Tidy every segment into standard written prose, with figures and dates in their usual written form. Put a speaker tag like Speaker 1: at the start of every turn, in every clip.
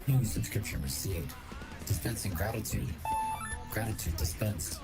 Speaker 1: New subscription received. Dispensing gratitude. Gratitude dispensed.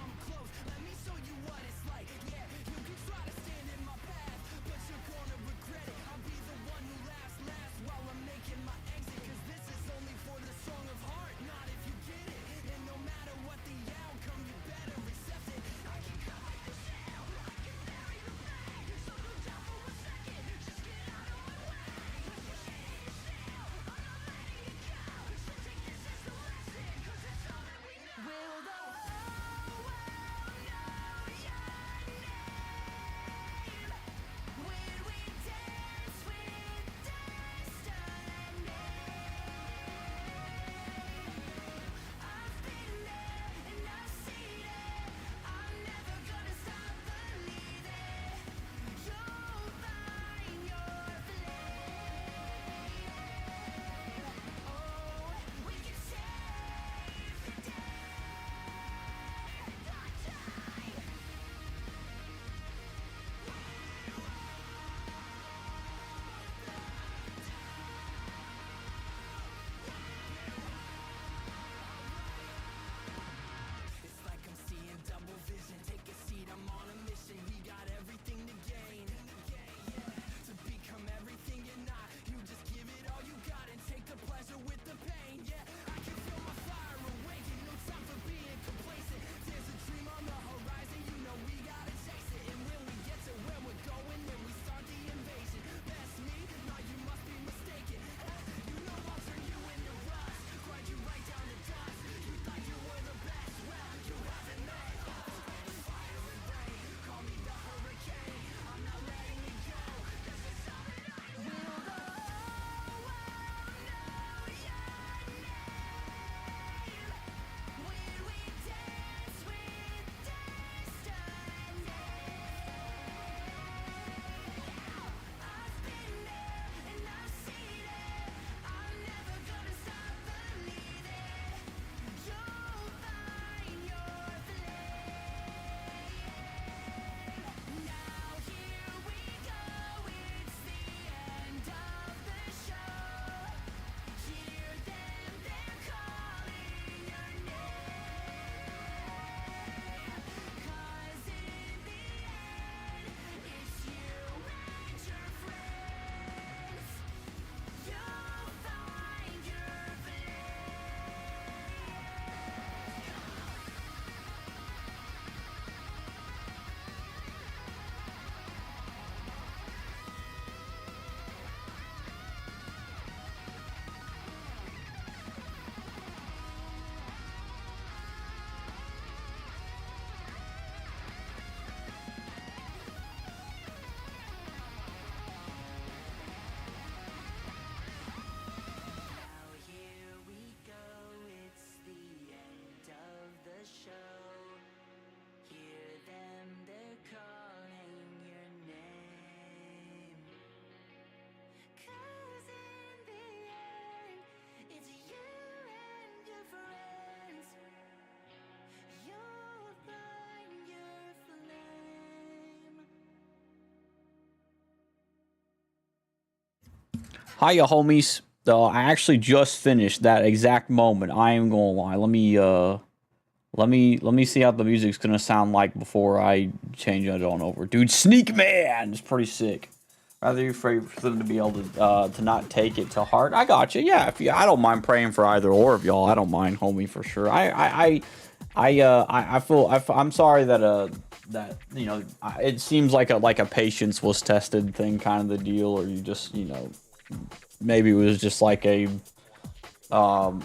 Speaker 2: Hiya, homies. I actually just finished that exact moment. I ain't gonna lie. Let me see how the music's gonna sound like before I change it on over. Dude, Sneak Man is pretty sick. Rather you afraid for them to be able to not take it to heart. I got you. Yeah, if you, I don't mind praying for either or of y'all. I don't mind, homie, for sure. I'm sorry that that it seems like a patience was tested thing kind of the deal, or you just maybe it was just like um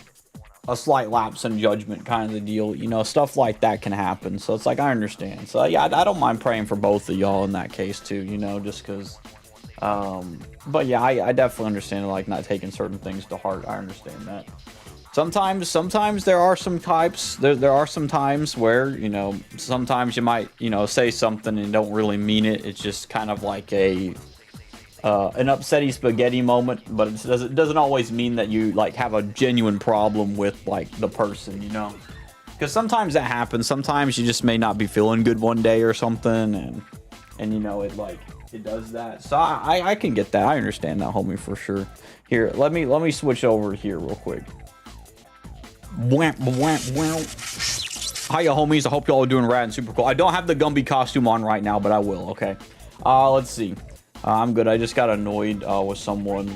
Speaker 2: a slight lapse in judgment kind of the deal. Stuff like that can happen. So it's like I understand. So yeah, I don't mind praying for both of y'all in that case too. Just because. But yeah, I definitely understand like not taking certain things to heart. I understand that. Sometimes there are some types. There are some times where sometimes you might say something and don't really mean it. It's just kind of like an upsetty spaghetti moment, but it doesn't always mean that you like have a genuine problem with like the person, because sometimes that happens. Sometimes you just may not be feeling good one day or something, and it does that. So I can get that. I understand that, homie, for sure. Here, let me switch over here real quick. Wamp, wamp, wamp. Hiya, homies. I hope y'all are doing rad and super cool. I don't have the Gumby costume on right now, but I will, okay? Let's see. I'm good. I just got annoyed with someone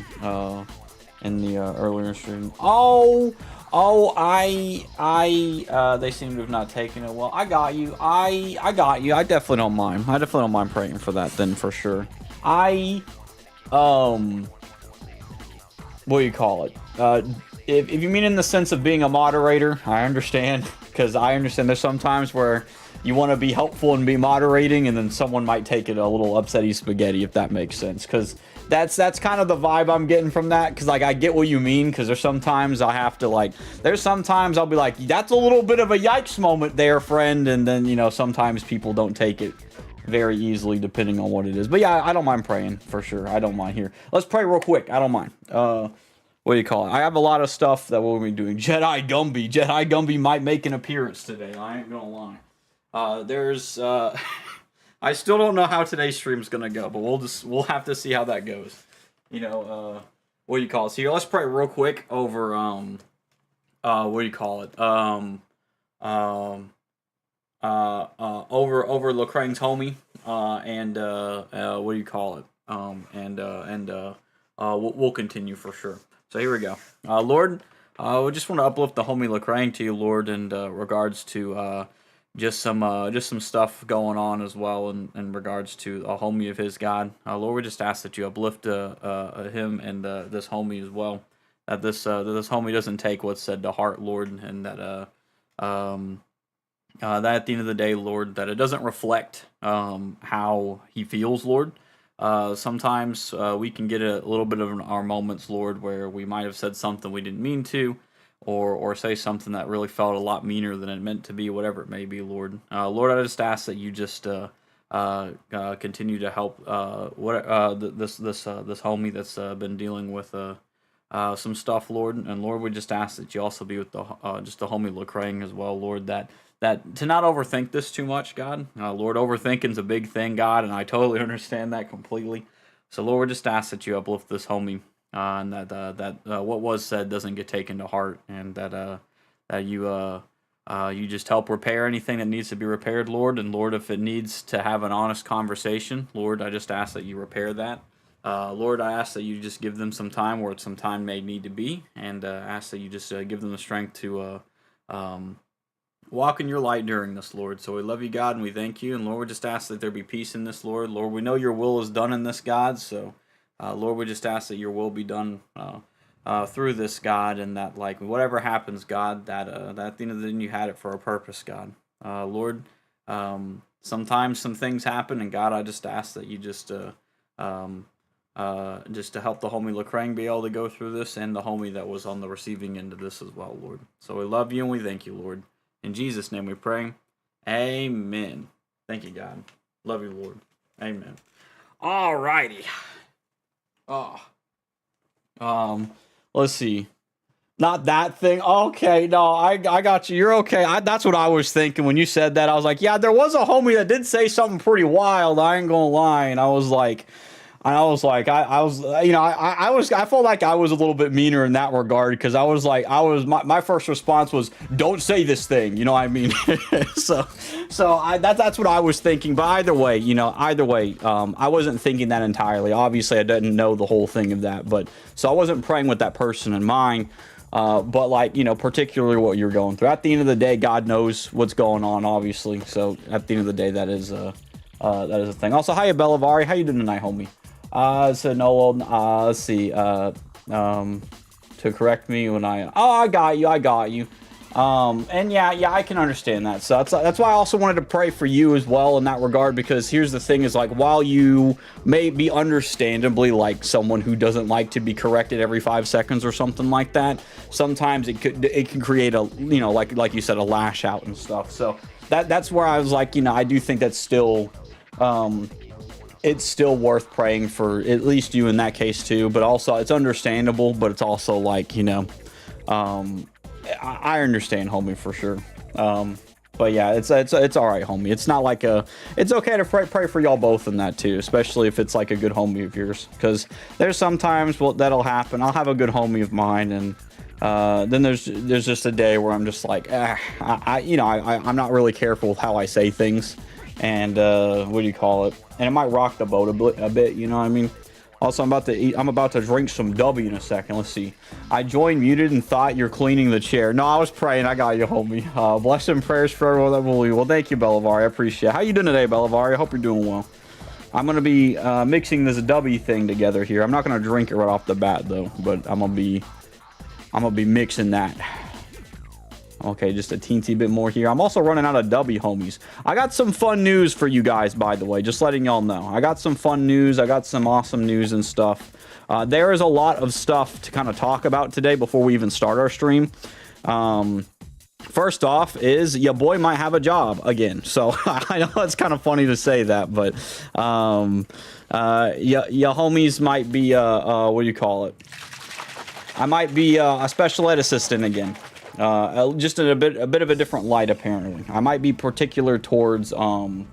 Speaker 2: in the earlier stream. They seem to have not taken it well. I got you. I got you. I definitely don't mind. I definitely don't mind praying for that then, for sure. What do you call it? If you mean in the sense of being a moderator, I understand. Because I understand there's sometimes where you want to be helpful and be moderating, and then someone might take it a little upsetty spaghetti, if that makes sense. Because that's kind of the vibe I'm getting from that. Because, like, I get what you mean. Because there's sometimes I have to, like, there's sometimes I'll be like, that's a little bit of a yikes moment there, friend. And then, you know, sometimes people don't take it very easily depending on what it is. But yeah, I don't mind praying for sure. I don't mind here. Let's pray real quick. I don't mind. What do you call it? I have a lot of stuff that we'll be doing. Jedi Gumby might make an appearance today. I ain't gonna lie. I still don't know how today's stream's gonna go, but we'll have to see how that goes. You know, what do you call it? So here, let's pray real quick over what do you call it? Over Lecrane's homie, and what do you call it? We'll continue for sure. So here we go. Lord, we just want to uplift the homie Lecrane to you, Lord, in regards to just some stuff going on as well in regards to a homie of his, God. Lord, we just ask that you uplift him and this homie as well. That this homie doesn't take what's said to heart, Lord, and that that at the end of the day, Lord, that it doesn't reflect how he feels, Lord. Sometimes we can get a little bit of our moments, Lord, where we might have said something we didn't mean to, or say something that really felt a lot meaner than it meant to be, whatever it may be, Lord. Lord, I just ask that you just continue to help this homie that's been dealing with some stuff, Lord. And Lord, we just ask that you also be with the homie Lecrane as well, Lord, that to not overthink this too much, God. Lord, overthinking's a big thing, God, and I totally understand that completely. So, Lord, we just ask that you uplift this homie, and that what was said doesn't get taken to heart, and that you just help repair anything that needs to be repaired, Lord. And Lord, if it needs to have an honest conversation, Lord, I just ask that you repair that. Lord, I ask that you just give them some time where some time may need to be, and ask that you just give them the strength to walk in your light during this, Lord. So we love you, God, and we thank you. And Lord, we just ask that there be peace in this, Lord. Lord, we know your will is done in this, God. So, Lord, we just ask that your will be done through this, God, and that, like, whatever happens, God, that at the end of the day, you had it for a purpose, God. Lord, sometimes some things happen, and God, I just ask that you just to help the homie Lecrane be able to go through this, and the homie that was on the receiving end of this as well, Lord. So we love you and we thank you, Lord. In Jesus' name we pray. Amen. Thank you, God. Love you, Lord. Amen. Alrighty. Let's see. Not that thing. Okay, no, I got you. You're okay. That's what I was thinking when you said that. I was like, yeah, there was a homie that did say something pretty wild. I ain't gonna lie. And I felt like I was a little bit meaner in that regard, because my first response was, don't say this thing, you know what I mean? so that's what I was thinking. But either way, I wasn't thinking that entirely. Obviously I didn't know the whole thing of that, but so I wasn't praying with that person in mind. But particularly what you're going through. At the end of the day, God knows what's going on, obviously. So at the end of the day, that is a thing. Also, hiya Bellavari, how you doing tonight, homie? So Noel, let's see, to correct me when I got you. And yeah, I can understand that. So that's why I also wanted to pray for you as well in that regard, because here's the thing is, like, while you may be understandably like someone who doesn't like to be corrected every 5 seconds or something like that, sometimes it can create a, like you said, a lash out and stuff. So that's where I was like, I do think that's still, it's still worth praying for at least you in that case too, but also it's understandable, but it's also like, I understand, homie, for sure. But yeah, it's all right, homie. It's not like it's okay to pray for y'all both in that too, especially if it's like a good homie of yours, because there's sometimes that'll happen. I'll have a good homie of mine, and Then there's just a day where I'm just like, I'm not really careful with how I say things, and what do you call it? And it might rock the boat a bit, you know what I mean? Also, I'm about to drink some W in a second. Let's see. I joined muted and thought you're cleaning the chair. No, I was praying. I got you, homie. Blessed prayers for everyone that will. Well, thank you, Belivari. I appreciate it. How you doing today, Belivari? I hope you're doing well. I'm going to be mixing this W thing together here. I'm not going to drink it right off the bat, though, but I'm going to be mixing that. Okay, just a teensy bit more here. I'm also running out of W, homies. I got some fun news for you guys, by the way, just letting y'all know. I got some fun news. I got some awesome news and stuff. There is a lot of stuff to kind of talk about today before we even start our stream. First off is your boy might have a job again. So I know it's kind of funny to say that, but your homies might be, what do you call it? I might be a special ed assistant again. Just in a bit of a different light, apparently. I might be particular towards one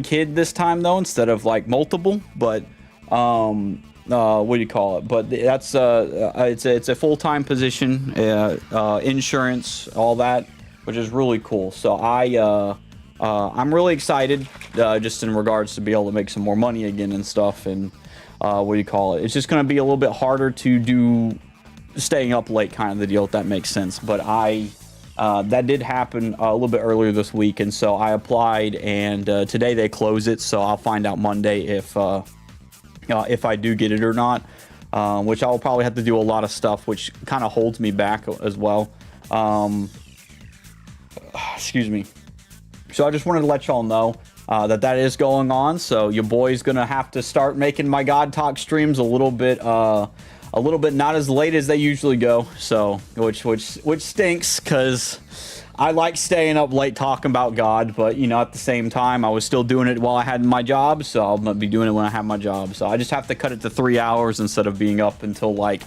Speaker 2: kid this time, though, instead of like multiple. But what do you call it? But that's it's a full-time position, insurance, all that, which is really cool. So I'm really excited, just in regards to be able to make some more money again and stuff. And what do you call it? It's just going to be a little bit harder to do staying up late kind of the deal, if that makes sense. But that did happen a little bit earlier this week, and so I applied, and today they close it, so I'll find out Monday if I do get it or not, which I'll probably have to do a lot of stuff, which kind of holds me back as well. Excuse me. So I just wanted to let y'all know that is going on. So your boy's gonna have to start making my God Talk streams a little bit not as late as they usually go. So which stinks, because I like staying up late talking about God, but you know, at the same time I was still doing it while I had my job, so I'll be doing it when I have my job. So I just have to cut it to 3 hours instead of being up until like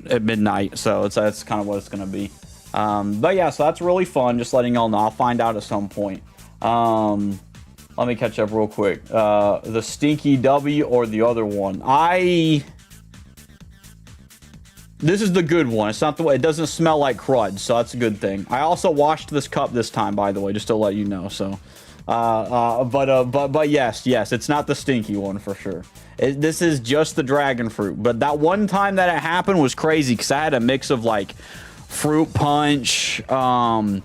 Speaker 2: at midnight. So that's kind of what it's gonna be. But yeah, so that's really fun. Just letting y'all know. I'll find out at some point. Let me catch up real quick. The stinky W or the other one? This is the good one. It's not the way. It doesn't smell like crud, so that's a good thing. I also washed this cup this time, by the way, just to let you know. So, but yes, it's not the stinky one for sure. This is just the dragon fruit. But that one time that it happened was crazy, because I had a mix of like fruit punch, some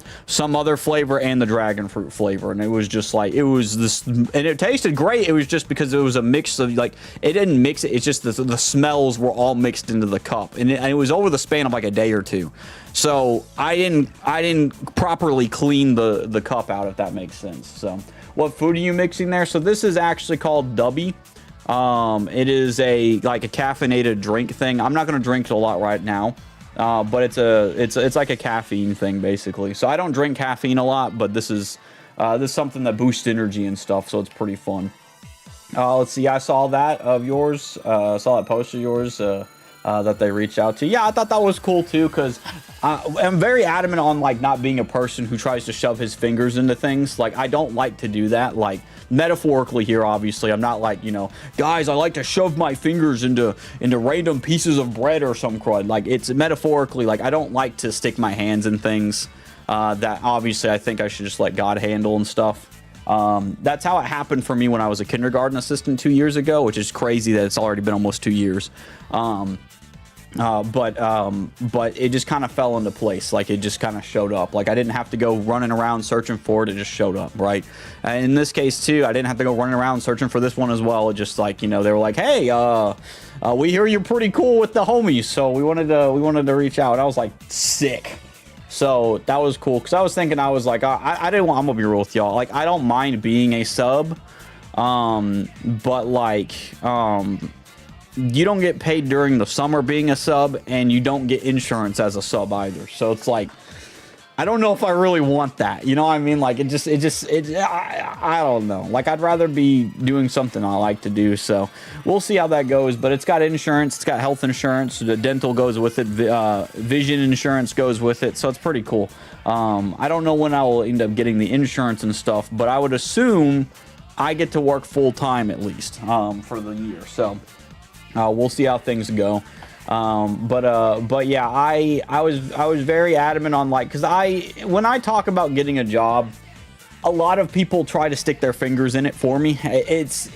Speaker 2: other flavor, and the dragon fruit flavor, and it was just like, it was this, and it tasted great. It was just because it was a mix of, like, it didn't mix it, it's just the smells were all mixed into the cup, and it was over the span of like a day or two. So I didn't properly clean the cup out, if that makes sense. So what food are you mixing there? So this is actually called Dubby. It is like a caffeinated drink thing. I'm not going to drink a lot right now. But it's like a caffeine thing, basically. So I don't drink caffeine a lot, but this is something that boosts energy and stuff, so it's pretty fun. Let's see, I saw that of yours, saw that post of yours, that they reached out to. Yeah, I thought that was cool too, because I'm very adamant on like not being a person who tries to shove his fingers into things. Like, I don't like to do that. Like, metaphorically here, obviously, I'm not like, you know, guys, I like to shove my fingers into random pieces of bread or some crud. Like, it's metaphorically, like, I don't like to stick my hands in things that obviously I think I should just let God handle and stuff. That's how it happened for me when I was a kindergarten assistant 2 years ago, which is crazy that it's already been almost 2 years. But it just kind of fell into place. Like, it just kind of showed up. Like, I didn't have to go running around searching for it. It just showed up, right? And in this case too, I didn't have to go running around searching for this one as well. It just, like, you know, they were like, hey, we hear you're pretty cool with the homies, so we wanted to reach out. I was like, sick. So that was cool, because I was thinking, I was like, I didn't want, I'm gonna be real with y'all, like, I don't mind being a sub, but like, you don't get paid during the summer being a sub, and you don't get insurance as a sub either. So it's like, I don't know if I really want that. You know what I mean? Like, I don't know. Like, I'd rather be doing something I like to do. So we'll see how that goes. But it's got insurance. It's got health insurance. The dental goes with it. Vision insurance goes with it. So it's pretty cool. I don't know when I will end up getting the insurance and stuff, but I would assume I get to work full time at least for the year. So we'll see how things go. But yeah, I was very adamant on like, because when I talk about getting a job, a lot of people try to stick their fingers in it for me. It's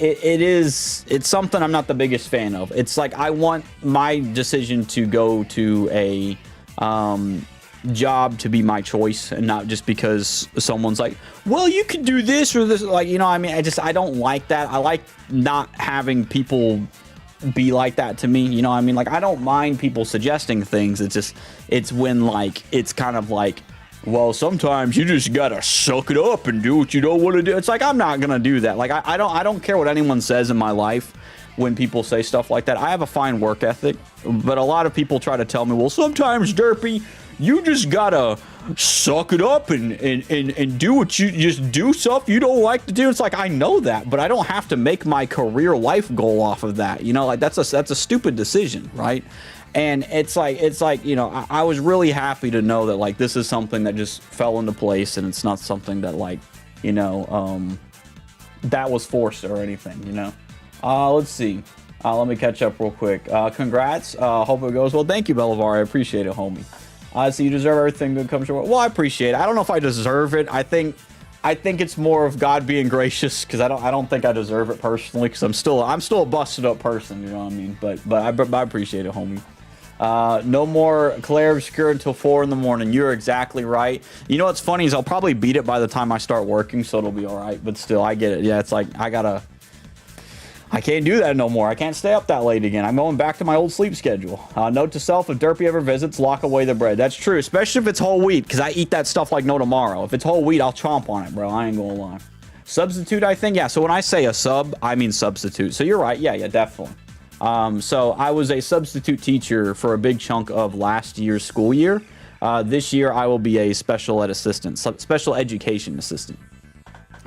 Speaker 2: something I'm not the biggest fan of. It's like I want my decision to go to a job to be my choice, and not just because someone's like, well, you could do this or this. Like, you know, I mean, I don't like that. I like not having people be like that to me. You know what I mean? Like, I don't mind people suggesting things. It's when like it's kind of like, well, sometimes you just gotta suck it up and do what you don't want to do. It's like, I'm not gonna do that. Like, I don't care what anyone says in my life when people say stuff like that. I have a fine work ethic, but a lot of people try to tell me, well, sometimes, Derpy, you just gotta suck it up and do what you just do stuff you don't like to do. It's like, I know that, but I don't have to make my career life goal off of that. You know, like that's a stupid decision, right? And it's like, you know, I was really happy to know that like this is something that just fell into place, and it's not something that like, you know, that was forced or anything, you know. Let's see. Let me catch up real quick. Congrats. Hope it goes well. Thank you, Belivar. I appreciate it, homie. So you deserve everything that comes your way. Well, I appreciate it. I don't know if I deserve it. I think it's more of God being gracious, because I don't think I deserve it personally, because I'm still a busted up person, you know what I mean? But I appreciate it, homie. No more Claire Obscure until 4 in the morning. You're exactly right. You know what's funny is I'll probably beat it by the time I start working, so it'll be all right. But still, I get it. Yeah, it's like I can't do that no more. I can't stay up that late again. I'm going back to my old sleep schedule. Note to self, if Derpy ever visits, lock away the bread. That's true, especially if it's whole wheat, because I eat that stuff like no tomorrow. If it's whole wheat, I'll chomp on it, bro. I ain't gonna lie. Substitute, I think. Yeah, so when I say a sub, I mean substitute. So you're right. Yeah, definitely. So I was a substitute teacher for a big chunk of last year's school year. This year, I will be a special ed assistant, special education assistant.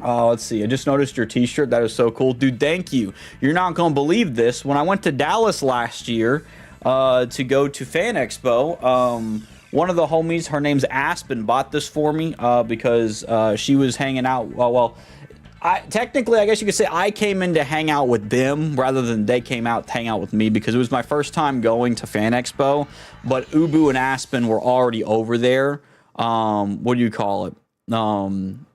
Speaker 2: Let's see. I just noticed your t-shirt. That is so cool. Dude, thank you. You're not going to believe this. When I went to Dallas last year to go to Fan Expo, one of the homies, her name's Aspen, bought this for me because she was hanging out. Well, technically, I guess you could say I came in to hang out with them rather than they came out to hang out with me, because it was my first time going to Fan Expo. But Ubu and Aspen were already over there. What do you call it?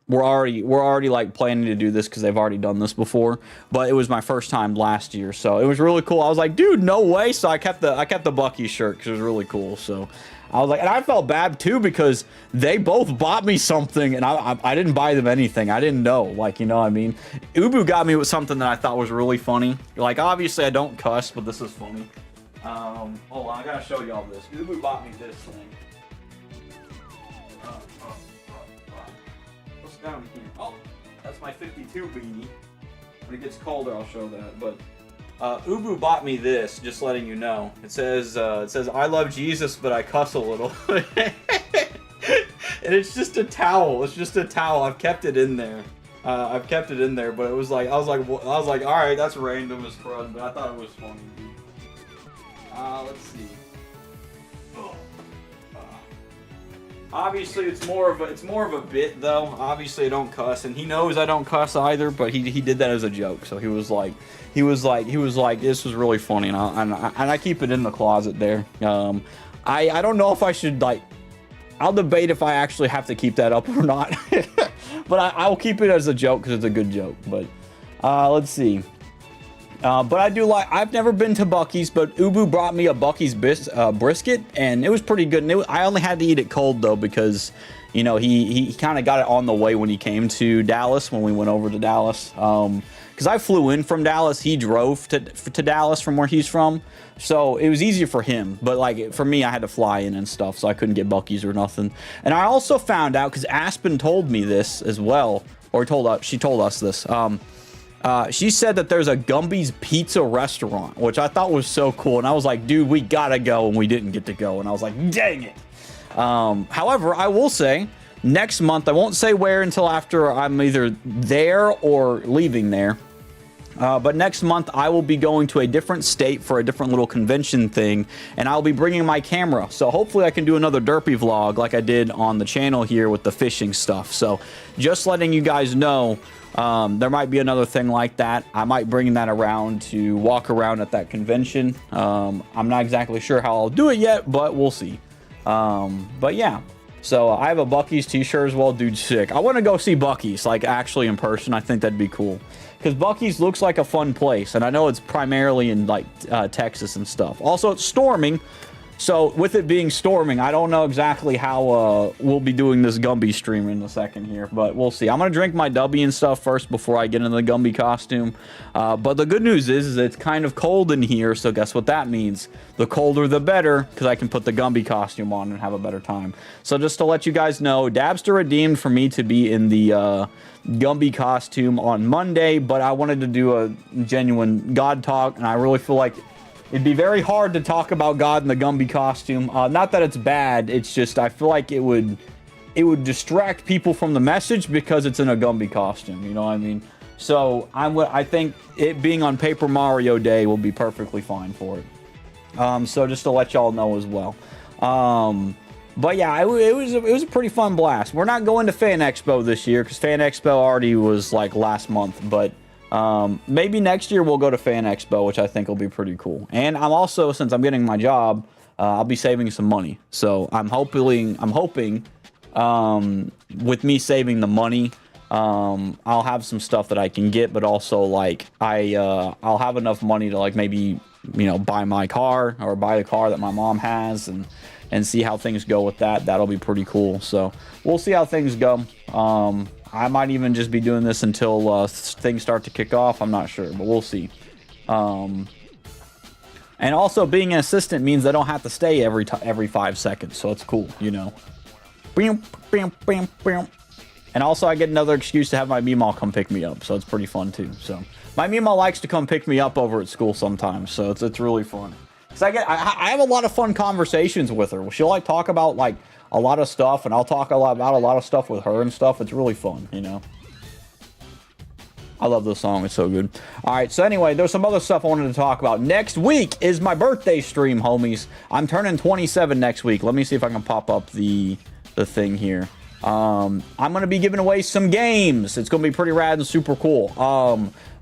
Speaker 2: We're already like planning to do this because they've already done this before, but it was my first time last year, so it was really cool. I was like, dude, no way. So I kept the Bucky shirt because it was really cool. So I was like, and I felt bad too because they both bought me something and I didn't buy them anything. I didn't know, like, you know what I mean? Ubu got me with something that I thought was really funny. Like, obviously I don't cuss, but this is funny. Hold on, I gotta show y'all this. Ubu bought me this thing. Down here. Oh, that's my 52 beanie. When it gets colder, I'll show that. But Ubu bought me this, just letting you know. It says I love Jesus, but I cuss a little. And it's just a towel. It's just a towel. I've kept it in there. But it was like I was like, all right, that's random as crud, but I thought it was funny. Let's see. Obviously, it's more of a bit though. Obviously, I don't cuss, and he knows I don't cuss either. But he did that as a joke. So he was like, this was really funny, and I keep it in the closet there. I don't know if I should like. I'll debate if I actually have to keep that up or not. But I'll keep it as a joke because it's a good joke. But let's see. But I do like, I've never been to Buc-ee's, but Ubu brought me a Buc-ee's brisket, and it was pretty good. And I only had to eat it cold, though, because, you know, he kind of got it on the way when he came to Dallas, when we went over to Dallas. Because I flew in from Dallas. He drove to Dallas from where he's from. So it was easier for him. But, like, for me, I had to fly in and stuff, so I couldn't get Buc-ee's or nothing. And I also found out, because Aspen told me this as well, or she told us this. She said that there's a Gumby's pizza restaurant, which I thought was so cool. And I was like, dude, we gotta go, and we didn't get to go. And I was like, dang it. However, I will say, next month, I won't say where until after I'm either there or leaving there. But next month, I will be going to a different state for a different little convention thing, and I'll be bringing my camera. So hopefully I can do another derpy vlog like I did on the channel here with the fishing stuff. So just letting you guys know, there might be another thing like that. I might bring that around to walk around at that convention. I'm not exactly sure how I'll do it yet, but we'll see. But yeah. So I have a Buc-ee's t-shirt as well. Dude, sick. I want to go see Buc-ee's, like, actually in person. I think that'd be cool. Because Buc-ee's looks like a fun place. And I know it's primarily in, like, Texas and stuff. Also, it's storming. So with it being storming, I don't know exactly how we'll be doing this Gumby stream in a second here, but we'll see. I'm going to drink my W and stuff first before I get into the Gumby costume. But the good news is it's kind of cold in here, so guess what that means? The colder the better, because I can put the Gumby costume on and have a better time. So just to let you guys know, Dabster redeemed for me to be in the Gumby costume on Monday, but I wanted to do a genuine God talk, and I really feel like it'd be very hard to talk about God in the Gumby costume. Not that it's bad, it's just I feel like it would distract people from the message because it's in a Gumby costume, you know what I mean? So I think it being on Paper Mario Day will be perfectly fine for it. So just to let y'all know as well. But yeah, it was a pretty fun blast. We're not going to Fan Expo this year because Fan Expo already was like last month, but maybe next year we'll go to Fan Expo, which I think will be pretty cool. And I'm also, since I'm getting my job, I'll be saving some money. So I'm hoping, with me saving the money, I'll have some stuff that I can get, but also like I'll have enough money to like maybe, you know, buy my car or buy the car that my mom has and see how things go with that. That'll be pretty cool. So we'll see how things go. I might even just be doing this until things start to kick off. I'm not sure, but we'll see. And also, being an assistant means I don't have to stay every 5 seconds, so it's cool, you know. And also, I get another excuse to have my Meemaw come pick me up, so it's pretty fun too. So my Meemaw likes to come pick me up over at school sometimes, so it's really fun. Cause I have a lot of fun conversations with her. She'll like talk about like a lot of stuff, and I'll talk about a lot of stuff with her and stuff. It's really fun, you know. I love this song. It's so good. All right, so anyway, there's some other stuff I wanted to talk about. Next week is my birthday stream, homies. I'm turning 27 next week. Let me see if I can pop up the thing here. I'm going to be giving away some games. It's going to be pretty rad and super cool.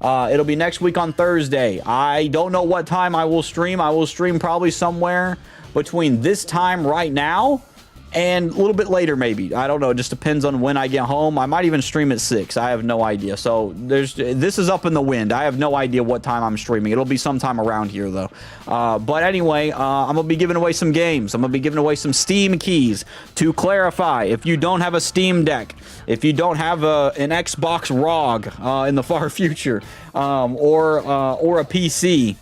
Speaker 2: It'll be next week on Thursday. I don't know what time I will stream. I will stream probably somewhere between this time right now and a little bit later, maybe. I don't know. It just depends on when I get home. I might even stream at 6. I have no idea. So this is up in the wind. I have no idea what time I'm streaming. It'll be sometime around here, though. But anyway, I'm going to be giving away some games. I'm going to be giving away some Steam keys. To clarify, if you don't have a Steam Deck, if you don't have an Xbox ROG in the far future, or a PC,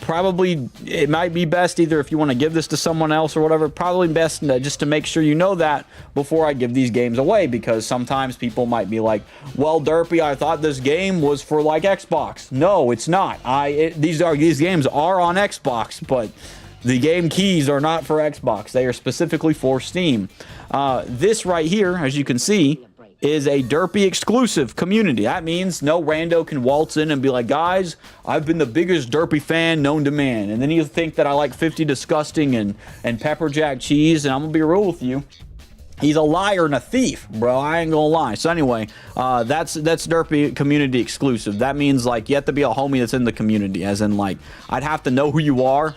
Speaker 2: probably it might be best either if you want to give this to someone else or whatever, probably best just to make sure you know that before I give these games away, because sometimes people might be like, well, Derpy, I thought this game was for like Xbox. No, it's not. These games are on Xbox, but the game keys are not for Xbox. They are specifically for Steam. This right here, as you can see, is a Derpy exclusive community. That means no rando can waltz in and be like, guys, I've been the biggest Derpy fan known to man. And then you think that I like 50 Disgusting and Pepper Jack Cheese, and I'm gonna be real with you. He's a liar and a thief, bro. I ain't gonna lie. So anyway, that's Derpy community exclusive. That means like you have to be a homie that's in the community, as in like I'd have to know who you are,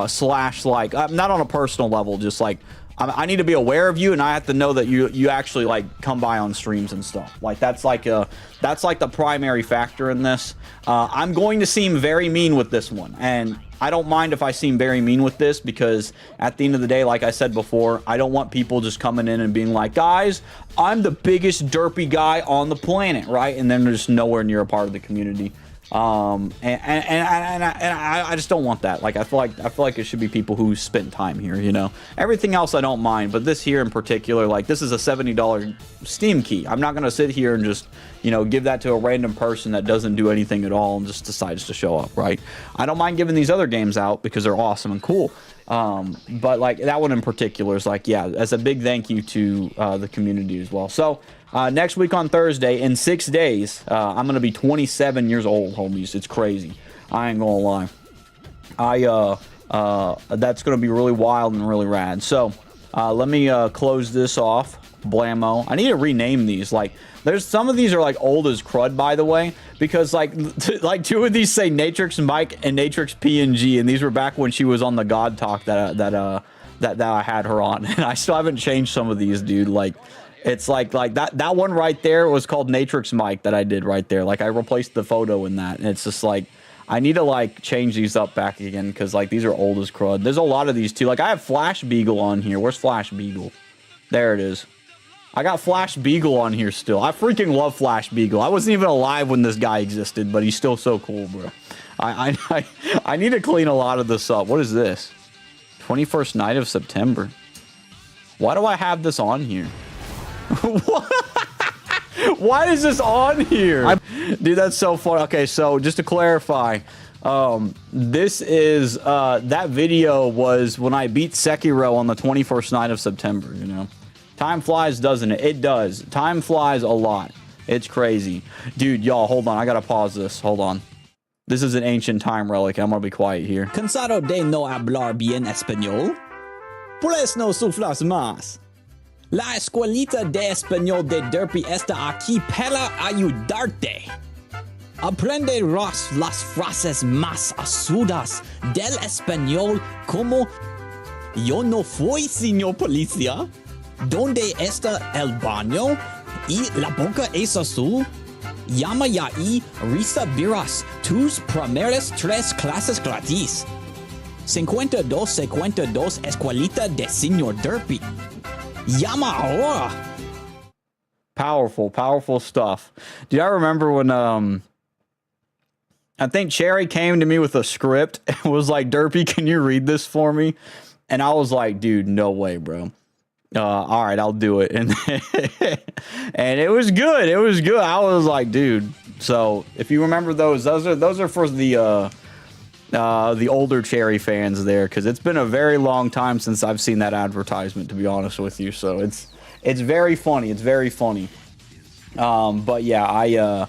Speaker 2: slash like not on a personal level, just like I need to be aware of you, and I have to know that you actually like come by on streams and stuff. Like that's like the primary factor in this. I'm going to seem very mean with this one, and I don't mind if I seem very mean with this, because at the end of the day, like I said before, I don't want people just coming in and being like, guys, I'm the biggest Derpy guy on the planet, right? And then they're just nowhere near a part of the community. And I just don't want that. Like I feel like it should be people who spend time here, you know. Everything else I don't mind, but this here in particular, like this is a $70 Steam key. I'm not gonna sit here and just, you know, give that to a random person that doesn't do anything at all and just decides to show up, right? I don't mind giving these other games out because they're awesome and cool. But like that one in particular is like, yeah, as a big thank you to the community as well. So Next week on Thursday, in 6 days, I'm gonna be 27 years old, homies. It's crazy. I ain't gonna lie. That's gonna be really wild and really rad. So, let me close this off. Blammo. I need to rename these. Like, there's some of these are like old as crud, by the way, because like two of these say Natrix Mike and Natrix PNG, and these were back when she was on the God Talk that I had her on, and I still haven't changed some of these, dude. Like, it's like that one right there was called Natrix Mike that I did right there. Like, I replaced the photo in that, and it's just like I need to like change these up back again because like these are old as crud. There's a lot of these too. Like, I have Flash Beagle on here. Where's Flash Beagle? There it is. I got Flash Beagle on here still. I freaking love Flash Beagle. I wasn't even alive when this guy existed, but he's still so cool, bro. I need to clean a lot of this up. What is this? 21st night of September. Why do I have this on here? Why is this on here? Dude, that's so funny. Okay, so just to clarify, this is, that video was when I beat Sekiro on the 21st night of September, you know? Time flies, doesn't it? It does. Time flies a lot. It's crazy. Dude, y'all, hold on. I gotta pause this. Hold on. This is an ancient time relic. I'm gonna be quiet here.
Speaker 3: Cansado de no hablar bien español? Pues no sufras más. La escuelita de español de Derpy está aquí para ayudarte. Aprende las frases más agudas del español como yo no fui, señor policía. ¿Dónde está el baño? ¿Y la boca es azul? Llama ya y recibirás tus primeras 3 clases gratis. 5252 Escuelita de Señor Derpy. Llama ahora.
Speaker 2: Powerful, powerful stuff. Dude, I remember when, I think Cherry came to me with a script and was like, Derpy, can you read this for me? And I was like, dude, no way, bro. All right, I'll do it. And and it was good. It was good. I was like, dude. So if you remember those are for the older Cherry fans there, because it's been a very long time since I've seen that advertisement, to be honest with you. So it's very funny. It's very funny. But yeah,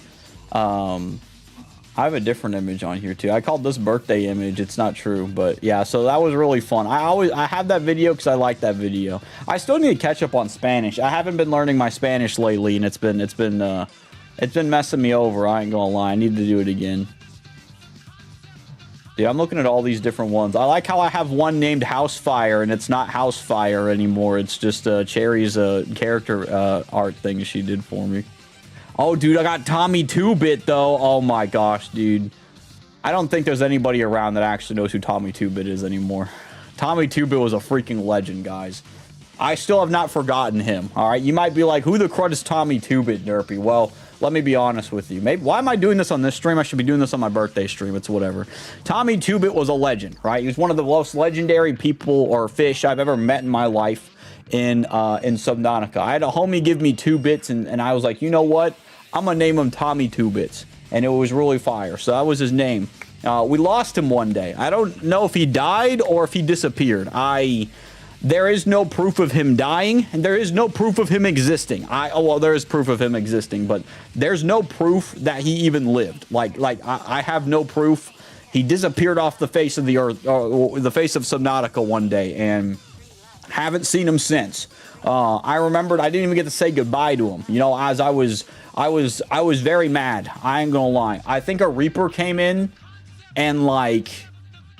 Speaker 2: I have a different image on here too. I called this birthday image. It's not true, but yeah, so that was really fun. I have that video because I like that video. I still need to catch up on Spanish. I haven't been learning my Spanish lately, and it's been messing me over. I ain't gonna lie. I need to do it again. Dude, I'm looking at all these different ones. I like how I have one named Housefire, and it's not Housefire anymore. It's just Cherry's character art thing she did for me. Oh, dude, I got Tommy 2-Bit, though. Oh, my gosh, dude. I don't think there's anybody around that actually knows who Tommy 2-Bit is anymore. Tommy 2-Bit was a freaking legend, guys. I still have not forgotten him, all right? You might be like, who the crud is Tommy 2-Bit, Derpy? Well, let me be honest with you. Maybe, why am I doing this on this stream? I should be doing this on my birthday stream. It's whatever. Tommy 2-Bit was a legend, right? He was one of the most legendary people or fish I've ever met in my life in Subnautica. I had a homie give me 2 bits, and I was like, you know what? I'm gonna name him Tommy 2-Bits, and it was really fire. So that was his name. We lost him one day. I don't know if he died or if he disappeared. There is no proof of him dying, and there is no proof of him existing. Well, there is proof of him existing, but there's no proof that he even lived. I have no proof. He disappeared off the face of the earth, or the face of Subnautica one day, and haven't seen him since. I remembered I didn't even get to say goodbye to him. You know, as I was very mad. I ain't gonna lie. I think a Reaper came in and like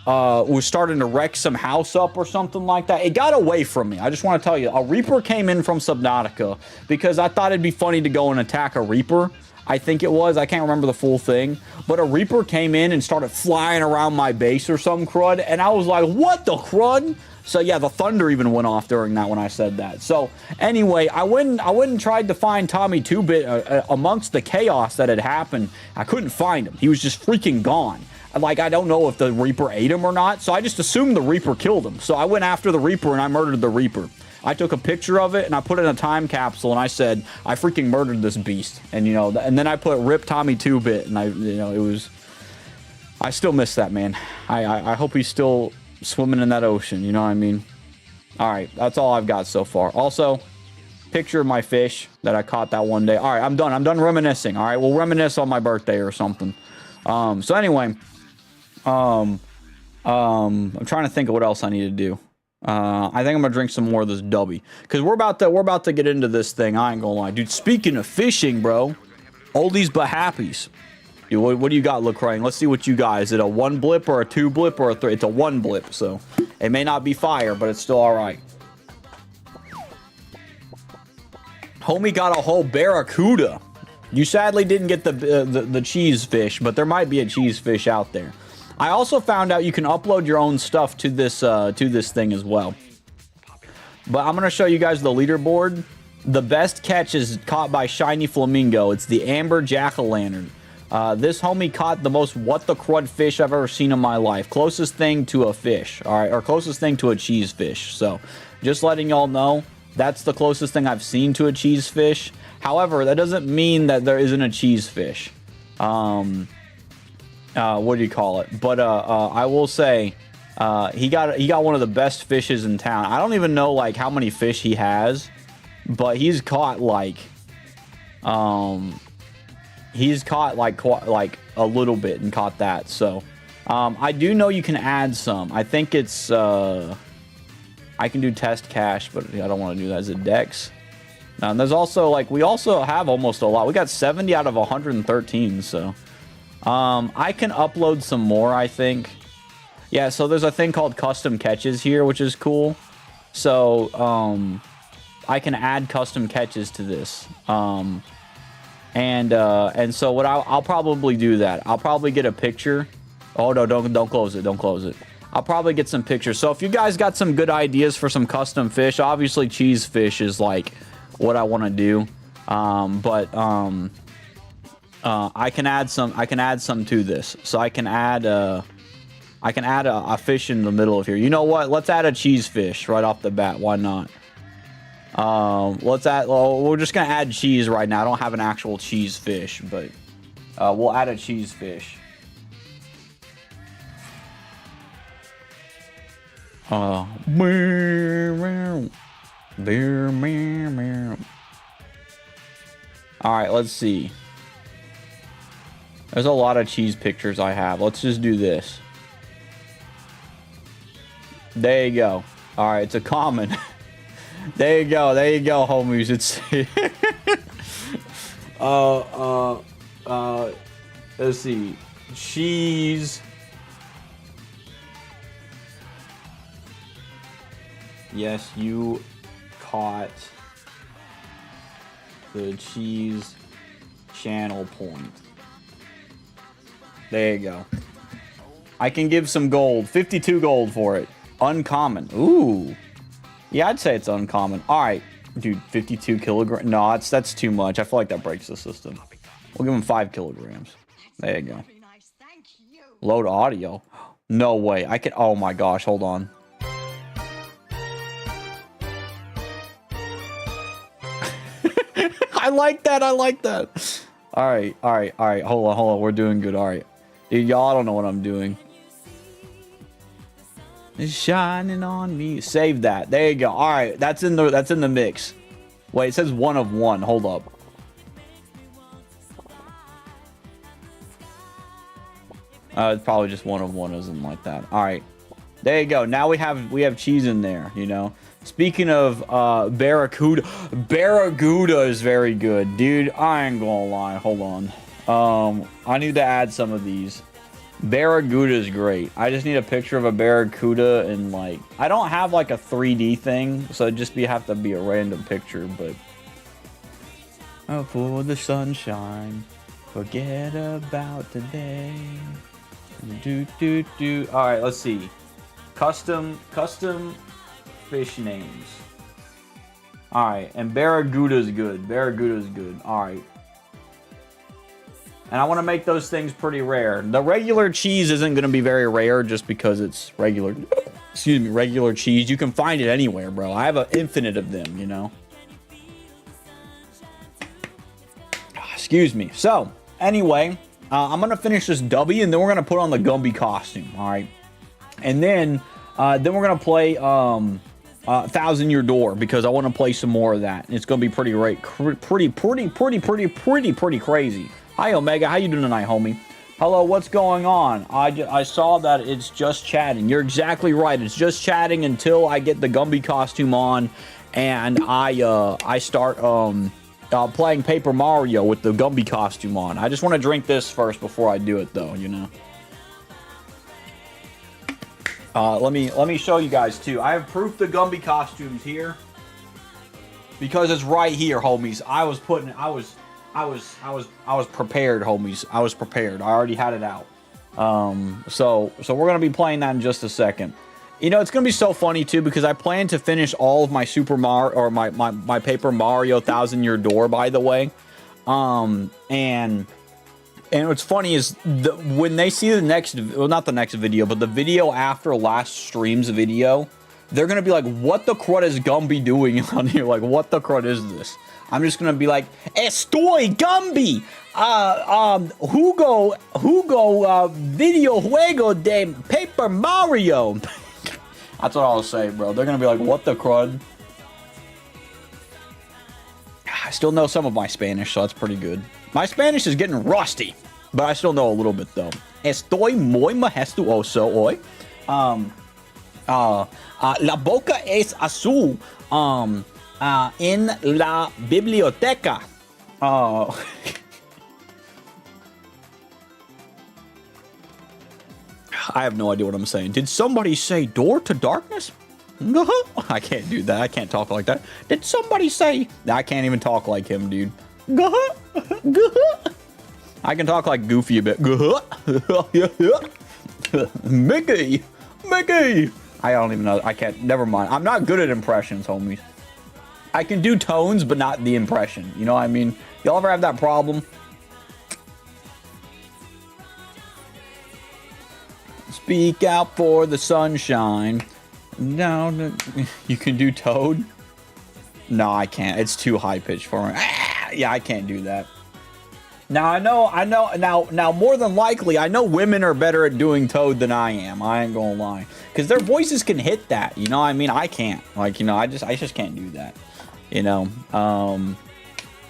Speaker 2: was starting to wreck some house up or something like that. It got away from me. I just want to tell you, a Reaper came in from Subnautica because I thought it'd be funny to go and attack a Reaper. I think it was. I can't remember the full thing. But a Reaper came in and started flying around my base or some crud, and I was like, what the crud? So yeah, the thunder even went off during that when I said that. So anyway, I went and tried to find Tommy 2-Bit amongst the chaos that had happened. I couldn't find him. He was just freaking gone. Like, I don't know if the Reaper ate him or not, so I just assumed the Reaper killed him. So I went after the Reaper and I murdered the Reaper. I took a picture of it and I put it in a time capsule and I said, I freaking murdered this beast. And, you know, and then I put RIP Tommy 2-Bit, and it was, I still miss that man. I hope he's still swimming in that ocean, you know what I mean? All right, that's all I've got so far. Also, Picture of my fish that I caught that one day. All right, I'm done. I'm done reminiscing. All right, we'll reminisce on my birthday or something. So anyway, I'm trying to think of what else I need to do. I think I'm gonna drink some more of this dubby because we're about to get into this thing. I ain't gonna lie, dude. Speaking of fishing, bro, oldies but happies. Dude, what do you got, LaCrane? Let's see what you got. Is it a 1 blip or a 2 blip or a 3? It's a 1 blip, so it may not be fire, but it's still all right. Homie got a whole barracuda. You sadly didn't get the cheese fish, but there might be a cheese fish out there. I also found out you can upload your own stuff to this thing as well. But I'm gonna show you guys the leaderboard. The best catch is caught by Shiny Flamingo. It's the Amber Jack-o'-lantern. This homie caught the most what the crud fish I've ever seen in my life. Closest thing to a fish, all right, or closest thing to a cheese fish. So, just letting y'all know. That's the closest thing I've seen to a cheese fish. However, that doesn't mean that there isn't a cheese fish. What do you call it? But I will say, he got one of the best fishes in town. I don't even know like how many fish he has, but he's caught like a little bit and caught that. So I do know you can add some. I think it's I can do test cache, but I don't want to do that as a dex. And there's also like we also have almost a lot. We got 70 out of 113, so I can upload some more, I think. Yeah, so there's a thing called custom catches here, which is cool. So I can add custom catches to this. And so what I'll probably do that. I'll probably get a picture. Oh no, don't close it. Don't close it. I'll probably get some pictures. So if you guys got some good ideas for some custom fish, obviously cheese fish is like what I want to do. I can add some to this. So I can add a fish in the middle of here. You know what? Let's add a cheese fish right off the bat. Why not? We're just gonna add cheese right now. I don't have an actual cheese fish, but we'll add a cheese fish. All right, let's see. There's a lot of cheese pictures I have. Let's just do this. There you go. All right, it's a common. There you go, homies. It's let's see. Cheese. Yes, you caught the cheese channel point. There you go. I can give some gold. 52 gold for it. Uncommon. Ooh. Yeah, I'd say it's uncommon. All right. Dude, 52 kilograms. No, that's too much. I feel like that breaks the system. We'll give him 5 kilograms. There you go. Load audio. No way. I can. Oh my gosh. Hold on. I like that. I like that. All right. Hold on. We're doing good. All right. Dude, y'all don't know what I'm doing. It's shining on me. Save that. There you go. All right. That's in the mix. Wait, it says 1 of 1. Hold up. It's probably just 1 of 1 or something like that. All right. There you go. Now we have cheese in there, you know. Speaking of barracuda is very good, dude. I ain't gonna lie. Hold on. I need to add some of these. Barracuda is great. I just need a picture of a barracuda and like I don't have like a 3D thing, so it'd just have to be a random picture. But oh, for the sunshine, forget about today. All right, let's see. Custom fish names. All right, and barracuda is good. Barracuda is good. All right. And I want to make those things pretty rare. The regular cheese isn't going to be very rare just because it's regular. Excuse me, regular cheese. You can find it anywhere, bro. I have an infinite of them, you know. Excuse me. So, anyway, I'm going to finish this dubby and then we're going to put on the Gumby costume, all right? And then we're going to play Thousand Year Door, because I want to play some more of that. And it's going to be pretty crazy. Hi, Omega. How you doing tonight, homie? Hello, what's going on? I saw that it's just chatting. You're exactly right. It's just chatting until I get the Gumby costume on and I start playing Paper Mario with the Gumby costume on. I just want to drink this first before I do it, though, you know. Let me show you guys too. I have proof the Gumby costumes here because it's right here, homies. I was prepared, homies. I was prepared. I already had it out. So we're gonna be playing that in just a second. You know, it's gonna be so funny too because I plan to finish all of my Super Mario or my Paper Mario Thousand Year Door, by the way. And what's funny is when they see the next, well, not the next video, but the video after last stream's video, they're gonna be like, "What the crud is Gumby doing on here? Like, what the crud is this?" I'm just gonna be like, "Estoy Gumby, jugo video juego de Paper Mario." That's what I'll say, bro. They're gonna be like, "What the crud?" I still know some of my Spanish, so that's pretty good. My Spanish is getting rusty, but I still know a little bit, though. Estoy muy majestuoso hoy. La boca es azul. En la biblioteca. I have no idea what I'm saying. Did somebody say door to darkness? I can't do that. I can't talk like that. Did somebody say... I can't even talk like him, dude. I can talk like Goofy a bit. Mickey! I don't even know. I can't. Never mind. I'm not good at impressions, homies. I can do tones, but not the impression. You know what I mean? Y'all ever have that problem? Speak out for the sunshine. No, you can do Toad? No, I can't. It's too high pitched for me. Yeah, I can't do that. Now, I know, now, more than likely, I know women are better at doing Toad than I am. I ain't gonna lie. Because their voices can hit that, you know what I mean? I can't. Like, you know, I just can't do that. You know,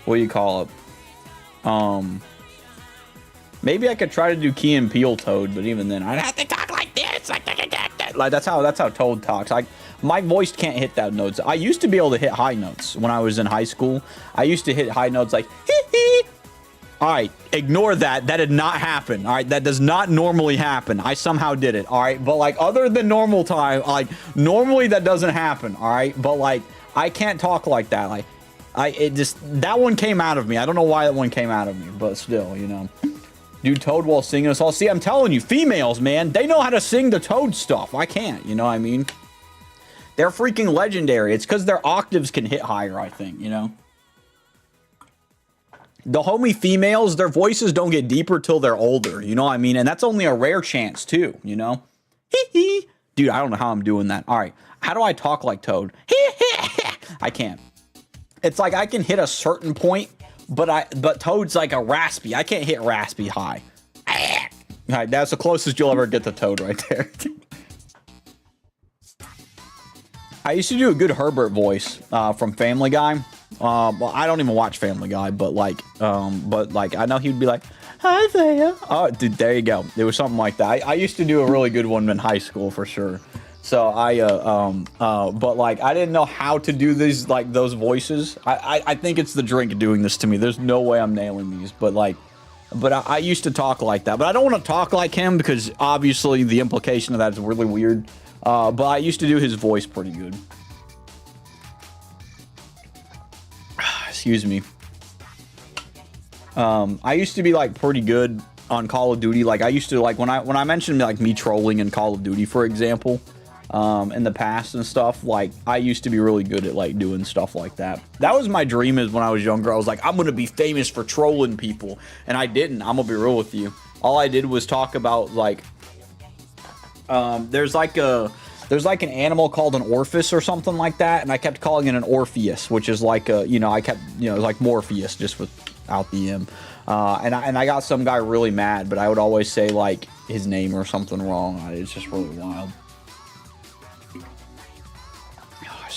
Speaker 2: what do you call it? Maybe I could try to do Key and Peele Toad, but even then, I'd have to talk like this. Like that's how Toad talks. My voice can't hit that notes. I used to be able to hit high notes when I was in high school. I used to hit high notes like hee hee. All right, ignore that. That did not happen. All right, that does not normally happen. I somehow did it. All right, but like other than normal time, like normally that doesn't happen. All right, but like I can't talk like that. Like that one came out of me. I don't know why that one came out of me, but still, you know. Do Toad while singing us all. See, I'm telling you, females, man, they know how to sing the Toad stuff. I can't, you know what I mean? They're freaking legendary. It's because their octaves can hit higher, I think, you know? The homie females, their voices don't get deeper till they're older, you know what I mean? And that's only a rare chance, too, you know? Hee-hee. Dude, I don't know how I'm doing that. All right, how do I talk like Toad? I can't. It's like I can hit a certain point, but Toad's like a raspy. I can't hit raspy high. All right, that's the closest you'll ever get to Toad right there. I used to do a good Herbert voice from Family Guy. Well, I don't even watch Family Guy, but like I know he'd be like, "Hi there." Oh, dude, there you go. It was something like that. I used to do a really good one in high school for sure. So but like I didn't know how to do these like those voices. I think it's the drink doing this to me. There's no way I'm nailing these, but I used to talk like that. But I don't want to talk like him because obviously the implication of that is really weird. But I used to do his voice pretty good. Excuse me. I used to be like pretty good on Call of Duty. Like I used to like when I mentioned like me trolling in Call of Duty, for example, in the past and stuff, like I used to be really good at like doing stuff like that. That was my dream is when I was younger. I was like, I'm gonna be famous for trolling people, and I didn't. I'm gonna be real with you. All I did was talk about like there's like an animal called an Orpheus or something like that, and I kept calling it an Orpheus, which is like a, you know, I kept, you know, like Morpheus just without the M. And I got some guy really mad, but I would always say like his name or something wrong. It's just really wild.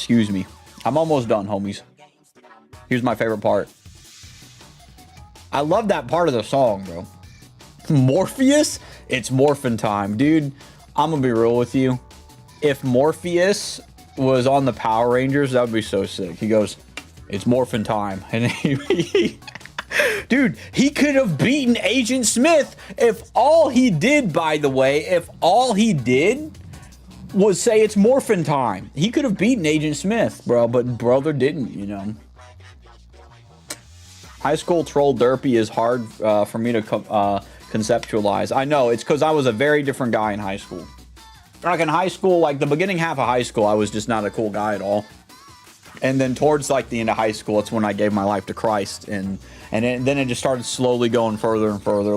Speaker 2: Excuse me. I'm almost done, homies. Here's my favorite part. I love that part of the song, bro. Morpheus? It's morphin' time. Dude, I'm gonna be real with you. If Morpheus was on the Power Rangers, that would be so sick. He goes, it's morphin' time. And dude, he could have beaten Agent Smith if all he did, by the way, if all he did was say it's morphin' time. He could have beaten Agent Smith, bro, but brother didn't, you know. High school troll derpy is hard for me to conceptualize. I know, it's because I was a very different guy in high school. Like in high school, like the beginning half of high school, I was just not a cool guy at all. And then towards like the end of high school, it's when I gave my life to Christ, and then it just started slowly going further and further.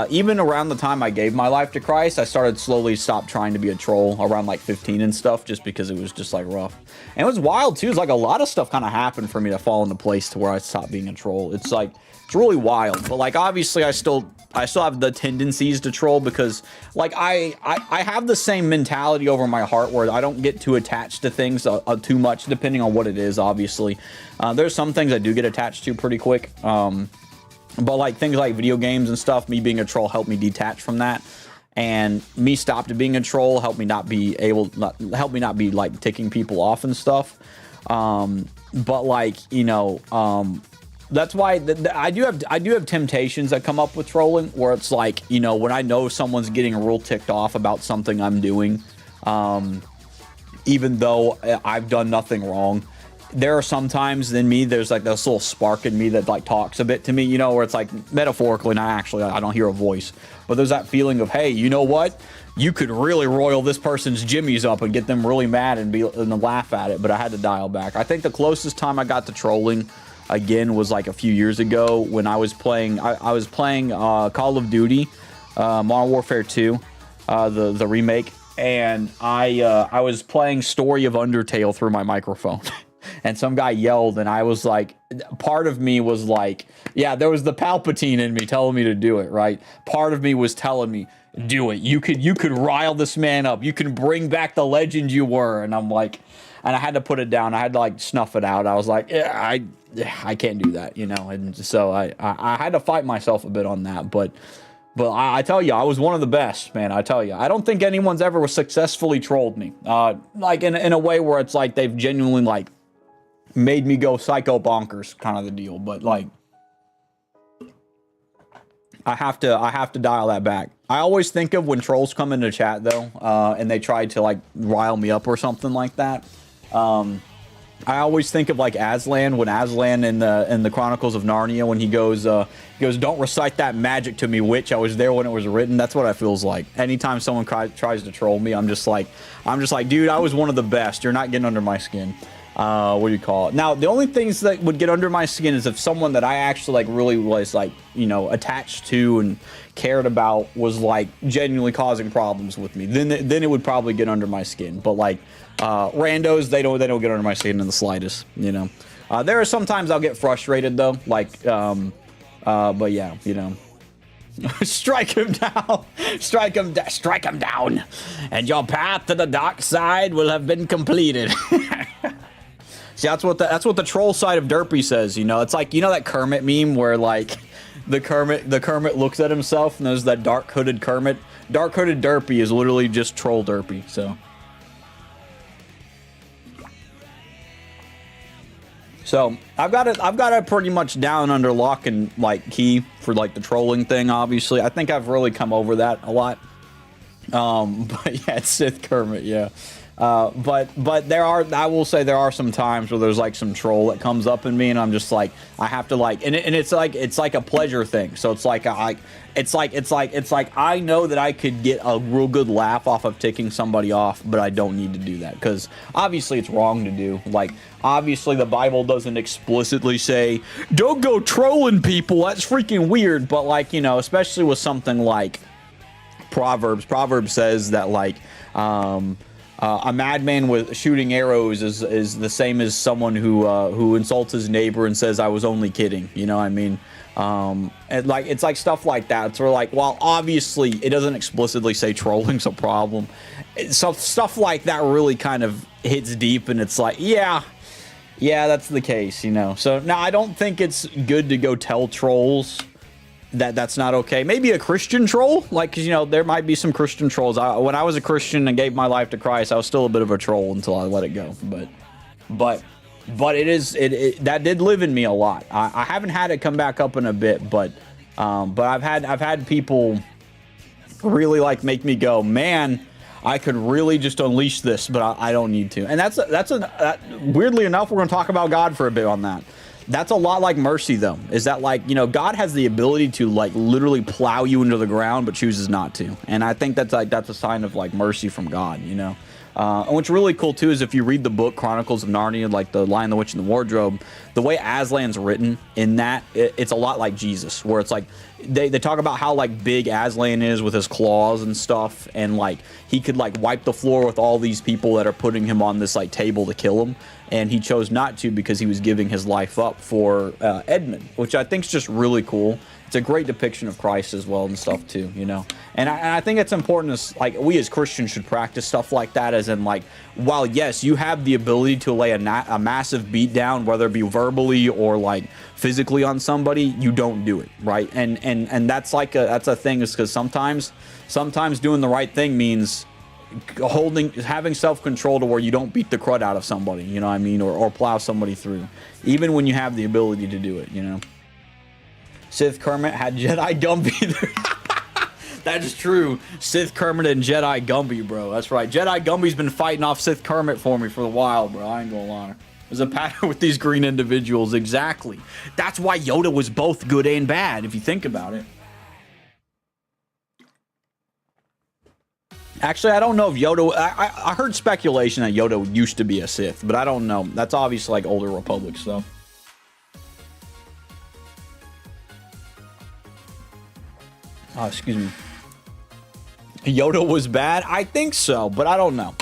Speaker 2: Even around the time I gave my life to Christ, I started slowly stop trying to be a troll around like 15 and stuff, just because it was just like rough. And it was wild too. It's like a lot of stuff kind of happened for me to fall into place to where I stopped being a troll. It's like, it's really wild. But like obviously I still have the tendencies to troll, because like I have the same mentality over my heart where I don't get too attached to things too much, depending on what it is. Obviously there's some things I do get attached to pretty quick, but like things like video games and stuff, me being a troll helped me detach from that, and me stopped being a troll helped me not be like ticking people off and stuff. But like, you know, that's why I do have temptations that come up with trolling, where it's like, you know, when I know someone's getting real ticked off about something I'm doing, even though I've done nothing wrong, there are sometimes in me, there's like this little spark in me that like talks a bit to me, you know, where it's like metaphorically, not actually, I don't hear a voice, but there's that feeling of, hey, you know what? You could really roil this person's jimmies up and get them really mad and laugh at it, but I had to dial back. I think the closest time I got to trolling again was like a few years ago when I was playing I was playing Call of Duty Modern Warfare 2, the remake, and I was playing Story of Undertale through my microphone. And some guy yelled, and I was like, part of me was like, yeah, there was the Palpatine in me telling me to do it, right? Part of me was telling me, do it. You could rile this man up. You can bring back the legend you were. And I'm like, and I had to put it down. I had to like snuff it out. I was like, yeah, I can't do that, you know. And so I had to fight myself a bit on that. But I tell you, I was one of the best, man. I tell you, I don't think anyone's ever successfully trolled me, like in a way where it's like they've genuinely like made me go psycho bonkers, kind of the deal. But like, I have to dial that back. I always think of when trolls come into chat though, and they try to like rile me up or something like that. I always think of like Aslan, when Aslan in the Chronicles of Narnia, when he goes, don't recite that magic to me, witch. I was there when it was written. That's what I feels like. Anytime someone tries to troll me, I'm just like, dude, I was one of the best. You're not getting under my skin. What do you call it? Now, the only things that would get under my skin is if someone that I actually like really was like, you know, attached to and cared about was like genuinely causing problems with me. Then it would probably get under my skin. But like randos, they don't get under my skin in the slightest, you know. There are sometimes I'll get frustrated though, like but yeah, you know. Strike him down, strike him down, and your path to the dark side will have been completed. See, that's what the troll side of Derpy says, you know. It's like, you know that Kermit meme where like the Kermit looks at himself and there's that dark hooded Kermit. Dark hooded Derpy is literally just troll Derpy. So I've got it pretty much down under lock and like key for like the trolling thing. Obviously, I think I've really come over that a lot. But yeah, it's Sith Kermit, yeah. But I will say there are some times where there's like some troll that comes up in me and I'm just like, I have to like, and it's like a pleasure thing. So it's like I know that I could get a real good laugh off of ticking somebody off, but I don't need to do that because obviously it's wrong to do. Like, obviously the Bible doesn't explicitly say, don't go trolling people. That's freaking weird. But like, you know, especially with something like Proverbs says that like, a madman with shooting arrows is the same as someone who insults his neighbor and says I was only kidding. You know what I mean? And like it's like stuff like that. It's sort of like, well, obviously it doesn't explicitly say trolling's a problem. so stuff like that really kind of hits deep, and it's like, yeah, that's the case, you know. So now I don't think it's good to go tell trolls that that's not okay. Maybe a Christian troll, like, 'cause, you know, there might be some Christian trolls. When I was a Christian and gave my life to Christ, I was still a bit of a troll until I let it go. But that did live in me a lot. I haven't had it come back up in a bit, but I've had people really like make me go, man, I could really just unleash this, but I don't need to. And weirdly enough, we're going to talk about God for a bit on that. That's a lot like mercy, though. Is that, like, you know, God has the ability to, like, literally plow you into the ground, but chooses not to. And I think that's a sign of, like, mercy from God, you know. And what's really cool too is if you read the book Chronicles of Narnia, like The Lion, the Witch, and the Wardrobe, the way Aslan's written in that, it's a lot like Jesus, where it's like they talk about how, like, big Aslan is with his claws and stuff, and, like, he could, like, wipe the floor with all these people that are putting him on this, like, table to kill him, and he chose not to because he was giving his life up for Edmund, which I think is just really cool. It's a great depiction of Christ as well and stuff too, you know. And I think it's important, as, like, we as Christians should practice stuff like that, as in, like, while yes, you have the ability to lay a massive beat down, whether it be verbally or, like, physically on somebody, you don't do it, right? And that's like that's a thing, is because sometimes doing the right thing means having self-control to where you don't beat the crud out of somebody, you know what I mean, or plow somebody through, even when you have the ability to do it, you know. Sith Kermit had Jedi Gumby. That is true. Sith Kermit and Jedi Gumby, bro. That's right. Jedi Gumby's been fighting off Sith Kermit for me for a while, bro. I ain't gonna lie. There's a pattern with these green individuals. Exactly. That's why Yoda was both good and bad, if you think about it. Actually, I don't know if Yoda... I heard speculation that Yoda used to be a Sith, but I don't know. That's obviously, like, older Republic stuff. Oh, excuse me. Yoda was bad? I think so, but I don't know.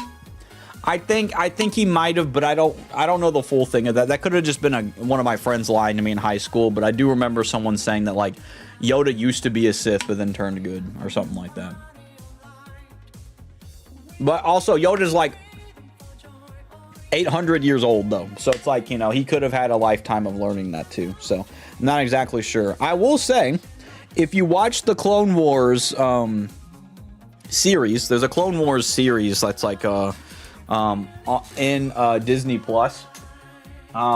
Speaker 2: I think he might have, but I don't know the full thing of that. That could have just been one of my friends lying to me in high school, but I do remember someone saying that, like, Yoda used to be a Sith but then turned good or something like that. But also, Yoda's like 800 years old, though. So it's like, you know, he could have had a lifetime of learning that, too. So, I'm not exactly sure. I will say, if you watch the Clone Wars series, there's a Clone Wars series that's like in Disney Plus,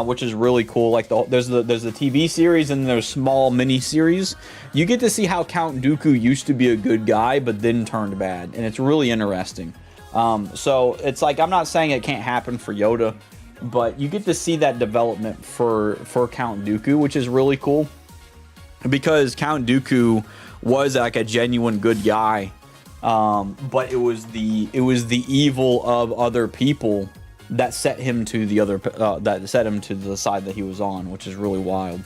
Speaker 2: which is really cool. Like, there's the TV series and there's small mini series. You get to see how Count Dooku used to be a good guy, but then turned bad, and it's really interesting. So it's like, I'm not saying it can't happen for Yoda, but you get to see that development for Count Dooku, which is really cool, because Count Dooku was like a genuine good guy, but it was the evil of other people that set him to the side that he was on, which is really wild.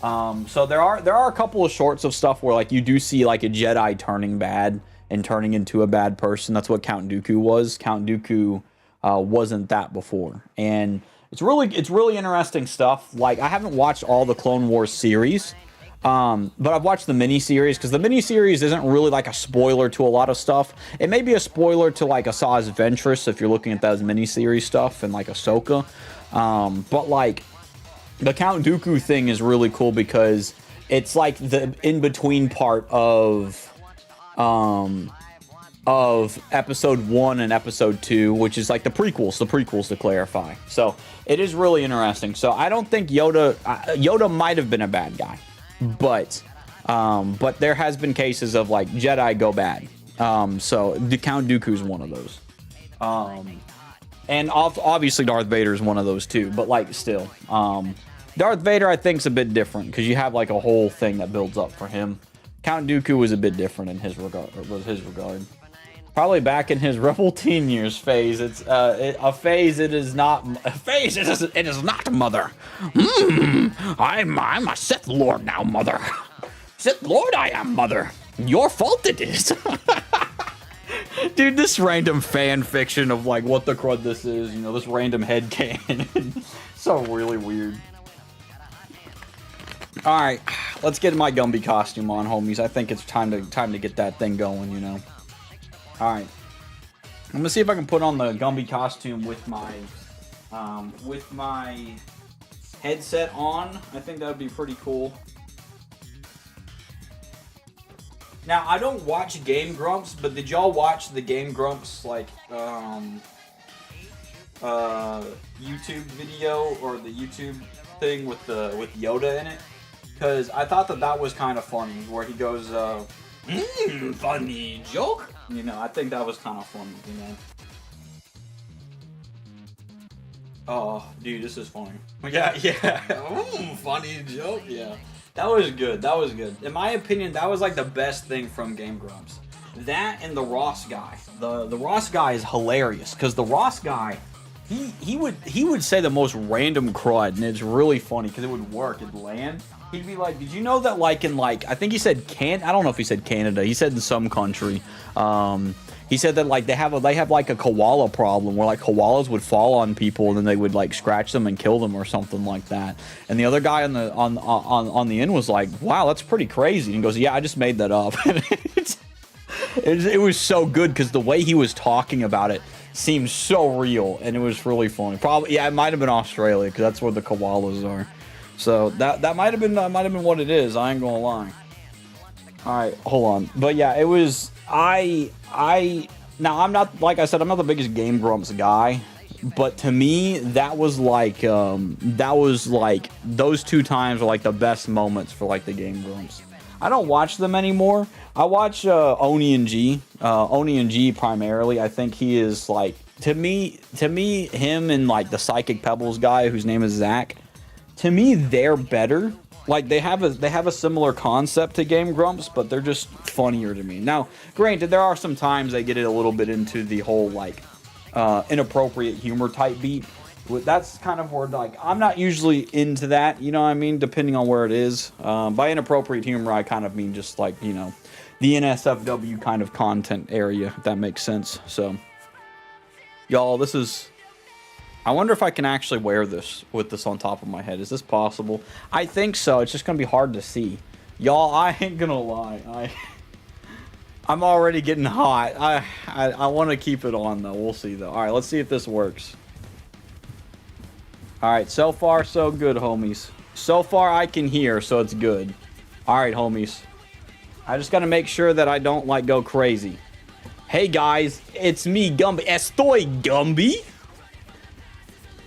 Speaker 2: So there are a couple of shorts of stuff where, like, you do see, like, a Jedi turning bad and turning into a bad person. That's what Count Dooku was. Count Dooku wasn't that before, and it's really interesting stuff. Like, I haven't watched all the Clone Wars series, but I've watched the mini-series, because the mini-series isn't really like a spoiler to a lot of stuff. It may be a spoiler to, like, Asajj Ventress if you're looking at that as mini-series stuff, and, like, Ahsoka. But, like, the Count Dooku thing is really cool because it's like the in-between part of episode 1 and episode 2, which is like the prequels to clarify. So it is really interesting. So I don't think Yoda might have been a bad guy, but there has been cases of, like, Jedi go bad. So the Count Dooku is one of those. And obviously Darth Vader is one of those too, but, like, still, Darth Vader, I think, is a bit different because you have, like, a whole thing that builds up for him. Count Dooku was a bit different in his regard. Probably back in his rebel teen years phase. It's a phase. It is not a phase. It is not, mother. I'm a Sith Lord now, mother. Sith Lord, I am, mother. Your fault it is. Dude, this random fan fiction of, like, what the crud this is, you know, this random headcanon. So really weird. Alright, let's get my Gumby costume on, homies. I think it's time to get that thing going, you know. Alright. I'm gonna see if I can put on the Gumby costume with my headset on. I think that would be pretty cool. Now, I don't watch Game Grumps, but did y'all watch the Game Grumps, like, YouTube video or the YouTube thing with Yoda in it? Because I thought that was kind of funny, where he goes, funny joke? You know, I think that was kind of funny, you know? Oh, dude, this is funny. Yeah. Funny joke, yeah. That was good. That was good. In my opinion, that was like the best thing from Game Grumps. That and the Ross guy. The Ross guy is hilarious because the Ross guy, he would say the most random crud, and it's really funny because it would work. It'd land. He'd be like, "Did you know that like in like I think he said I don't know if he said Canada. He said in some country. He said that like they have like a koala problem where like koalas would fall on people and then they would like scratch them and kill them or something like that. And the other guy on the end was like, "Wow, that's pretty crazy." And he goes, "Yeah, I just made that up." It was so good because the way he was talking about it seemed so real and it was really funny. Probably, yeah, it might have been Australia because that's where the koalas are. So that might have been what it is. I ain't gonna lie. All right, hold on. But yeah, it was now I'm not, like I said, I'm not the biggest Game Grumps guy, but to me that was like those 2 times were like the best moments for like the Game Grumps. I don't watch them anymore. I watch Oni and G. Oni and G primarily. I think he is like to me him and like the Psychic Pebbles guy whose name is Zach. To me, they're better. Like they have a similar concept to Game Grumps, but they're just funnier to me. Now, granted, there are some times they get it a little bit into the whole like inappropriate humor type beat. That's kind of where like I'm not usually into that, you know what I mean? Depending on where it is. By inappropriate humor, I kind of mean just like, you know, the NSFW kind of content area, if that makes sense. So, y'all, this is. I wonder if I can actually wear this with this on top of my head. Is this possible? I think so. It's just going to be hard to see. Y'all, I ain't going to lie. I'm already getting hot. I want to keep it on, though. We'll see, though. All right, let's see if this works. All right, so far, so good, homies. So far, I can hear, so it's good. All right, homies. I just got to make sure that I don't, like, go crazy. Hey, guys. It's me, Gumby. Estoy Gumby.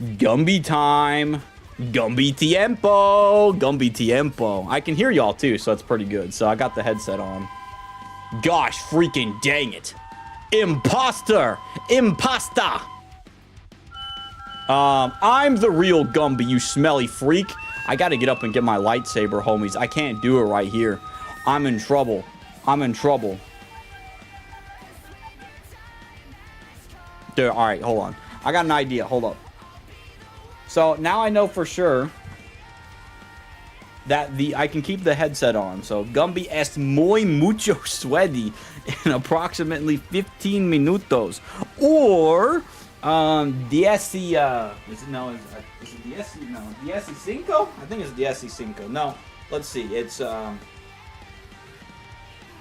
Speaker 2: Gumby time. Gumby tiempo. Gumby tiempo. I can hear y'all too, so that's pretty good. So I got the headset on. Gosh freaking dang it. Imposter. Impasta. I'm the real Gumby, you smelly freak. I gotta get up and get my lightsaber, homies. I can't do it right here. I'm in trouble. I'm in trouble. Dude, alright, hold on. I got an idea. Hold up. So now I know for sure that I can keep the headset on. So Gumby es muy mucho sweaty in approximately 15 minutos. Or 10 is it 10? No, 15? I think it's 15. No, let's see. It's 15.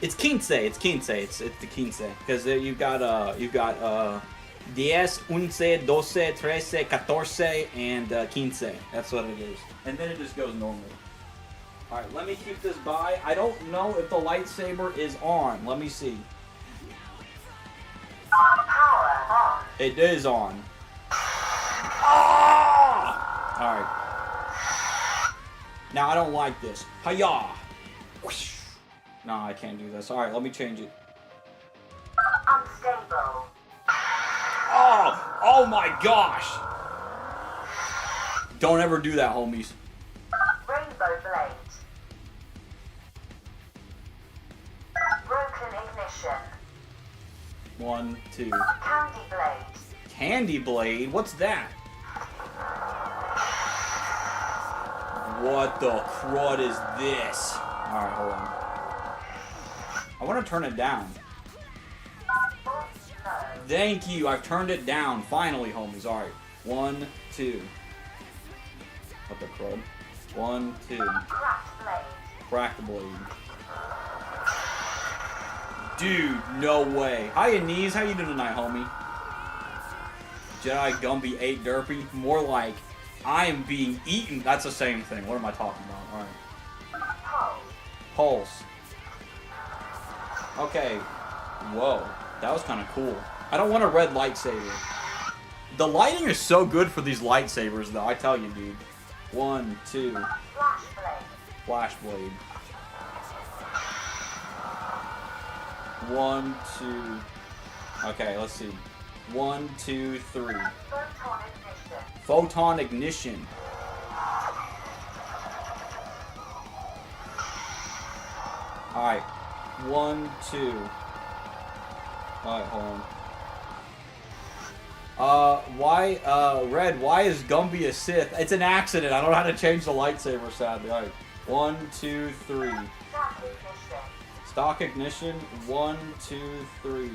Speaker 2: It's 15. It's the 15 because you've got 10, 11, 12, 13, 14, and 15. That's what it is. And then it just goes normal. Alright, let me keep this by. I don't know if the lightsaber is on. Let me see.
Speaker 4: Power on.
Speaker 2: It is on. Ah! Alright. Now I don't like this. Hiya! No, I can't do this. Alright, let me change it.
Speaker 4: Unstable.
Speaker 2: Oh! Oh my gosh! Don't ever do that, homies.
Speaker 4: Rainbow blade. Broken ignition.
Speaker 2: 1, 2.
Speaker 4: Candy blade.
Speaker 2: Candy blade? What's that? What the crud is this? Alright, hold on. I want to turn it down. Thank you. I've turned it down. Finally, homies. Alright. 1, 2. What the crud? 1, 2.
Speaker 4: Cracked blade.
Speaker 2: Crack blade. Dude, no way. Hiya, Knees. How you doing tonight, homie? Jedi Gumby 8 Derpy. More like, I am being eaten. That's the same thing. What am I talking about? Alright. Pulse. Okay. Whoa. That was kind of cool. I don't want a red lightsaber. The lighting is so good for these lightsabers, though. I tell you, dude. 1, 2. Flash blade. 1, 2. Okay, let's see. 1, 2, 3. Photon ignition. Alright. 1, 2. Alright, hold on. Red, why is Gumby a Sith? It's an accident. I don't know how to change the lightsaber, sadly. Alright. 1, 2, 3. Stock ignition. 1, 2, 3.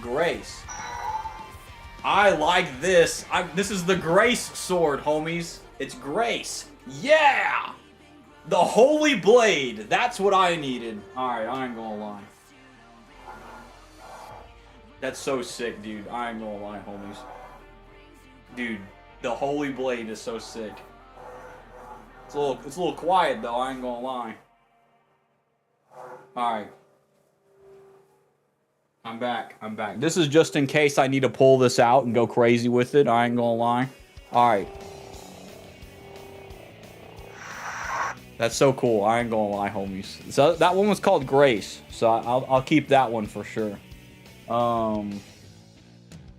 Speaker 2: Grace. I like this. This is the Grace sword, homies. It's Grace. Yeah! The Holy Blade. That's what I needed. Alright, I ain't gonna lie. That's so sick, dude. I ain't gonna lie, homies. Dude, the Holy Blade is so sick. It's a little quiet, though. I ain't gonna lie. Alright. I'm back. This is just in case I need to pull this out and go crazy with it. I ain't gonna lie. Alright. That's so cool. I ain't gonna lie, homies. So that one was called Grace. So I'll keep that one for sure. I'm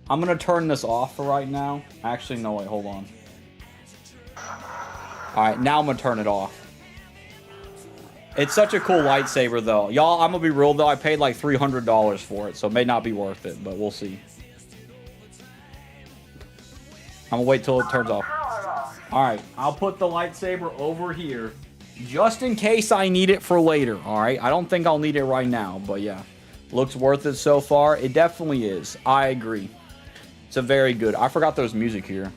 Speaker 2: gonna turn this off for right now. Actually, no, wait, hold on. Alright, now I'm gonna turn it off. It's such a cool lightsaber, though. Y'all, I'm gonna be real, though. I paid like $300 for it, so it may not be worth it, but we'll see. I'm gonna wait till it turns off. Alright, I'll put the lightsaber over here, just in case I need it for later, alright? I don't think I'll need it right now, but yeah. Looks worth it so far. It definitely is. I agree. It's a very good. I forgot there's music here.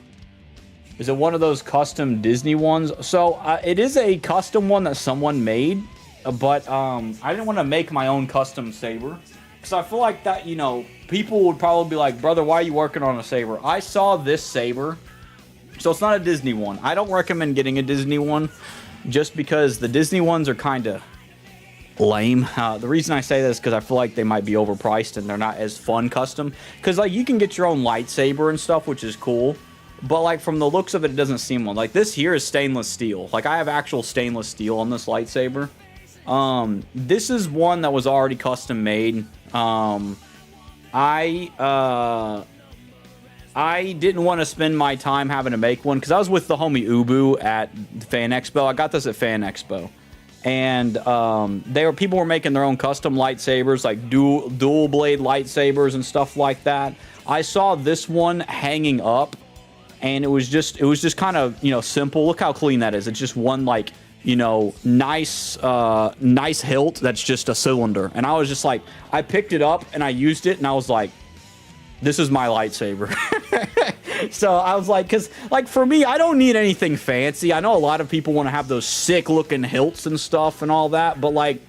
Speaker 2: Is it one of those custom Disney ones? So, it is a custom one that someone made, but I didn't want to make my own custom saber. Because I feel like that, you know, people would probably be like, brother, why are you working on a saber? I saw this saber. So, it's not a Disney one. I don't recommend getting a Disney one, just because the Disney ones are kind of lame. The reason I say this is because I feel like they might be overpriced and they're not as fun custom. Because, like, you can get your own lightsaber and stuff, which is cool. But, like, from the looks of it, it doesn't seem one. Like, this here is stainless steel. Like, I have actual stainless steel on this lightsaber. This is one that was already custom made. I didn't want to spend my time having to make one because I was with the homie Ubu at Fan Expo. I got this at Fan Expo. And people were making their own custom lightsabers, like dual blade lightsabers and stuff like that. I saw this one hanging up. And it was just kind of, you know, simple. Look how clean that is. It's just one, like, you know, nice hilt that's just a cylinder. And I was just like, I picked it up and I used it and I was like, this is my lightsaber. So I was like, because, like, for me, I don't need anything fancy. I know a lot of people want to have those sick looking hilts and stuff and all that. But, like,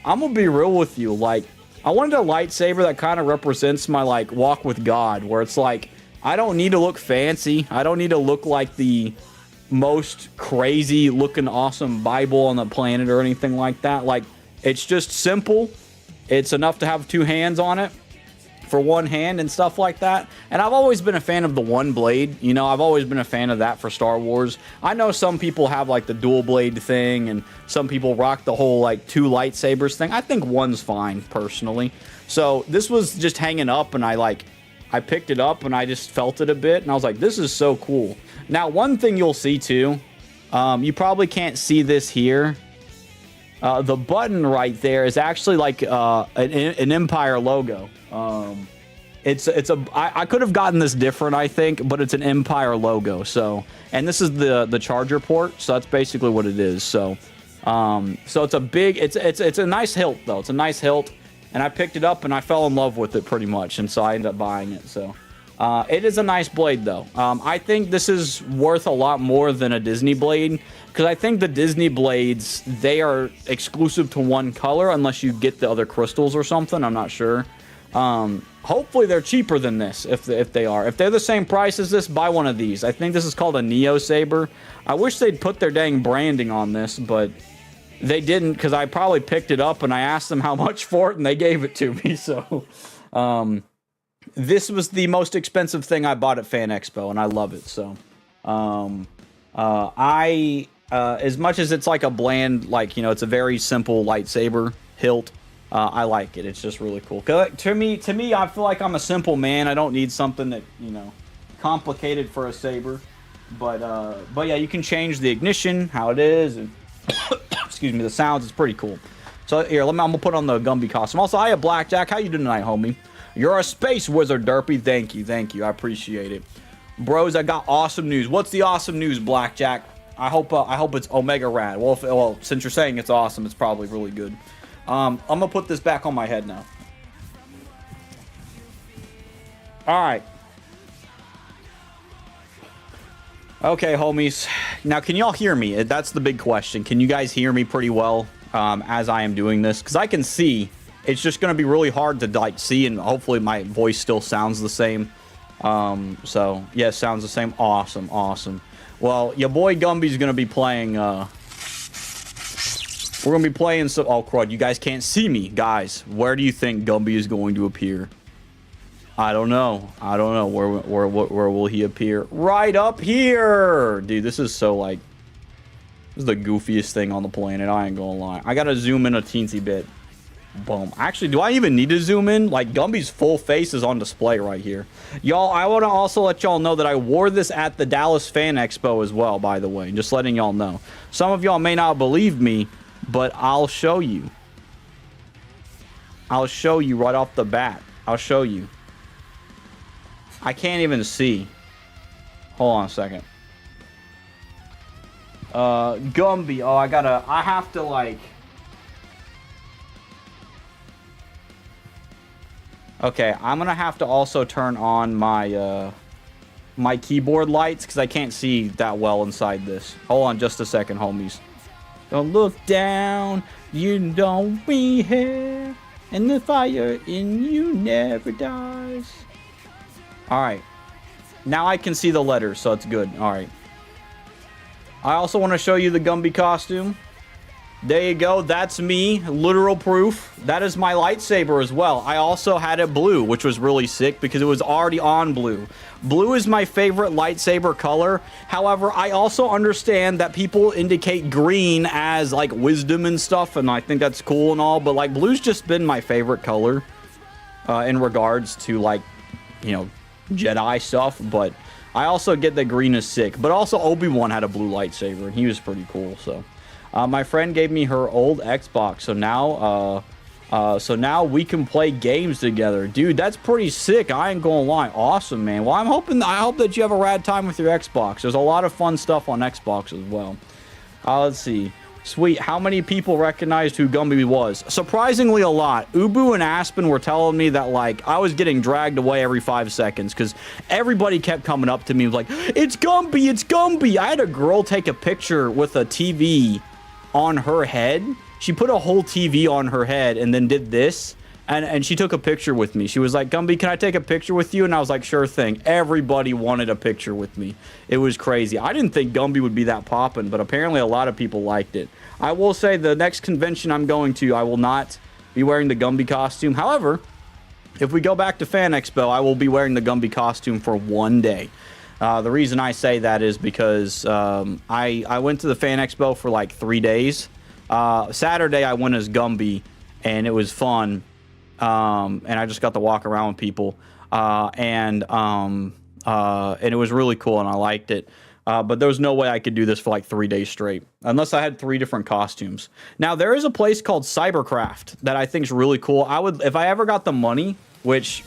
Speaker 2: I'm going to be real with you. Like, I wanted a lightsaber that kind of represents my, like, walk with God, where it's like, I don't need to look fancy. I don't need to look like the most crazy looking awesome Bible on the planet or anything like that. Like, it's just simple. It's enough to have two hands on it for one hand and stuff like that. And I've always been a fan of the one blade. You know, I've always been a fan of that for Star Wars. I know some people have like the dual blade thing and some people rock the whole like two lightsabers thing. I think one's fine personally. So this was just hanging up and I picked it up and I just felt it a bit and I was like, this is so cool. Now, one thing you'll see too, you probably can't see this here. The button right there is actually like an Empire logo. I could have gotten this different, I think, but it's an Empire logo. So, and this is the charger port. So that's basically what it is. So it's a big, it's a nice hilt though. It's a nice hilt. And I picked it up and I fell in love with it pretty much. And so I ended up buying it. So it is a nice blade though. I think this is worth a lot more than a Disney blade. Because I think the Disney blades, they are exclusive to one color unless you get the other crystals or something. I'm not sure. Hopefully they're cheaper than this if they are. If they're the same price as this, buy one of these. I think this is called a Neo Saber. I wish they'd put their dang branding on this, but they didn't, because I probably picked it up and I asked them how much for it and they gave it to me. So this was the most expensive thing I bought at Fan Expo, and I love it. So as much as it's like a bland, like, you know, it's a very simple lightsaber hilt, I like it. It's just really cool. To me, I feel like I'm a simple man. I don't need something that, you know, complicated for a saber. But yeah, you can change the ignition, how it is, and excuse me, the sounds. It's pretty cool. So here, I'm gonna put on the Gumby costume. Also, hiya, Blackjack. How you doing tonight, homie? You're a space wizard, Derpy. Thank you. I appreciate it, bros. I got awesome news. What's the awesome news, Blackjack? I hope it's Omega Rad. Well, since you're saying it's awesome, it's probably really good. I'm gonna put this back on my head now. All right. Okay, homies. Now, can y'all hear me? That's the big question. Can you guys hear me pretty well as I am doing this? Because I can see. It's just going to be really hard to like see, and hopefully my voice still sounds the same. So, yeah, sounds the same. Awesome. Well, your boy Gumby's going to be playing... we're going to be playing some... Oh, crud. You guys can't see me. Guys, where do you think Gumby is going to appear? I don't know. Where will he appear? Right up here! Dude, this is so, like... This is the goofiest thing on the planet. I ain't gonna lie. I gotta zoom in a teensy bit. Boom. Actually, do I even need to zoom in? Like, Gumby's full face is on display right here. Y'all, I want to also let y'all know that I wore this at the Dallas Fan Expo as well, by the way. Just letting y'all know. Some of y'all may not believe me, but I'll show you. I'll show you right off the bat. I'll show you. I can't even see. Hold on a second. Gumby. Oh, I have to, like... Okay, I'm gonna have to also turn on my my keyboard lights because I can't see that well inside this. Hold on just a second, homies. Don't look down, you don't be here, and the fire in you never dies. Alright. Now I can see the letters, so it's good. Alright. I also want to show you the Gumby costume. There you go. That's me. Literal proof. That is my lightsaber as well. I also had it blue, which was really sick because it was already on blue. Blue is my favorite lightsaber color. However, I also understand that people indicate green as like wisdom and stuff, and I think that's cool and all, but like blue's just been my favorite color in regards to like, you know, Jedi stuff, but I also get that green is sick. But also Obi-Wan had a blue lightsaber, and he was pretty cool, so... my friend gave me her old Xbox, so now we can play games together. Dude, that's pretty sick. I ain't gonna lie. Awesome, man. Well, I hope that you have a rad time with your Xbox. There's a lot of fun stuff on Xbox as well. Let's see. Sweet. How many people recognized who Gumby was? Surprisingly, a lot. Ubu and Aspen were telling me that, like, I was getting dragged away every 5 seconds because everybody kept coming up to me like, it's Gumby, it's Gumby. I had a girl take a picture with a TV on her head. She put a whole TV on her head and then did this, and she took a picture with me. She was like, Gumby, can I take a picture with you? And I was like, sure thing. Everybody wanted a picture with me. It was crazy. I didn't think Gumby would be that poppin', but apparently a lot of people liked it. I will say the next convention I'm going to, I will not be wearing the Gumby costume. However, if we go back to Fan Expo, I will be wearing the Gumby costume for one day. The reason I say that is because I went to the Fan Expo for like 3 days. Saturday I went as Gumby, and it was fun. And I just got to walk around with people. And it was really cool, and I liked it. But there was no way I could do this for like 3 days straight, unless I had 3 different costumes. Now, there is a place called Cybercraft that I think is really cool. I would, if I ever got the money, which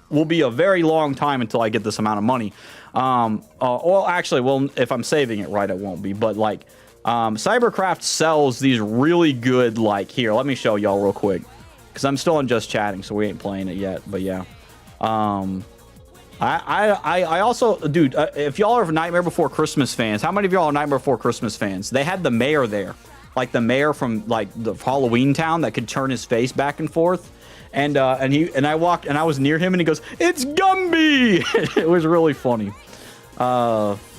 Speaker 2: will be a very long time until I get this amount of money. Well, actually, well, if I'm saving it right, it won't be. But like, Cybercraft sells these really good, like, here, let me show y'all real quick, because I'm still on just chatting, so we ain't playing it yet. But yeah, I also, dude, if y'all are Nightmare Before Christmas fans, how many of y'all are Nightmare Before Christmas fans? They had the mayor there, like the mayor from like the Halloween Town that could turn his face back and forth. And I walked and I was near him and he goes, "It's Gumby!" It was really funny.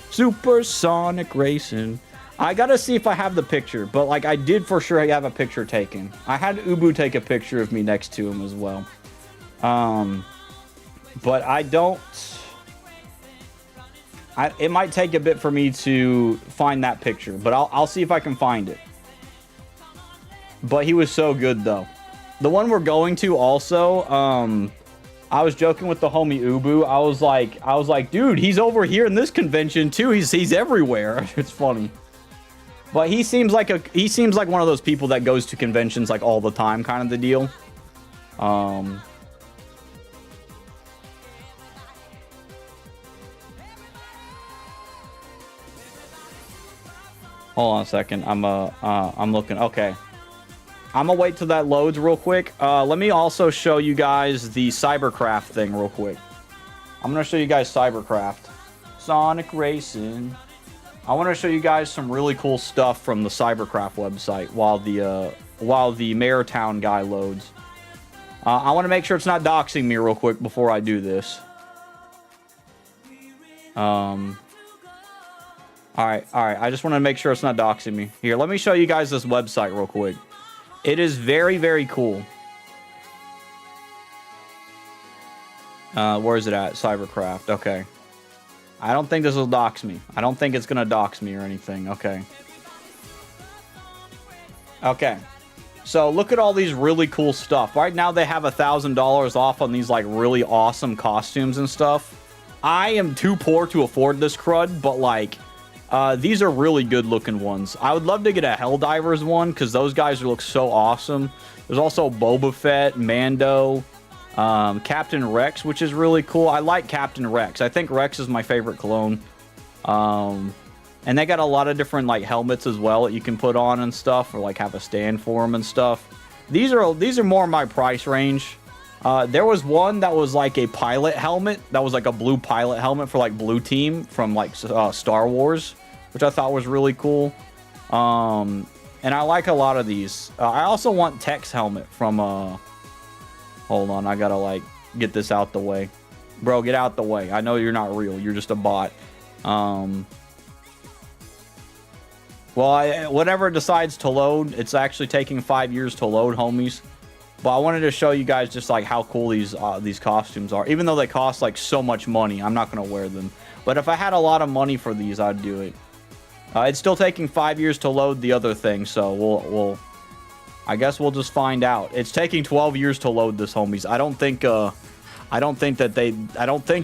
Speaker 2: Supersonic racing. I gotta see if I have the picture, but like I did for sure have a picture taken. I had Ubu take a picture of me next to him as well. But I don't. It might take a bit for me to find that picture, but I'll see if I can find it. But he was so good though. The one we're going to also, I was joking with the homie Ubu. I was like, dude, he's over here in this convention too. He's everywhere. It's funny. But he seems like one of those people that goes to conventions like all the time, kind of the deal. Hold on a second. I'm looking. Okay. I'm gonna wait till that loads real quick. Let me also show you guys the Cybercraft thing real quick. I'm gonna show you guys Cybercraft. Sonic Racing. I want to show you guys some really cool stuff from the Cybercraft website while the Mayortown guy loads. I want to make sure it's not doxing me real quick before I do this. All right. I just want to make sure it's not doxing me. Here, let me show you guys this website real quick. It is very, very cool. Where is it at? Cybercraft. Okay. I don't think this will dox me. I don't think it's going to dox me or anything. Okay. Okay. So look at all these really cool stuff. Right now they have $1,000 off on these like really awesome costumes and stuff. I am too poor to afford this crud, but like these are really good looking ones. I would love to get a Helldivers one because those guys look so awesome. There's also Boba Fett, Mando, Captain Rex, which is really cool. I like Captain Rex. I think Rex is my favorite clone. And they got a lot of different like helmets as well that you can put on and stuff, or like have a stand for them and stuff. These are more my price range. There was one that was like a pilot helmet. That was like a blue pilot helmet for like Blue Team from like Star Wars, which I thought was really cool. And I like a lot of these. I also want Tech's helmet from hold on, I gotta like get this out the way. Bro, get out the way. I know you're not real. You're just a bot. Well, whatever it decides to load, it's actually taking 5 years to load, homies. But I wanted to show you guys just like how cool these costumes are. Even though they cost like so much money, I'm not gonna wear them. But if I had a lot of money for these, I'd do it. It's still taking 5 years to load the other thing, so I guess we'll just find out. It's taking 12 years to load this, homies. I don't think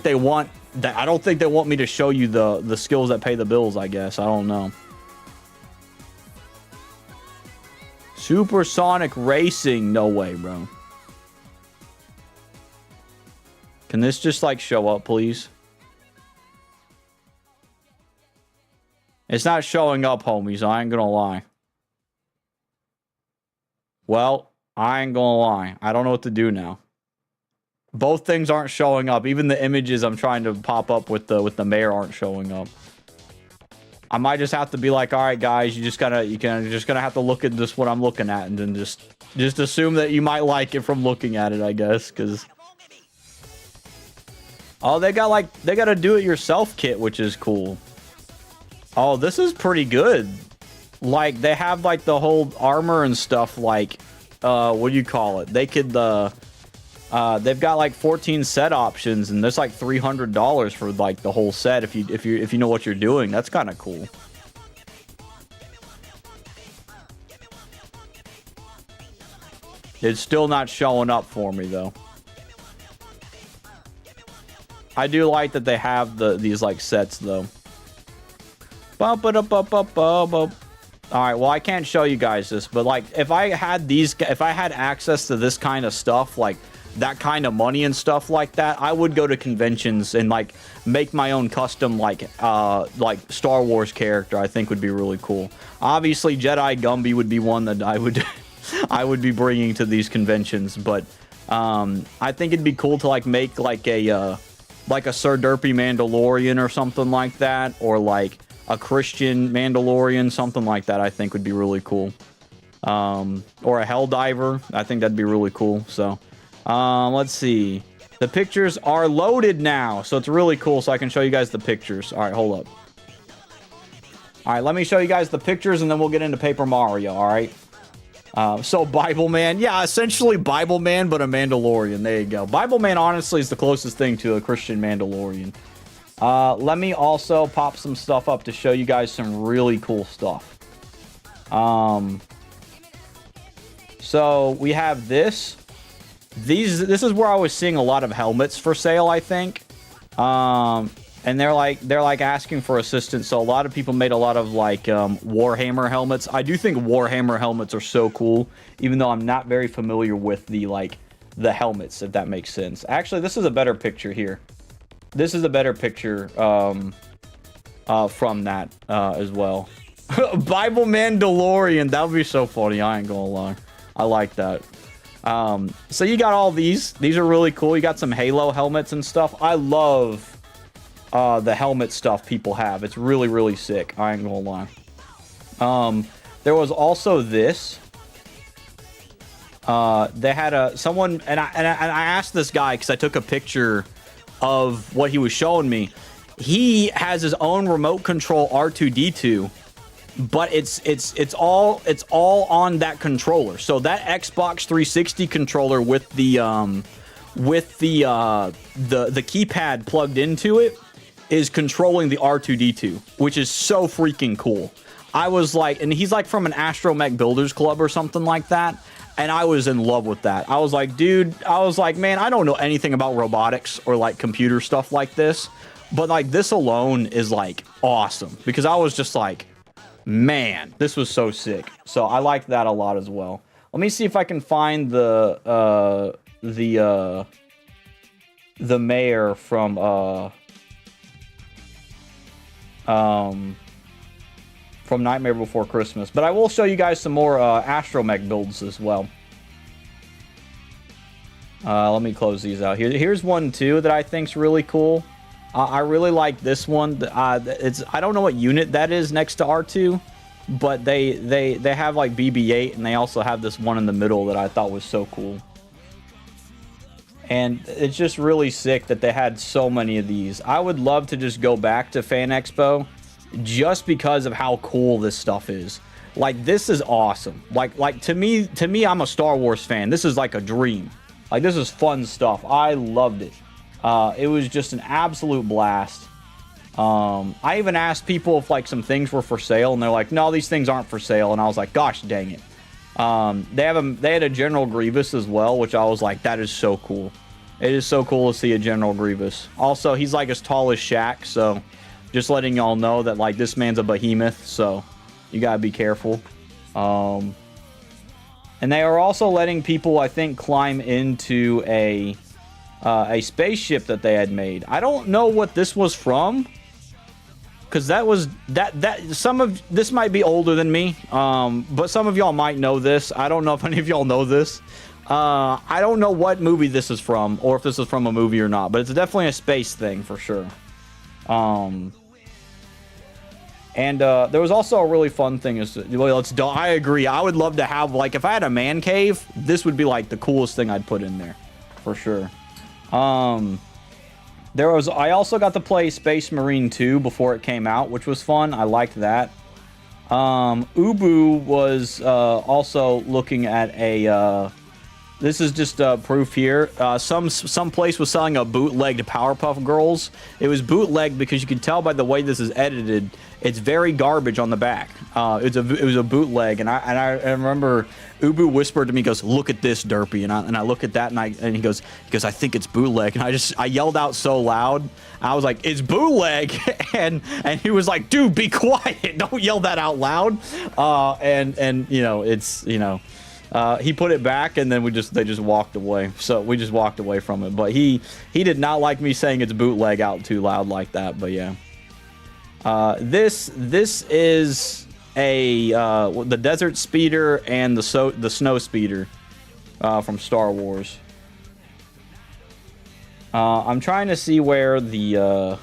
Speaker 2: they want me to show you the skills that pay the bills, I guess. I don't know. Supersonic Racing. No way, bro. Can this just like show up, please? It's not showing up, homies. I ain't gonna lie. Well, I ain't gonna lie. I don't know what to do now. Both things aren't showing up. Even the images I'm trying to pop up with the mayor aren't showing up. I might just have to be like, all right, guys, you're just gonna have to look at this what I'm looking at, and then just assume that you might like it from looking at it, I guess, because. Oh, they got a do-it-yourself kit, which is cool. Oh, this is pretty good. Like, they have, like, the whole armor and stuff, like, what do you call it? They could, they've got, like, 14 set options, and there's, like, $300 for, like, the whole set if you know what you're doing. That's kind of cool. It's still not showing up for me, though. I do like that they have these, like, sets, though. Bump it up, up, up, up, up. All right, well, I can't show you guys this, but like if I had access to this kind of stuff, like that kind of money and stuff like that, I would go to conventions and like make my own custom like Star Wars character. I think would be really cool. Obviously, Jedi Gumby would be one that I would be bringing to these conventions, but I think it'd be cool to like make like a Sir Derpy Mandalorian or something like that, or like a Christian Mandalorian, something like that. I think would be really cool. Or a Helldiver. I think that'd be really cool. So Let's see. The pictures are loaded now, so it's really cool, so I can show you guys the pictures. All right, hold up. All right, let me show you guys the pictures, and then we'll get into Paper Mario, all right? So Bible Man. Yeah, essentially Bible Man, but a Mandalorian. There you go. Bible Man, honestly, is the closest thing to a Christian Mandalorian. Let me also pop some stuff up to show you guys some really cool stuff. So we have this. This is where I was seeing a lot of helmets for sale, I think. And they're like asking for assistance. So a lot of people made a lot of like Warhammer helmets. I do think Warhammer helmets are so cool, even though I'm not very familiar with the helmets, if that makes sense. Actually, this is a better picture here. This is a better picture from that as well. Bible Mandalorian. That would be so funny. I ain't gonna lie. I like that. So you got all these. These are really cool. You got some Halo helmets and stuff. I love the helmet stuff people have. It's really, really sick. I ain't gonna lie. There was also this. They had someone, and I asked this guy because I took a picture of what he was showing me. He has his own remote control R2-D2. But it's all on that controller. So that Xbox 360 controller with the keypad plugged into it is controlling the R2-D2, which is so freaking cool. I was like, and he's like from an Astromech Builders Club or something like that, and I was in love with that. I was like, dude, man, I don't know anything about robotics or like computer stuff like this, but like this alone is like awesome, because I was just like, man, this was so sick. So I like that a lot as well. Let me see if I can find the mayor from Nightmare Before Christmas. But I will show you guys some more Astromech builds as well. Let me close these out here. Here's one too that I think's really cool. I really like this one. I don't know what unit that is next to R2, but they have like BB-8, and they also have this one in the middle that I thought was so cool. And it's just really sick that they had so many of these. I would love to just go back to Fan Expo just because of how cool this stuff is. Like, this is awesome. Like to me, I'm a Star Wars fan. This is like a dream. Like, this is fun stuff. I loved it. It was just an absolute blast. I even asked people if like some things were for sale, and they're like, no, these things aren't for sale. And I was like, gosh dang it. They had a General Grievous as well, which I was like, that is so cool. It is so cool to see a General Grievous. Also, he's like as tall as Shaq, so just letting y'all know that like this man's a behemoth, so you gotta be careful. And they are also letting people, I think, climb into a spaceship that they had made. I don't know what this was from, because some of this might be older than me, but some of y'all might know this. I don't know if any of y'all know this. I don't know what movie this is from, or if this is from a movie or not, but it's definitely a space thing for sure. And there was also a really fun thing. I agree. I would love to have, like, if I had a man cave, this would be like the coolest thing I'd put in there for sure. I also got to play Space Marine 2 before it came out, which was fun. I liked that. Ubu was also looking at a this is just proof here. Some place was selling a bootlegged Powerpuff Girls. It was bootlegged because you can tell by the way this is edited, it's very garbage on the back. It was a bootleg, and I remember Ubu whispered to me, he goes, "Look at this, Derpy," and I look at that, and he goes, "I think it's bootleg," and I yelled out so loud. I was like, "It's bootleg," and he was like, "Dude, be quiet! Don't yell that out loud." And you know, it's, you know. He put it back, and then they just walked away. So we just walked away from it. But he did not like me saying it's bootleg out too loud like that. But yeah, this is the Desert Speeder and the Snow Speeder from Star Wars. I'm trying to see where the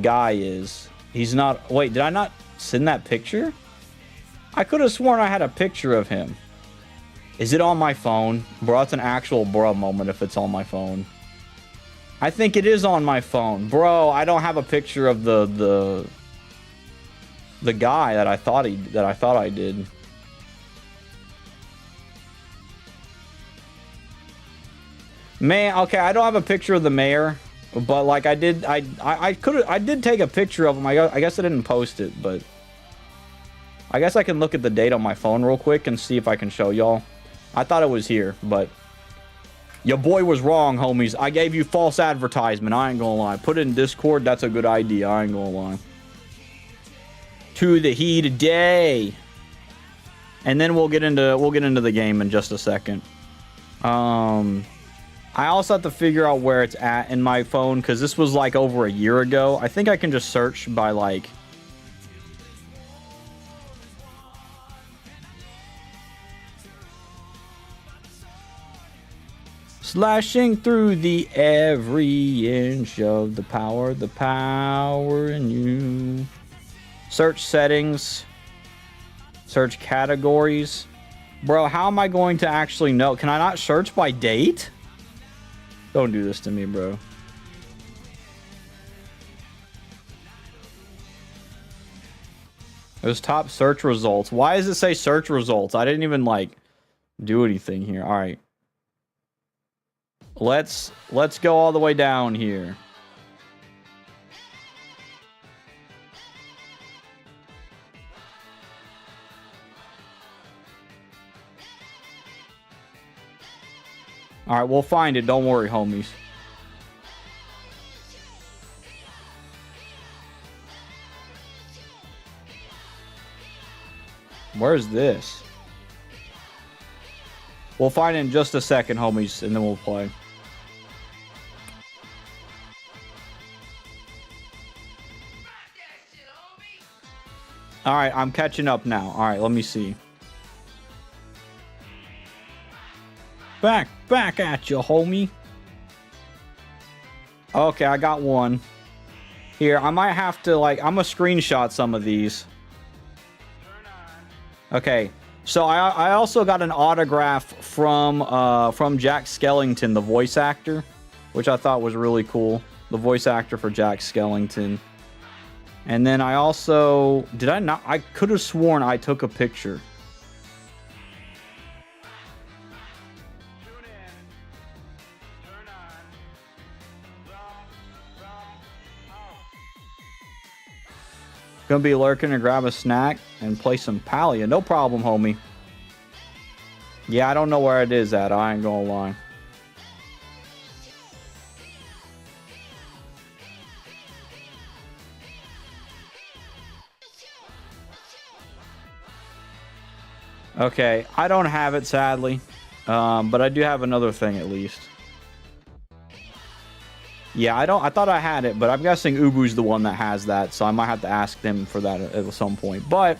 Speaker 2: guy is. He's not. Wait, did I not send that picture? I could have sworn I had a picture of him. Is it on my phone? Bro, it's an actual bruh moment if it's on my phone. I think it is on my phone. Bro, I don't have a picture of the guy that I thought I did. Man, okay, I don't have a picture of the mayor, but like I did take a picture of him. I guess I didn't post it, but I guess I can look at the date on my phone real quick and see if I can show y'all. I thought it was here, but your boy was wrong, homies. I gave you false advertisement. I ain't gonna lie. Put it in Discord. That's a good idea. I ain't gonna lie. To the heat of day. And then we'll get into the game in just a second. I also have to figure out where it's at in my phone because this was like over a year ago. I think I can just search by like slashing through the every inch of the power in you. Search settings. Search categories. Bro, how am I going to actually know? Can I not search by date? Don't do this to me, bro. There's top search results. Why does it say search results? I didn't even like do anything here. All right. Let's go all the way down here. All right, we'll find it. Don't worry, homies. Where's this? We'll find it in just a second, homies, and then we'll play. All right, I'm catching up now. All right, let me see. Back at you, homie. Okay, I got one. Here, I might have to, like, I'm gonna screenshot some of these. Okay, so I also got an autograph from Jack Skellington, the voice actor, which I thought was really cool. The voice actor for Jack Skellington. And then I also... Did I not? I could have sworn I took a picture. Gonna be lurking to grab a snack and play some Palia. No problem, homie. Yeah, I don't know where it is at. I ain't gonna lie. Okay, I don't have it, sadly. But I do have another thing, at least. Yeah, I thought I had it, but I'm guessing Ubu's the one that has that, so I might have to ask them for that at some point. But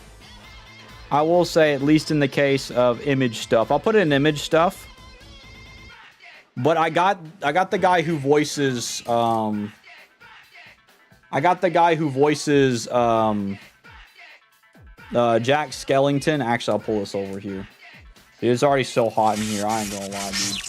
Speaker 2: I will say, at least in the case of image stuff, I'll put it in image stuff. But I got the guy who voices Jack Skellington. Actually, I'll pull this over here. It's already so hot in here. I ain't gonna lie, dude.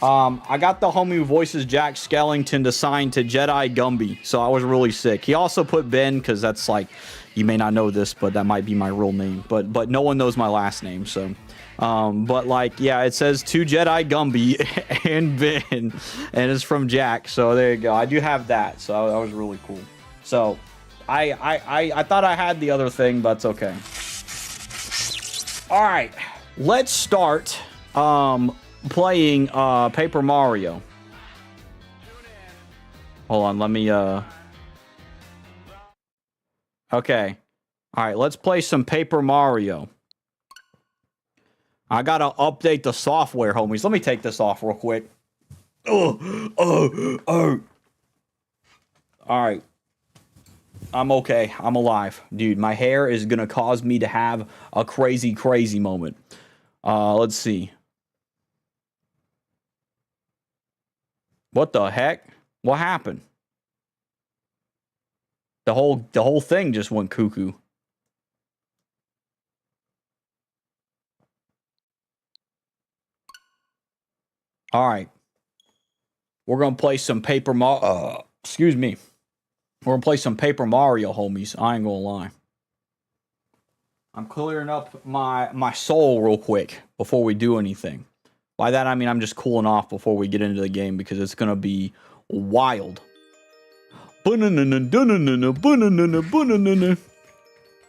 Speaker 2: I got the homie who voices Jack Skellington to sign to Jedi Gumby, so I was really sick. He also put Ben, because that's like, you may not know this, but that might be my real name. But no one knows my last name, so. But like, yeah, it says to Jedi Gumby and Ben, and it's from Jack. So there you go. I do have that, so that was really cool. So I thought I had the other thing, but it's okay. All right, let's start playing Paper Mario. Hold on, let me okay. All right, let's play some Paper Mario. I gotta update the software, homies. Let me take this off real quick. Oh. All right. I'm okay. I'm alive. Dude, my hair is gonna cause me to have a crazy moment. Let's see. What the heck? What happened? The whole thing just went cuckoo. All right. We're going to play some Paper Mario. Excuse me. We're going to play some Paper Mario, homies. I ain't going to lie. I'm clearing up my soul real quick before we do anything. By that, I mean I'm just cooling off before we get into the game because it's going to be wild.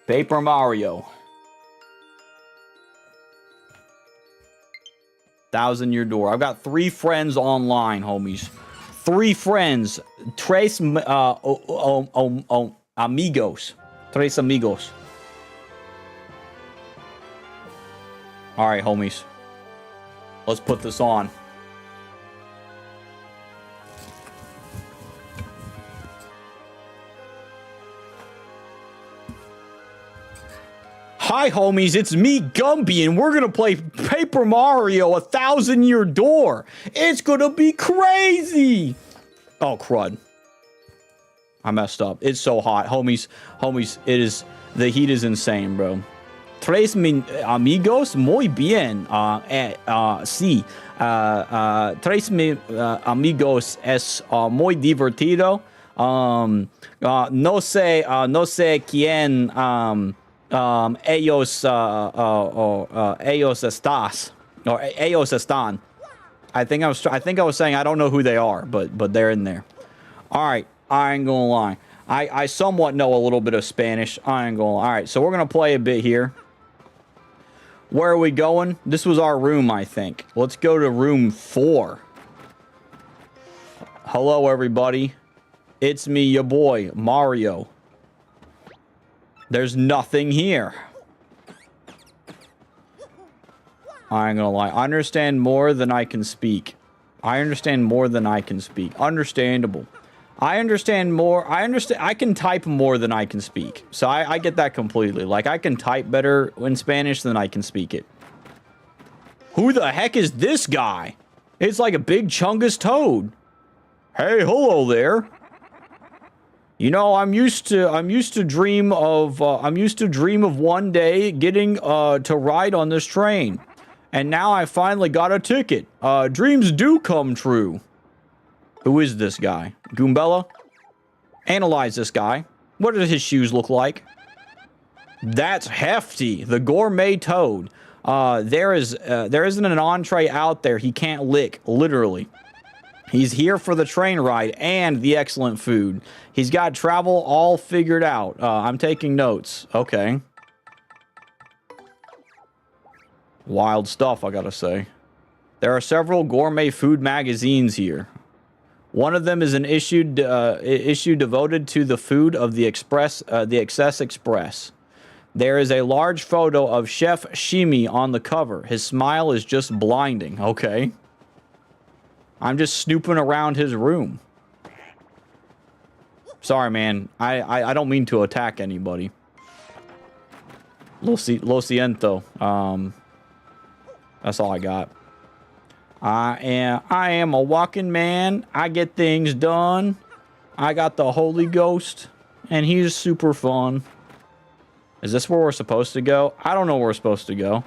Speaker 2: Paper Mario. 1,000-year door. I've got 3 friends online, homies. 3 friends. Tres amigos. Tres amigos. All right, homies. Let's put this on. Hi, homies, it's me, Gumby, and we're gonna play Paper Mario 1,000-year door. It's gonna be crazy. Oh, crud. I messed up. It's so hot. Homies, the heat is insane, bro. Tres amigos, muy bien. Sí. Tres amigos es muy divertido. No sé quién ellos están. I think I was saying I don't know who they are, but they're in there. All right, I ain't gonna lie. I somewhat know a little bit of Spanish. I ain't gonna lie. All right, so we're gonna play a bit here. Where are we going? This was our room, I think. Let's go to room 4. Hello, everybody. It's me, your boy, Mario. There's nothing here. I ain't gonna lie. I understand more than I can speak. I understand more than I can speak. Understandable. I understand more. I can type more than I can speak. So I get that completely. Like, I can type better in Spanish than I can speak it. Who the heck is this guy? It's like a big Chungus Toad. Hey, hello there. You know, I'm used to dream of one day getting to ride on this train. And now I finally got a ticket. Dreams do come true. Who is this guy? Goombella? Analyze this guy. What do his shoes look like? That's Hefty, the gourmet toad. There isn't an entree out there he can't lick, literally. He's here for the train ride and the excellent food. He's got travel all figured out. I'm taking notes. Okay. Wild stuff, I gotta say. There are several gourmet food magazines here. One of them is an issue devoted to the food of the Excess Express. There is a large photo of Chef Shimi on the cover. His smile is just blinding. Okay. I'm just snooping around his room. Sorry, man. I don't mean to attack anybody. Lo siento. That's all I got. I am a walking man. I get things done. I got the Holy Ghost, and he's super fun. Is this where we're supposed to go? I don't know where we're supposed to go.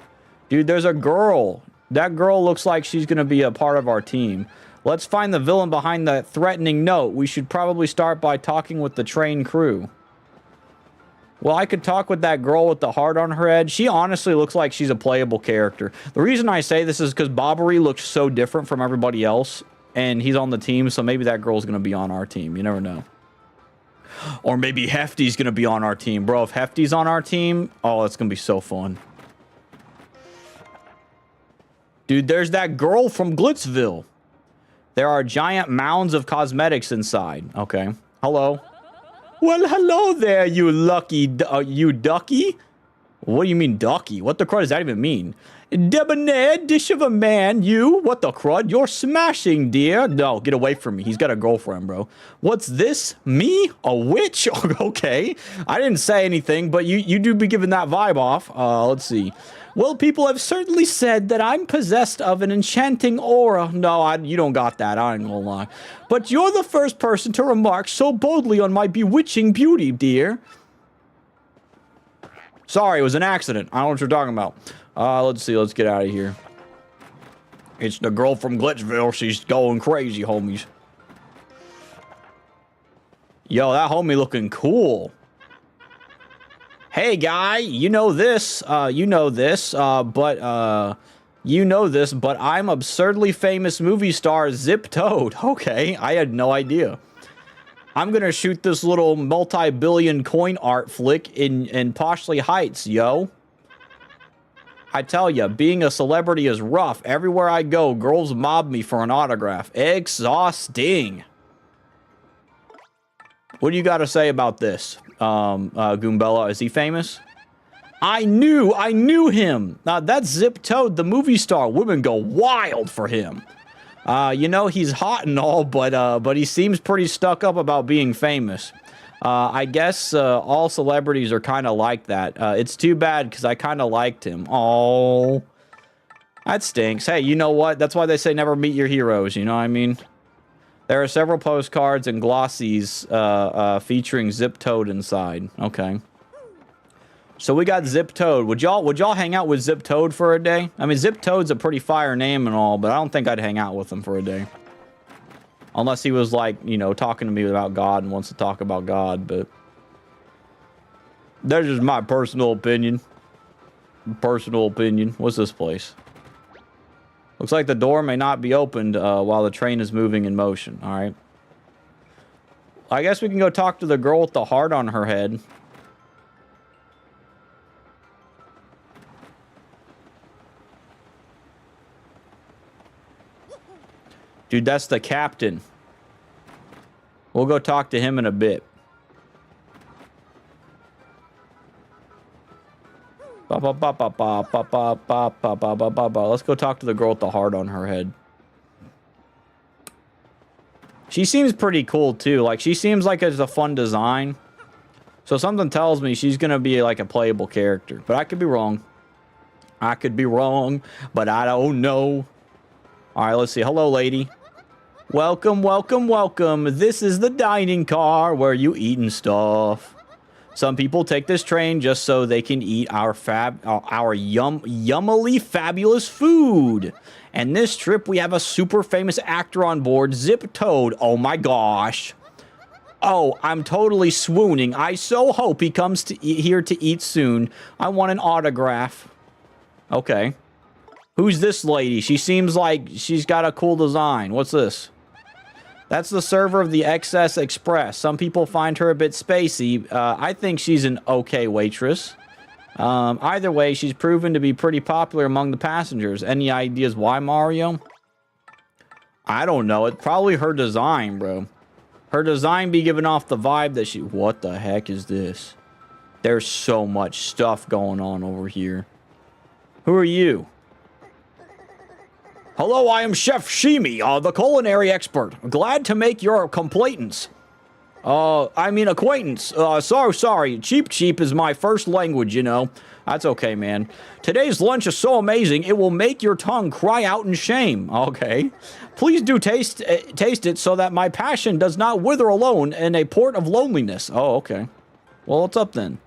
Speaker 2: Dude, there's a girl. That girl looks like she's going to be a part of our team. Let's find the villain behind that threatening note. We should probably start by talking with the train crew. Well, I could talk with that girl with the heart on her head. She honestly looks like she's a playable character. The reason I say this is because Bobbery looks so different from everybody else, and he's on the team, so maybe that girl's going to be on our team. You never know. Or maybe Hefty's going to be on our team. Bro, if Hefty's on our team, oh, that's going to be so fun. Dude, there's that girl from Glitzville. There are giant mounds of cosmetics inside. Okay. Hello. Well, hello there, you lucky, you ducky. What do you mean, ducky? What the crud does that even mean? Debonair dish of a man, you. What the crud? You're smashing, dear. No, get away from me. He's got a girlfriend, bro. What's this? Me? A witch? Okay. I didn't say anything, but you do be giving that vibe off. Let's see. Well, people have certainly said that I'm possessed of an enchanting aura. No, you don't got that. I ain't gonna lie. But you're the first person to remark so boldly on my bewitching beauty, dear. Sorry, it was an accident. I don't know what you're talking about. Let's see. Let's get out of here. It's the girl from Glitchville. She's going crazy, homies. Yo, that homie looking cool. Hey, guy, you know this, but I'm absurdly famous movie star Zip Toad. Okay, I had no idea. I'm gonna shoot this little multi-billion coin art flick in Poshley Heights, yo. I tell ya, being a celebrity is rough. Everywhere I go, girls mob me for an autograph. Exhausting. What do you got to say about this, Goombella? Is he famous? I knew him. That's Zip Toad, the movie star. Women go wild for him. You know, he's hot and all, but he seems pretty stuck up about being famous. I guess all celebrities are kind of like that. It's too bad because I kind of liked him. Oh, that stinks. Hey, you know what? That's why they say never meet your heroes. You know what I mean? There are several postcards and glossies featuring Zip Toad inside. Okay. So we got Zip Toad. Would y'all hang out with Zip Toad for a day? I mean, Zip Toad's a pretty fire name and all, but I don't think I'd hang out with him for a day. Unless he was like, you know, talking to me about God and wants to talk about God, but that's just my personal opinion. What's this place? Looks like the door may not be opened while the train is moving in motion. All right. I guess we can go talk to the girl with the heart on her head. Dude, that's the captain. We'll go talk to him in a bit. Let's go talk to the girl with the heart on her head. She seems pretty cool, too. Like, she seems like it's a fun design. So something tells me she's going to be, like, a playable character. But I could be wrong. But I don't know. All right, let's see. Hello, lady. Welcome. This is the dining car where you eatin' stuff. Some people take this train just so they can eat our yummily fabulous food. And this trip, we have a super famous actor on board, Zip Toad. Oh my gosh. Oh, I'm totally swooning. I so hope he comes here to eat soon. I want an autograph. Okay. Who's this lady? She seems like she's got a cool design. What's this? That's the server of the XS Express. Some people find her a bit spacey. I think she's an okay waitress. Either way, she's proven to be pretty popular among the passengers. Any ideas why, Mario? I don't know. It's probably her design, bro. Her design be giving off the vibe that she... What the heck is this? There's so much stuff going on over here. Who are you? Hello, I am Chef Shimi, the culinary expert. Glad to make your acquaintance. So sorry. Cheap is my first language, you know. That's okay, man. Today's lunch is so amazing, it will make your tongue cry out in shame. Okay. Please do taste it so that my passion does not wither alone in a port of loneliness. Oh, okay. Well, what's up then?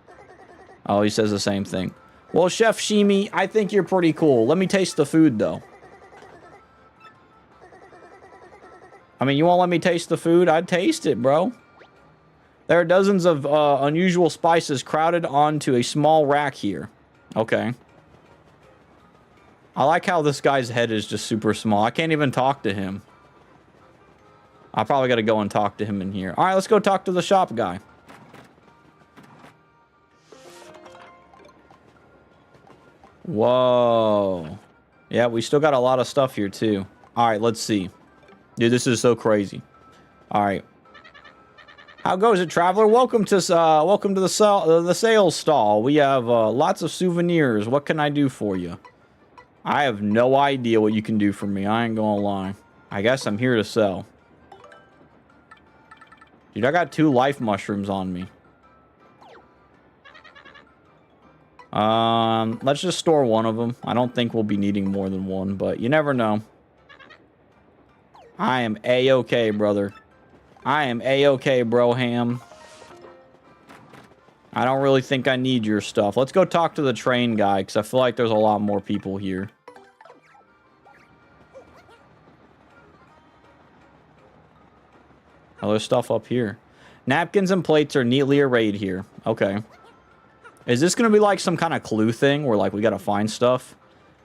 Speaker 2: Oh, he says the same thing. Well, Chef Shimi, I think you're pretty cool. Let me taste the food, though. I mean, you won't let me taste the food? I'd taste it, bro. There are dozens of unusual spices crowded onto a small rack here. Okay. I like how this guy's head is just super small. I can't even talk to him. I probably got to go and talk to him in here. All right, let's go talk to the shop guy. Whoa. Yeah, we still got a lot of stuff here, too. All right, let's see. Dude, this is so crazy. All right. How goes it, traveler? Welcome to the sales stall. We have lots of souvenirs. What can I do for you? I have no idea what you can do for me. I ain't gonna lie. I guess I'm here to sell. Dude, I got 2 life mushrooms on me. Let's just store one of them. I don't think we'll be needing more than one, but you never know. I am A-okay, brother. I am A-okay, broham. I don't really think I need your stuff. Let's go talk to the train guy, because I feel like there's a lot more people here. Oh, there's stuff up here. Napkins and plates are neatly arrayed here. Okay. Is this going to be like some kind of clue thing where like we got to find stuff?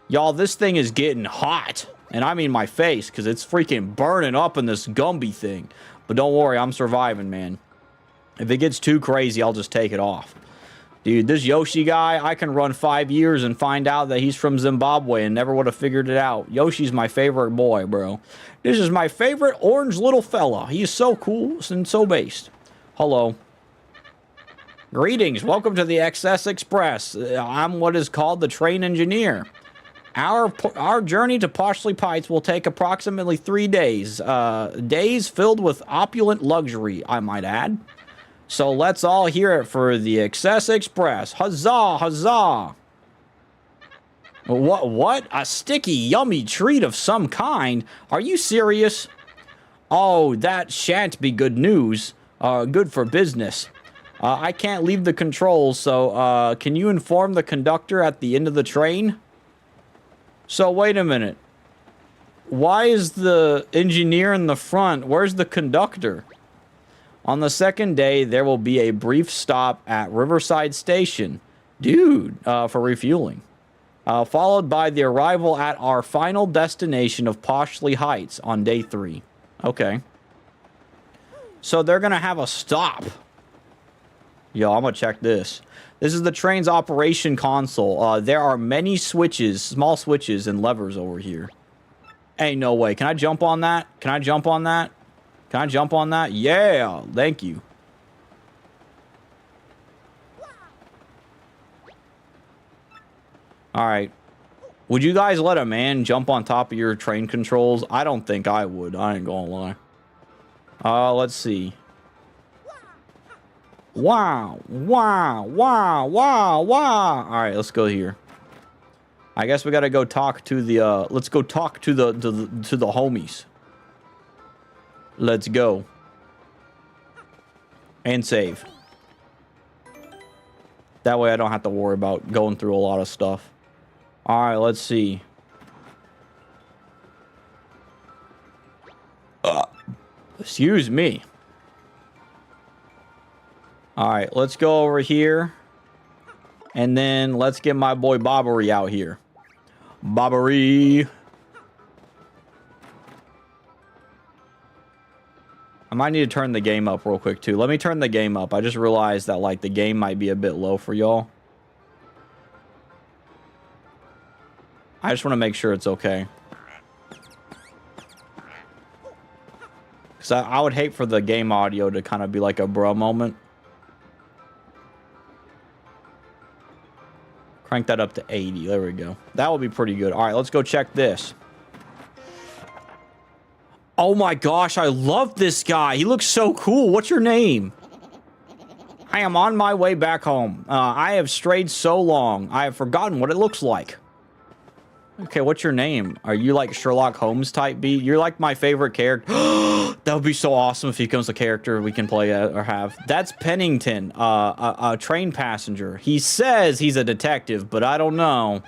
Speaker 2: Y'all, this thing is getting hot. And I mean my face, because it's freaking burning up in this Gumby thing. But don't worry, I'm surviving, man. If it gets too crazy, I'll just take it off. Dude, this Yoshi guy, I can run 5 years and find out that he's from Zimbabwe and never would have figured it out. Yoshi's my favorite boy, bro. This is my favorite orange little fella. He's so cool and so based. Hello. Greetings. Welcome to the XS Express. I'm what is called the train engineer. Our journey to Poshley Heights will take approximately 3 days. Days filled with opulent luxury, I might add. So let's all hear it for the XS Express. Huzzah, huzzah. What? A sticky, yummy treat of some kind? Are you serious? Oh, that shan't be good news. Good for business. I can't leave the controls, so can you inform the conductor at the end of the train? So wait a minute. Why is the engineer in the front? Where's the conductor? On the second day, there will be a brief stop at Riverside Station. Dude, for refueling. Followed by the arrival at our final destination of Poshley Heights on day 3. Okay. So they're going to have a stop. Yo, I'm going to check this. This is the train's operation console. There are many switches, small switches and levers over here. Ain't no way. Can I jump on that? Can I jump on that? Can I jump on that? Yeah, thank you. Alright. Would you guys let a man jump on top of your train controls? I don't think I would. I ain't gonna lie. Let's see. Wow. Wow. Wow. Wow. Wow. Alright, let's go here. I guess we gotta go talk to the, let's go talk to the homies. Let's go. And save. That way I don't have to worry about going through a lot of stuff. Alright, let's see. Excuse me. Alright, let's go over here. And then let's get my boy Bobbery out here. Bobbery. I might need to turn the game up real quick, too. Let me turn the game up. I just realized that, like, the game might be a bit low for y'all. I just want to make sure it's okay. Because I would hate for the game audio to kind of be like a bruh moment. Crank that up to 80. There we go. That would be pretty good. All right, let's go check this. Oh my gosh, I love this guy. He looks so cool. What's your name? I am on my way back home. I have strayed so long. I have forgotten what it looks like. Okay, what's your name? Are you like Sherlock Holmes type beat? You're like my favorite character. That would be so awesome if he becomes a character we can play or have. That's Pennington, a train passenger. He says he's a detective, but I don't know.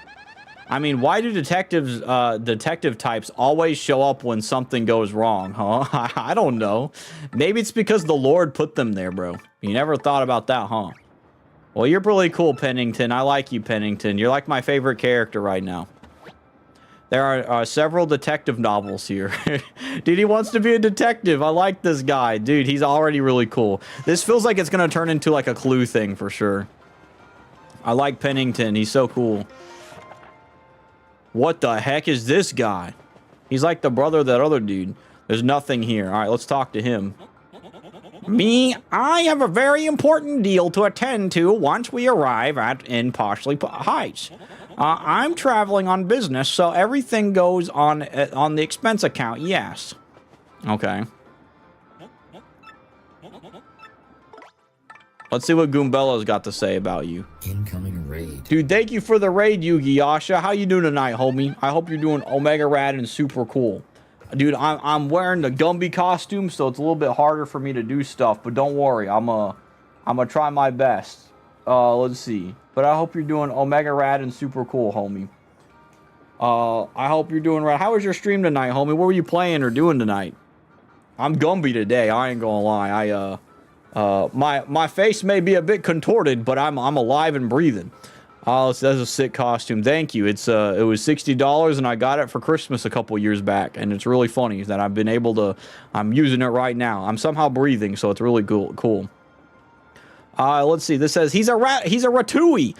Speaker 2: I mean, why do detective types always show up when something goes wrong, huh? I don't know. Maybe it's because the Lord put them there, bro. You never thought about that, huh? Well, you're really cool, Pennington. I like you, Pennington. You're like my favorite character right now. There are several detective novels here. Dude, he wants to be a detective. I like this guy. Dude, he's already really cool. This feels like it's going to turn into like a Clue thing for sure. I like Pennington. He's so cool. What the heck is this guy? He's like the brother of that other dude. There's nothing here. All right, let's talk to him. I have a very important deal to attend to once we arrive in Poshley Heights. I'm traveling on business, so everything goes on the expense account, yes. Okay. Let's see what Goombella's got to say about you.
Speaker 1: Incoming raid.
Speaker 2: Dude, thank you for the raid, Yugi Yasha. How you doing tonight, homie? I hope you're doing Omega Rad and super cool. Dude, I'm wearing the Gumby costume, so it's a little bit harder for me to do stuff, but don't worry. I'm gonna try my best. Let's see. But I hope you're doing Omega Rad and super cool, homie. I hope you're doing right. How was your stream tonight, homie? What were you playing or doing tonight? I'm Gumby today. I ain't gonna lie. My face may be a bit contorted, but I'm alive and breathing. Oh, that's a sick costume. Thank you. It was $60 and I got it for Christmas a couple years back, and it's really funny that I've been able to. I'm using it right now. I'm somehow breathing, so it's really cool. Let's see. This says he's a Ratui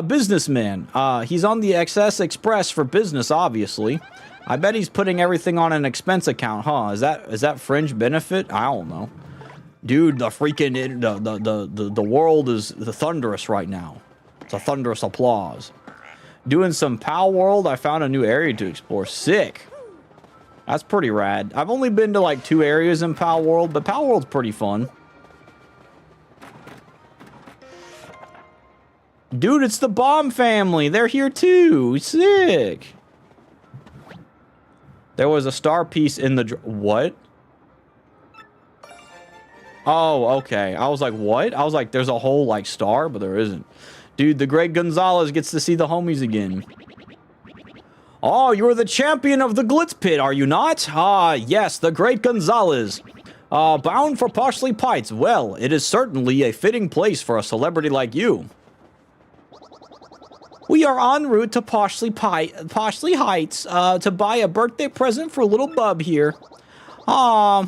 Speaker 2: businessman. He's on the XS Express for business, obviously. I bet he's putting everything on an expense account, huh? Is that fringe benefit? I don't know. Dude, the freaking the world is thunderous right now. It's a thunderous applause. Doing some Pal World, I found a new area to explore. Sick. That's pretty rad. I've only been to like 2 areas in Pal World, but Pal World's pretty fun. Dude, it's the Bomb family. They're here too. Sick. There was a star piece in the... What? Oh, okay. I was like, what? I was like, there's a whole, like, star, but there isn't. Dude, the great Gonzalez gets to see the homies again. Oh, you're the champion of the Glitz Pit, are you not? Ah, yes, the great Gonzalez. Bound for Poshley Pites. Well, it is certainly a fitting place for a celebrity like you. We are en route to Poshley Heights to buy a birthday present for little Bub here. Aw,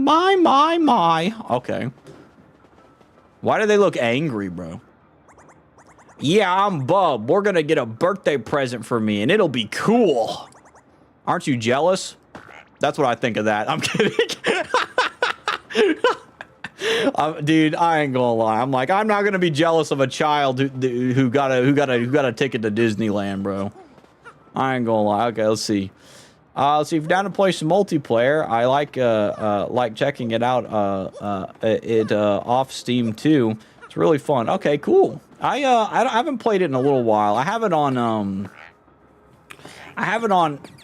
Speaker 2: my. Okay. Why do they look angry, bro? Yeah, I'm Bub. We're gonna get a birthday present for me, and it'll be cool. Aren't you jealous? That's what I think of that. I'm kidding. Dude, I ain't gonna lie. I'm like, I'm not gonna be jealous of a child who got a ticket to Disneyland, bro. I ain't gonna lie. Okay, let's see. Let's see if you're down to play some multiplayer. I like checking it out. Off Steam too. It's really fun. Okay, cool. I haven't played it in a little while. I have it on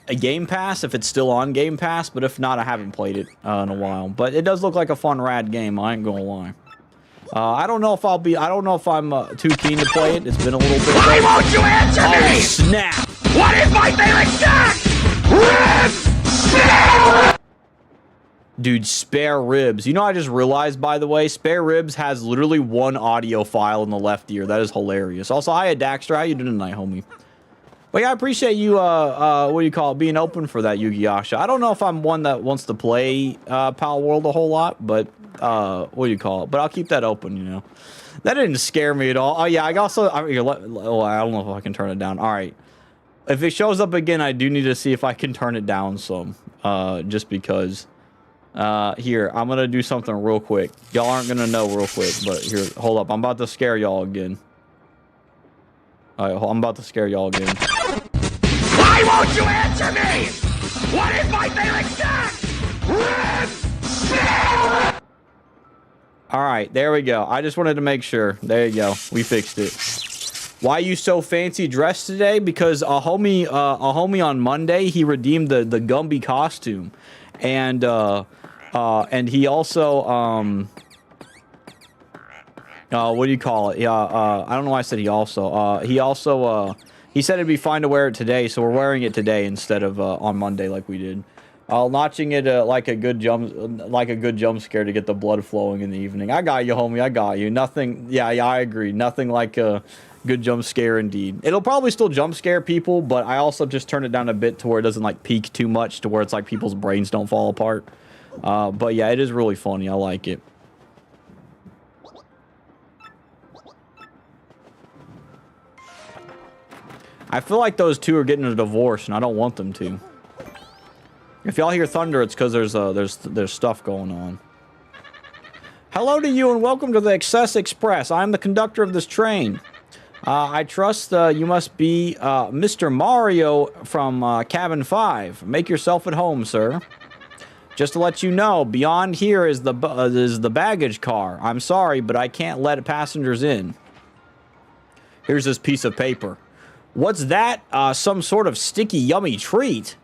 Speaker 2: a Game Pass if it's still on Game Pass, but if not, I haven't played it in a while. But it does look like a fun, rad game. I ain't gonna lie. I don't know if I'm too keen to play it. It's been a little bit.
Speaker 5: Why won't you answer me?
Speaker 2: Snap!
Speaker 5: What is my favorite snack? Ribs!
Speaker 2: Dude, spare ribs. You know, I just realized, by the way, spare ribs has literally 1 audio file in the left ear. That is hilarious. Also, hi, Daxter. How you doing tonight, homie? But yeah, I appreciate you, what do you call it, being open for that, Yu-Gi-Yasha. I don't know if I'm one that wants to play Pal World a whole lot, but, what do you call it? But I'll keep that open, you know. That didn't scare me at all. Oh, yeah, I don't know if I can turn it down. All right. If it shows up again, I do need to see if I can turn it down some, just because. Here, I'm gonna do something real quick. Y'all aren't gonna know real quick, but here, hold up. I'm about to scare y'all again. All right, I'm about to scare y'all again.
Speaker 5: Why won't you answer me? What is my favorite snack? Ribs!
Speaker 2: All right, there we go. I just wanted to make sure. There you go. We fixed it. Why you so fancy dressed today? Because a homie on Monday, he redeemed the Gumby costume, and he also what do you call it? Yeah, I don't know why I said he also. He said it'd be fine to wear it today, so we're wearing it today instead of on Monday like we did. Notching it like a good jump scare to get the blood flowing in the evening. I got you, homie. I got you. Nothing. Yeah, I agree. Nothing like a good jump scare indeed. It'll probably still jump scare people, but I also just turn it down a bit to where it doesn't like peak too much to where it's like people's brains don't fall apart. But yeah, it is really funny. I like it. I feel like those two are getting a divorce, and I don't want them to. If y'all hear thunder, it's because there's stuff going on. Hello to you, and welcome to the XS Express. I'm the conductor of this train. I trust you must be Mr. Mario from Cabin 5. Make yourself at home, sir. Just to let you know, beyond here is the baggage car. I'm sorry, but I can't let passengers in. Here's this piece of paper. What's that? Some sort of sticky, yummy treat.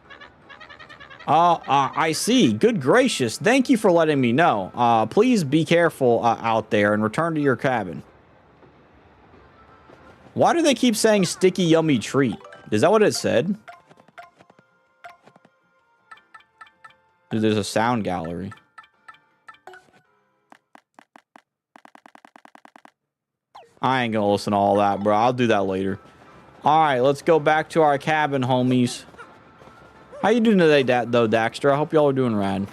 Speaker 2: I see. Good gracious. Thank you for letting me know. Please be careful out there and return to your cabin. Why do they keep saying sticky, yummy treat? Is that what it said? There's a sound gallery. I ain't gonna listen to all that, bro. I'll do that later. Alright, let's go back to our cabin, homies. How you doing today, though, Daxter? I hope y'all are doing rad.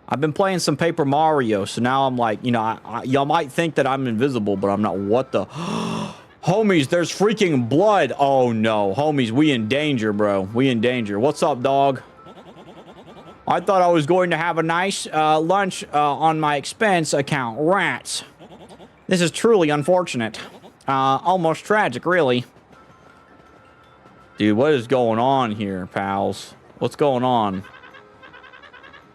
Speaker 2: I've been playing some Paper Mario, so now I'm like, you know, y'all might think that I'm invisible, but I'm not. What the... Homies, there's freaking blood. Oh, no. Homies, we in danger, bro. We in danger. What's up, dog? I thought I was going to have a nice lunch on my expense account. Rats. This is truly unfortunate. Almost tragic, really. Dude, what is going on here, pals? What's going on?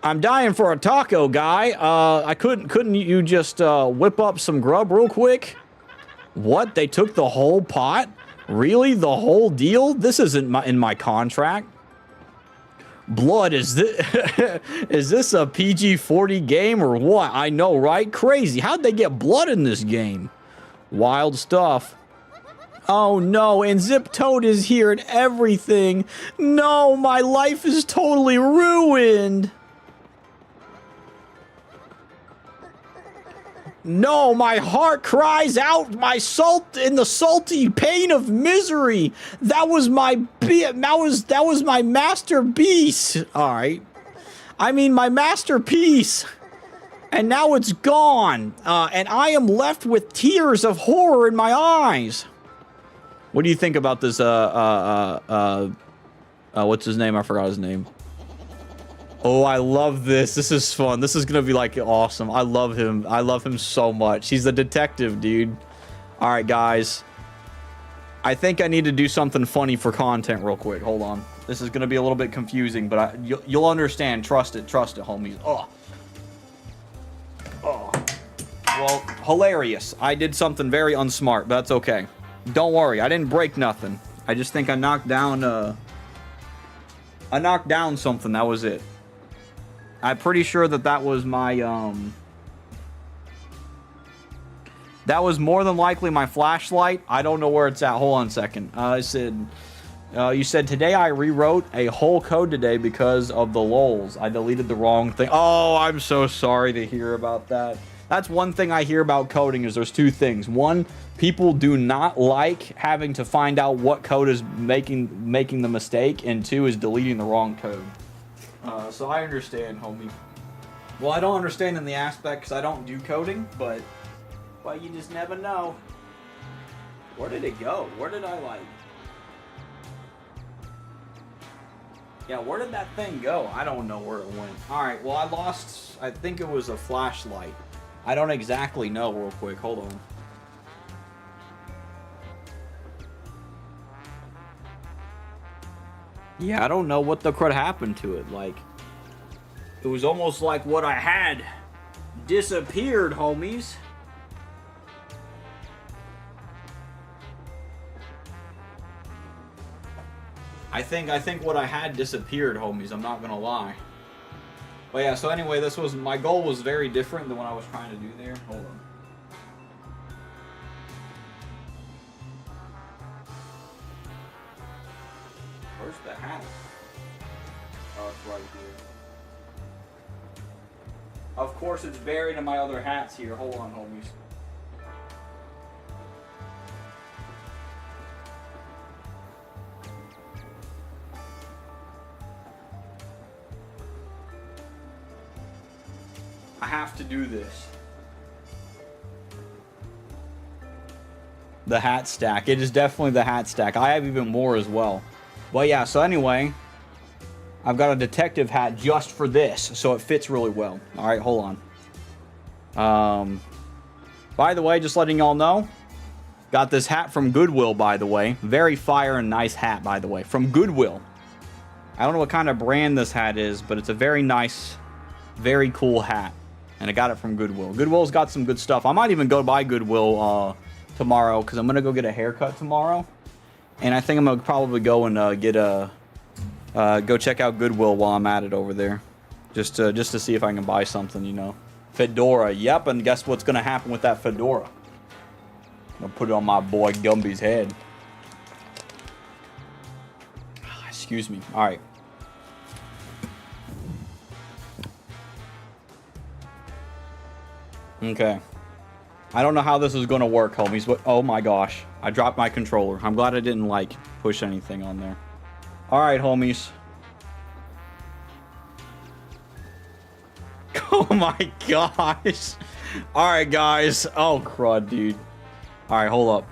Speaker 2: I'm dying for a taco, guy. Couldn't you just whip up some grub real quick? What? They took the whole pot? Really? The whole deal? This isn't in my contract. Blood, is this is this a PG-40 game or what? I know, right? Crazy. How'd they get blood in this game? Wild stuff. Oh no, and Zip Toad is here and everything. No, my life is totally ruined. No, my heart cries out, my salt in the salty pain of misery. That was my masterpiece. All right. I mean, my masterpiece. And now it's gone. And I am left with tears of horror in my eyes. What do you think about this, what's his name? I forgot his name. Oh, I love this. This is fun. This is gonna be, like, awesome. I love him. I love him so much. He's the detective, dude. All right, guys. I think I need to do something funny for content real quick. Hold on. This is gonna be a little bit confusing, but you'll understand. Trust it, homies. Oh. Oh. Well, hilarious. I did something very unsmart, but that's okay. Don't worry. I didn't break nothing. I just think I knocked down something. That was it. I'm pretty sure that was my, that was more than likely my flashlight. I don't know where it's at. Hold on a second. You said, today I rewrote a whole code today because of the lulz. I deleted the wrong thing. Oh, I'm so sorry to hear about that. That's one thing I hear about coding is there's two things. One, people do not like having to find out what code is making the mistake. And two is deleting the wrong code. So I understand, homie. Well, I don't understand in the aspect because I don't do coding, but you just never know. Where did it go? Where did I, like... Yeah, where did that thing go? I don't know where it went. Alright, well, I lost... I think it was a flashlight. I don't exactly know real quick. Hold on. Yeah, I don't know what the crud happened to it. Like, it was almost like what I had disappeared, homies. I think what I had disappeared, homies. I'm not gonna lie. But yeah, so anyway, my goal was very different than what I was trying to do there. Hold on. Where's the hat? Oh, it's right here. Of course, it's buried in my other hats here. Hold on, homies. I have to do this. The hat stack. It is definitely the hat stack. I have even more as well. Well, yeah, so anyway, I've got a detective hat just for this, so it fits really well. All right, hold on. By the way, just letting y'all know, got this hat from Goodwill, by the way. Very fire and nice hat, by the way, from Goodwill. I don't know what kind of brand this hat is, but it's a very nice, very cool hat. And I got it from Goodwill. Goodwill's got some good stuff. I might even go by Goodwill tomorrow because I'm going to go get a haircut tomorrow. And I think I'm going to probably go and go check out Goodwill while I'm at it over there. Just to see if I can buy something, you know. Fedora. Yep, and guess what's going to happen with that fedora? I'm going to put it on my boy Gumby's head. Excuse me. All right. Okay. I don't know how this is going to work, homies, but oh my gosh. I dropped my controller. I'm glad I didn't, like, push anything on there. Alright, homies. Oh my gosh. Alright, guys. Oh, crud, dude. Alright, hold up.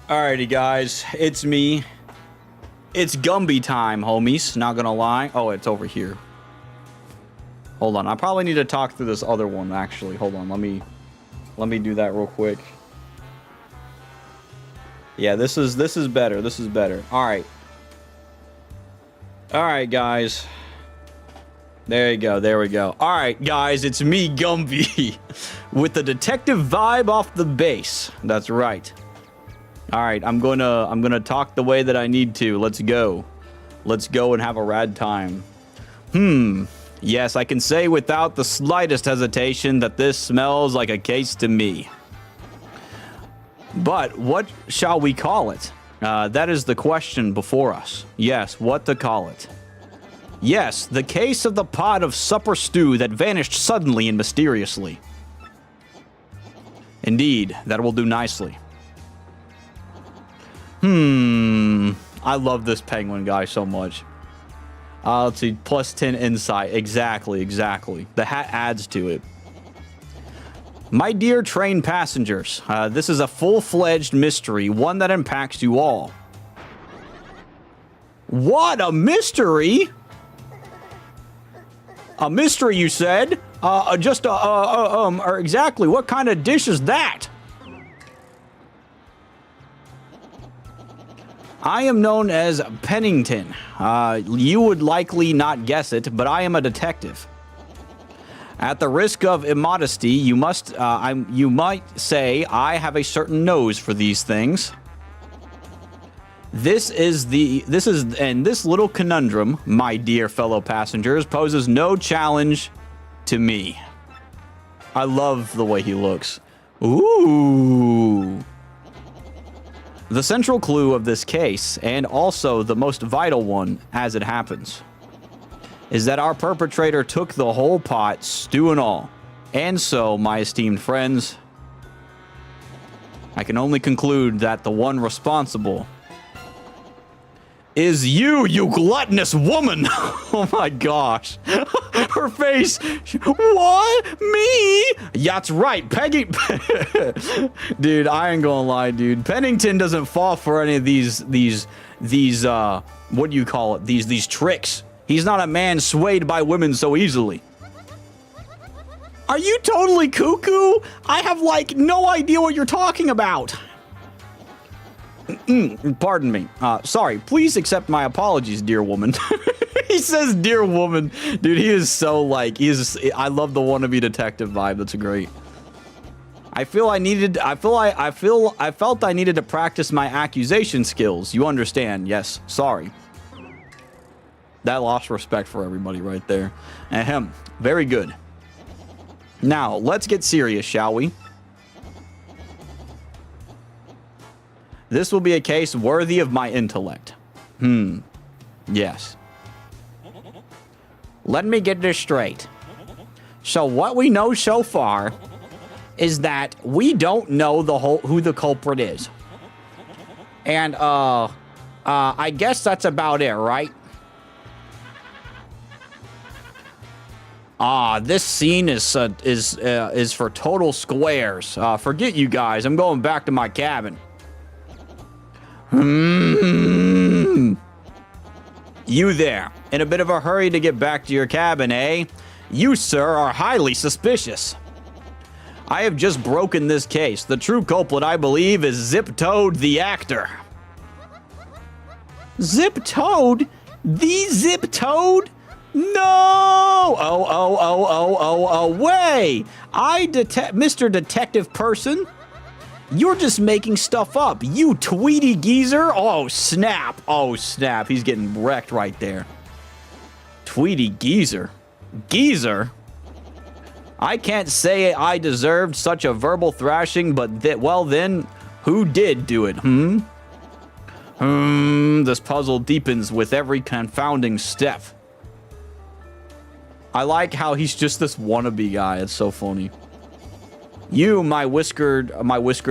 Speaker 2: Alrighty, guys. It's me. It's Gumby time, homies. Not gonna lie. Oh, it's over here. Hold on. I probably need to talk through this other one, actually. Hold on. Let me do that real quick. Yeah, this is better. This is better. Alright. Alright, guys. There you go. There we go. Alright, guys. It's me, Gumby. With the detective vibe off the base. That's right. Alright, I'm gonna talk the way that I need to. Let's go. Let's go and have a rad time. Yes, I can say without the slightest hesitation that this smells like a case to me. But what shall we call it? That is the question before us. Yes, what to call it. Yes, the case of the pot of supper stew that vanished suddenly and mysteriously. Indeed, that will do nicely. I love this penguin guy so much. Let's see, plus 10 insight. Exactly. The hat adds to it. My dear train passengers, this is a full-fledged mystery, one that impacts you all. What, a mystery? A mystery, you said? Exactly, what kind of dish is that? I am known as Pennington. You would likely not guess it, but I am a detective. At the risk of immodesty, you might say I have a certain nose for these things. This little conundrum, my dear fellow passengers, poses no challenge to me. I love the way he looks. Ooh. The central clue of this case, and also the most vital one as it happens, is that our perpetrator took the whole pot, stew and all. And so, my esteemed friends, I can only conclude that the one responsible is you gluttonous woman. Oh my gosh. Her face. What? Me? Yeah, that's right. Peggy. Dude, I ain't gonna lie, dude. Pennington doesn't fall for any of these, what do you call it? These tricks. He's not a man swayed by women so easily. Are you totally cuckoo? I have, like, no idea what you're talking about. Pardon me. Sorry. Please accept my apologies, dear woman. He says, dear woman. Dude, he is so, like, I love the wannabe detective vibe. That's great. I felt I needed to practice my accusation skills. You understand? Yes. Sorry. That lost respect for everybody right there. Ahem. Very good. Now, let's get serious, shall we? This will be a case worthy of my intellect. Yes. Let me get this straight. So what we know so far is that we don't know who the culprit is. And, I guess that's about it, right? This scene is for total squares. Forget you guys. I'm going back to my cabin. You there, in a bit of a hurry to get back to your cabin, eh? You, sir, are highly suspicious. I have just broken this case. The true culprit, I believe, is Zip-Toad the actor. Zip-Toad? The Zip-Toad? No! Oh, way! Mr. Detective Person, you're just making stuff up. You Tweety geezer. Oh, snap. Oh, snap. He's getting wrecked right there. Tweety geezer. Geezer? I can't say I deserved such a verbal thrashing, but well then, who did do it, This puzzle deepens with every confounding step. I like how he's just this wannabe guy. It's so funny. You, my whiskered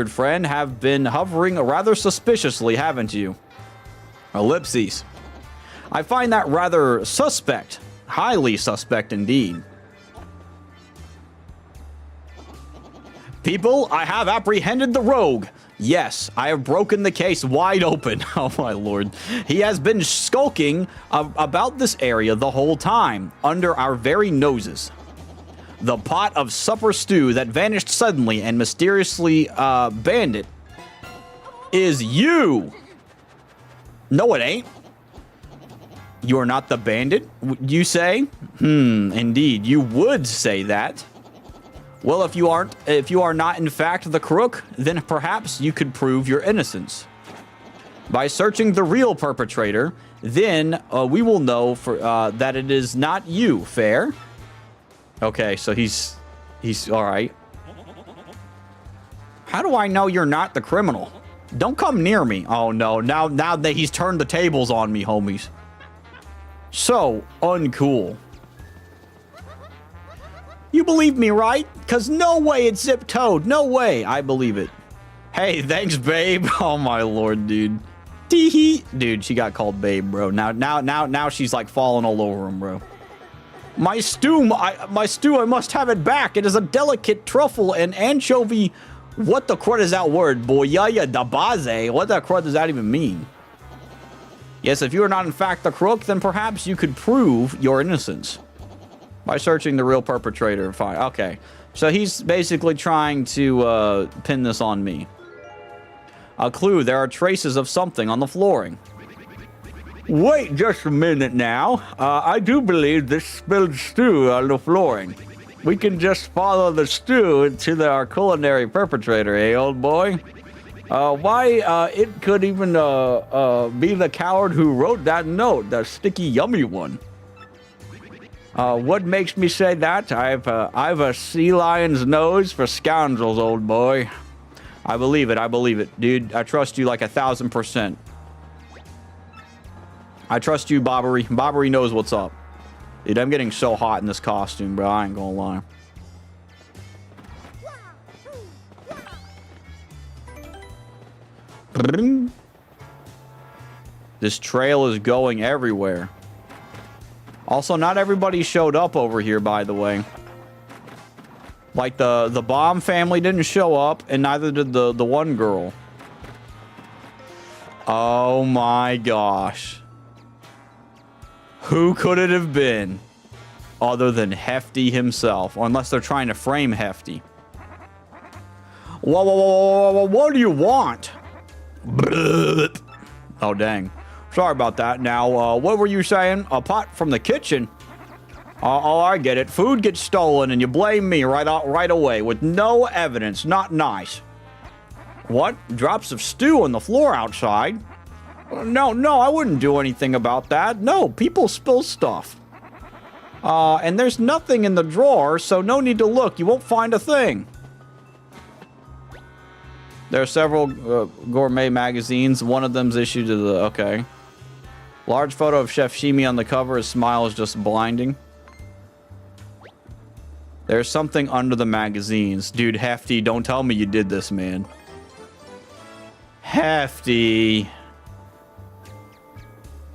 Speaker 2: friend, have been hovering rather suspiciously, haven't you? Ellipses. I find that rather suspect. Highly suspect indeed. People, I have apprehended the rogue. Yes, I have broken the case wide open. Oh my lord. He has been skulking about this area the whole time, under our very noses. The pot of supper stew that vanished suddenly and mysteriously bandit is you. No, it ain't. You are not the bandit, you say? Indeed, you would say that. Well, if you are not in fact the crook, then perhaps you could prove your innocence. By searching the real perpetrator, then we will know for that it is not you. Fair? Okay, so he's all right. How do I know you're not the criminal? Don't come near me. Oh no, now that he's turned the tables on me, homies. So uncool. You believe me, right? Because no way it's zip-toed. No way. I believe it. Hey, thanks, babe. Oh, my lord, dude. Tee-hee. Dude, she got called babe, bro. Now she's, like, falling all over him, bro. My stew, I must have it back. It is a delicate truffle and anchovy. What the crud is that word? Boyaya da base. What the crud does that even mean? Yes, if you are not, in fact, the crook, then perhaps you could prove your innocence. By searching the real perpetrator. Fine. Okay. So he's basically trying to pin this on me. A clue. There are traces of something on the flooring. Wait just a minute now. I do believe this spilled stew on the flooring. We can just follow the stew to our culinary perpetrator, eh, old boy? Why, it could even be the coward who wrote that note. The sticky, yummy one. What makes me say that? I've a sea lion's nose for scoundrels, old boy. I believe it, dude. I trust you like 1,000%. I trust you, Bobbery. Bobbery knows what's up. Dude, I'm getting so hot in this costume, bro. I ain't gonna lie. This trail is going everywhere. Also, not everybody showed up over here, by the way. Like, the Bomb family didn't show up, and neither did the one girl. Oh my gosh. Who could it have been? Other than Hefty himself. Or unless they're trying to frame Hefty. Whoa, what do you want? Oh, dang. Sorry about that. Now, what were you saying? A pot from the kitchen? Oh, I get it. Food gets stolen and you blame me right away with no evidence. Not nice. What? Drops of stew on the floor outside? No, I wouldn't do anything about that. No, people spill stuff. And there's nothing in the drawer, so no need to look. You won't find a thing. There are several gourmet magazines. One of them's issued to the... Okay. Large photo of Chef Shimi on the cover. His smile is just blinding. There's something under the magazines. Dude, Hefty, don't tell me you did this, man. Hefty.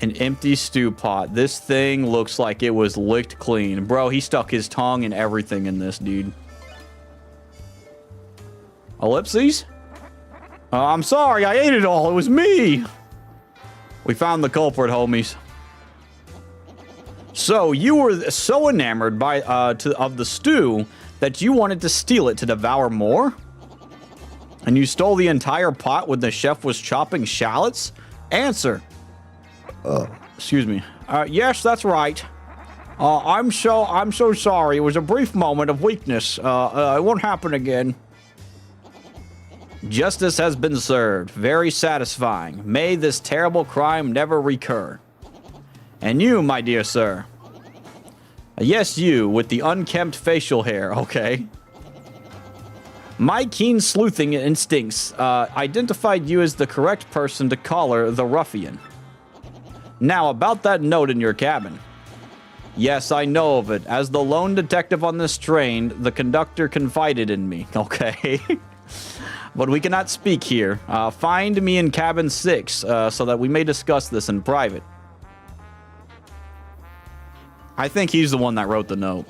Speaker 2: An empty stew pot. This thing looks like it was licked clean. Bro, he stuck his tongue and everything in this, dude. Ellipses? I'm sorry, I ate it all. It was me. We found the culprit, homies. So, you were so enamored of the stew that you wanted to steal it to devour more? And you stole the entire pot when the chef was chopping shallots? Answer. Excuse me. Yes, that's right. I'm so sorry. It was a brief moment of weakness. It won't happen again. Justice has been served. Very satisfying. May this terrible crime never recur. And you, my dear sir. Yes, you, with the unkempt facial hair. Okay. My keen sleuthing instincts identified you as the correct person to collar the ruffian. Now, about that note in your cabin. Yes, I know of it. As the lone detective on this train, the conductor confided in me. Okay. But we cannot speak here. Find me in cabin 6 so that we may discuss this in private. I think he's the one that wrote the note.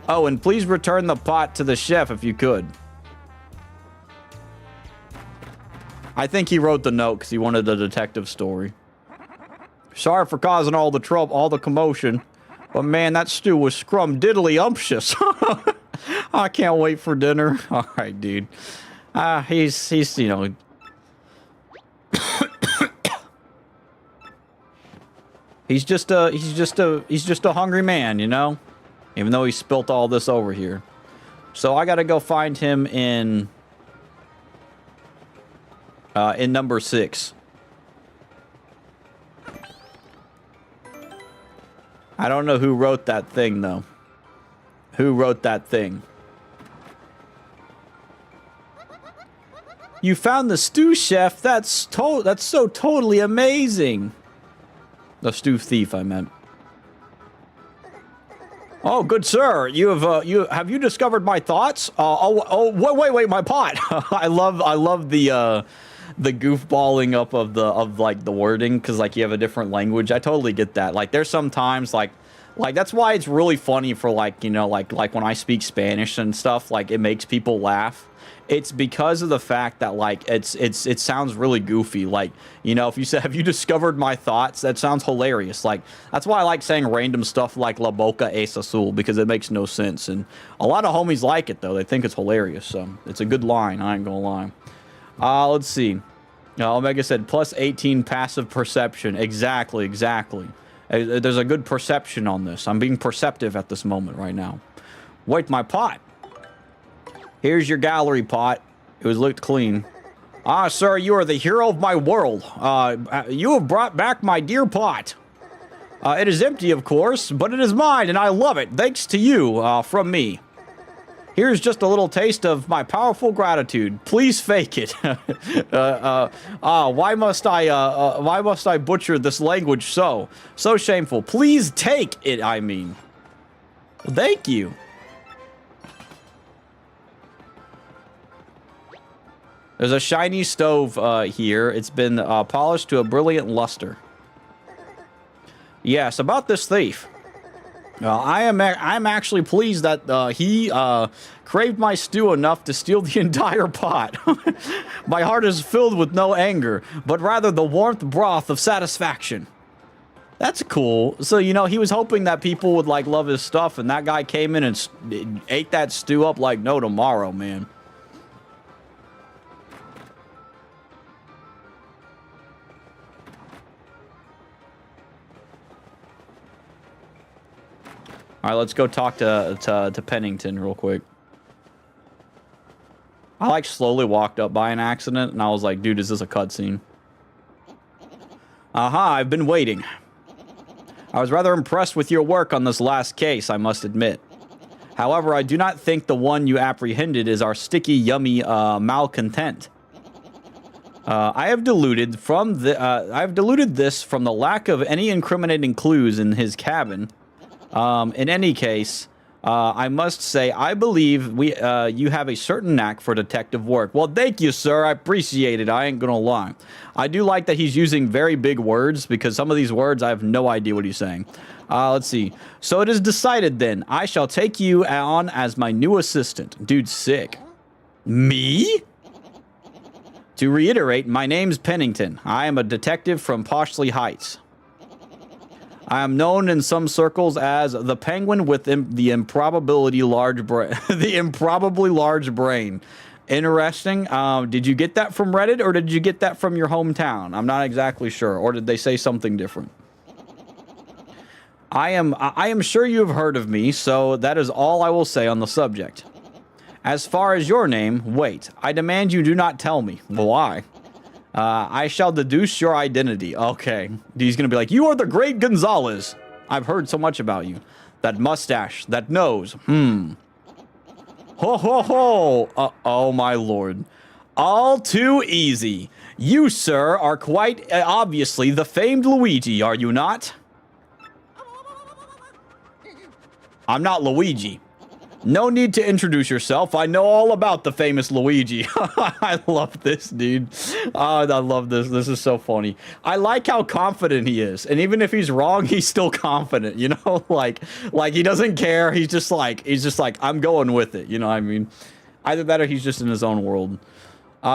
Speaker 2: Oh, and please return the pot to the chef if you could. I think he wrote the note because he wanted a detective story. Sorry for causing all the trouble, all the commotion. But man, that stew was scrum-diddly-umptious. I can't wait for dinner. All right, dude. He's, you know... he's just a hungry man, you know? Even though he spilt all this over here. So I gotta go find him in number 6. I don't know who wrote that thing, though. Who wrote that thing? You found the stew, chef. That's so totally amazing. The stew thief, I meant. Oh, good sir. Have you discovered my thoughts? Wait, my pot. I love the goofballing up of like the wording, because like you have a different language. I totally get that. Like there's sometimes like that's why it's really funny for like, you know, like when I speak Spanish and stuff, like it makes people laugh. It's because of the fact that like it sounds really goofy. Like, you know, if you say, have you discovered my thoughts? That sounds hilarious. Like that's why I like saying random stuff like La Boca es azul, because it makes no sense. And a lot of homies like it though. They think it's hilarious. So it's a good line. I ain't gonna lie. Let's see. Omega said plus 18 passive perception. Exactly. There's a good perception on this. I'm being perceptive at this moment right now. Wait, my pot. Here's your gallery pot. It was looked clean. Ah, sir, you are the hero of my world. You have brought back my dear pot. It is empty, of course, but it is mine, and I love it. Thanks to you, from me. Here's just a little taste of my powerful gratitude. Please fake it. Why must I butcher this language so shameful? Please take it, I mean. Thank you. There's a shiny stove here. It's been polished to a brilliant luster. Yes, about this thief. I'm actually pleased that he craved my stew enough to steal the entire pot. My heart is filled with no anger, but rather the warmth broth of satisfaction. That's cool. So, you know, he was hoping that people would, like, love his stuff, and that guy came in and ate that stew up like no tomorrow, man. All right, let's go talk to Pennington real quick. I, like, slowly walked up by an accident, and I was like, dude, is this a cutscene? Aha, I've been waiting. I was rather impressed with your work on this last case, I must admit. However, I do not think the one you apprehended is our sticky, yummy malcontent. I have diluted this from the lack of any incriminating clues in his cabin. In any case, I must say, I believe you have a certain knack for detective work. Well, thank you, sir. I appreciate it. I ain't gonna lie. I do like that he's using very big words, because some of these words, I have no idea what he's saying. Let's see. So it is decided then. I shall take you on as my new assistant. Dude, sick. Me? To reiterate, my name's Pennington. I am a detective from Poshley Heights. I am known in some circles as the penguin with the improbably large brain. Interesting. Did you get that from Reddit, or did you get that from your hometown? I'm not exactly sure. Or did they say something different? I am sure you have heard of me, so that is all I will say on the subject. As far as your name, wait. I demand you do not tell me. Why? I shall deduce your identity. Okay. He's gonna be like, you are the great Gonzalez. I've heard so much about you. That mustache, that nose. Ho ho ho. Oh my lord. All too easy. You, sir, are quite obviously the famed Luigi, are you not? I'm not Luigi. No need to introduce yourself. I know all about the famous Luigi. I love this, dude. Oh, I love this. This is so funny. I like how confident he is. And even if he's wrong, he's still confident, you know? like he doesn't care. He's just like, I'm going with it. You know what I mean? Either that or he's just in his own world.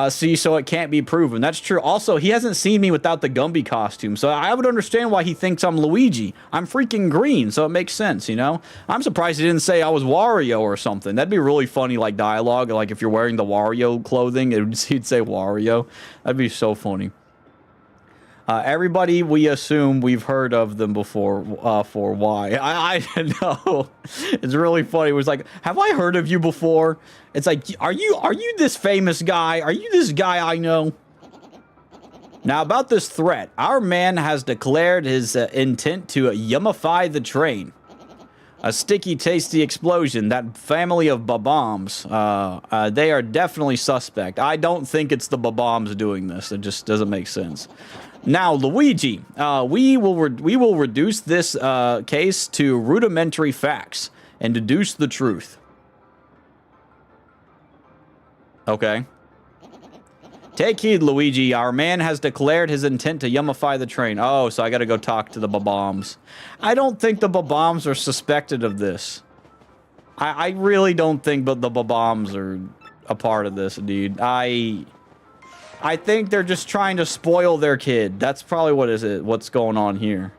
Speaker 2: See, so it can't be proven. That's true. Also, he hasn't seen me without the Gumby costume, so I would understand why he thinks I'm Luigi. I'm freaking green, so it makes sense, you know? I'm surprised he didn't say I was Wario or something. That'd be really funny, like, dialogue. Like, if you're wearing the Wario clothing, he'd say Wario. That'd be so funny. Everybody, we assume we've heard of them before, for why. I know. It's really funny. It was like, have I heard of you before? It's like, are you this famous guy? Are you this guy I know? Now, about this threat, our man has declared his intent to yummify the train. A sticky, tasty explosion. That family of bombs. They are definitely suspect. I don't think it's the bombs doing this. It just doesn't make sense. Now, Luigi, we will reduce this case to rudimentary facts and deduce the truth. Okay. Take heed, Luigi. Our man has declared his intent to yummify the train. Oh, so I gotta go talk to the bombs. I don't think the bombs are suspected of this. I really don't think but the bombs are a part of this, dude. I think they're just trying to spoil their kid. That's probably what's going on here.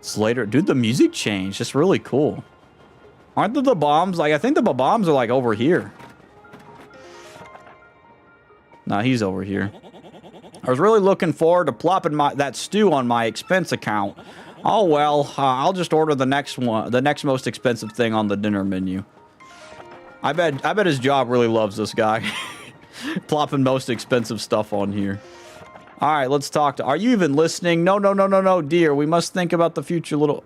Speaker 2: Slater, dude, the music changed. It's really cool. Aren't the bombs like? I think the bombs are like over here. Nah, he's over here. I was really looking forward to plopping that stew on my expense account. Oh well, I'll just order the next most expensive thing on the dinner menu. I bet his job really loves this guy. Plopping most expensive stuff on here. All right, let's talk to... Are you even listening? No, dear. We must think about the future little...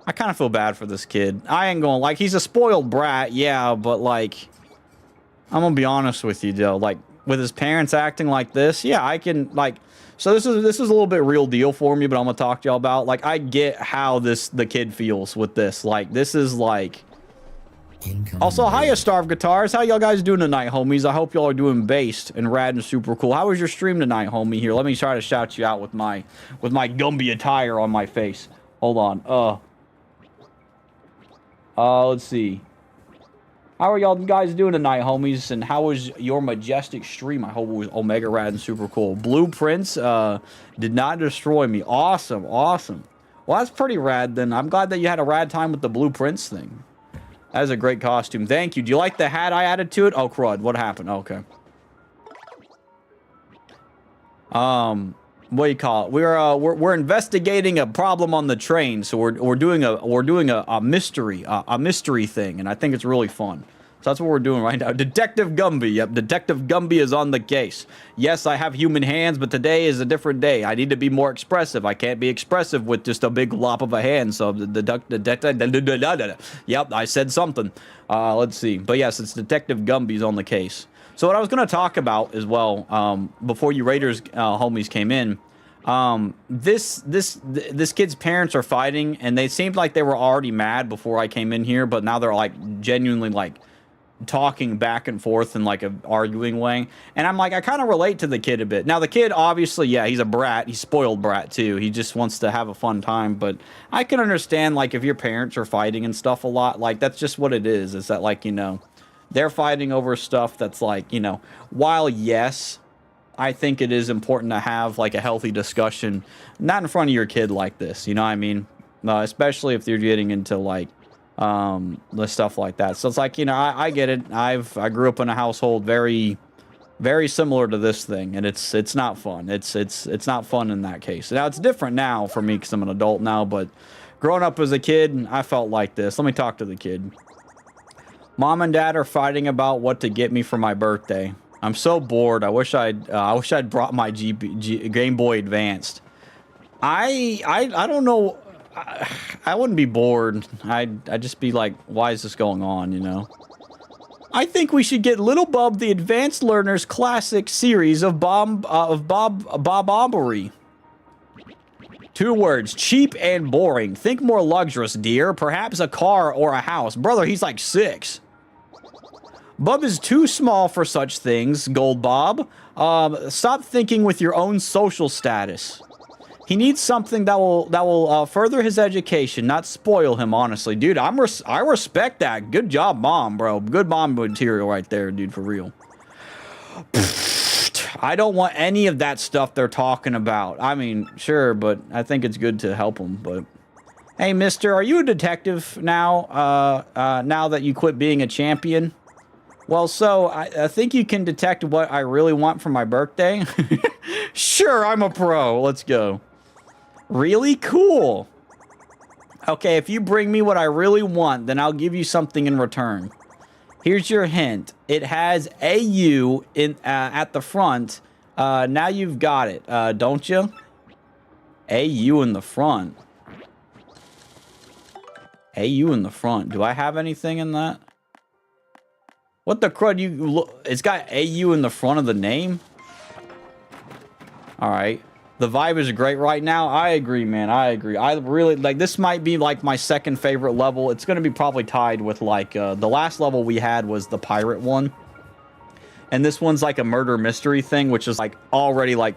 Speaker 2: I kind of feel bad for this kid. I ain't going... Like, he's a spoiled brat, yeah, but, like... I'm gonna be honest with you, though. Like, with his parents acting like this, yeah, I can, like... So this is a little bit real deal for me, but I'm gonna talk to y'all about... Like, I get how the kid feels with this. Like, this is, like... Also, hiya, Starved Guitars. How y'all guys doing tonight, homies? I hope y'all are doing based and rad and super cool. How was your stream tonight, homie? Here, let me try to shout you out with my Gumby attire on my face. Hold on. Let's see. How are y'all guys doing tonight, homies? And how was your majestic stream? I hope it was omega rad and super cool. Blueprints did not destroy me. Awesome, awesome. Well, that's pretty rad then. I'm glad that you had a rad time with the Blueprints thing. That is a great costume. Thank you. Do you like the hat I added to it? Oh, crud. What happened? Okay. What do you call it? We're investigating a problem on the train, so we're doing a mystery thing, and I think it's really fun. So that's what we're doing right now. Detective Gumby. Yep, Detective Gumby is on the case. Yes, I have human hands, but today is a different day. I need to be more expressive. I can't be expressive with just a big lop of a hand. So yep, I said something. Let's see. But yes, it's Detective Gumby's on the case. So what I was going to talk about as well, before you Raiders homies came in, this kid's parents are fighting, and they seemed like they were already mad before I came in here, but now they're like genuinely like talking back and forth in like a arguing way, and I'm like, I kind of relate to the kid a bit. Now the kid, obviously, yeah, he's a brat. He's spoiled brat too. He just wants to have a fun time, but I can understand, like, if your parents are fighting and stuff a lot, like, that's just what it is that, like, you know, they're fighting over stuff that's like, you know, while yes, I think it is important to have like a healthy discussion, not in front of your kid like this, you know what I mean? Especially if you're getting into like the stuff like that. So it's like, you know, I get it. I grew up in a household very, very similar to this thing, and it's not fun. It's not fun in that case. Now it's different now for me because I'm an adult now, but growing up as a kid, I felt like this. Let me talk to the kid. Mom and Dad are fighting about what to get me for my birthday. I'm so bored. I wish I'd brought my Game Boy Advanced. I don't know. I wouldn't be bored. I'd just be like, why is this going on, you know? I think we should get Little Bub the Advanced Learners Classic series of Bob Aubrey.
Speaker 3: 2 words, cheap and boring. Think more luxurious, dear. Perhaps a car or a house. Brother, he's like 6. Bub is too small for such things, Gold Bob. Stop thinking with your own social status. He needs something that will further his education, not spoil him, honestly. Dude, I respect that. Good job, mom, bro. Good mom material right there, dude, for real. I don't want any of that stuff they're talking about. I mean, sure, but I think it's good to help him, but... Hey, mister, are you a detective now, now that you quit being a champion? Well, so, I think you can detect what I really want for my birthday. Sure, I'm a pro. Let's go. Really cool. Okay, if you bring me what I really want, then I'll give you something in return. Here's your hint. It has AU in at the front. Now you've got it, don't you? AU in the front. AU in the front. Do I have anything in that? What the crud? You look? It's got AU in the front of the name. All right. The vibe is great right now. I agree, man. I agree. I really like this. Might be like my second favorite level. It's going to be probably tied with like the last level we had was the pirate one. And this one's like a murder mystery thing, which is like already like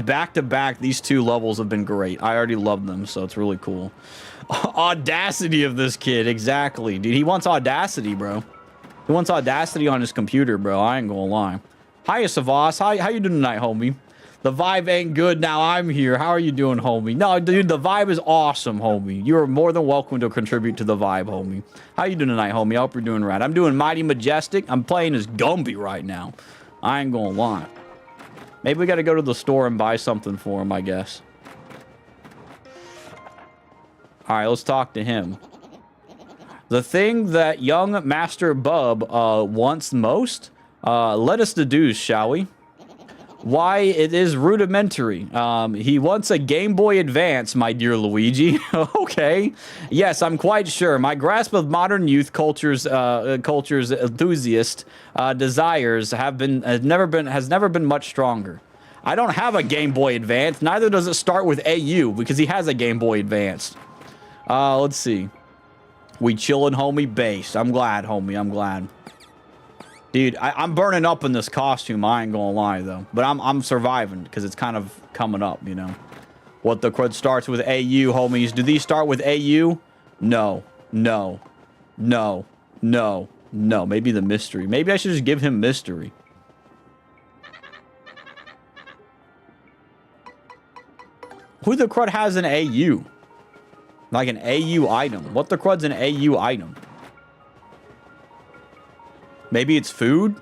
Speaker 3: back to back. These 2 levels have been great. I already love them, so it's really cool. Audacity of this kid. Exactly. Dude, he wants audacity, bro. He wants audacity on his computer, bro. I ain't gonna lie. Hiya, Savas. How you doing tonight, homie? The vibe ain't good. Now I'm here. How are you doing, homie? No, dude, the vibe is awesome, homie. You are more than welcome to contribute to the vibe, homie. How you doing tonight, homie? I hope you're doing right. I'm doing mighty majestic. I'm playing as Gumby right now. I ain't gonna lie. Maybe we gotta go to the store and buy something for him, I guess. All right, let's talk to him. The thing that young Master Bub wants most? Let us deduce, shall we? Why, it is rudimentary. He wants a Game Boy Advance, my dear Luigi. Okay. Yes, I'm quite sure. My grasp of modern youth culture's enthusiast desires has never been much stronger. I don't have a Game Boy Advance. Neither does it start with AU because he has a Game Boy Advance. Let's see. We chillin', homie. Base. I'm glad, homie. I'm glad. Dude, I'm burning up in this costume. I ain't gonna lie, though. But I'm surviving because it's kind of coming up, you know. What the crud starts with AU, homies. Do these start with AU? No. No. No. No. No. Maybe the mystery. Maybe I should just give him mystery. Who the crud has an AU? Like an AU item. What the crud's an AU item? Maybe it's food?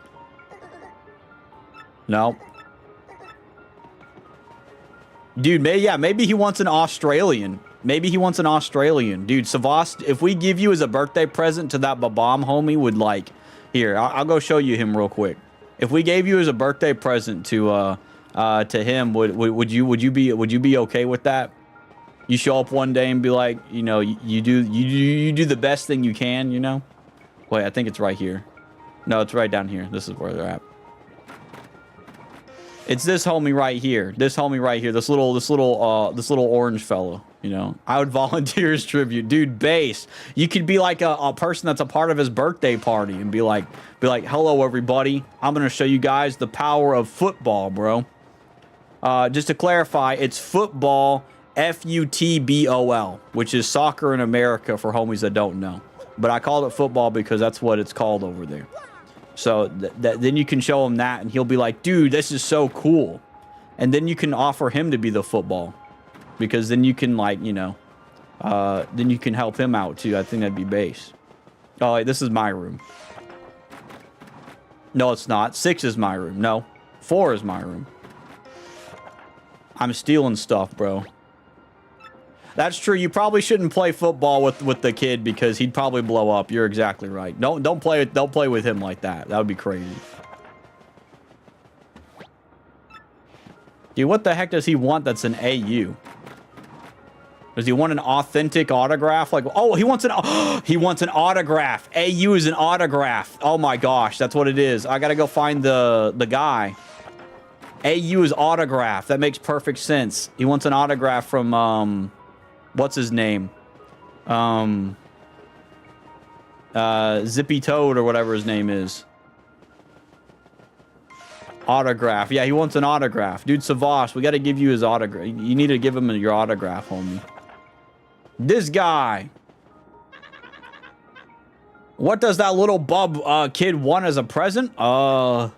Speaker 3: No. Dude, maybe he wants an Australian. Maybe he wants an Australian. Dude, Savast, if we give you as a birthday present to that Babam homie, would like... Here, I'll go show you him real quick. If we gave you as a birthday present to him, would you be okay with that? You show up one day and be like, you know, you do the best thing you can, you know? Wait, I think it's right here. No, it's right down here. This is where they're at. It's this homie right here. This homie right here. This little orange fellow. You know, I would volunteer as tribute, dude. Base. You could be like a person that's a part of his birthday party and be like, hello everybody. I'm gonna show you guys the power of football, bro. Just to clarify, it's football, FUTBOL, which is soccer in America for homies that don't know. But I call it football because that's what it's called over there. So then you can show him that, and he'll be like, dude, this is so cool. And then you can offer him to be the football. Because then you can, like, you know, then you can help him out, too. I think that'd be base. Oh, wait, this is my room. No, it's not. 6 is my room. No, 4 is my room. I'm stealing stuff, bro. That's true. You probably shouldn't play football with the kid because he'd probably blow up. You're exactly right. Don't play with him like that. That would be crazy. Dude, what the heck does he want that's an AU? Does he want an authentic autograph? Like, oh, he wants an autograph. AU is an autograph. Oh my gosh, that's what it is. I gotta go find the guy.
Speaker 2: AU's autograph. That makes perfect sense. He wants an autograph from, what's his name? Zippy Toad or whatever his name is. Autograph. Yeah, he wants an autograph. Dude, Savas, we got to give you his autograph. You need to give him your autograph, homie. This guy. What does that little bub kid want as a present? Well,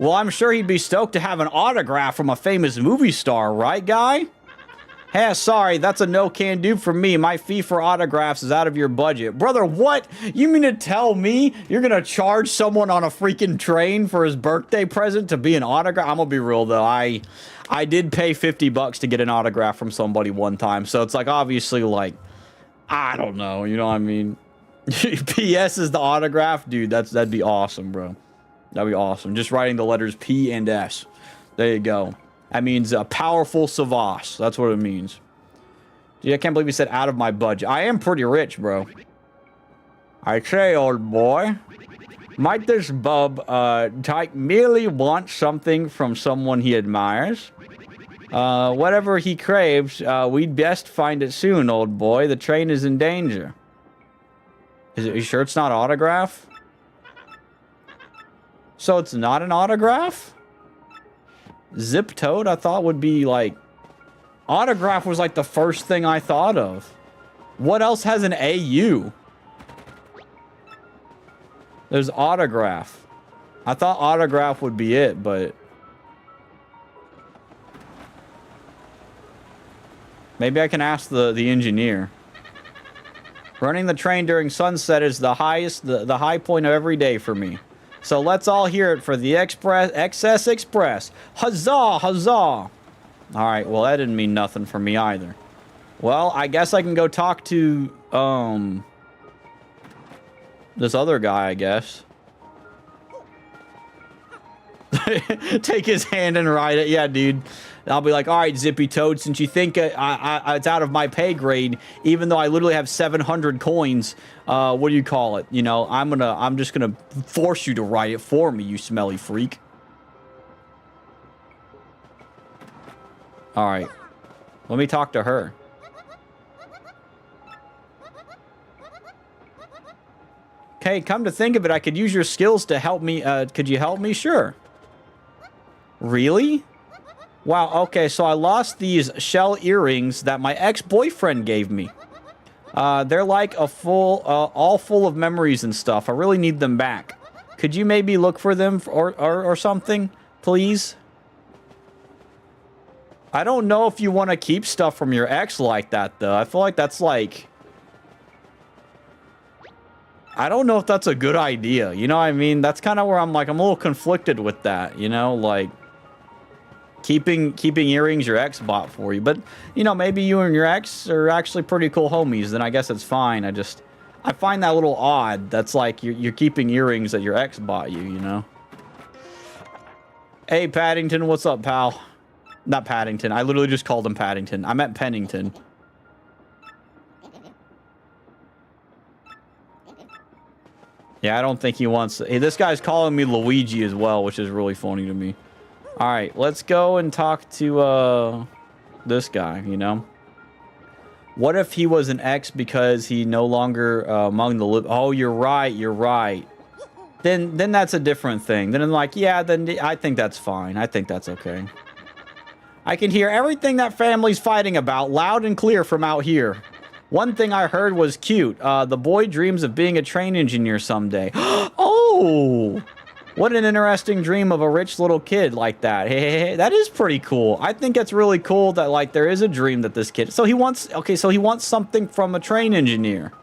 Speaker 2: I'm sure he'd be stoked to have an autograph from a famous movie star, right, guy? Hey, sorry, that's a no can do for me. My fee for autographs is out of your budget. Brother, what? You mean to tell me you're gonna charge someone on a freaking train for his birthday present to be an autograph? I'm gonna be real though. I did pay $50 to get an autograph from somebody one time. So it's like, obviously, like, I don't know, you know what I mean? PS is the autograph? Dude, that'd be awesome, bro. That'd be awesome. Just writing the letters P and S. There you go. That means a powerful Savas. That's what it means. Dude, I can't believe you said out of my budget. I am pretty rich, bro. I say, old boy. Might this bub tyke merely want something from someone he admires? Whatever he craves, we'd best find it soon, old boy. The train is in danger. Are you sure it's not autograph? So it's not an autograph? Zip Toad, I thought would be like... Autograph was like the first thing I thought of. What else has an AU? There's autograph. I thought autograph would be it, but... Maybe I can ask the engineer. Running the train during sunset is the high point of every day for me. So let's all hear it for the Excess Express. Huzzah, huzzah. All right, well, that didn't mean nothing for me either. Well, I guess I can go talk to, this other guy, I guess. Take his hand and ride it. Yeah, dude. I'll be like, all right, Zippy Toad, since you think it's out of my pay grade, even though I literally have 700 coins, what do you call it? You know, I'm just gonna force you to write it for me, you smelly freak. All right, let me talk to her. Okay, come to think of it, I could use your skills to help me. Could you help me? Sure. Really? Wow, okay, so I lost these shell earrings that my ex-boyfriend gave me. They're like a all full of memories and stuff. I really need them back. Could you maybe look for them or something, please? I don't know if you want to keep stuff from your ex like that, though. I feel like that's like... I don't know if that's a good idea. You know what I mean? That's kind of where I'm like, I'm a little conflicted with that, you know? Like... Keeping earrings your ex bought for you. But, you know, maybe you and your ex are actually pretty cool homies. Then I guess it's fine. I find that a little odd. That's like you're keeping earrings that your ex bought you, you know? Hey, Paddington, what's up, pal? Not Paddington. I literally just called him Paddington. I meant Pennington. Yeah, I don't think he wants... Hey, this guy's calling me Luigi as well, which is really funny to me. All right, let's go and talk to this guy, you know? What if he was an ex because he no longer among the... Oh, you're right, you're right. Then that's a different thing. Then I'm like, yeah, then I think that's fine. I think that's okay. I can hear everything that family's fighting about loud and clear from out here. One thing I heard was cute. The boy dreams of being a train engineer someday. Oh! What an interesting dream of a rich little kid like that. Hey, that is pretty cool. I think it's really cool that, like, there is a dream that this kid... So he wants... Okay, so he wants something from a train engineer.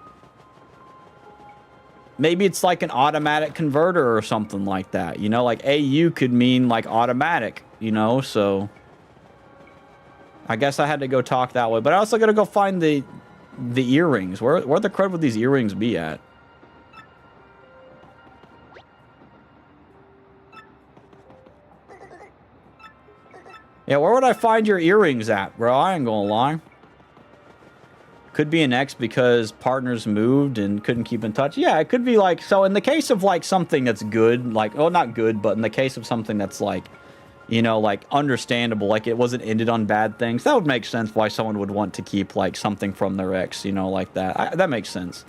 Speaker 2: Maybe it's like an automatic converter or something like that. You know, like AU could mean, like, automatic, you know, so... I guess I had to go talk that way. But I also gotta go find the earrings. Where the crud would these earrings be at? Yeah, where would I find your earrings at, bro? I ain't gonna lie. Could be an ex because partners moved and couldn't keep in touch. Yeah, it could be like... So in the case of, like, something that's good, like... Oh, not good, but in the case of something that's, like... you know, like understandable, like it wasn't ended on bad things. That would make sense why someone would want to keep like something from their ex, you know, like that. That makes sense.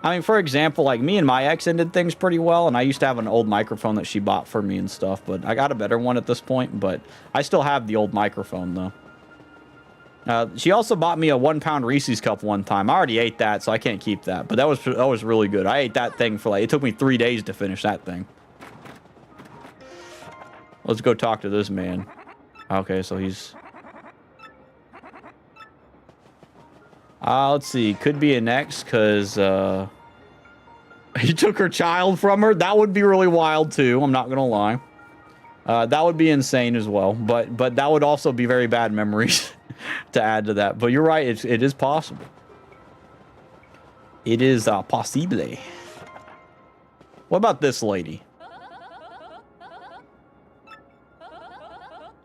Speaker 2: I mean, for example, like me and my ex ended things pretty well, and I used to have an old microphone that she bought for me and stuff, but I got a better one at this point, but I still have the old microphone though. She also bought me a 1 pound Reese's cup one time. I already ate that, so I can't keep that, but that was really good. I ate that thing for like, it took me 3 days to finish that thing. Let's go talk to this man. Okay, so he's... let's see. Could be an ex, because, he took her child from her. That would be really wild, too. I'm not gonna lie. That would be insane as well. But that would also be very bad memories to add to that. But you're right. It is possible. It is, possible. What about this lady?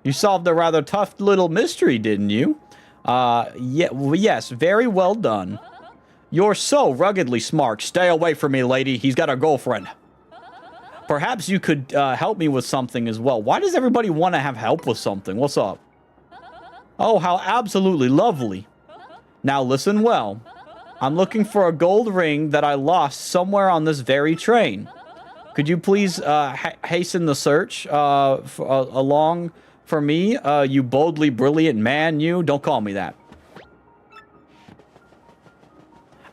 Speaker 2: You solved a rather tough little mystery, didn't you? Yeah, well, yes, very well done. You're so ruggedly smart. Stay away from me, lady. He's got a girlfriend. Perhaps you could help me with something as well. Why does everybody want to have help with something? What's up? Oh, how absolutely lovely. Now listen well. I'm looking for a gold ring that I lost somewhere on this very train. Could you please hasten the search along for me, you boldly brilliant man, you? Don't call me that.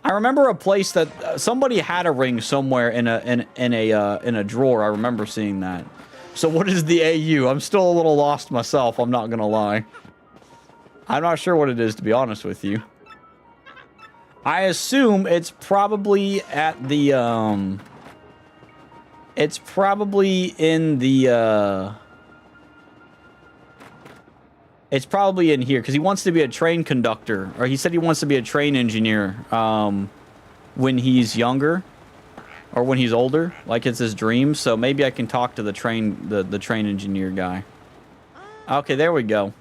Speaker 2: I remember a place that somebody had a ring somewhere in a drawer. I remember seeing that. So what is the AU? I'm still a little lost myself. I'm not gonna lie. I'm not sure what it is, to be honest with you. I assume it's probably at the it's probably in the it's probably in here, because he wants to be a train conductor. Or he said he wants to be a train engineer when he's younger. Or when he's older. Like, it's his dream. So maybe I can talk to the train engineer guy. Okay, there we go.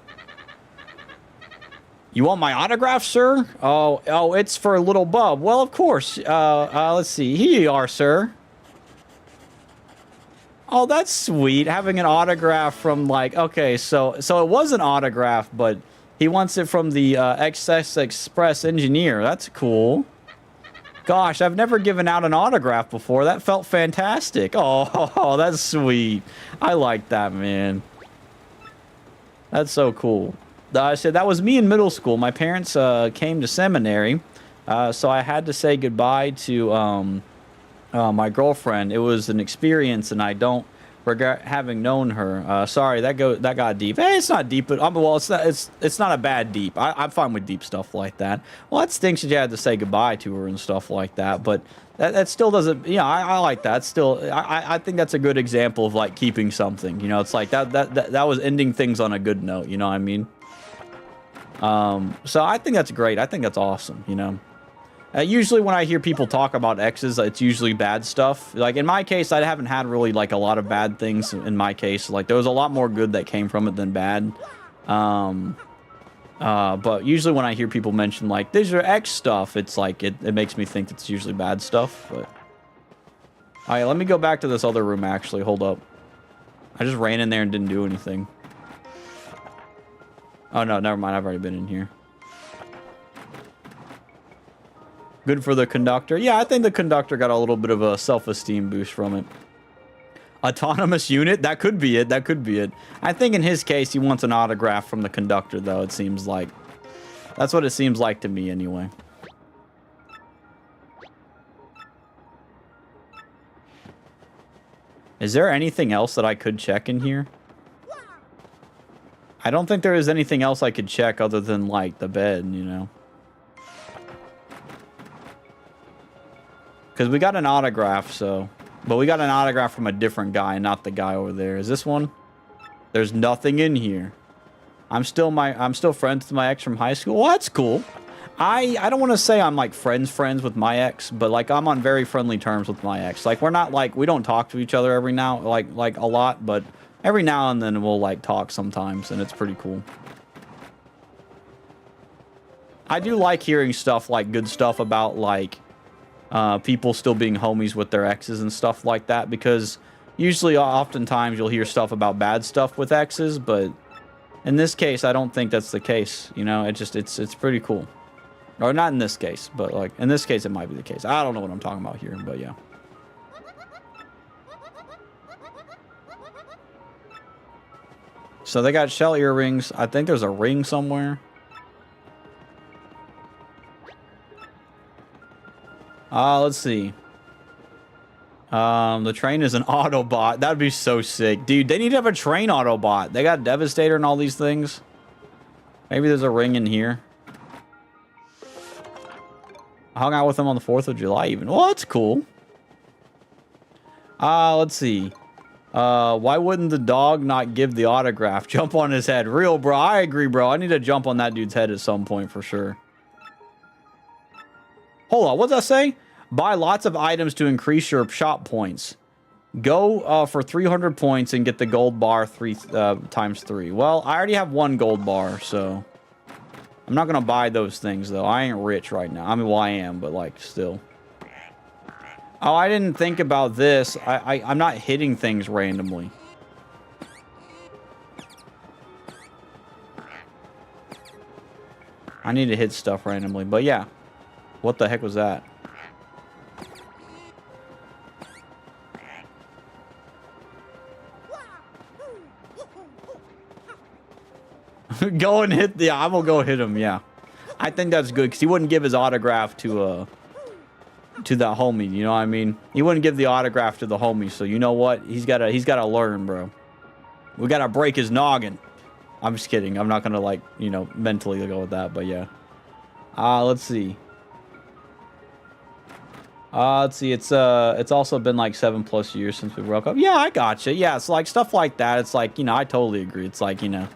Speaker 2: You want my autograph, sir? Oh, it's for little Bub. Well, of course. Let's see. Here you are, sir. Oh, that's sweet. Having an autograph from, like, okay, so it was an autograph, but he wants it from the XS Express engineer. That's cool. Gosh, I've never given out an autograph before. That felt fantastic. Oh, that's sweet. I like that, man. That's so cool. I said that was me in middle school. My parents came to seminary, so I had to say goodbye to my girlfriend. It was an experience, and I don't regret having known her. Sorry, that got deep. Hey, it's not deep, but well, it's not a bad deep. I'm fine with deep stuff like that. Well, that stinks that you had to say goodbye to her and stuff like that, but that still doesn't. You know, I like that. Still, I think that's a good example of like keeping something. You know, it's like that was ending things on a good note. You know what I mean? So I think that's great. I think that's awesome. You know. Usually when I hear people talk about exes, it's usually bad stuff. Like, in my case, I haven't had really, like, a lot of bad things in my case. Like, there was a lot more good that came from it than bad. But usually when I hear people mention, like, there's your ex stuff, it's like, it makes me think it's usually bad stuff. But alright, let me go back to this other room, actually. Hold up. I just ran in there and didn't do anything. Oh, no, never mind. I've already been in here. Good for the conductor. Yeah, I think the conductor got a little bit of a self-esteem boost from it. Autonomous unit? That could be it. That could be it. I think in his case, he wants an autograph from the conductor, though, it seems like. That's what it seems like to me, anyway. Is there anything else that I could check in here? I don't think there is anything else I could check other than, like, the bed, you know? Because we got an autograph, so... But we got an autograph from a different guy, not the guy over there. Is this one? There's nothing in here. I'm still friends with my ex from high school. Well, that's cool. I don't want to say I'm, like, friends with my ex, but, like, I'm on very friendly terms with my ex. Like, we're not, like... We don't talk to each other every now... Like, a lot, but... Every now and then we'll, like, talk sometimes, and it's pretty cool. I do like hearing stuff, like, good stuff about, like... people still being homies with their exes and stuff like that, because Usually, oftentimes, you'll hear stuff about bad stuff with X's, but in this case, I don't think that's the case. You know, it's pretty cool. Or not in this case, but like in this case, it might be the case. I don't know what I'm talking about here, but yeah. So they got shell earrings. I think there's a ring somewhere. Let's see. The train is an Autobot. That'd be so sick. Dude, they need to have a train Autobot. They got Devastator and all these things. Maybe there's a ring in here. I hung out with them on the 4th of July even. Well, that's cool. Let's see. Why wouldn't the dog not give the autograph? Jump on his head. Real, bro. I agree, bro. I need to jump on that dude's head at some point for sure. Hold on. What's that say? Buy lots of items to increase your shop points. Go for 300 points and get the gold bar times 3. Well, I already have 1 gold bar, so I'm not going to buy those things, though. I ain't rich right now. I mean, well, I am, but, like, still. Oh, I didn't think about this. I'm not hitting things randomly. I need to hit stuff randomly, but yeah. What the heck was that? Go and hit the... I will go hit him, yeah. I think that's good, because he wouldn't give his autograph to that homie, you know what I mean? He wouldn't give the autograph to the homie, so you know what? He's gotta learn, bro. We gotta break his noggin. I'm just kidding. I'm not gonna, like, you know, mentally go with that, but yeah. Let's see. Let's see. It's also been like 7+ years since we broke up. Yeah, I gotcha. Yeah, it's like stuff like that. It's like, you know, I totally agree. It's like, you know,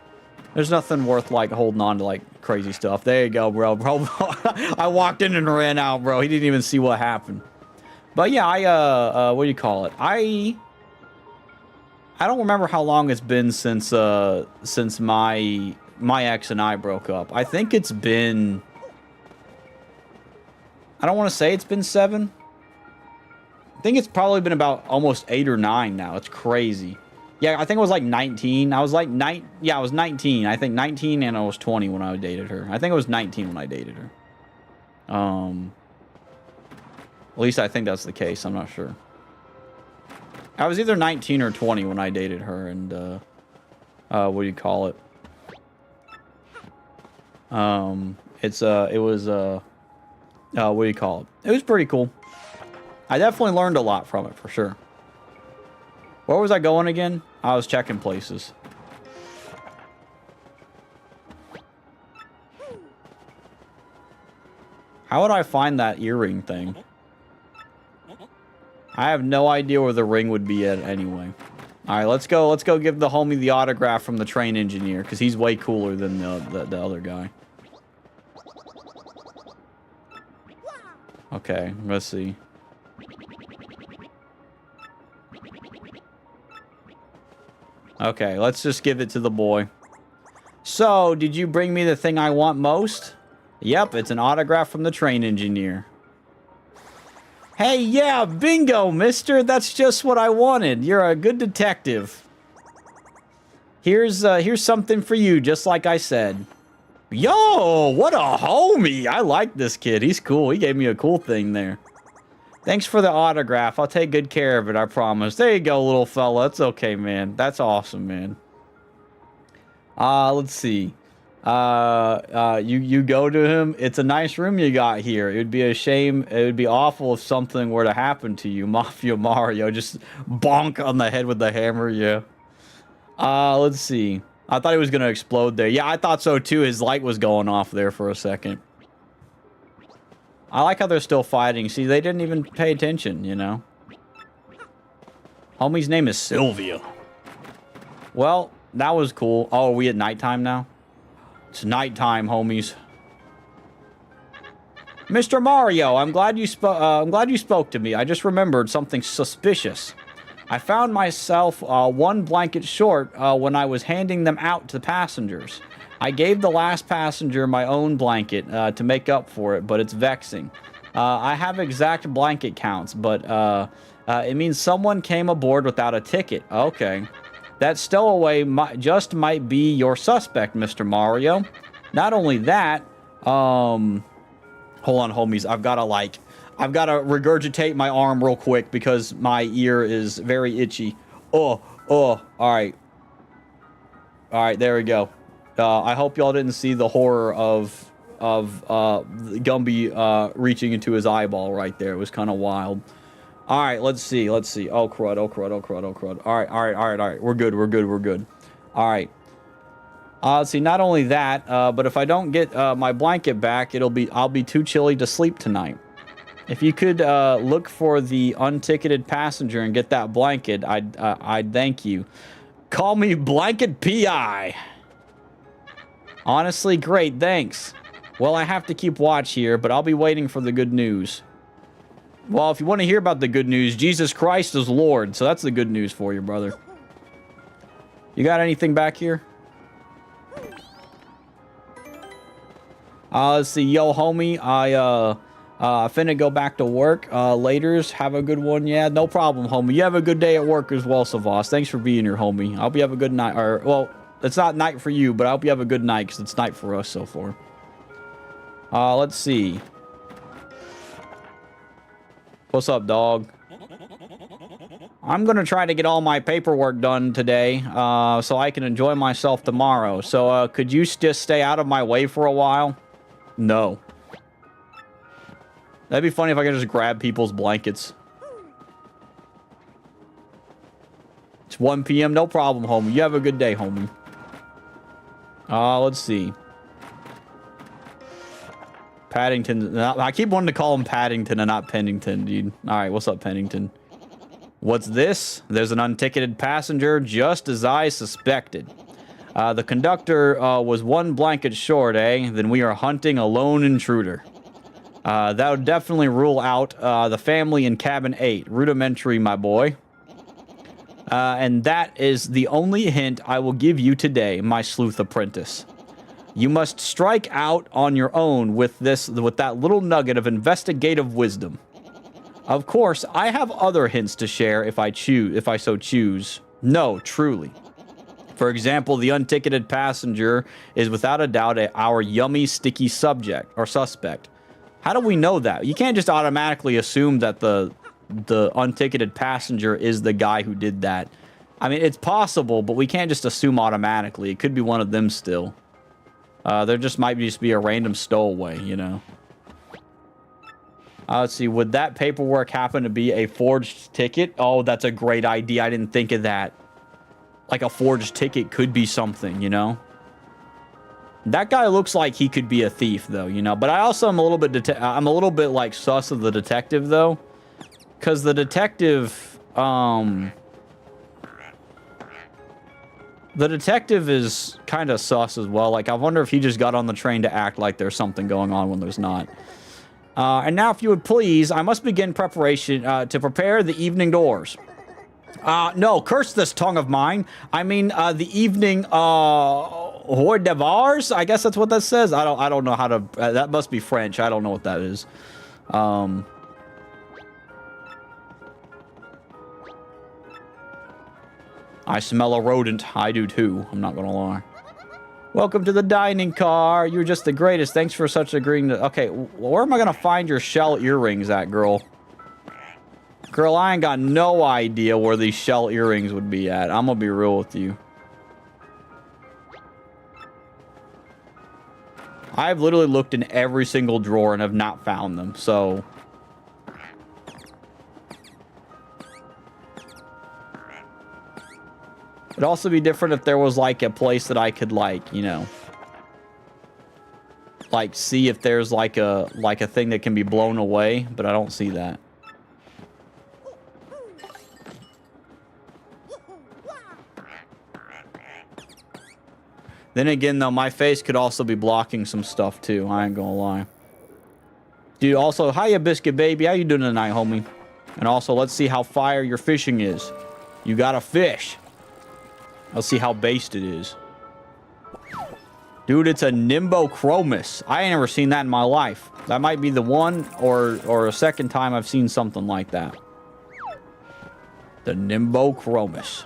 Speaker 2: there's nothing worth like holding on to like crazy stuff. There you go, bro. I walked in and ran out, bro. He didn't even see what happened. But yeah, what do you call it? I don't remember how long it's been since my ex and I broke up. I think it's been, I don't want to say it's been 7. I think it's probably been about almost 8 or 9 now. It's crazy. Yeah, I think it was like 19. I was like I was 19. I think 19 and I was 20 when I dated her. I think it was 19 when I dated her. At least I think that's the case. I'm not sure. I was either 19 or 20 when I dated her, and what do you call it? It was what do you call it? It was pretty cool. I definitely learned a lot from it, for sure. Where was I going again? I was checking places. How would I find that earring thing? I have no idea where the ring would be at anyway. Alright, let's go give the homie the autograph from the train engineer, because he's way cooler than the other guy. Okay, let's see. Okay, let's just give it to the boy. So, did you bring me the thing I want most? Yep, it's an autograph from the train engineer. Hey, yeah, bingo, mister. That's just what I wanted. You're a good detective. Here's something for you, just like I said. Yo, what a homie. I like this kid. He's cool. He gave me a cool thing there. Thanks for the autograph. I'll take good care of it, I promise. There you go, little fella. It's okay, man. That's awesome, man. Let's see. You go to him. It's a nice room you got here. It would be a shame. It would be awful if something were to happen to you. Mafia Mario. Just bonk on the head with the hammer, yeah. Let's see. I thought he was going to explode there. Yeah, I thought so too. His light was going off there for a second. I like how they're still fighting. See, they didn't even pay attention, you know. Homie's name is Sylvia. Well, that was cool. Oh, are we at nighttime now? It's nighttime, homies. Mr. Mario, I'm glad you spoke to me. I just remembered something suspicious. I found myself 1 blanket short when I was handing them out to passengers. I gave the last passenger my own blanket to make up for it, but it's vexing. I have exact blanket counts, but It means someone came aboard without a ticket. Okay. That stowaway just might be your suspect, Mr. Mario. Not only that, hold on, homies. I've got to regurgitate my arm real quick because my ear is very itchy. Oh, all right. All right, there we go. I hope y'all didn't see the horror of Gumby reaching into his eyeball right there. It was kind of wild. All right, let's see. Oh, crud. All right. We're good. All right. Let's see, not only that, but if I don't get my blanket back, I'll be too chilly to sleep tonight. If you could look for the unticketed passenger and get that blanket, I'd thank you. Call me Blanket PI. Honestly, great, thanks. Well, I have to keep watch here, but I'll be waiting for the good news. Well, if you want to hear about the good news, Jesus Christ is Lord, so that's the good news for you, brother. You got anything back here? Let's see, yo, homie, I finna go back to work. Laters, have a good one. Yeah, no problem, homie. You have a good day at work as well, Savas. Thanks for being here, homie. I hope you have a good night. Or, well, it's not night for you, but I hope you have a good night because it's night for us so far. Let's see. What's up, dog? I'm gonna try to get all my paperwork done today, so I can enjoy myself tomorrow. So, could you just stay out of my way for a while? No. That'd be funny if I could just grab people's blankets. It's 1 p.m. No problem, homie. You have a good day, homie. Let's see. Paddington. I keep wanting to call him Paddington and not Pennington, dude. Alright, what's up, Pennington? What's this? There's an unticketed passenger, just as I suspected. The conductor was one blanket short, eh? Then we are hunting a lone intruder. That would definitely rule out the family in cabin 8. Rudimentary, my boy. And that is the only hint I will give you today, my sleuth apprentice. You must strike out on your own with that little nugget of investigative wisdom. Of course, I have other hints to share if I so choose. No, truly. For example, the unticketed passenger is without a doubt our yummy, sticky suspect. How do we know that? You can't just automatically assume that the unticketed passenger is the guy who did that. I mean, it's possible, but we can't just assume automatically. It could be one of them still. There might just be a random stowaway, you know. Let's see. Would that paperwork happen to be a forged ticket? Oh, that's a great idea. I didn't think of that. Like a forged ticket could be something, you know. That guy looks like he could be a thief, though, you know. But I also am a little bit like sus of the detective, though, because the detective, is kind of sus as well. Like, I wonder if he just got on the train to act like there's something going on when there's not. And now, if you would please, I must begin preparation to prepare the evening doors. No, curse this tongue of mine. I mean, the evening, hors d'oeuvres? I guess that's what that says. I don't know how to, that must be French. I don't know what that is. I smell a rodent. I do too. I'm not gonna lie. Welcome to the dining car. You're just the greatest. Thanks for such agreeing to... Okay, where am I gonna find your shell earrings at, girl? Girl, I ain't got no idea where these shell earrings would be at. I'm gonna be real with you. I've literally looked in every single drawer and have not found them, so... It'd also be different if there was, like, a place that I could, like, you know... Like, see if there's, like a thing that can be blown away, but I don't see that. Then again, though, my face could also be blocking some stuff, too. I ain't gonna lie. Dude, also, hiya, Biscuit Baby. How you doing tonight, homie? And also, let's see how fire your fishing is. You got a fish. Let's see how based it is. Dude, it's a Nimbochromis. I ain't never seen that in my life. That might be the one or a second time I've seen something like that. The Nimbochromis.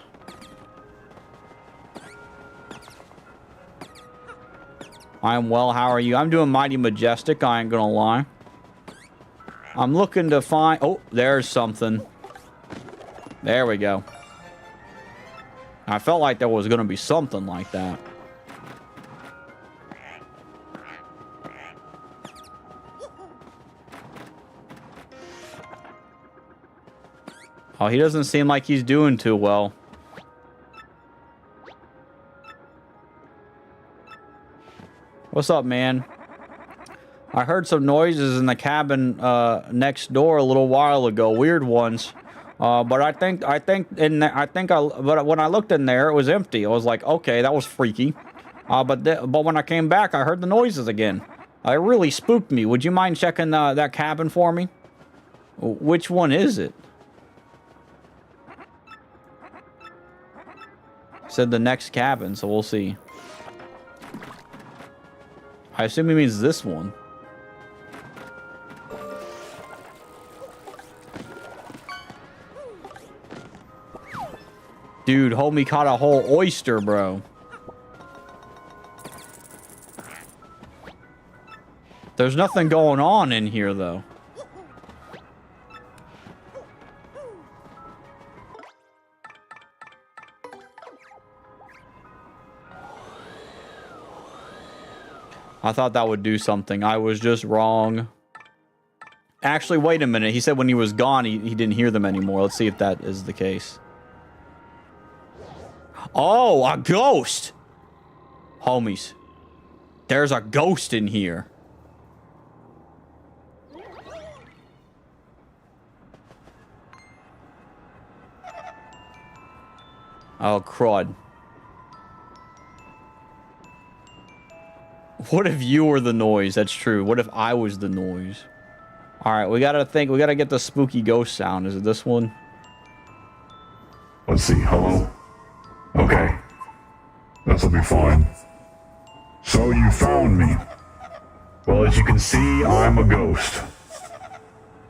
Speaker 2: I'm well, how are you? I'm doing mighty majestic, I ain't gonna lie. I'm looking to find... Oh, there's something. There we go. I felt like there was gonna be something like that. Oh, he doesn't seem like he's doing too well. What's up, man? I heard some noises in the cabin next door a little while ago, weird ones. But but when I looked in there, it was empty. I was like, okay, that was freaky. But when I came back, I heard the noises again. It really spooked me. Would you mind checking that cabin for me? Which one is it? Said the next cabin, so we'll see. I assume he means this one. Dude, homie caught a whole oyster, bro. There's nothing going on in here, though. I thought that would do something. I was just wrong. Actually, wait a minute. He said when he was gone, he didn't hear them anymore. Let's see if that is the case. Oh, a ghost! Homies. There's a ghost in here. Oh, crud. What if you were the noise? That's true. What if I was the noise? Alright, we gotta think. We gotta get the spooky ghost sound. Is it this one?
Speaker 6: Let's see. Hello? Okay. This'll be fine. So you found me. Well, as you can see, I'm a ghost.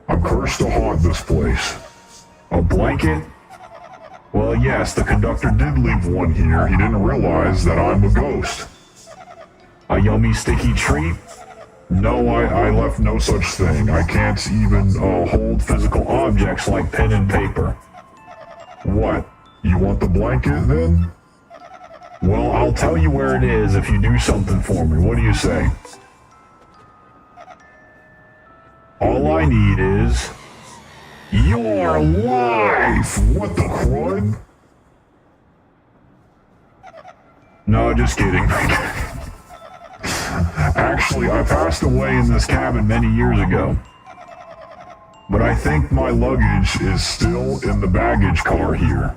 Speaker 6: I'm cursed to haunt this place. A blanket? Well, yes, the conductor did leave one here. He didn't realize that I'm a ghost. A yummy sticky treat? No, I left no such thing. I can't even hold physical objects like pen and paper. What? You want the blanket then? Well, I'll tell you where it is if you do something for me. What do you say? All I need is your life! What the crud? No, just kidding. Actually, I passed away in this cabin many years ago. But I think my luggage is still in the baggage car here.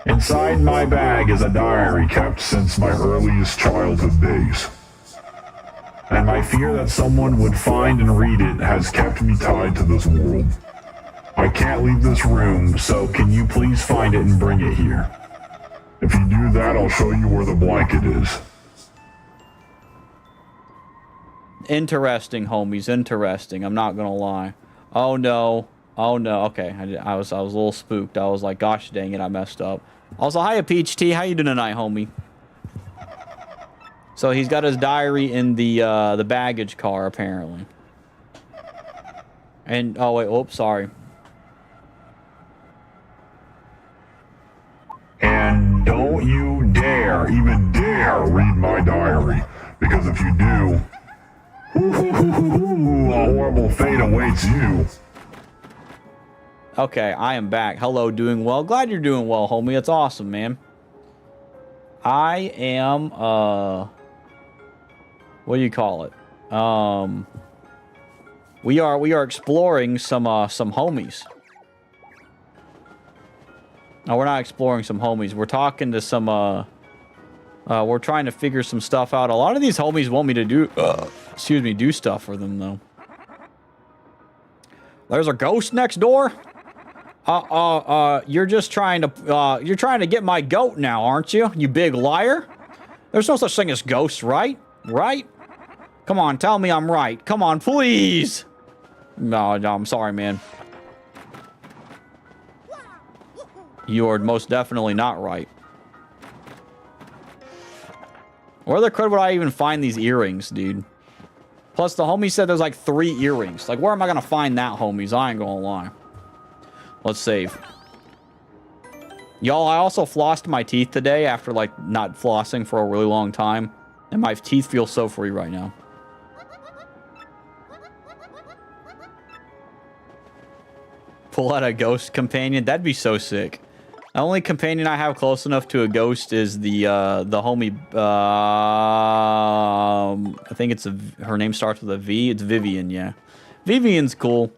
Speaker 6: Inside my bag is a diary kept since my earliest childhood days. And my fear that someone would find and read it has kept me tied to this world. I can't leave this room, so can you please find it and bring it here? If you do that, I'll show you where the blanket is.
Speaker 2: Interesting, homies. Interesting. I'm not gonna lie. Oh no. Oh no. Okay. I was a little spooked. I was like, gosh dang it, I messed up. Also, hiya Peach Tea. How you doing tonight, homie? So he's got his diary in the baggage car, apparently. And oh wait, oops, sorry.
Speaker 6: And don't you dare, even dare, read my diary. Because if you do, a horrible fate awaits you.
Speaker 2: Okay, I am back. Hello, doing well. Glad you're doing well, homie. That's awesome, man. I am, what do you call it? We are exploring some homies. No, we're not exploring some homies. We're talking to some, we're trying to figure some stuff out. A lot of these homies want me to do, excuse me, do stuff for them, though. There's a ghost next door? You're just trying to, you're trying to get my goat now, aren't you? You big liar? There's no such thing as ghosts, right? Right? Come on, tell me I'm right. Come on, please. No, I'm sorry, man. You are most definitely not right. Where the crud would I even find these earrings, dude? Plus, the homie said there's like 3 earrings. Like, where am I gonna find that, homies? I ain't gonna lie. Let's save. Y'all, I also flossed my teeth today after, like, not flossing for a really long time. And my teeth feel so free right now. Pull out a ghost companion? That'd be so sick. The only companion I have close enough to a ghost is the homie, I think it's her name starts with a V. It's Vivian, yeah. Vivian's cool.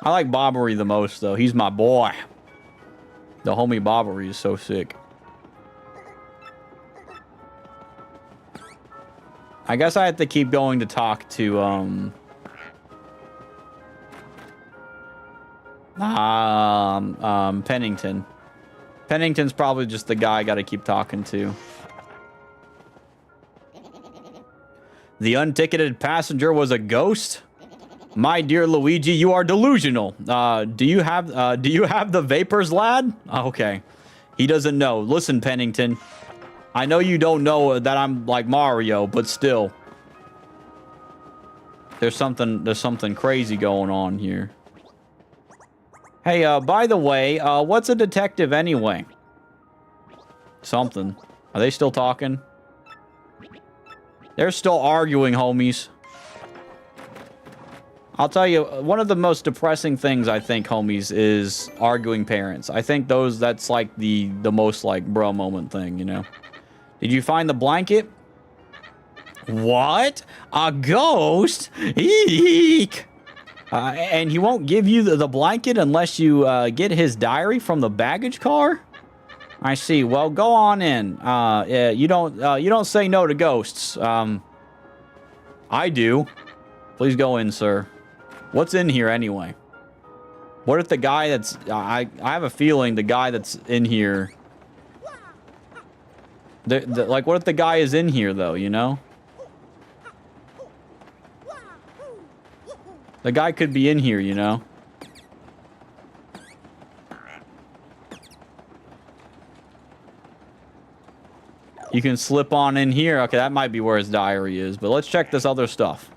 Speaker 2: I like Bobbery the most, though. He's my boy. The homie Bobbery is so sick. I guess I have to keep going to talk to, Pennington. Pennington's probably just the guy I gotta keep talking to. The unticketed passenger was a ghost? My dear Luigi, you are delusional. Do you have the vapors, lad? Okay. He doesn't know. Listen, Pennington. I know you don't know that I'm like Mario, but still. There's something crazy going on here. Hey, by the way, what's a detective anyway? Something. Are they still talking? They're still arguing, homies. I'll tell you, one of the most depressing things, I think, homies, is arguing parents. I think that's like the most, like, bro moment thing, you know? Did you find the blanket? What? A ghost? Eek! And he won't give you the blanket unless you get his diary from the baggage car? I see. Well, go on in. Yeah, you don't say no to ghosts. I do. Please go in, sir. What's in here anyway? What if the guy that's... I have a feeling the guy that's in here... like, what if the guy is in here, though, you know? The guy could be in here, you know? You can slip on in here. Okay, that might be where his diary is. But let's check this other stuff.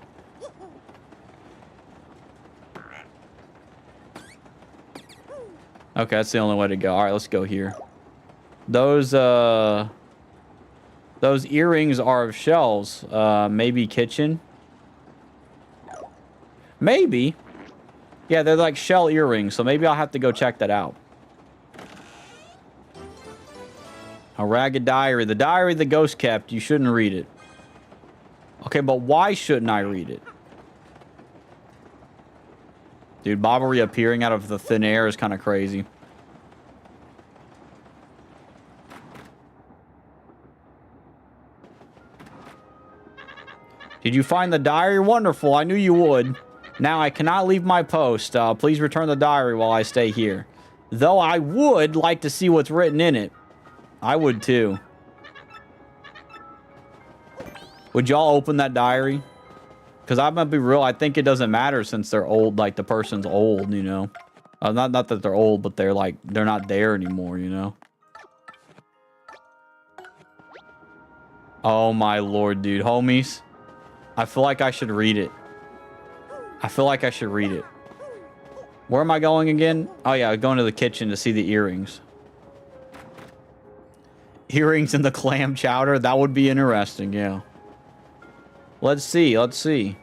Speaker 2: Okay, that's the only way to go. All right, let's go here. Those earrings are of shells. Maybe kitchen. Maybe. Yeah, they're like shell earrings, so maybe I'll have to go check that out. A ragged diary. The diary the ghost kept. You shouldn't read it. Okay, but why shouldn't I read it? Dude, Bobbery appearing out of the thin air is kind of crazy. Did you find the diary? Wonderful. I knew you would. Now, I cannot leave my post. Please return the diary while I stay here. Though I would like to see what's written in it. I would too. Would y'all open that diary? Because I'm gonna be real, I think it doesn't matter since they're old, like the person's old, you know? Not that they're old, but they're like, they're not there anymore, you know? Oh my lord, dude. Homies, I feel like I should read it. I feel like I should read it. Where am I going again? Oh yeah, going to the kitchen to see the earrings. Earrings in the clam chowder? That would be interesting, yeah. Let's see, let's see.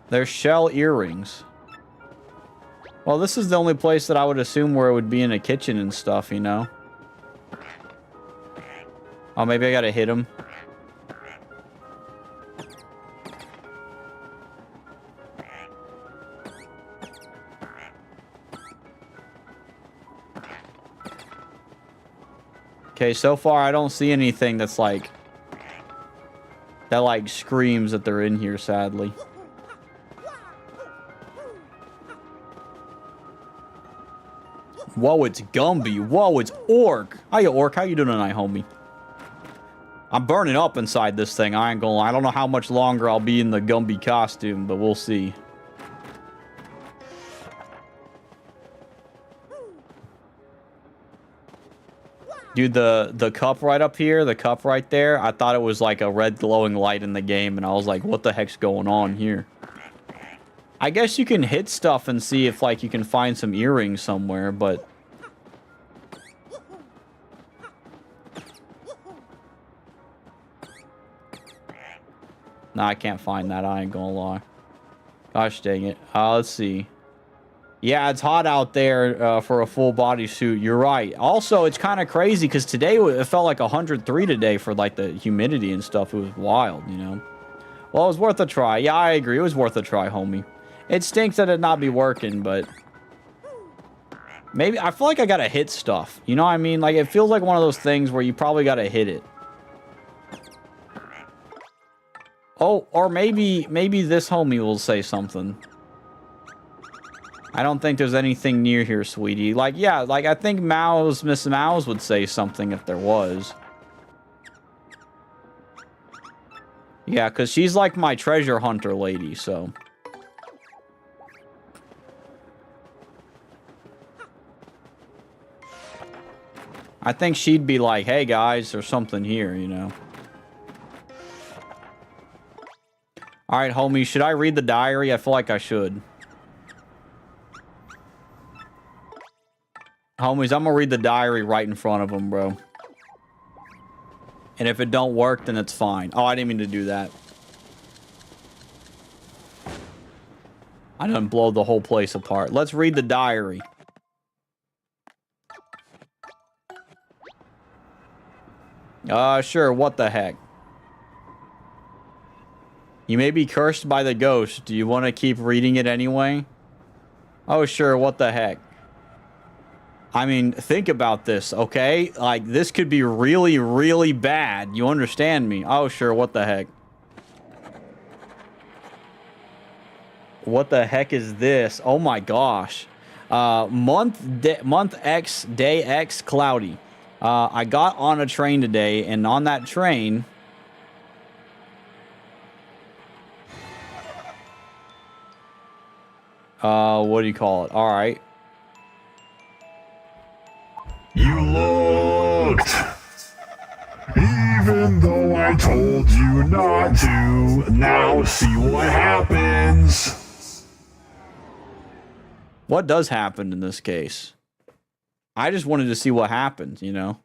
Speaker 2: They're shell earrings. Well, this is the only place that I would assume where it would be in a kitchen and stuff, you know? Oh, maybe I gotta hit him. Okay, so far I don't see anything that's like... that like screams that they're in here, sadly. Whoa, it's Gumby. Whoa, it's Orc. Hiya, Orc. How you doing tonight, homie? I'm burning up inside this thing. I ain't gonna lie. I don't know how much longer I'll be in the Gumby costume, but we'll see. Dude, the cup right up here, the cup right there, I thought it was like a red glowing light in the game, and I was like, what the heck's going on here? I guess you can hit stuff and see if, like, you can find some earrings somewhere, but... Nah, I can't find that, I ain't gonna lie. Gosh dang it. Let's see. Yeah, it's hot out there for a full body suit. You're right. Also, it's kind of crazy because today it felt like 103 today for like the humidity and stuff. It was wild, you know. Well, it was worth a try. Yeah, I agree. It was worth a try, homie. It stinks that it not be working, but maybe I feel like I gotta hit stuff. You know what I mean? Like it feels like one of those things where you probably gotta hit it. Oh, or maybe this homie will say something. I don't think there's anything near here, sweetie. Like, yeah, like, I think Miss Mouse would say something if there was. Yeah, because she's like my treasure hunter lady, so. I think she'd be like, hey, guys, there's something here, you know. All right, homie, should I read the diary? I feel like I should. Homies, I'm gonna read the diary right in front of them, bro. And if it don't work, then it's fine. Oh, I didn't mean to do that. I done blow the whole place apart. Let's read the diary. Sure, what the heck? You may be cursed by the ghost. Do you want to keep reading it anyway? Oh, sure, what the heck? I mean, think about this, okay? Like, this could be really, really bad. You understand me? Oh, sure, what the heck? What the heck is this? Oh my gosh. Month X, day X, cloudy. I got on a train today, and on that train... what do you call it? All right.
Speaker 6: You looked. Even though I told you not to, now see what happens.
Speaker 2: What does happen in this case? I just wanted to see what happened, you know?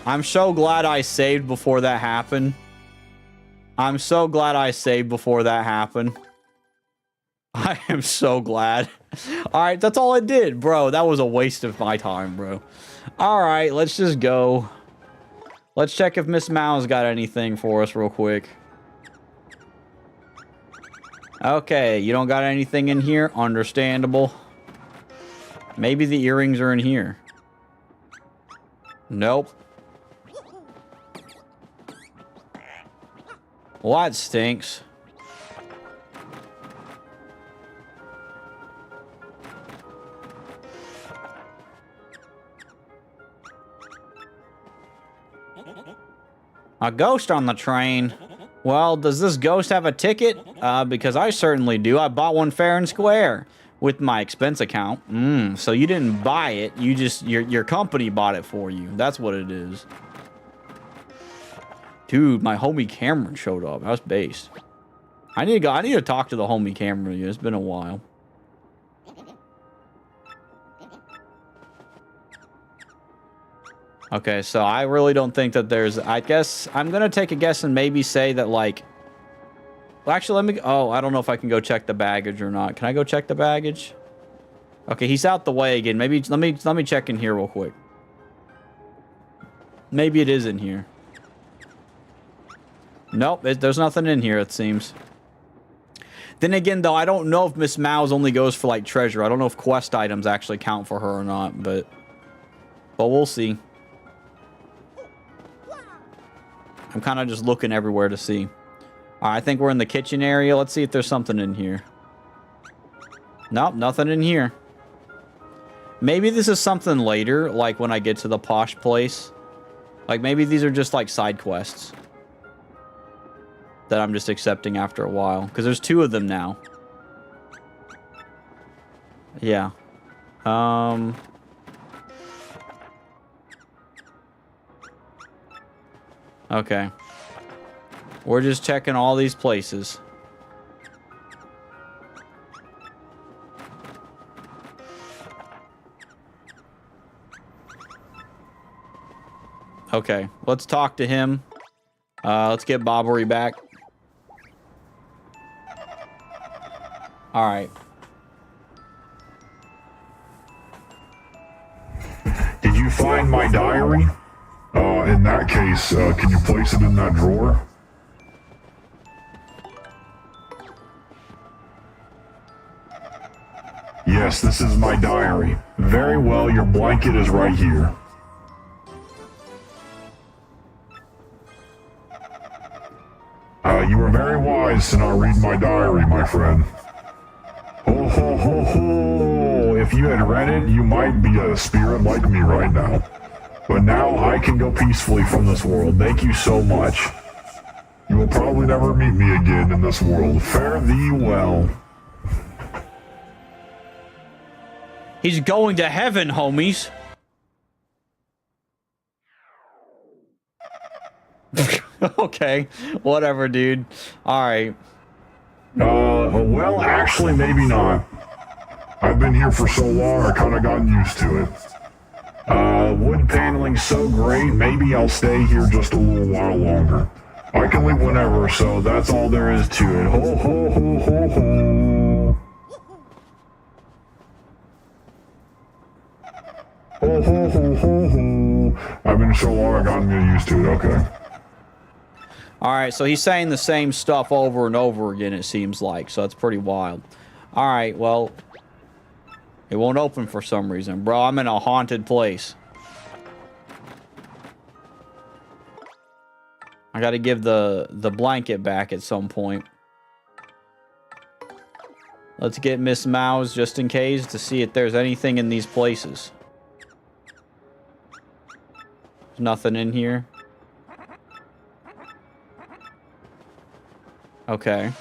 Speaker 2: I'm so glad I saved before that happened. I'm so glad I saved before that happened. I am so glad. Alright, that's all I did, bro. That was a waste of my time, bro. Alright, let's just go. Let's check if Miss Mouse got anything for us real quick. Okay, you don't got anything in here? Understandable. Maybe the earrings are in here. Nope. Well, that stinks. A ghost on the train. Well, does this ghost have a ticket? Because I certainly do. I bought one fair and square with my expense account. So you didn't buy it. You just, your company bought it for you. That's what it is. Dude, my homie Cameron showed up. That's based. I need to talk to the homie Cameron. It's been a while. Okay, so I really don't think that there's... I guess I'm going to take a guess and maybe say that, like... Well, actually, let me... Oh, I don't know if I can go check the baggage or not. Can I go check the baggage? Okay, he's out the way again. Maybe... Let me check in here real quick. Maybe it is in here. Nope, there's nothing in here, it seems. Then again, though, I don't know if Miss Mouse only goes for, like, treasure. I don't know if quest items actually count for her or not, but we'll see. I'm kind of just looking everywhere to see. I think we're in the kitchen area. Let's see if there's something in here. Nope, nothing in here. Maybe this is something later, like when I get to the posh place. Like, maybe these are just, like, side quests that I'm just accepting after a while. Because there's 2 of them now. Yeah. Okay. We're just checking all these places. Okay, let's talk to him. Let's get Bobbery back. Alright.
Speaker 6: Did you find my diary? In that case, can you place it in that drawer? Yes, this is my diary. Very well, your blanket is right here. You were very wise to not read my diary, my friend. Ho ho ho ho! If you had read it, you might be a spirit like me right now. But now I can go peacefully from this world. Thank you so much. You will probably never meet me again in this world. Fare thee well.
Speaker 2: He's going to heaven, homies. Okay, whatever, dude. Alright.
Speaker 6: Well, actually, maybe not. I've been here for so long, I kinda gotten used to it. Wood paneling's so great, maybe I'll stay here just a little while longer. I can leave whenever, so that's all there is to it. Ho ho ho ho ho! Ho ho ho ho ho! I've been so long, I gotten used to it, okay.
Speaker 2: Alright, so he's saying the same stuff over and over again, it seems like. So that's pretty wild. Alright, well... It won't open for some reason. Bro, I'm in a haunted place. I gotta give the blanket back at some point. Let's get Miss Mouse just in case to see if there's anything in these places. There's nothing in here. Okay.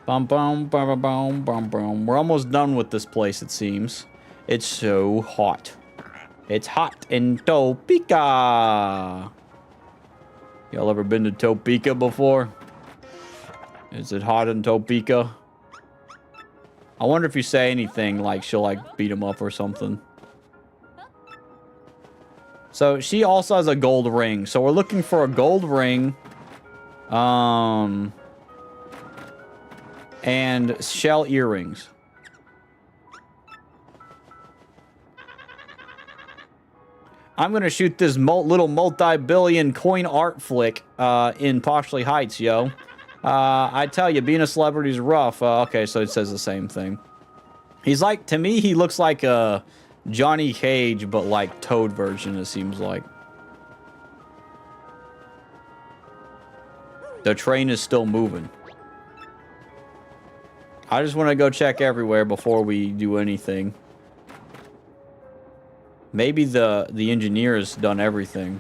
Speaker 2: Bum bum bum bum bum bum. We're almost done with this place, it seems. It's so hot. It's hot in Topeka. Y'all ever been to Topeka before? Is it hot in Topeka? I wonder if you say anything like she'll like beat him up or something. So she also has a gold ring. So we're looking for a gold ring. And shell earrings. I'm gonna shoot this little multi-billion coin art flick in Poshley Heights, yo. I tell you, being a celebrity is rough. Okay, so it says the same thing. He's like, to me, he looks like a Johnny Cage, but like Toad version, it seems like. The train is still moving. I just want to go check everywhere before we do anything. Maybe the engineer has done everything.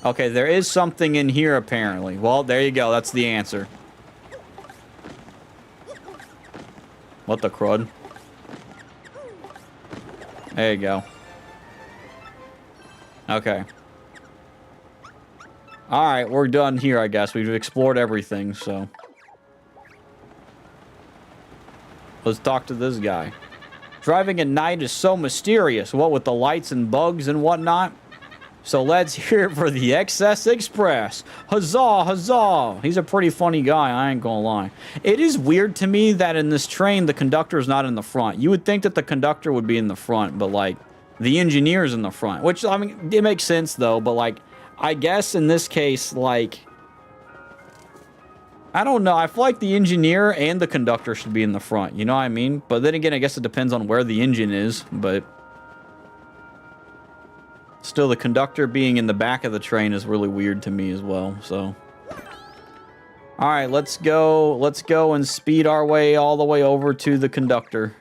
Speaker 2: Okay, there is something in here apparently. Well, there you go. That's the answer. What the crud? There you go. Okay. Alright, we're done here, I guess. We've explored everything, so... Let's talk to this guy. Driving at night is so mysterious, what with the lights and bugs and whatnot. So let's hear it for the XS Express. Huzzah, huzzah. He's a pretty funny guy, I ain't gonna lie. It is weird to me that in this train, the conductor is not in the front. You would think that the conductor would be in the front, but like, the engineer's in the front. Which, I mean, it makes sense though, but like, I guess in this case, like... I don't know. I feel like the engineer and the conductor should be in the front. You know what I mean? But then again, I guess it depends on where the engine is. But still, the conductor being in the back of the train is really weird to me as well. So, all All right, let's go. Let's go and speed our way all the way over to the conductor.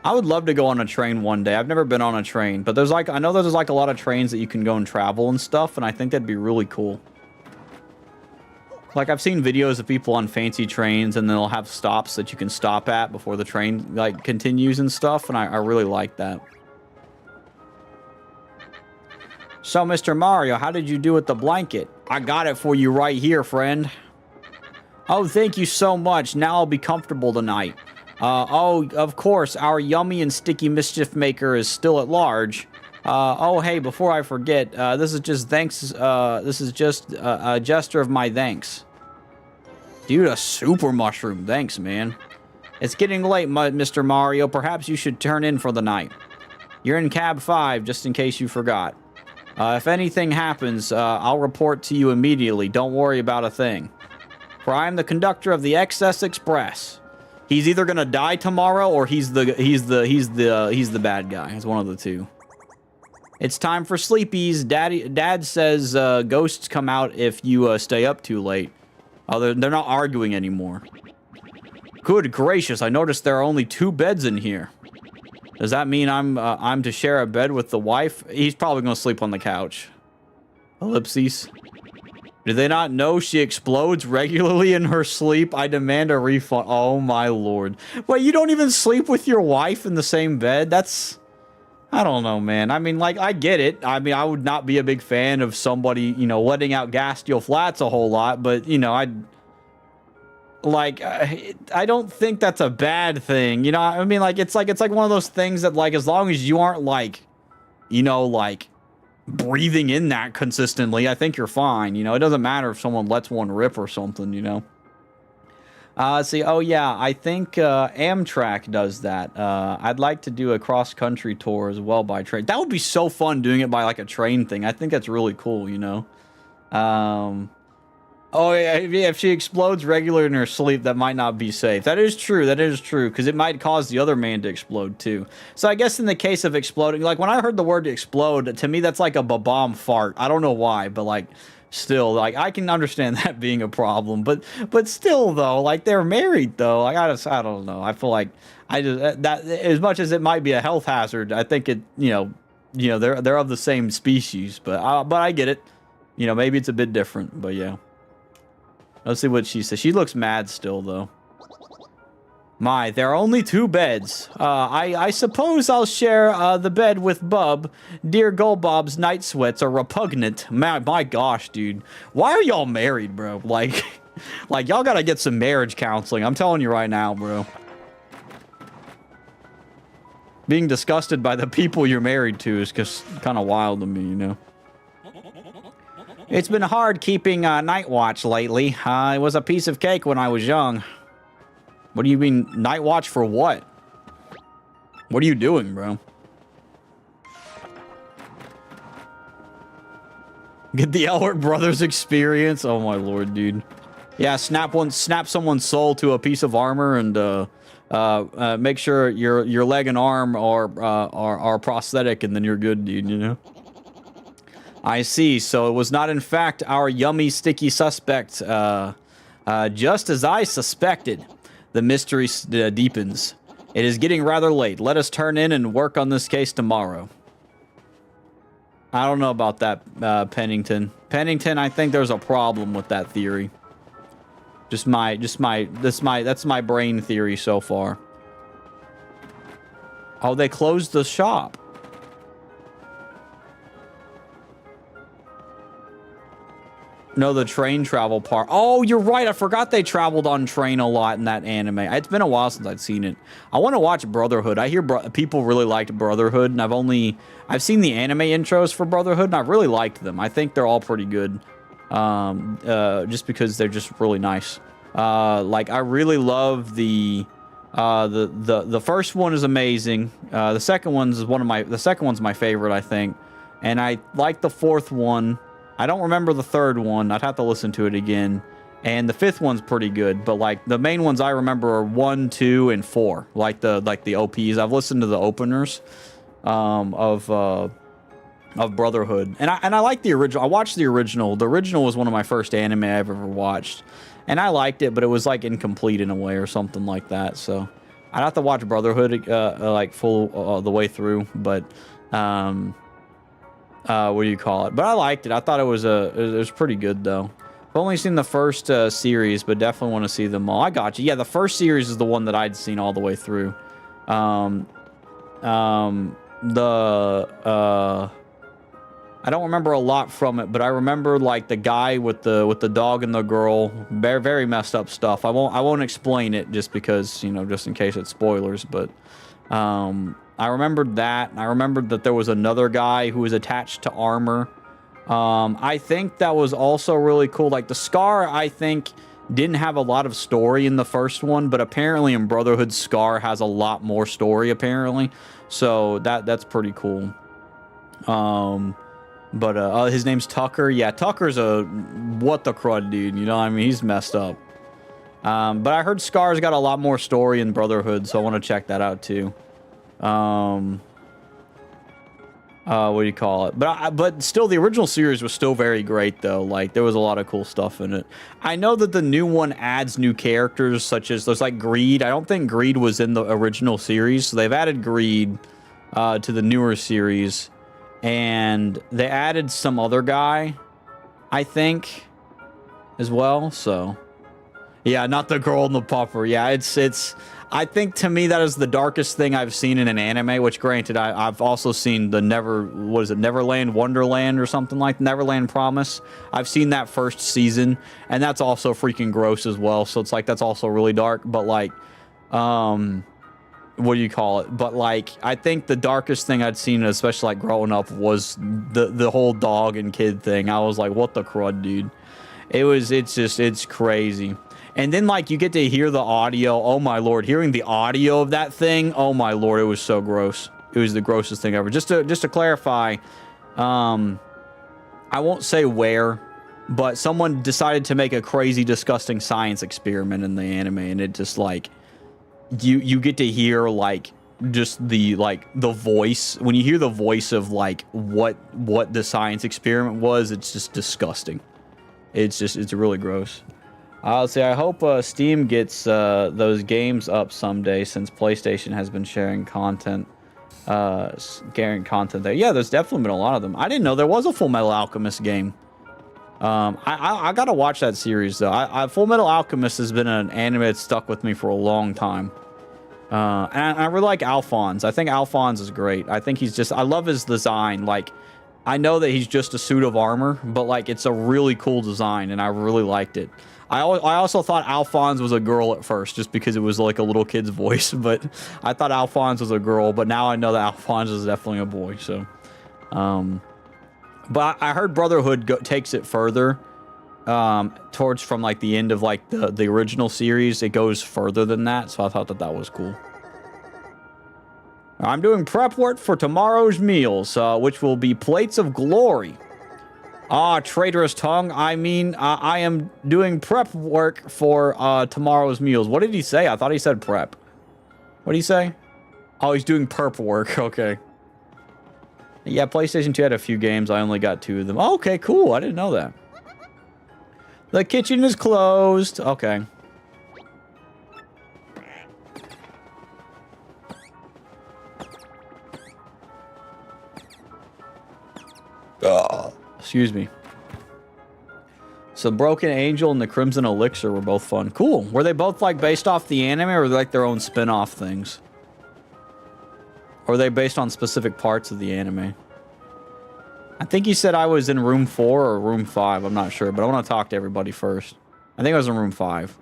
Speaker 2: I would love to go on a train one day. I've never been on a train, but there's like, I know there's like a lot of trains that you can go and travel and stuff, and I think that'd be really cool. Like, I've seen videos of people on fancy trains, and they'll have stops that you can stop at before the train, like, continues and stuff, and I really like that. So, Mr. Mario, how did you do with the blanket? I got it for you right here, friend. Oh, thank you so much. Now I'll be comfortable tonight. Oh, of course, our yummy and sticky mischief maker is still at large. Oh, hey, before I forget, this is just a gesture of my thanks. Dude, a super mushroom. Thanks, man. It's getting late, Mr. Mario. Perhaps you should turn in for the night. You're in cab 5, just in case you forgot. If anything happens, I'll report to you immediately. Don't worry about a thing. For I am the conductor of the XS Express. He's either gonna die tomorrow or he's the bad guy. It's one of the two. It's time for sleepies. Dad says ghosts come out if you stay up too late. Oh, they're not arguing anymore. Good gracious! I noticed there are only 2 beds in here. Does that mean I'm to share a bed with the wife? He's probably gonna sleep on the couch. Ellipses. Do they not know she explodes regularly in her sleep? I demand a refund. Oh my lord. Wait, you don't even sleep with your wife in the same bed? That's... I don't know, man. I mean, like, I get it. I mean, I would not be a big fan of somebody, you know, letting out gas steel flats a whole lot, but, you know, I don't think that's a bad thing. You know, I mean, like, it's like one of those things that, like, as long as you aren't, like, you know, like, breathing in that consistently, I think you're fine. You know, it doesn't matter if someone lets one rip or something, you know. Let's see. Oh, yeah, I think Amtrak does that. I'd like to do a cross-country tour as well by train. That would be so fun doing it by, like, a train thing. I think that's really cool, you know. Oh, yeah, if she explodes regularly in her sleep, that might not be safe. That is true. That is true, because it might cause the other man to explode, too. So I guess in the case of exploding, like, when I heard the word explode, to me, that's like a bomb fart. I don't know why, but, like, still, like, I can understand that being a problem. But still, though, like, they're married, though. Like, I don't know. I feel like, that, as much as it might be a health hazard, I think it, you know, they're of the same species. But I get it. You know, maybe it's a bit different, but yeah. Let's see what she says. She looks mad still, though. My, there are only 2 beds. I suppose I'll share the bed with Bub. Dear Golbob's night sweats are repugnant. My gosh, dude. Why are y'all married, bro? Like y'all gotta get some marriage counseling. I'm telling you right now, bro. Being disgusted by the people you're married to is just kind of wild to me, you know. It's been hard keeping night watch lately. It was a piece of cake when I was young. What do you mean, night watch for what? What are you doing, bro? Get the Elric Brothers experience? Oh my lord, dude. Yeah, snap someone's soul to a piece of armor and make sure your leg and arm are prosthetic, and then you're good, dude, you know? I see. So it was not, in fact, our yummy, sticky suspect. Just as I suspected, the mystery deepens. It is getting rather late. Let us turn in and work on this case tomorrow. I don't know about that, Pennington. Pennington, I think there's a problem with that theory. That's my brain theory so far. Oh, they closed the shop. No, the train travel part. Oh, you're right. I forgot they traveled on train a lot in that anime. It's been a while since I've seen it. I want to watch Brotherhood. I hear people really liked Brotherhood, and I've seen the anime intros for Brotherhood, and I've really liked them. I think they're all pretty good, just because they're just really nice. Like, I really love the first one is amazing. The second one's my favorite, I think, and I like the 4th one. I don't remember the 3rd one. I'd have to listen to it again. And the 5th one's pretty good, but like the main ones I remember are 1, 2, and 4. Like the OPs. I've listened to the openers. of Brotherhood, and I like the original. I watched the original. The original was one of my first anime I've ever watched, and I liked it, but it was like incomplete in a way or something like that. So I'd have to watch Brotherhood like full the way through. But what do you call it? But I liked it. I thought it was pretty good though. I've only seen the first series, but definitely want to see them all. I got you. Yeah, the first series is the one that I'd seen all the way through. I don't remember a lot from it, but I remember like the guy with the dog and the girl. Very, very messed up stuff. I won't explain it just because, you know, just in case it's spoilers. But I remembered that. I remembered that there was another guy who was attached to armor. I think that was also really cool. Like the Scar, I think didn't have a lot of story in the first one, but apparently in Brotherhood, Scar has a lot more story apparently. So that's pretty cool. But his name's Tucker. Yeah, Tucker's a what the crud dude, you know what I mean? He's messed up. But I heard Scar's got a lot more story in Brotherhood, so I want to check that out too. What do you call it? But still, the original series was still very great though. Like there was a lot of cool stuff in it. I know that the new one adds new characters, such as there's like Greed. I don't think Greed was in the original series, so they've added Greed to the newer series. And they added some other guy, I think, as well. So, yeah, not the girl and the pupper. Yeah, it's. I think to me that is the darkest thing I've seen in an anime. Which, granted, I've also seen the Neverland Wonderland or something like Neverland Promise. I've seen that first season, and that's also freaking gross as well. So it's like that's also really dark. But like, what do you call it? But like, I think the darkest thing I'd seen, especially like growing up, was the whole dog and kid thing. I was like, what the crud, dude? It's crazy. And then like you get to hear the audio. Oh my lord, hearing the audio of that thing. Oh my lord, it was so gross. It was the grossest thing ever. Just to clarify, I won't say where, but someone decided to make a crazy, disgusting science experiment in the anime, and it just like. You get to hear like just the voice. When you hear the voice of like what the science experiment was, it's just disgusting. It's really gross. I'll say I hope Steam gets those games up someday, since PlayStation has been sharing content there. Yeah, there's definitely been a lot of them. I didn't know there was a Full Metal Alchemist game. I gotta watch that series though. Full Metal Alchemist has been an anime that's stuck with me for a long time. And I really like Alphonse. I think Alphonse is great. I think I love his design. Like, I know that he's just a suit of armor, but like it's a really cool design, and I really liked it. I also thought Alphonse was a girl at first, just because it was like a little kid's voice, but I thought Alphonse was a girl, but now I know that Alphonse is definitely a boy. So, but I heard Brotherhood takes it further, towards from like the end of like the original series. It goes further than that, so I thought that was cool. I'm doing prep work for tomorrow's meals, which will be plates of glory. Ah, traitorous tongue. I mean, I am doing prep work for tomorrow's meals. What did he say? I thought he said prep. What did he say? Oh, he's doing perp work. Okay. Yeah, PlayStation 2 had a few games. I only got 2 of them. Oh, okay, cool. I didn't know that. The kitchen is closed. Okay. Excuse me. So Broken Angel and the Crimson Elixir were both fun. Cool. Were they both like based off the anime, or were they like their own spin-off things? Or were they based on specific parts of the anime? I think he said I was in room 4 or room 5. I'm not sure, but I want to talk to everybody first. I think I was in room 5.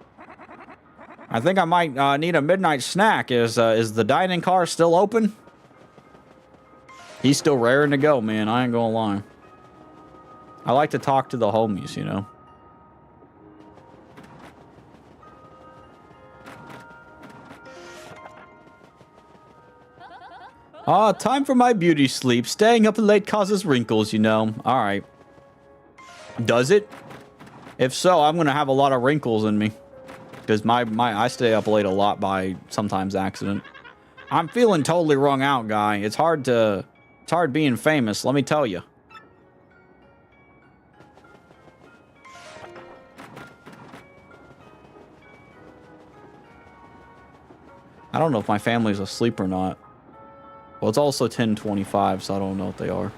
Speaker 2: I think I might need a midnight snack. Is the dining car still open? He's still raring to go, man. I ain't gonna lie. I like to talk to the homies, you know. Time for my beauty sleep. Staying up late causes wrinkles, you know. Alright. Does it? If so, I'm gonna have a lot of wrinkles in me. Because I stay up late a lot by sometimes accident. I'm feeling totally wrung out, guy. It's hard being famous, let me tell you. I don't know if my family's asleep or not. Well, it's also 10:25, so I don't know what they are.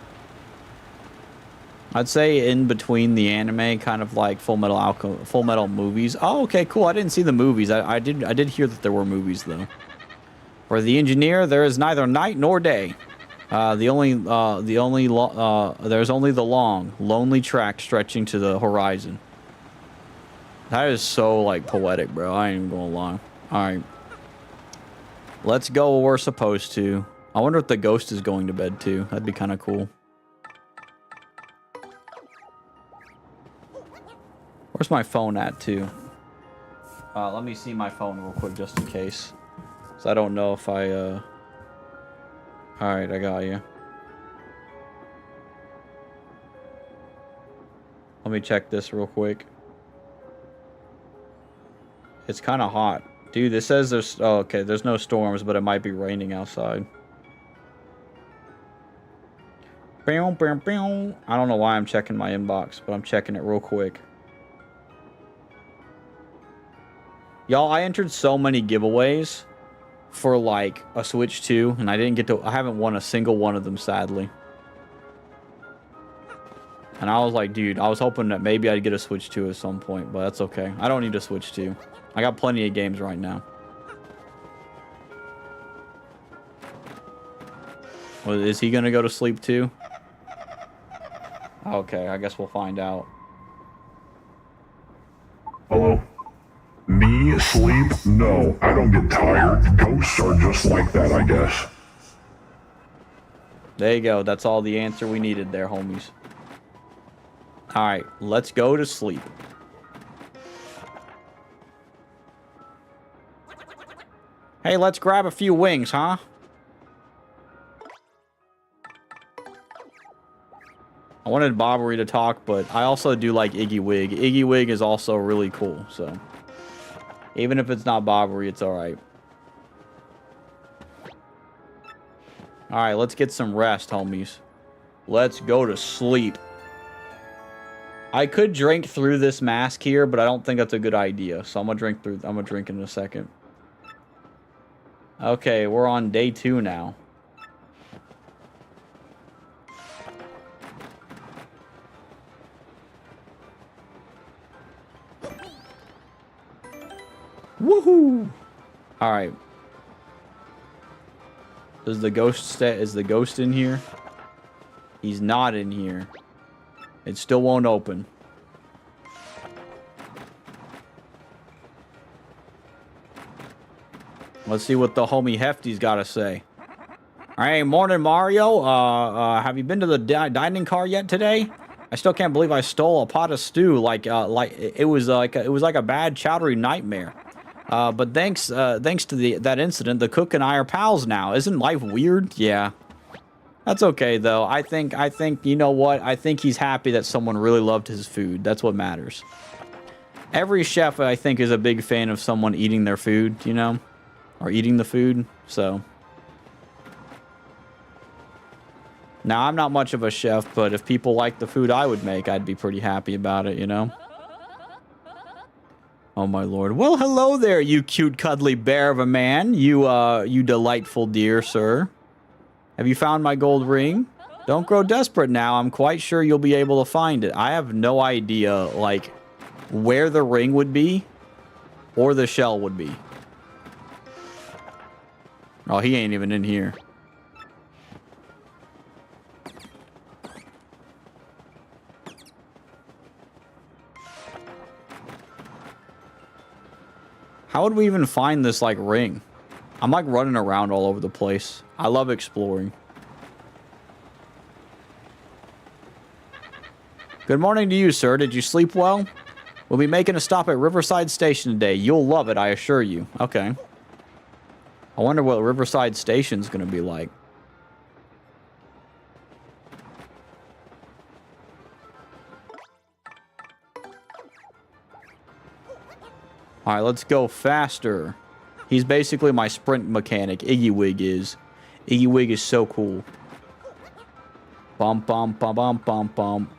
Speaker 2: I'd say in between the anime, kind of like Full Metal movies. Oh, okay, cool. I didn't see the movies. I did hear that there were movies though. For the engineer, there is neither night nor day. There's only the long, lonely track stretching to the horizon. That is so like poetic, bro. I ain't even gonna lie. All right, let's go where we're supposed to. I wonder if the ghost is going to bed too. That'd be kind of cool. Where's my phone at too? Let me see my phone real quick just in case. So I don't know if I Alright, I got you. Let me check this real quick. It's kind of hot. Dude, this says there's... Oh, okay, there's no storms, but it might be raining outside. I don't know why I'm checking my inbox, but I'm checking it real quick. Y'all, I entered so many giveaways for like a Switch 2, and I haven't won a single one of them, sadly. And I was like, dude, I was hoping that maybe I'd get a Switch 2 at some point, but that's okay. I don't need a Switch 2. I got plenty of games right now. Well, is he gonna go to sleep too? Okay, I guess we'll find out.
Speaker 6: Hello? Me sleep? No, I don't get tired. Ghosts are just like that, I guess.
Speaker 2: There you go. That's all the answer we needed there, homies. Alright, let's go to sleep. Hey, let's grab a few wings, huh? I wanted Bobbery to talk, but I also do like Iggy Wig. Iggy Wig is also really cool, so... Even if it's not Bobbery, it's alright. Alright, let's get some rest, homies. Let's go to sleep. I could drink through this mask here, but I don't think that's a good idea. So I'm gonna drink in a second. Okay, we're on day 2 now. Woohoo! All right. Is the ghost in here? He's not in here. It still won't open. Let's see what the homie Hefty's got to say. Hey, morning, Mario. Have you been to the dining car yet today? I still can't believe I stole a pot of stew. It was like a bad chowdery nightmare. But thanks to that incident, the cook and I are pals now. Isn't life weird? Yeah. That's okay though. I think you know what? I think he's happy that someone really loved his food. That's what matters. Every chef, I think, is a big fan of someone eating their food, you know? Or eating the food, so. Now, I'm not much of a chef, but if people like the food I would make, I'd be pretty happy about it, you know? Oh, my lord. Well, hello there, you cute, cuddly bear of a man. You delightful dear, sir. Have you found my gold ring? Don't grow desperate now. I'm quite sure you'll be able to find it. I have no idea, like, where the ring would be or the shell would be. Oh, he ain't even in here. How would we even find this, like, ring? I'm, like, running around all over the place. I love exploring. Good morning to you, sir. Did you sleep well? We'll be making a stop at Riverside Station today. You'll love it, I assure you. Okay. I wonder what Riverside Station's gonna be like. Alright, let's go faster. He's basically my sprint mechanic. Iggy Wig is. Iggy Wig is so cool. Bum, bum, bum, bum, bum, bum.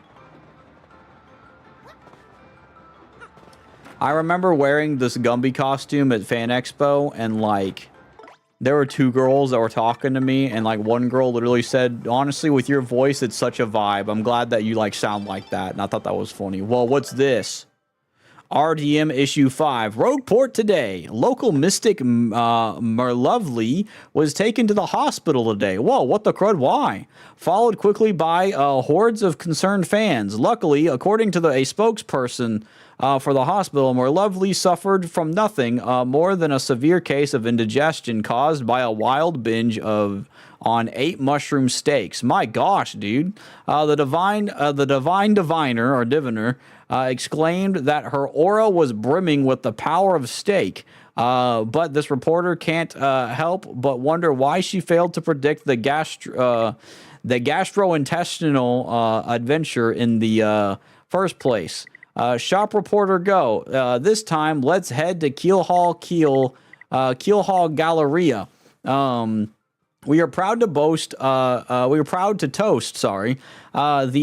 Speaker 2: I remember wearing this Gumby costume at Fan Expo, and, like, there were two girls that were talking to me, and, like, one girl literally said, honestly, with your voice, it's such a vibe. I'm glad that you, like, sound like that, and I thought that was funny. Well, what's this? RDM issue 5. Rogueport today. Local mystic Merlovely was taken to the hospital today. Whoa, what the crud? Why? Followed quickly by hordes of concerned fans. Luckily, according to a spokesperson for the hospital, Merlovely suffered from nothing more than a severe case of indigestion caused by a wild binge on 8 mushroom steaks. My gosh, dude. The divine diviner or diviner exclaimed that her aura was brimming with the power of steak. But this reporter can't help but wonder why she failed to predict the gastrointestinal adventure in the first place. Shop reporter go. This time, let's head to Keelhall Galleria. We are proud to toast, the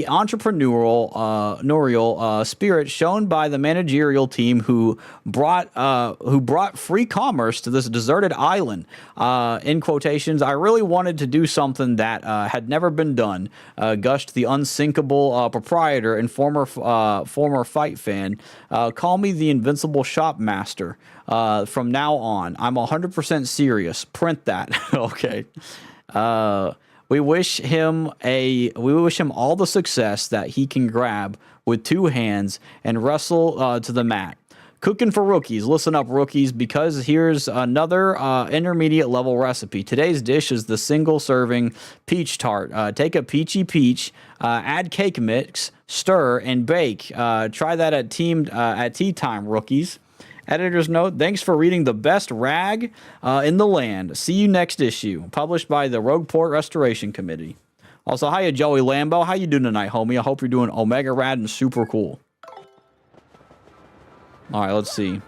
Speaker 2: entrepreneurial spirit shown by the managerial team who brought free commerce to this deserted island. In quotations, I really wanted to do something that had never been done. Gushed the unsinkable proprietor and former fight fan. Call me the invincible shop master. From now on, I'm 100% serious. Print that. Okay. We wish him all the success that he can grab with 2 hands and wrestle to the mat. Cooking for rookies. Listen up, rookies, because here's another intermediate level recipe. Today's dish is the single serving peach tart. Take a peachy peach, add cake mix, stir, and bake. Try that at tea time, rookies. Editor's note, thanks for reading the best rag in the land. See you next issue. Published by the Rogueport Restoration Committee. Also, hiya, Joey Lambo. How you doing tonight, homie? I hope you're doing omega rad and super cool. All right, let's see.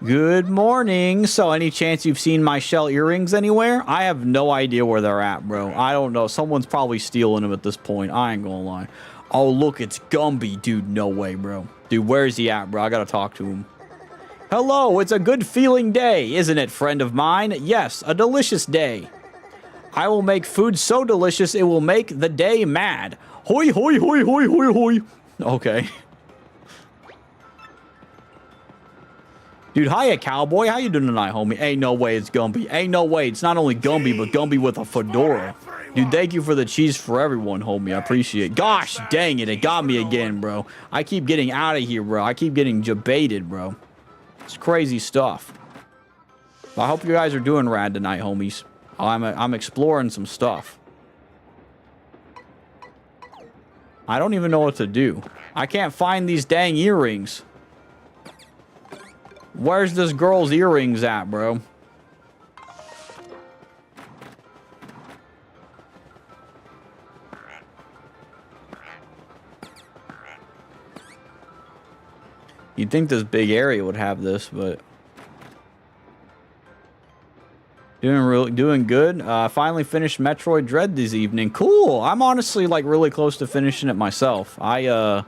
Speaker 2: Good morning. So, any chance you've seen my shell earrings anywhere? I have no idea where they're at, bro. I don't know. Someone's probably stealing them at this point. I ain't gonna lie. Oh, look, it's Gumby. Dude, no way, bro. Dude, where's he at, bro? I gotta talk to him. Hello, it's a good feeling day, isn't it, friend of mine? Yes, a delicious day. I will make food so delicious it will make the day mad. Hoi, hoi, hoi, hoi, hoi, hoi. Okay. Dude, hiya, cowboy. How you doing tonight, homie? Ain't no way it's Gumby. Ain't no way. It's not only Gumby, but Gumby with a fedora. Dude, thank you for the cheese for everyone, homie. I appreciate it. Gosh, dang it. It got me again, bro. I keep getting out of here, bro. I keep getting jebaited, bro. It's crazy stuff. I hope you guys are doing rad tonight, homies. I'm exploring some stuff. I don't even know what to do. I can't find these dang earrings. Where's this girl's earrings at, bro? You'd think this big area would have this, but doing good. Finally finished Metroid Dread this evening. Cool. I'm honestly like really close to finishing it myself. I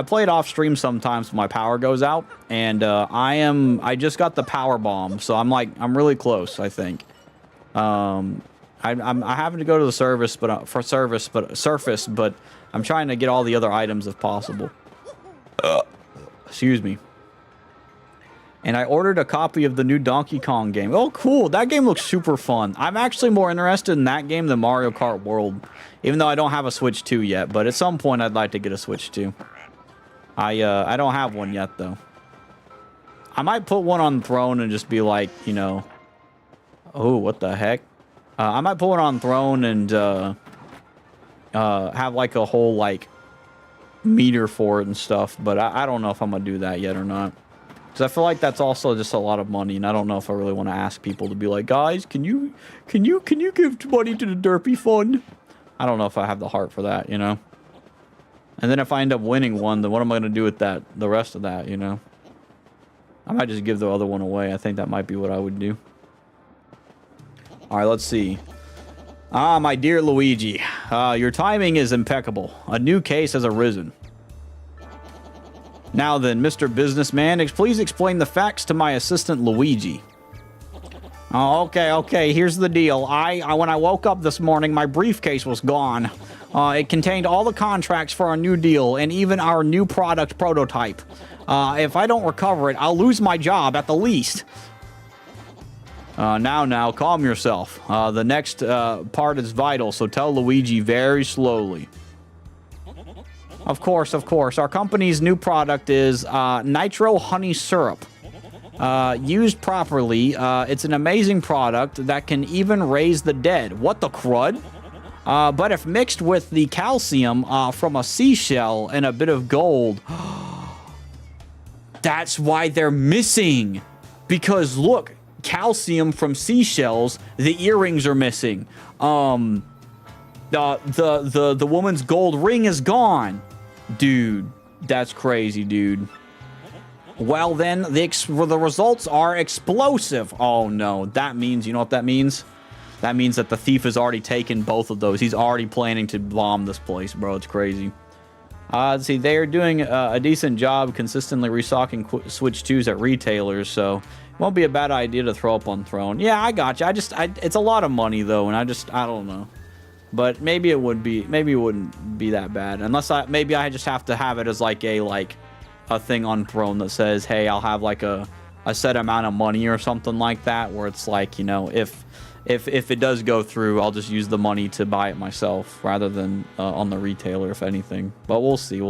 Speaker 2: play it off stream sometimes when my power goes out, and I just got the power bomb, so I'm really close. I think. I'm having to go to the surface, but I'm trying to get all the other items if possible. Excuse me. And I ordered a copy of the new Donkey Kong game. Oh, cool. That game looks super fun. I'm actually more interested in that game than Mario Kart World, even though I don't have a Switch 2 yet. But at some point, I'd like to get a Switch 2. I don't have one yet, though. I might put one on the throne and just be like, you know... Oh, what the heck? I might put one on the throne and have like a whole, like... meter for it and stuff, but I don't know if I'm gonna do that yet or not, because I feel like that's also just a lot of money, and I don't know if I really want to ask people to be like, guys, can you give money to the Derpy Fund? I don't know if I have the heart for that, you know. And then if I end up winning one, then what am I gonna do with that, the rest of that, you know? I might just give the other one away. I think that might be what I would do. All right, let's see. Ah, my dear Luigi, your timing is impeccable. A new case has arisen. Now then, Mr. Businessman, please explain the facts to my assistant Luigi. Oh, okay. Here's the deal. When I woke up this morning, my briefcase was gone. It contained all the contracts for our new deal and even our new product prototype. If I don't recover it, I'll lose my job at the least. Now, calm yourself. The next part is vital, so tell Luigi very slowly. Of course. Our company's new product is Nitro Honey Syrup. Used properly, it's an amazing product that can even raise the dead. What the crud? But if mixed with the calcium from a seashell and a bit of gold, that's why they're missing. Because look, calcium from seashells, the earrings are missing. The woman's gold ring is gone. Dude, that's crazy, dude. Well then, the results are explosive. Oh no, that means, you know what that means? That means that the thief has already taken both of those. He's already planning to bomb this place, bro. It's crazy. Let's see, they are doing a decent job consistently restocking Switch 2s at retailers, so it won't be a bad idea to throw up on Throne. Yeah, I got you. It's a lot of money though, and I don't know. But maybe it wouldn't be that bad, unless maybe I just have to have it as like a thing on Throne that says, hey, I'll have like a set amount of money or something like that, where it's like, you know, if it does go through, I'll just use the money to buy it myself rather than on the retailer, if anything. But we'll see.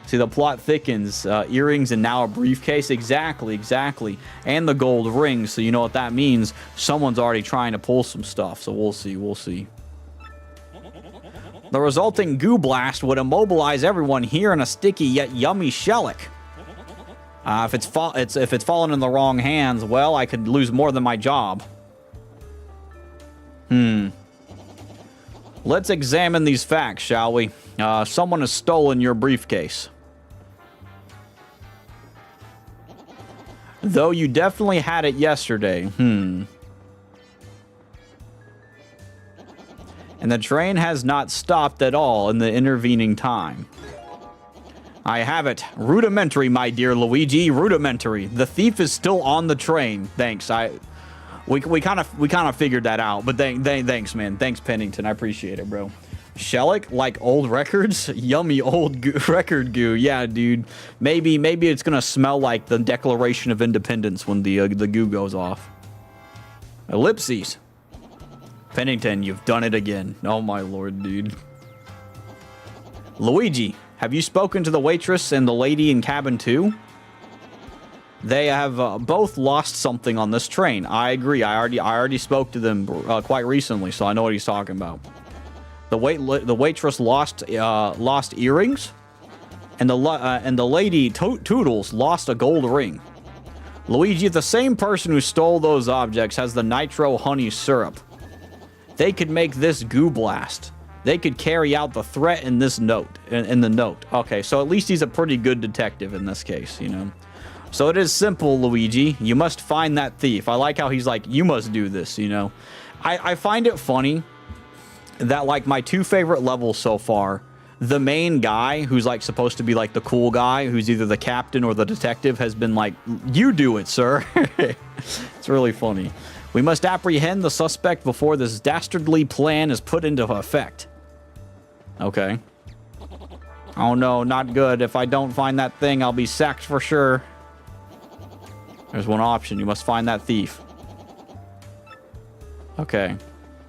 Speaker 2: See, the plot thickens. Earrings and now a briefcase. Exactly. And the gold ring. So you know what that means. Someone's already trying to pull some stuff. So we'll see. The resulting goo blast would immobilize everyone here in a sticky yet yummy shellac. If it's fallen in the wrong hands, well, I could lose more than my job. Let's examine these facts, shall we? Someone has stolen your briefcase. Though you definitely had it yesterday. And the train has not stopped at all in the intervening time. I have it. Rudimentary, my dear Luigi. Rudimentary. The thief is still on the train. Thanks. We kind of figured that out. But thanks, man. Thanks, Pennington. I appreciate it, bro. Shellac, like old records? Yummy old record goo. Yeah, dude. Maybe it's gonna smell like the Declaration of Independence when the goo goes off. Ellipses. Pennington, you've done it again. Oh my lord, dude. Luigi, have you spoken to the waitress and the lady in cabin 2? They have both lost something on this train. I agree. I already spoke to them quite recently, so I know what he's talking about. The waitress lost earrings, and the lady Toodles lost a gold ring. Luigi, the same person who stole those objects, has the Nitro Honey Syrup. They could make this goo blast. They could carry out the threat in this note. In the note. Okay, so at least he's a pretty good detective in this case, you know. So it is simple, Luigi. You must find that thief. I like how he's like, you must do this, you know. I find it funny that, like, my two favorite levels so far, the main guy, who's, like, supposed to be, like, the cool guy, who's either the captain or the detective, has been like, you do it, sir. It's really funny. We must apprehend the suspect before this dastardly plan is put into effect. Okay. Oh, no, not good. If I don't find that thing, I'll be sacked for sure. There's one option. You must find that thief. Okay.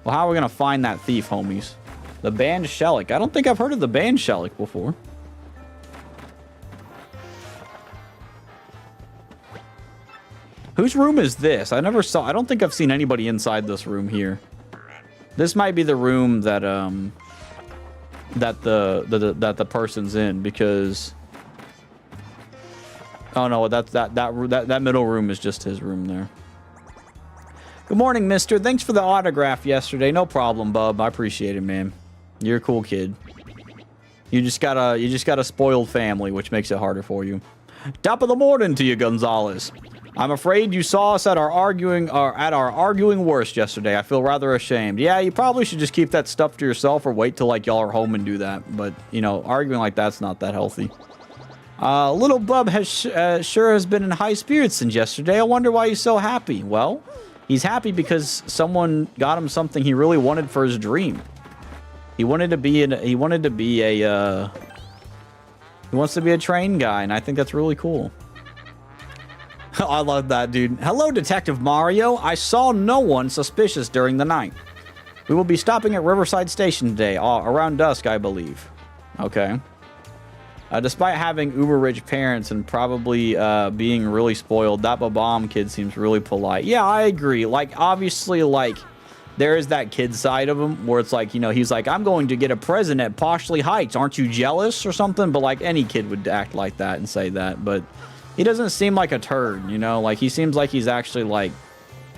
Speaker 2: Well, how are we going to find that thief, homies? The band Shellac. I don't think I've heard of the band Shellac before. Whose room is this? I don't think I've seen anybody inside this room here. This might be the room that the person's in, because oh no, that middle room is just his room there. Good morning, mister. Thanks for the autograph yesterday. No problem, bub. I appreciate it, man. You're a cool kid. You just got a spoiled family, which makes it harder for you. Top of the morning to you, Gonzalez. I'm afraid you saw us at our arguing worst yesterday. I feel rather ashamed. Yeah, you probably should just keep that stuff to yourself or wait till like y'all are home and do that. But, you know, arguing like that's not that healthy. Little Bub has sure has been in high spirits since yesterday. I wonder why he's so happy. Well, he's happy because someone got him something he really wanted for his dream. He wanted to be he wants to be a train guy, and I think that's really cool. I love that, dude. Hello, Detective Mario. I saw no one suspicious during the night. We will be stopping at Riverside Station today, around dusk, I believe. Okay. Despite having uber-rich parents and probably being really spoiled, that Babam kid seems really polite. Yeah, I agree. Like, obviously, like, there is that kid side of him where it's like, you know, he's like, I'm going to get a present at Poshley Heights. Aren't you jealous or something? But, like, any kid would act like that and say that. But he doesn't seem like a turd, you know? Like, he seems like he's actually, like,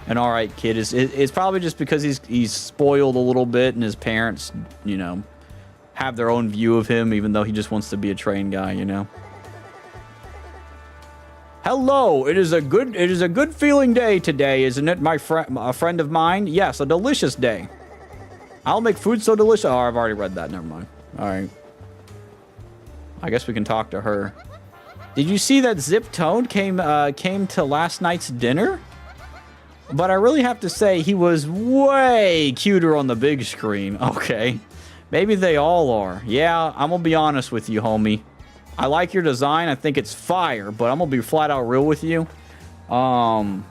Speaker 2: an alright kid. It's probably just because he's spoiled a little bit and his parents, you know, have their own view of him, even though he just wants to be a train guy, you know? Hello, it is a good feeling day today, isn't it, my friend, a friend of mine? Yes, a delicious day. I'll make food so delicious. Oh, I've already read that. Never mind. All right. I guess we can talk to her. Did you see that Zip Toad came to last night's dinner? But I really have to say he was way cuter on the big screen. Okay. Maybe they all are. Yeah, I'm gonna be honest with you, homie. I like your design. I think it's fire, but I'm gonna be flat out real with you. I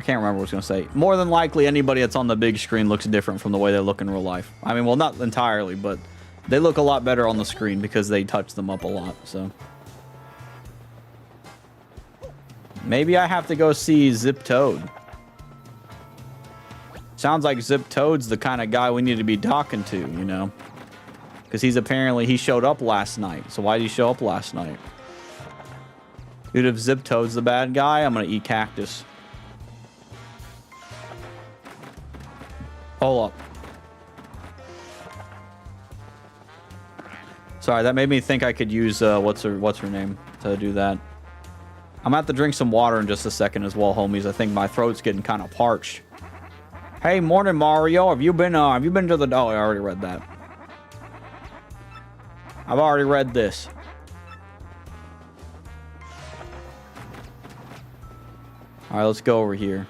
Speaker 2: can't remember what I was gonna say. More than likely, anybody that's on the big screen looks different from the way they look in real life. I mean, well, not entirely, but they look a lot better on the screen because they touch them up a lot, so. Maybe I have to go see Zip Toad. Sounds like Zip Toad's the kind of guy we need to be talking to, you know? Because he showed up last night. So why did he show up last night? Dude, if Zip Toad's the bad guy, I'm going to eat cactus. Hold up. Sorry, that made me think I could use, what's her name to do that. I'm going to have to drink some water in just a second as well, homies. I think my throat's getting kind of parched. Hey, morning, Mario. Have you been to the... Oh, I already read that. I've already read this. All right, let's go over here.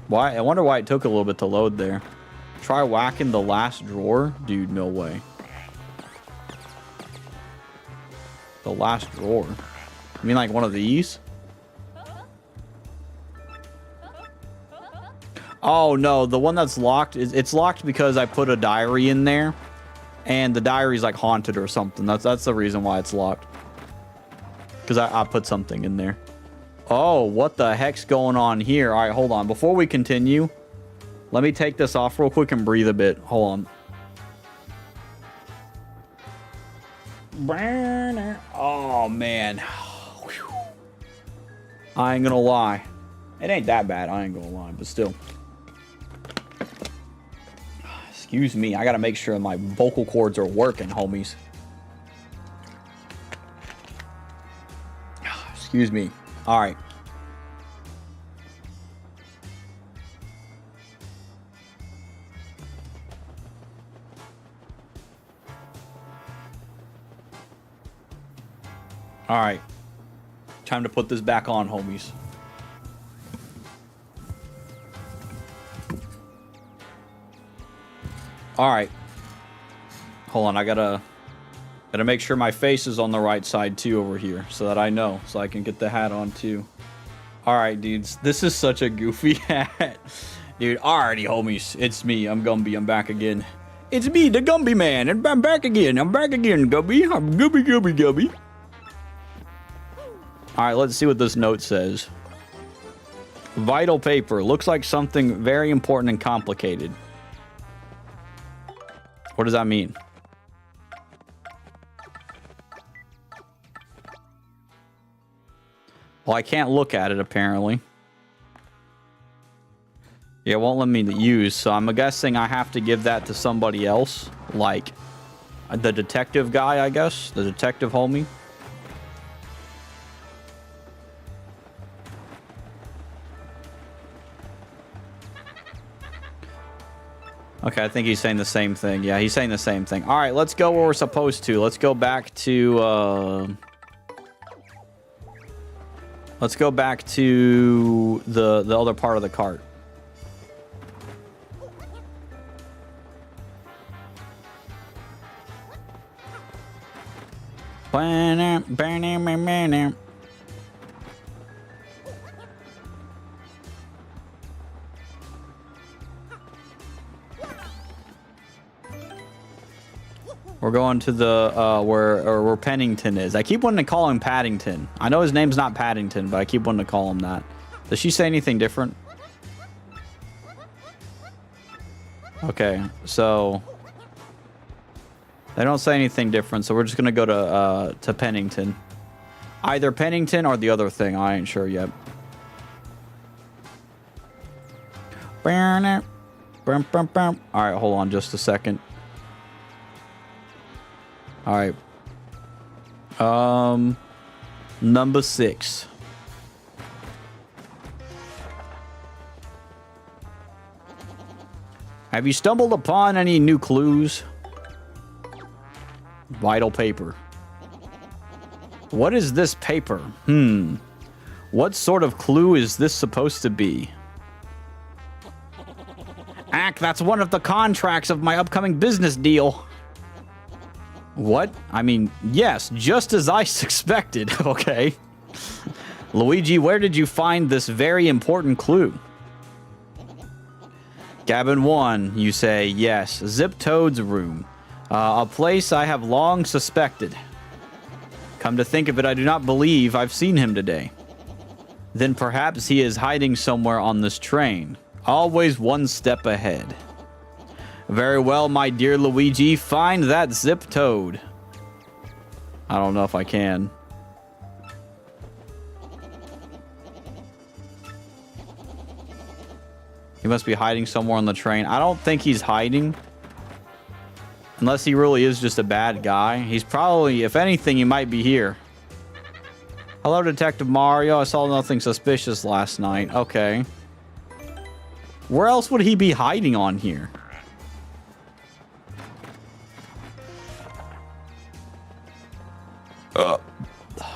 Speaker 2: Why? I wonder why it took a little bit to load there. Try whacking the last drawer? Dude, no way. The last drawer? You mean like one of these? Oh, no, the one that's locked, it's locked because I put a diary in there, and the diary's like haunted or something. That's the reason why it's locked. Because I put something in there. Oh, what the heck's going on here? All right, hold on. Before we continue, let me take this off real quick and breathe a bit. Hold on. Oh, man. I ain't gonna lie. It ain't that bad, I ain't gonna lie, but still. Excuse me, I gotta make sure my vocal cords are working, homies. Excuse me. All right. All right. Time to put this back on, homies. All right. Hold on, I gotta make sure my face is on the right side too over here, so that I know, so I can get the hat on too. All right, dudes, this is such a goofy hat, dude. Alrighty, homies, it's me. I'm Gumby. I'm back again. It's me, the Gumby man, and I'm back again. I'm back again, Gumby. I'm Gumby. All right, let's see what this note says. Vital paper. Looks like something very important and complicated. What does that mean? Well, I can't look at it, apparently. Yeah, it won't let me use, so I'm guessing I have to give that to somebody else. Like, the detective guy, I guess? The detective homie? Okay, I think he's saying the same thing. Yeah, he's saying the same thing. All right, let's go where we're supposed to. Let's go back to, let's go back to the other part of the cart. We're going to the, where Pennington is. I keep wanting to call him Paddington. I know his name's not Paddington, but I keep wanting to call him that. Does she say anything different? Okay, so... They don't say anything different, so we're just gonna go to Pennington. Either Pennington or the other thing. I ain't sure yet. Alright, hold on just a second. Alright. Number 6. Have you stumbled upon any new clues? Vital paper. What is this paper? What sort of clue is this supposed to be? That's one of the contracts of my upcoming business deal. What? I mean, yes, just as I suspected. Okay. Luigi, where did you find this very important clue? Cabin 1, you say, yes. Zip Toad's room. A place I have long suspected. Come to think of it, I do not believe I've seen him today. Then perhaps he is hiding somewhere on this train. Always one step ahead. Very well, my dear Luigi, find that Zip Toad. I don't know if I can. He must be hiding somewhere on the train. I don't think he's hiding. Unless he really is just a bad guy. He's probably, if anything, he might be here. Hello, Detective Mario. I saw nothing suspicious last night. Okay. Where else would he be hiding on here?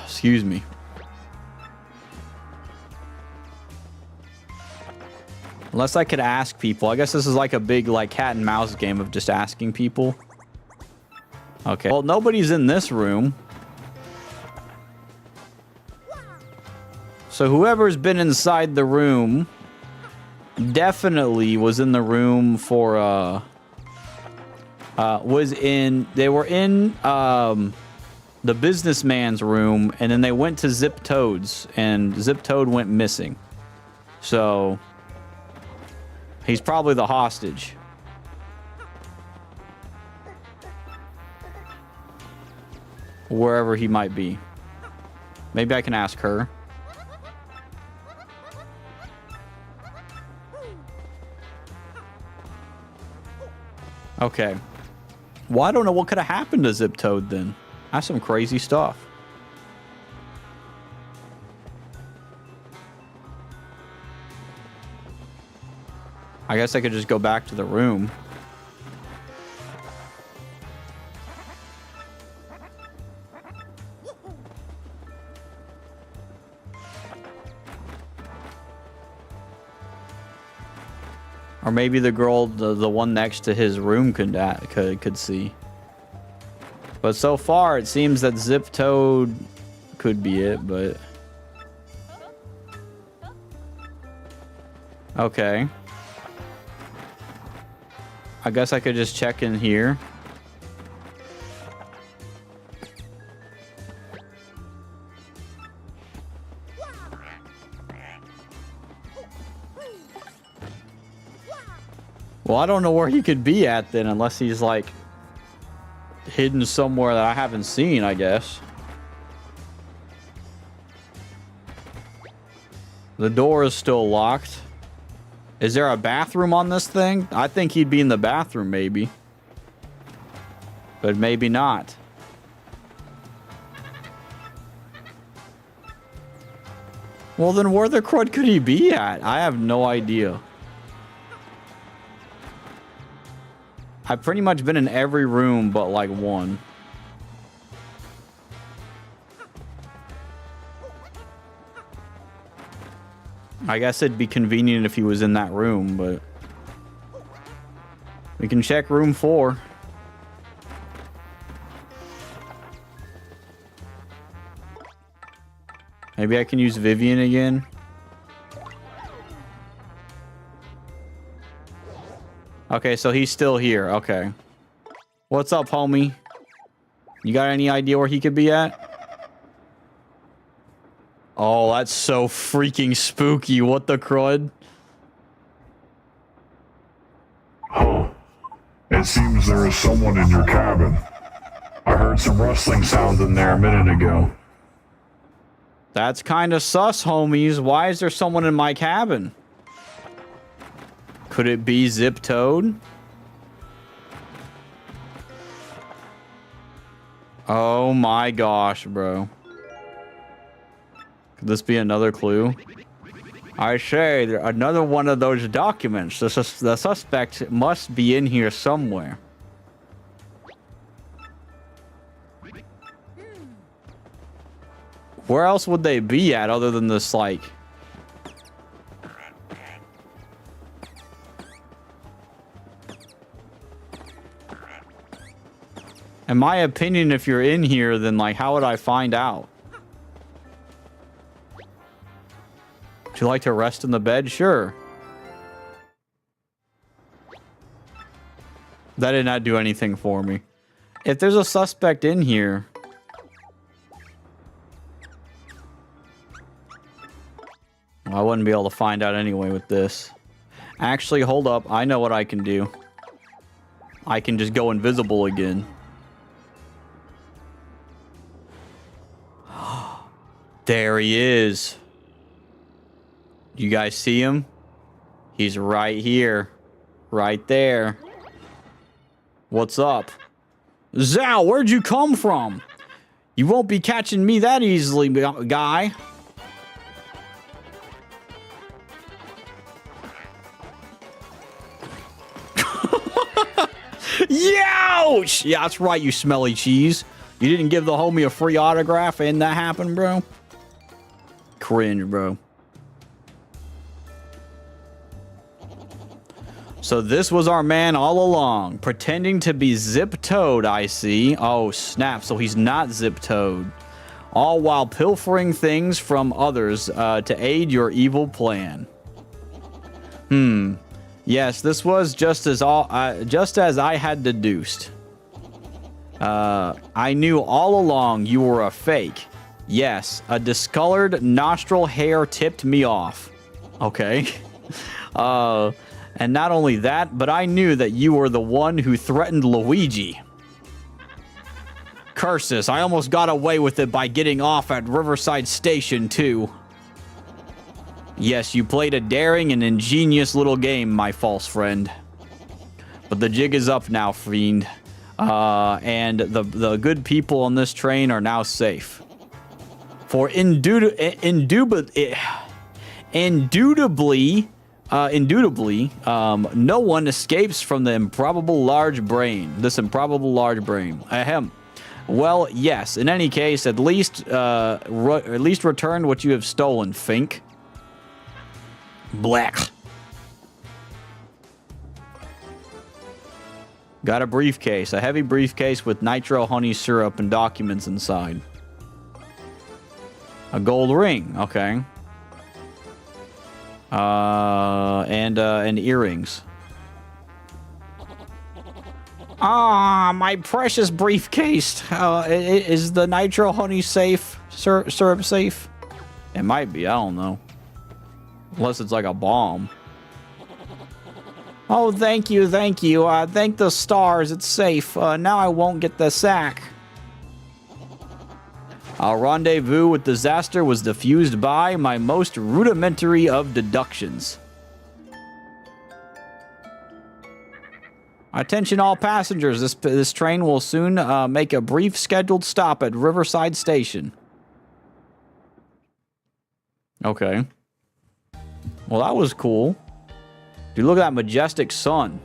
Speaker 2: Excuse me. Unless I could ask people. I guess this is like a big like cat and mouse game of just asking people. Okay. Well, nobody's in this room. So whoever's been inside the room definitely was in the room for they were in the businessman's room, and then they went to Zip Toad's, and Zip Toad went missing. So he's probably the hostage. Wherever he might be. Maybe I can ask her. Okay. Well, I don't know what could have happened to Zip Toad then. That's some crazy stuff. I guess I could just go back to the room. Or maybe the girl, the one next to his room could see. But so far, it seems that Zip Toad could be it, but... Okay. I guess I could just check in here. Well, I don't know where he could be at then, unless he's like hidden somewhere that I haven't seen, I guess. The door is still locked. Is there a bathroom on this thing? I think he'd be in the bathroom, maybe. But maybe not. Well, then where the crud could he be at? I have no idea. I've pretty much been in every room but, like, one. I guess it'd be convenient if he was in that room, but... we can check room 4. Maybe I can use Vivian again. Okay, so he's still here. Okay. What's up, homie? You got any idea where he could be at? Oh, that's so freaking spooky. What the crud?
Speaker 6: Huh. It seems there is someone in your cabin. I heard some rustling sounds in there a minute ago.
Speaker 2: That's kind of sus, homies. Why is there someone in my cabin? Could it be Zip Toad? Oh my gosh, bro. Could this be another clue? I say, another one of those documents. The suspect must be in here somewhere. Where else would they be at other than this, like... in my opinion, if you're in here, then, like, how would I find out? Would you like to rest in the bed? Sure. That did not do anything for me. If there's a suspect in here... I wouldn't be able to find out anyway with this. Actually, hold up. I know what I can do. I can just go invisible again. There he is. You guys see him? He's right here. Right there. What's up? Zao, where'd you come from? You won't be catching me that easily, guy. Youch! Yeah, that's right, you smelly cheese. You didn't give the homie a free autograph and that happened, bro? Cringe, bro. So this was our man all along, pretending to be Zip Toad, I see. Oh, snap, so he's not Zip Toad. All while pilfering things from others to aid your evil plan. Yes, this was just as I had deduced. I knew all along you were a fake. Yes, a discolored nostril hair tipped me off. Okay. And not only that, but I knew that you were the one who threatened Luigi. Curse this, I almost got away with it by getting off at Riverside Station, too. Yes, you played a daring and ingenious little game, my false friend. But the jig is up now, fiend. And the good people on this train are now safe. For indubitably, no one escapes from the improbable large brain. This improbable large brain. Ahem. Well, yes. In any case, at least return what you have stolen, Fink. Black. Got a briefcase. A heavy briefcase with nitro honey syrup and documents inside. A gold ring. Okay. And earrings. Ah, my precious briefcase. Is the nitro honey safe? Syrup safe? It might be. I don't know. Unless it's like a bomb. Oh, thank you, thank you. Thank the stars, it's safe. Now I won't get the sack. Our rendezvous with disaster was diffused by my most rudimentary of deductions. Attention all passengers, this train will soon make a brief scheduled stop at Riverside Station. Okay. Well, that was cool. Dude, look at that majestic sun.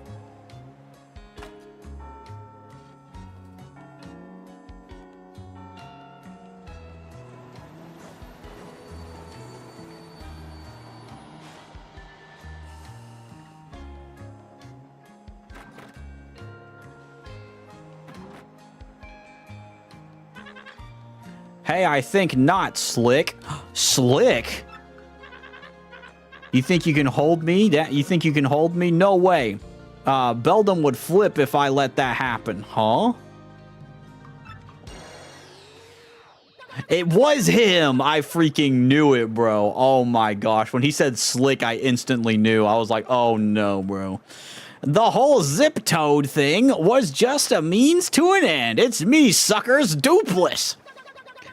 Speaker 2: Hey, I think not, Slick. Slick? You think you can hold me? You think you can hold me? No way. Beldam would flip if I let that happen. Huh? It was him! I freaking knew it, bro. Oh my gosh. When he said Slick, I instantly knew. I was like, oh no, bro. The whole Zip Toad thing was just a means to an end. It's me, suckers. Dupless.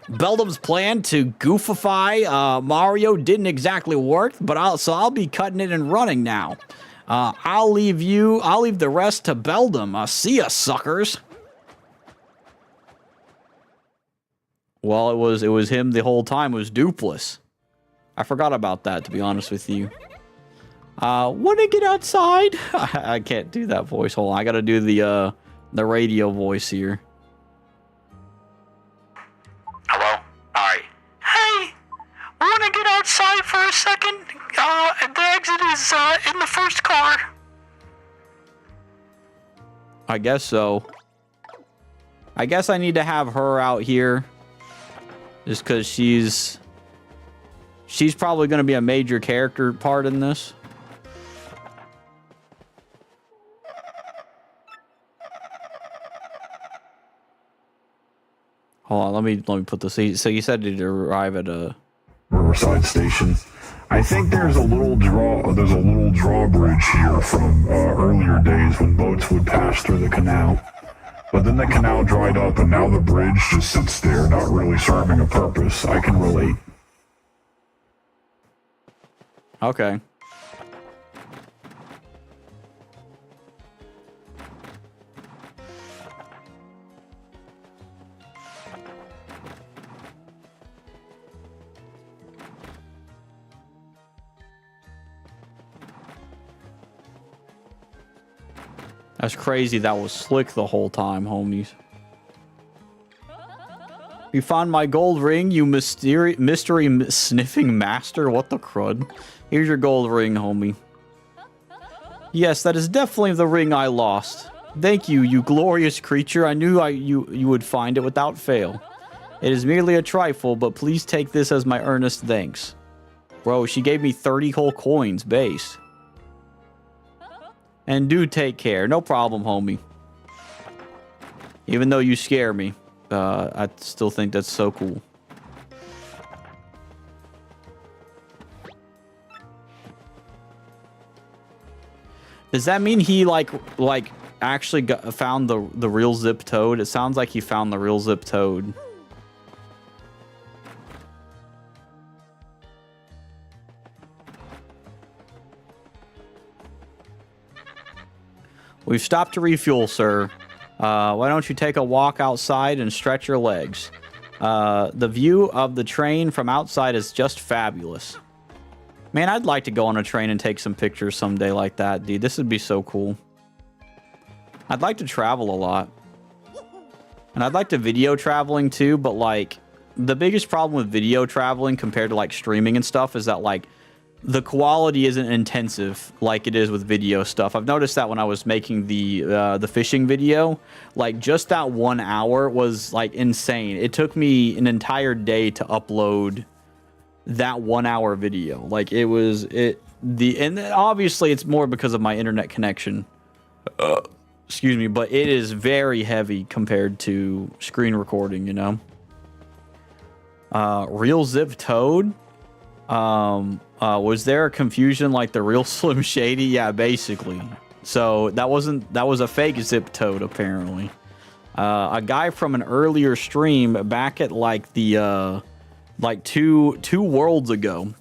Speaker 2: Beldam's plan to goofify Mario didn't exactly work, but I'll be cutting it and running now. I'll leave the rest to Beldam. See ya, suckers. Well, it was him the whole time. It was Dupless. I forgot about that, to be honest with you. Wanna get outside? I can't do that voice. Hold on, I gotta do the radio voice here.
Speaker 5: Hello? Alright. Hey! Wanna get outside for a second? The exit is in the first car.
Speaker 2: I guess so. I guess I need to have her out here. Just because she's probably going to be a major character part in this. Hold on, let me put this. So you said to arrive at a
Speaker 6: Riverside Station. I think there's a little drawbridge here from earlier days when boats would pass through the canal. But then the canal dried up and now the bridge just sits there, not really serving a purpose. I can relate.
Speaker 2: Okay. That's crazy. That was Slick the whole time, homies. You found my gold ring, you mystery sniffing master. What the crud? Here's your gold ring, homie. Yes, that is definitely the ring I lost. Thank you, you glorious creature. I knew you would find it without fail. It is merely a trifle, but please take this as my earnest thanks. Bro, she gave me 30 whole coins base. And do take care. No problem, homie. Even though you scare me, I still think that's so cool. Does that mean he like actually found the real Zip Toad? It sounds like he found the real Zip Toad. We've stopped to refuel, sir. Why don't you take a walk outside and stretch your legs? The view of the train from outside is just fabulous. Man, I'd like to go on a train and take some pictures someday like that, dude. This would be so cool. I'd like to travel a lot. And I'd like to video traveling too, but like, the biggest problem with video traveling compared to like streaming and stuff is that like, the quality isn't intensive like it is with video stuff. I've noticed that when I was making the fishing video, like just that 1 hour was like insane. It took me an entire day to upload that 1 hour video. Like and obviously it's more because of my internet connection. Excuse me, but it is very heavy compared to screen recording, you know. Real Zip Toad. Was there a confusion like the real Slim Shady? Yeah, basically. So that was a fake Zip Toad apparently. A guy from an earlier stream back at like the like two worlds ago.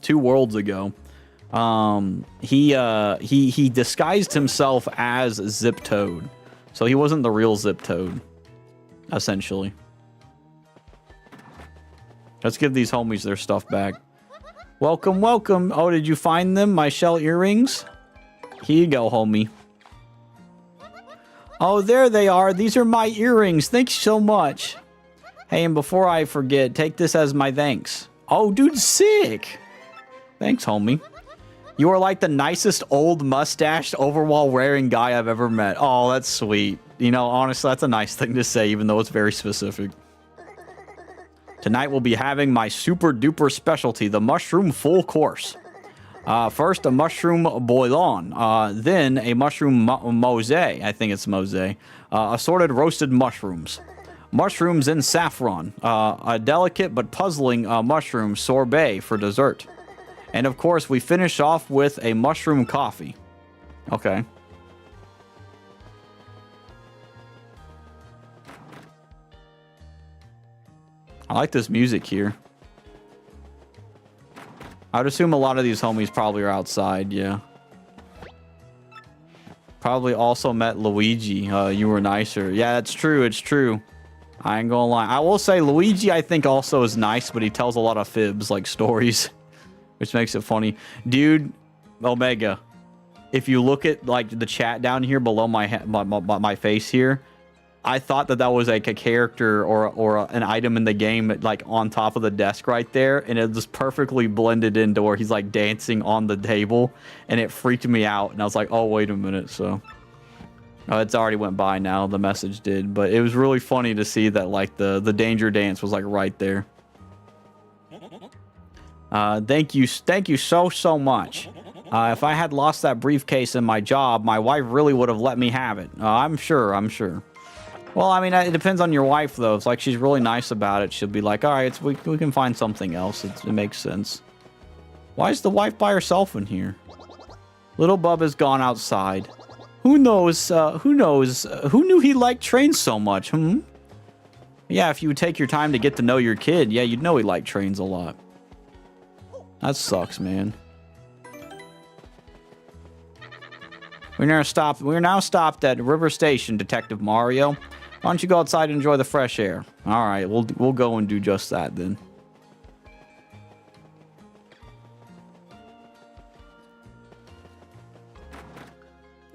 Speaker 2: He disguised himself as Zip Toad. So he wasn't the real Zip Toad, essentially. Let's give these homies their stuff back. Welcome, welcome. Oh, did you find them? My shell earrings? Here you go, homie. Oh, there they are. These are my earrings. Thanks so much. Hey, and before I forget, take this as my thanks. Oh, dude, sick. Thanks, homie. You are like the nicest old mustached overall wearing guy I've ever met. Oh, that's sweet. You know, honestly, that's a nice thing to say, even though it's very specific. Tonight we'll be having my super duper specialty, the mushroom full course. First, a mushroom bouillon, then a mushroom mosé, I think it's mosé, assorted roasted mushrooms. Mushrooms in saffron, a delicate but puzzling mushroom sorbet for dessert. And of course, we finish off with a mushroom coffee. Okay. I like this music here. I'd assume a lot of these homies probably are outside, yeah. Probably also met Luigi. You were nicer. Yeah, that's true. It's true. I ain't gonna lie. I will say Luigi, I think, also is nice, but he tells a lot of fibs, like stories, which makes it funny. Dude, Omega, if you look at like the chat down here below my face here, I thought that was like a character or an item in the game, like on top of the desk right there, and it just perfectly blended into where he's like dancing on the table, and it freaked me out. And I was like, oh, wait a minute. So it's already went by now. The message did, but it was really funny to see that like the danger dance was like right there. Thank you so much. If I had lost that briefcase in my job, my wife really would have let me have it. I'm sure. Well, I mean, it depends on your wife, though. It's like she's really nice about it. She'll be like, all right, we can find something else. It makes sense. Why is the wife by herself in here? Little Bub has gone outside. Who knows? Who knew he liked trains so much? Yeah, if you would take your time to get to know your kid, yeah, you'd know he liked trains a lot. That sucks, man. We're now stopped at River Station, Detective Mario. Why don't you go outside and enjoy the fresh air? All right, we'll go and do just that then.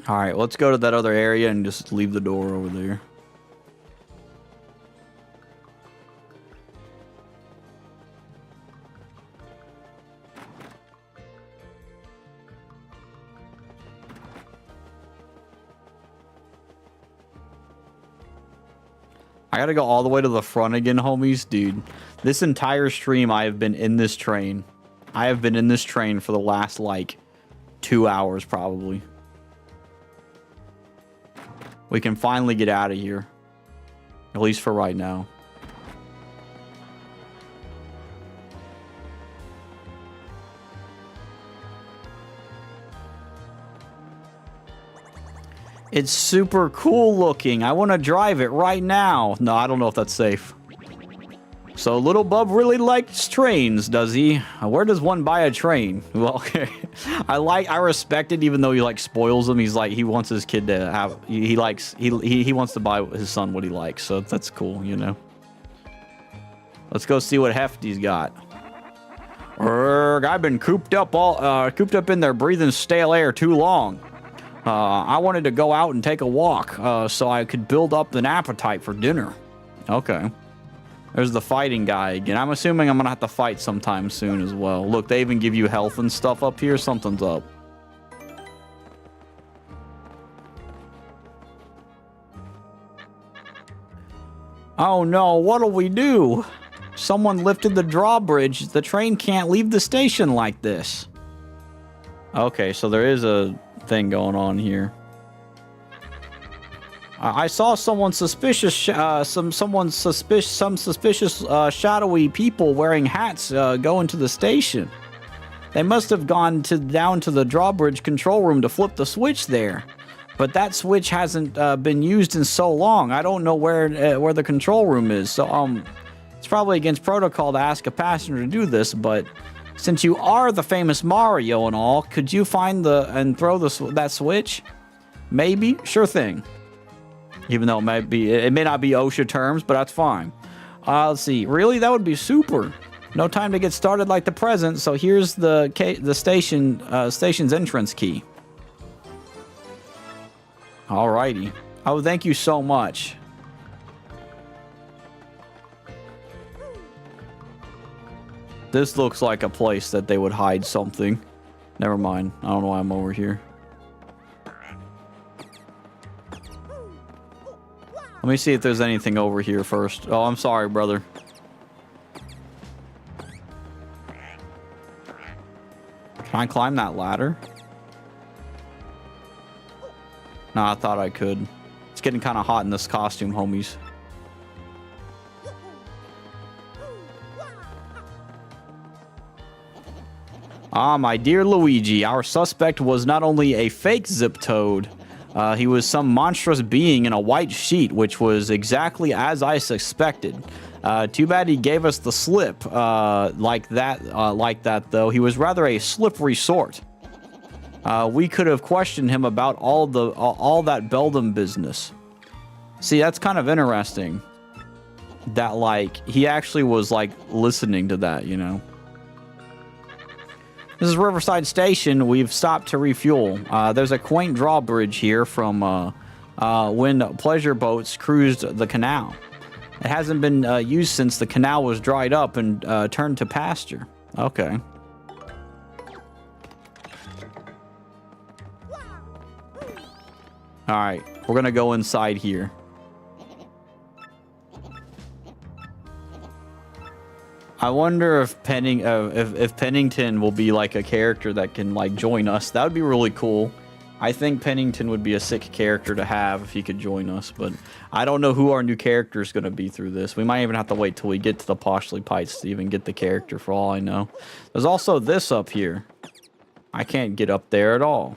Speaker 2: All right, let's go to that other area and just leave the door over there. I gotta go all the way to the front again, homies. Dude, this entire stream, I have been in this train. I have been in this train for the last, like, 2 hours, probably. We can finally get out of here. At least for right now. It's super cool looking. I want to drive it right now. No, I don't know if that's safe. So Little Bub really likes trains, does he? Where does one buy a train? Well, okay. I respect it, even though he like spoils them. He's like, he wants his kid to have, he wants to buy his son what he likes. So that's cool, you know. Let's go see what Hefty's got. I've been cooped up in there breathing stale air too long. I wanted to go out and take a walk, so I could build up an appetite for dinner. Okay. There's the fighting guy again. I'm assuming I'm gonna have to fight sometime soon as well. Look, they even give you health and stuff up here. Something's up. Oh no, what'll we do? Someone lifted the drawbridge. The train can't leave the station like this. Okay, so there is a thing going on here. I saw someone suspicious, some suspicious shadowy people wearing hats go into the station. They must have gone down to the drawbridge control room to flip the switch there. But that switch hasn't been used in so long. I don't know where the control room is. So it's probably against protocol to ask a passenger to do this, but since you are the famous Mario and all, could you find and throw that switch? Maybe? Sure thing. Even though it may not be OSHA terms, but that's fine. Let's see. Really, that would be super. No time to get started like the present. So here's the station's entrance key. Alrighty. Oh, thank you so much. This looks like a place that they would hide something. Never mind. I don't know why I'm over here. Let me see if there's anything over here first. Oh, I'm sorry, brother. Can I climb that ladder? No, I thought I could. It's getting kind of hot in this costume, homies. Ah, my dear Luigi, our suspect was not only a fake Zip Toad, he was some monstrous being in a white sheet, which was exactly as I suspected. Too bad he gave us the slip like that, though. He was rather a slippery sort. We could have questioned him about all that Beldam business. See, that's kind of interesting. That, like, he actually was, like, listening to that, you know. This is Riverside Station. We've stopped to refuel. There's a quaint drawbridge here from when pleasure boats cruised the canal. It hasn't been used since the canal was dried up and turned to pasture. Okay. All right, we're gonna go inside here. I wonder if if Pennington will be like a character that can like join us. That would be really cool. I think Pennington would be a sick character to have if he could join us, but I don't know who our new character is going to be through this. We might even have to wait till we get to the Poshly Pites to even get the character for all I know. There's also this up here. I can't get up there at all.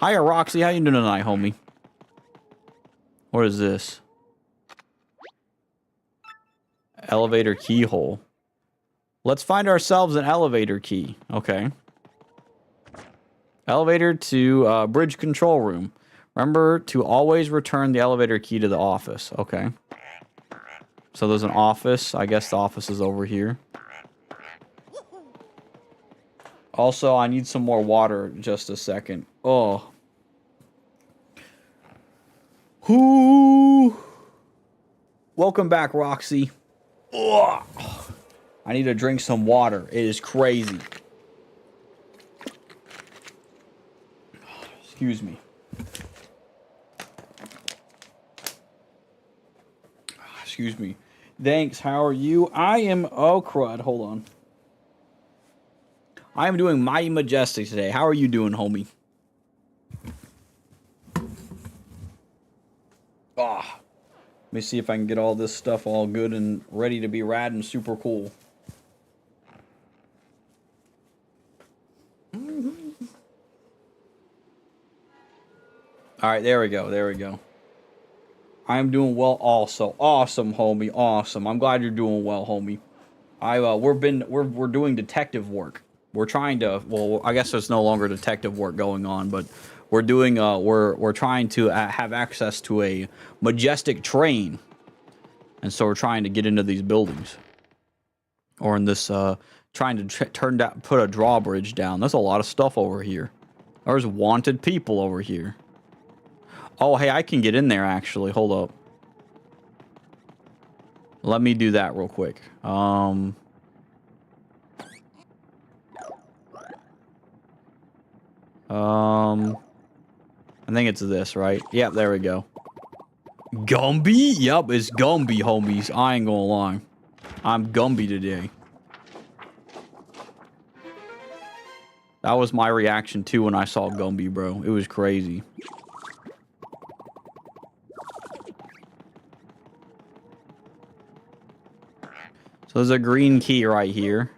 Speaker 2: Hiya, Roxy. How you doing tonight, homie? What is this? Elevator keyhole. Let's find ourselves an elevator key. Okay. Elevator to bridge control room. Remember to always return the elevator key to the office. Okay. So there's an office. I guess the office is over here. Also, I need some more water. Just a second. Oh. Whoo. Welcome back, Roxy. Ugh. I need to drink some water. It is crazy. Excuse me. Excuse me. Thanks. How are you? I am... Oh, crud. Hold on. I am doing Mighty Majestic today. How are you doing, homie? Ah. Let me see if I can get all this stuff all good and ready to be rad and super cool. All right, there we go. There we go. I am doing well also. Awesome, homie. Awesome. I'm glad you're doing well, homie. We're doing detective work. We're trying to, well, I guess there's no longer detective work going on, but we're doing we're trying to have access to a majestic train. And so we're trying to get into these buildings. Or in this trying to put a drawbridge down. There's a lot of stuff over here. There's wanted people over here. Oh, hey, I can get in there, actually. Hold up. Let me do that real quick. I think it's this, right? Yep, there we go. Gumby? Yep, it's Gumby, homies. I ain't gonna lie. I'm Gumby today. That was my reaction, too, when I saw Gumby, bro. It was crazy. So there's a green key right here.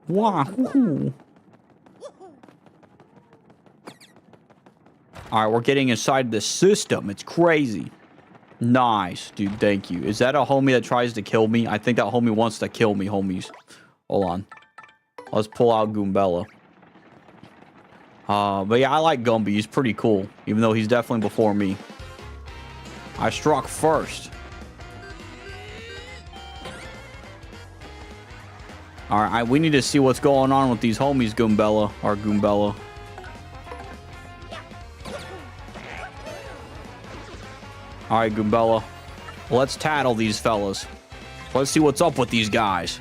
Speaker 2: Wahoo! Alright, we're getting inside the system. It's crazy. Nice, dude. Thank you. Is that a homie that tries to kill me? I think that homie wants to kill me, homies. Hold on. Let's pull out Goombella. But yeah, I like Gumby. He's pretty cool, even though he's definitely before me. I struck first. Alright, we need to see what's going on with these homies, Goombella. Or Goombella. Alright, Goombella. Let's tattle these fellas. Let's see what's up with these guys.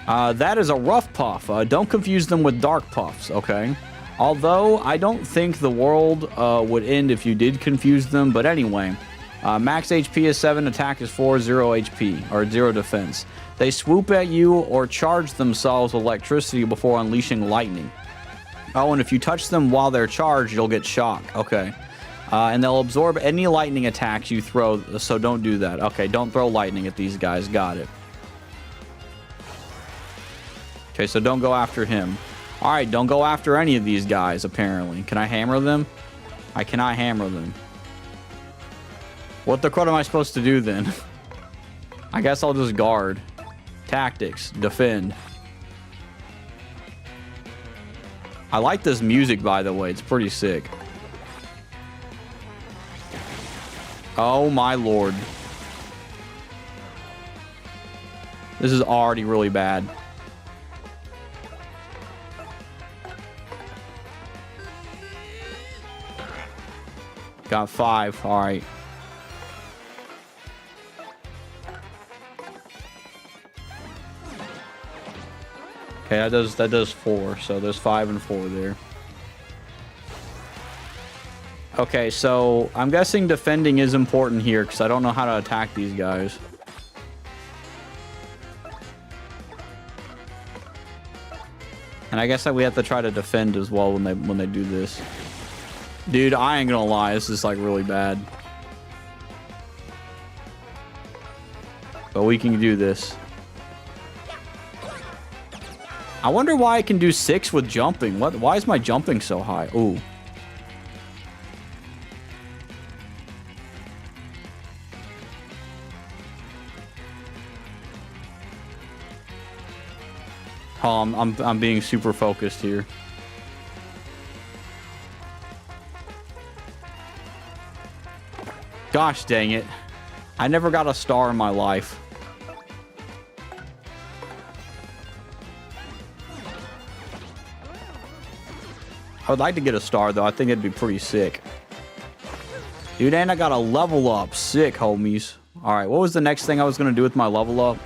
Speaker 2: That is a rough puff. Don't confuse them with dark puffs, okay? Although, I don't think the world would end if you did confuse them. But anyway, max HP is 7, attack is 4, 0 HP, or 0 defense. They swoop at you or charge themselves with electricity before unleashing lightning. Oh, and if you touch them while they're charged, you'll get shock. Okay. And they'll absorb any lightning attacks you throw, so don't do that. Okay, don't throw lightning at these guys. Got it. Okay, so don't go after him. Alright, don't go after any of these guys, apparently. Can I hammer them? I cannot hammer them. What the crud am I supposed to do, then? I guess I'll just guard. Tactics. Defend. I like this music, by the way. It's pretty sick. Oh, my lord. This is already really bad. Got 5. All right. Okay, that does 4. So there's 5 and 4 there. Okay, so I'm guessing defending is important here because I don't know how to attack these guys. And I guess that we have to try to defend as well when they do this. Dude, I ain't gonna lie, this is like really bad. But we can do this. I wonder why I can do 6 with jumping. Why is my jumping so high? Ooh. Oh, I'm being super focused here. Gosh dang it. I never got a star in my life. I would like to get a star, though. I think it'd be pretty sick. Dude, and I got a level up. Sick, homies. Alright, what was the next thing I was going to do with my level up?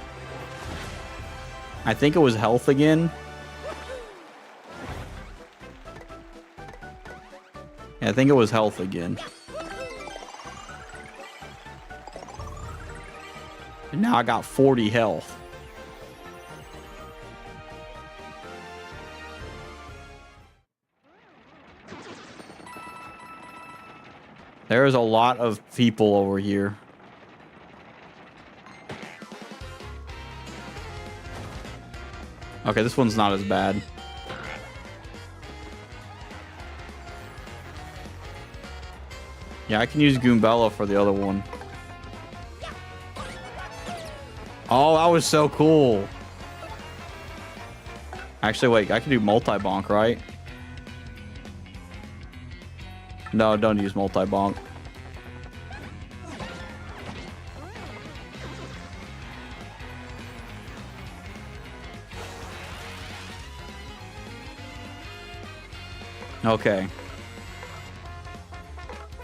Speaker 2: I think it was health again. Yeah, I think it was health again. And now I got 40 health. There's a lot of people over here. Okay, this one's not as bad. Yeah, I can use Goombella for the other one. Oh, that was so cool. Actually, wait, I can do multi-bonk, right? No, don't use multi-bonk. Okay.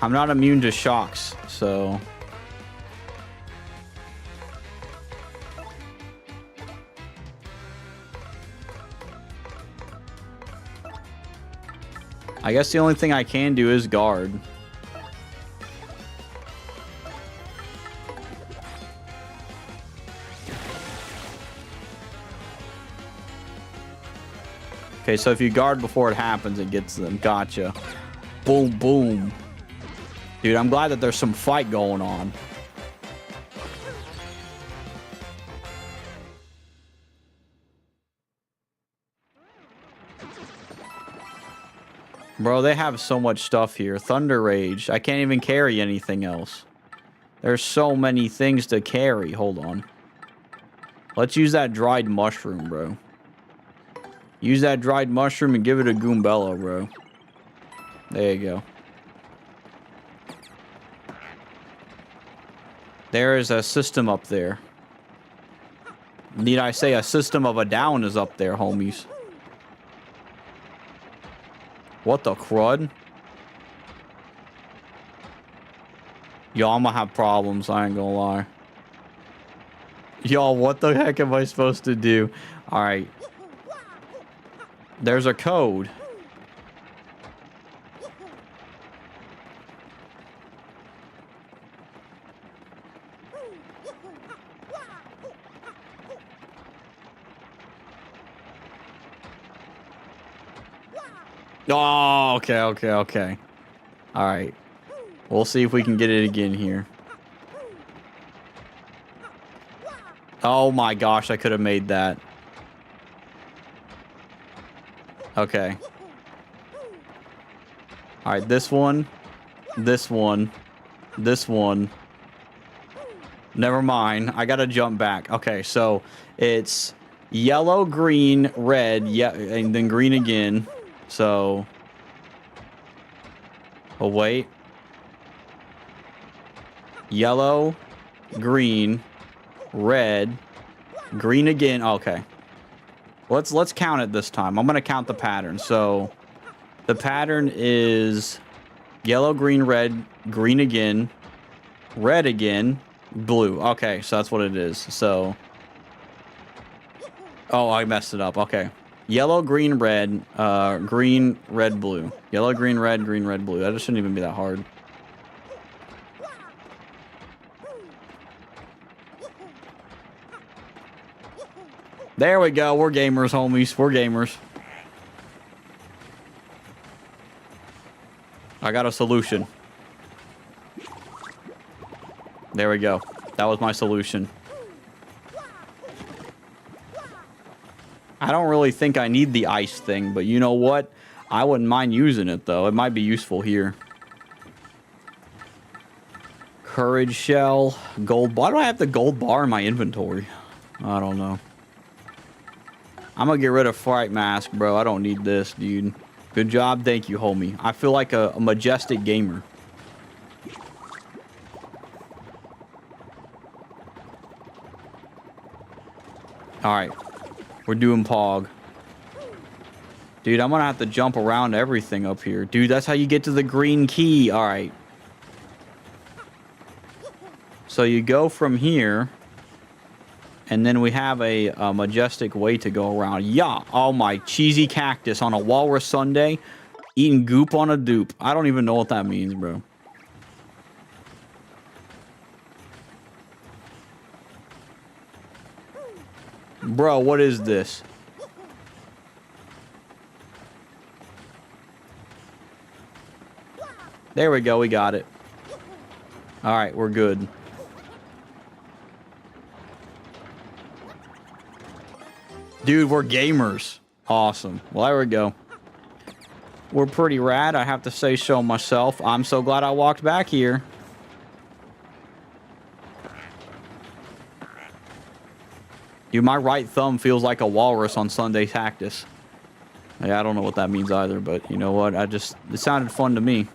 Speaker 2: I'm not immune to shocks, so... I guess the only thing I can do is guard. Okay, so if you guard before it happens, it gets them. Gotcha. Boom, boom. Dude, I'm glad that there's some fight going on. Bro, they have so much stuff here. Thunder Rage. I can't even carry anything else. There's so many things to carry. Hold on. Let's use that dried mushroom, bro. Use that dried mushroom and give it a Goombella, bro. There you go. There is a system up there. Need I say a system of a down is up there, homies. What the crud? Yo, I'm gonna have problems, I ain't gonna lie. Y'all, what the heck am I supposed to do? Alright. There's a code. Oh, okay. Alright. We'll see if we can get it again here. Oh my gosh, I could have made that. Okay. Alright, this one. This one. This one. Never mind. I gotta jump back. Okay, so it's yellow, green, red, yeah, and then green again. So... Oh, wait. Yellow, green, red, green again. Okay. Let's count it this time. I'm gonna count the pattern. So the pattern is yellow, green, red, green again, red again, blue. Okay, so that's what it is. So oh, I messed it up. Okay. Yellow, green, red, green, red, blue. Yellow, green, red, blue. That shouldn't even be that hard. There we go. We're gamers, homies. We're gamers. I got a solution. There we go. That was my solution. I don't really think I need the ice thing, but you know what? I wouldn't mind using it, though. It might be useful here. Courage shell. Gold. Why do I have the gold bar in my inventory? I don't know. I'm gonna get rid of Fright Mask, bro. I don't need this, dude. Good job. Thank you, homie. I feel like a majestic gamer. Alright. We're doing Pog. Dude, I'm gonna have to jump around everything up here. Dude, that's how you get to the green key. Alright. So you go from here. And then we have a majestic way to go around. Yeah. Oh, my cheesy cactus on a walrus Sunday. Eating goop on a dupe. I don't even know what that means, bro. Bro, what is this? There we go. We got it. All right. We're good. Dude, we're gamers. Awesome. Well, there we go. We're pretty rad, I have to say so myself. I'm so glad I walked back here. Dude, my right thumb feels like a walrus on Sunday cactus. Yeah, I don't know what that means either, but you know what? It sounded fun to me.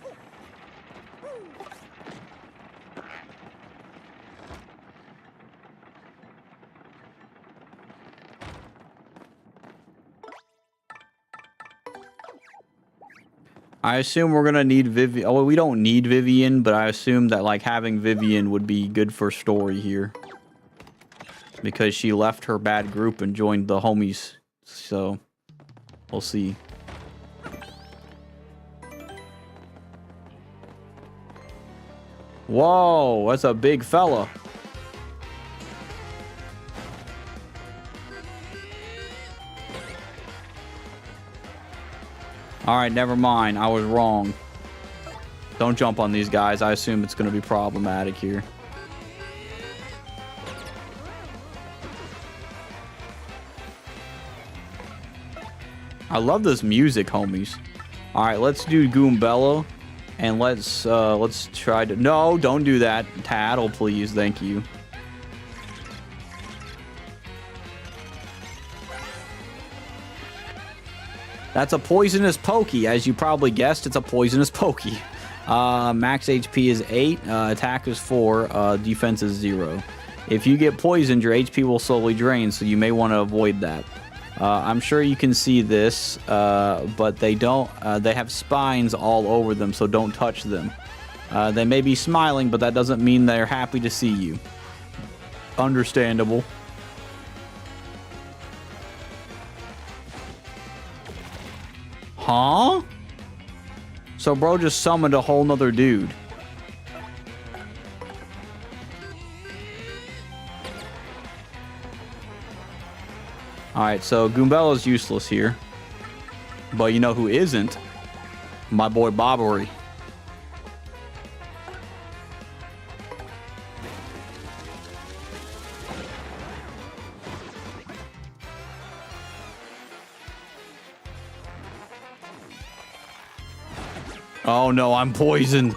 Speaker 2: I assume we're gonna need Vivian. Oh, we don't need Vivian, but I assume that like having Vivian would be good for story here. Because she left her bad group and joined the homies. So, we'll see. Whoa, that's a big fella. Alright, never mind. I was wrong. Don't jump on these guys. I assume it's going to be problematic here. I love this music, homies. All right, let's do Goombella, and let's try to. No, don't do that, Tattle, please. Thank you. That's a poisonous pokey. As you probably guessed, it's a poisonous pokey. Max HP is 8, attack is 4, defense is 0. If you get poisoned, your HP will slowly drain, so you may want to avoid that. I'm sure you can see this, but they don't. They have spines all over them, so don't touch them. They may be smiling, but that doesn't mean they're happy to see you. Understandable. Huh? So bro just summoned a whole nother dude. Alright, so Goombella's useless here. But you know who isn't? My boy Bobbery. Oh no, I'm poisoned.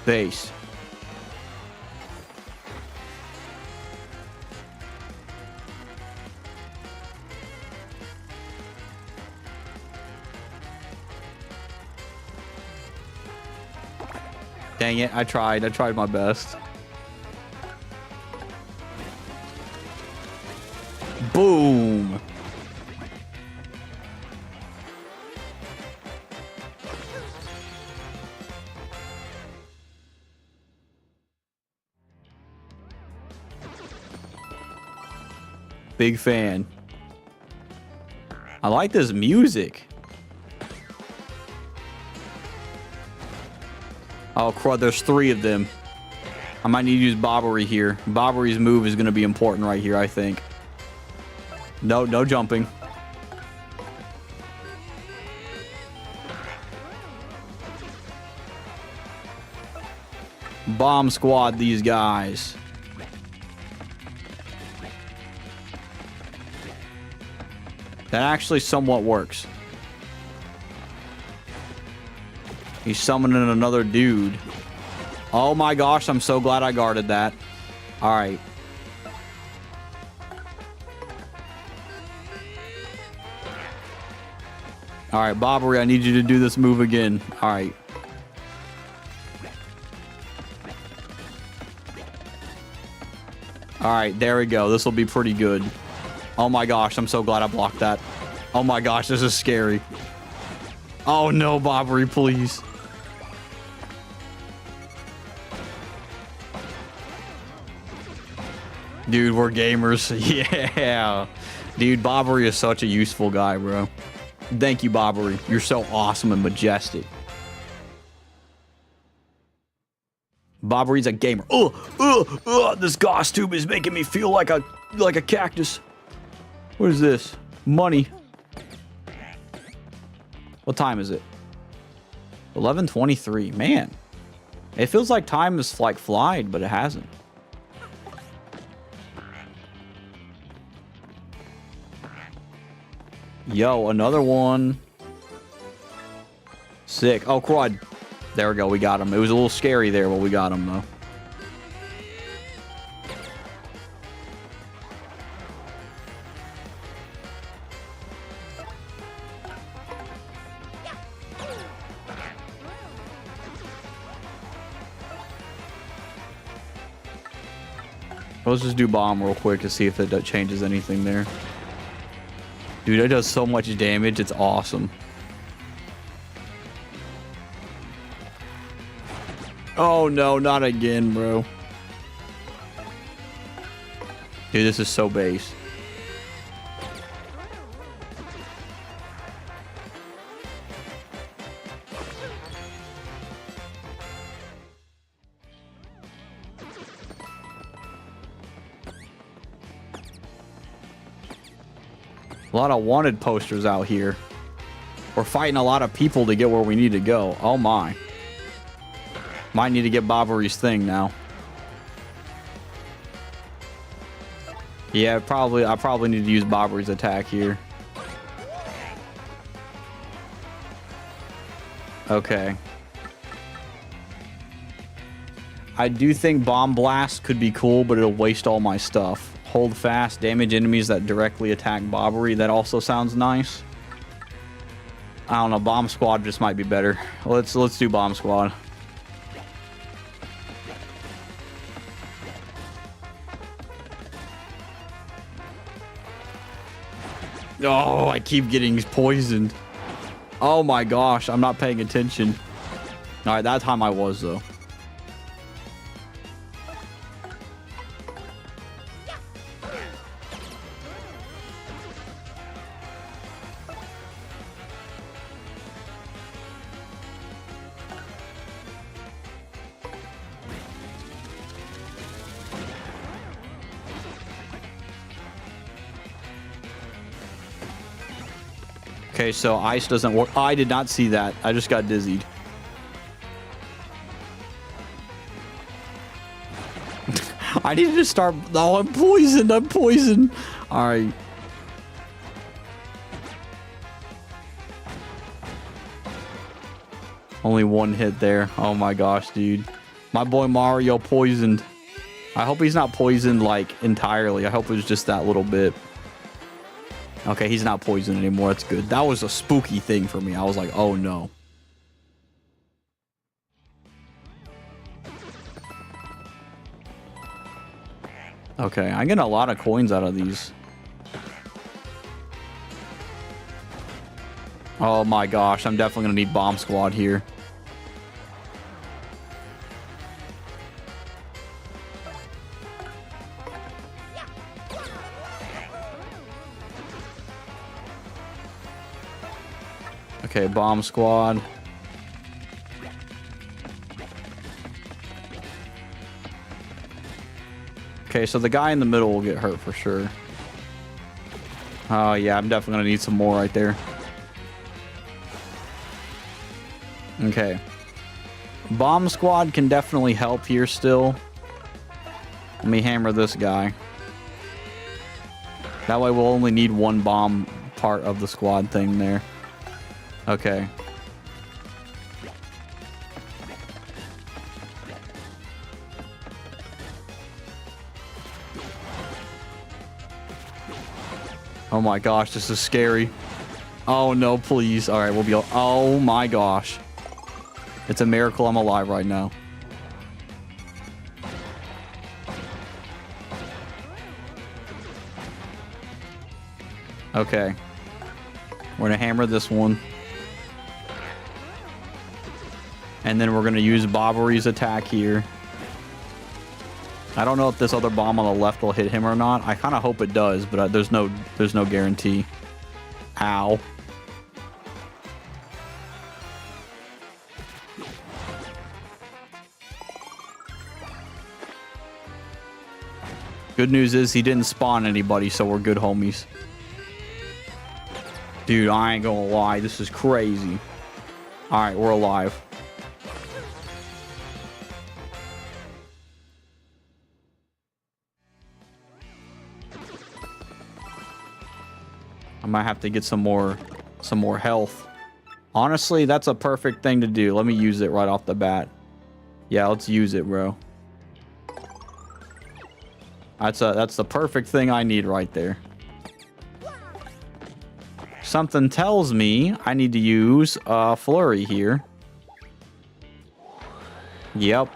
Speaker 2: Base. Dang it, I tried my best. Boom. Big fan. I like this music. Oh crud, there's 3 of them. I might need to use Bobbery here. Bobbery's move is going to be important right here, I think. No jumping. Bomb squad these guys. That actually somewhat works. He's summoning another dude. Oh my gosh, I'm so glad I guarded that. All right. All right, Bobbery, I need you to do this move again. All right. All right, there we go. This will be pretty good. Oh my gosh, I'm so glad I blocked that. Oh my gosh, this is scary. Oh no, Bobbery, please. Dude, we're gamers. Yeah. Dude, Bobbery is such a useful guy, bro. Thank you, Bobbery. You're so awesome and majestic. Bobbery's a gamer. This costume is making me feel like a cactus. What is this? Money. What time is it? 11:23. Man, it feels like time is like flied, but it hasn't. Yo, another one. Sick. Oh, crud. There we go. We got him. It was a little scary there, but we got him, though. Let's just do bomb real quick to see if it changes anything there. Dude, it does so much damage. It's awesome. Oh, no, not again, bro. Dude, this is so base. A lot of wanted posters out here. We're fighting a lot of people to get where we need to go. Oh my. Might need to get Bobbery's thing now. Yeah, probably. I probably need to use Bobbery's attack here. Okay. I do think Bomb Blast could be cool, but it'll waste all my stuff. Hold fast, damage enemies that directly attack Bobbery. That also sounds nice. I don't know. Bomb Squad just might be better. Let's do Bomb Squad. Oh, I keep getting poisoned. Oh my gosh, I'm not paying attention. All right, that time I was though. Okay, so ice doesn't work. I did not see that. I just got dizzied. I needed to start. Oh, I'm poisoned. I'm poisoned. All right. Only one hit there. Oh my gosh, dude. My boy Mario poisoned. I hope he's not poisoned like entirely. I hope it was just that little bit. Okay, he's not poisoned anymore. That's good. That was a spooky thing for me. I was like, oh no. Okay, I'm getting a lot of coins out of these. Oh my gosh, I'm definitely gonna need Bomb Squad here. Okay, Bomb Squad. Okay, so the guy in the middle will get hurt for sure. Oh, yeah, I'm definitely going to need some more right there. Okay. Bomb Squad can definitely help here still. Let me hammer this guy. That way we'll only need one bomb part of the squad thing there. Okay. Oh my gosh, this is scary. Oh no, please. All right, we'll be. Oh my gosh. It's a miracle I'm alive right now. Okay. We're gonna hammer this one. And then we're going to use Bobbery's attack here. I don't know if this other bomb on the left will hit him or not. I kind of hope it does, but there's no guarantee. Ow. Good news is he didn't spawn anybody, so we're good homies. Dude, I ain't gonna lie. This is crazy. All right, we're alive. I might have to get some more health. Honestly, that's a perfect thing to do. Let me use it right off the bat. Yeah, let's use it, bro. That's the perfect thing I need right there. Something tells me I need to use Flurry here. Yep.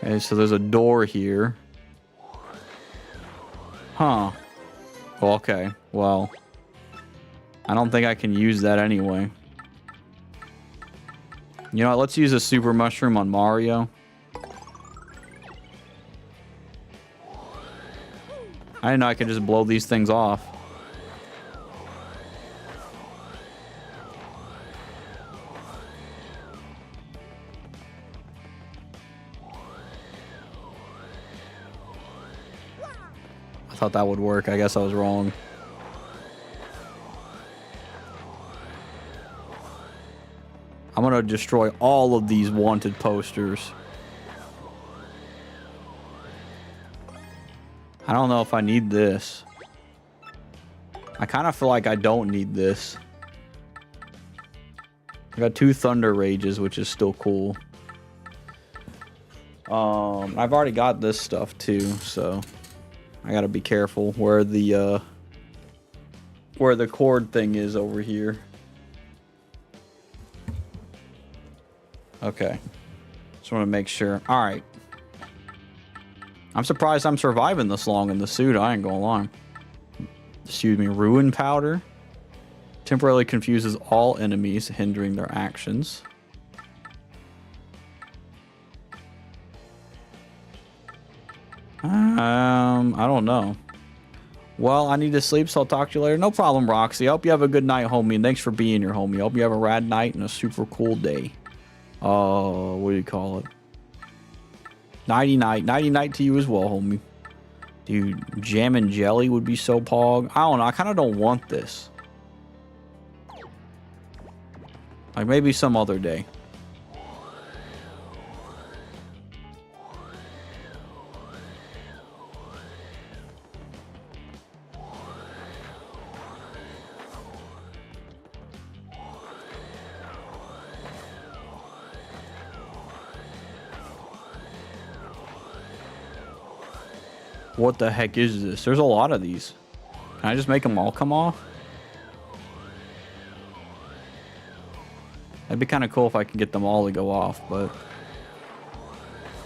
Speaker 2: Okay, so there's a door here. Huh. Well, okay. Well, I don't think I can use that anyway. You know what? Let's use a super mushroom on Mario. I didn't know I could just blow these things off. I thought that would work. I guess I was wrong. I'm gonna destroy all of these wanted posters. I don't know if I need this. I kind of feel like I don't need this. I got 2 Thunder Rages, which is still cool. I've already got this stuff too, so I gotta be careful where the cord thing is over here. Okay. Just want to make sure. All right. I'm surprised I'm surviving this long in the suit. I ain't gonna lie. Excuse me. Ruin powder. Temporarily confuses all enemies, hindering their actions. I don't know. Well, I need to sleep, so I'll talk to you later. No problem, Roxy. I hope you have a good night, homie, and thanks for being here, homie. I hope you have a rad night and a super cool day. What do you call it? Nighty night. Nighty night to you as well, homie. Dude, jam and jelly would be so pog. I don't know. I kind of don't want this. Like, maybe some other day. What the heck is this? There's a lot of these. Can I just make them all come off? That'd be kind of cool if I could get them all to go off, but...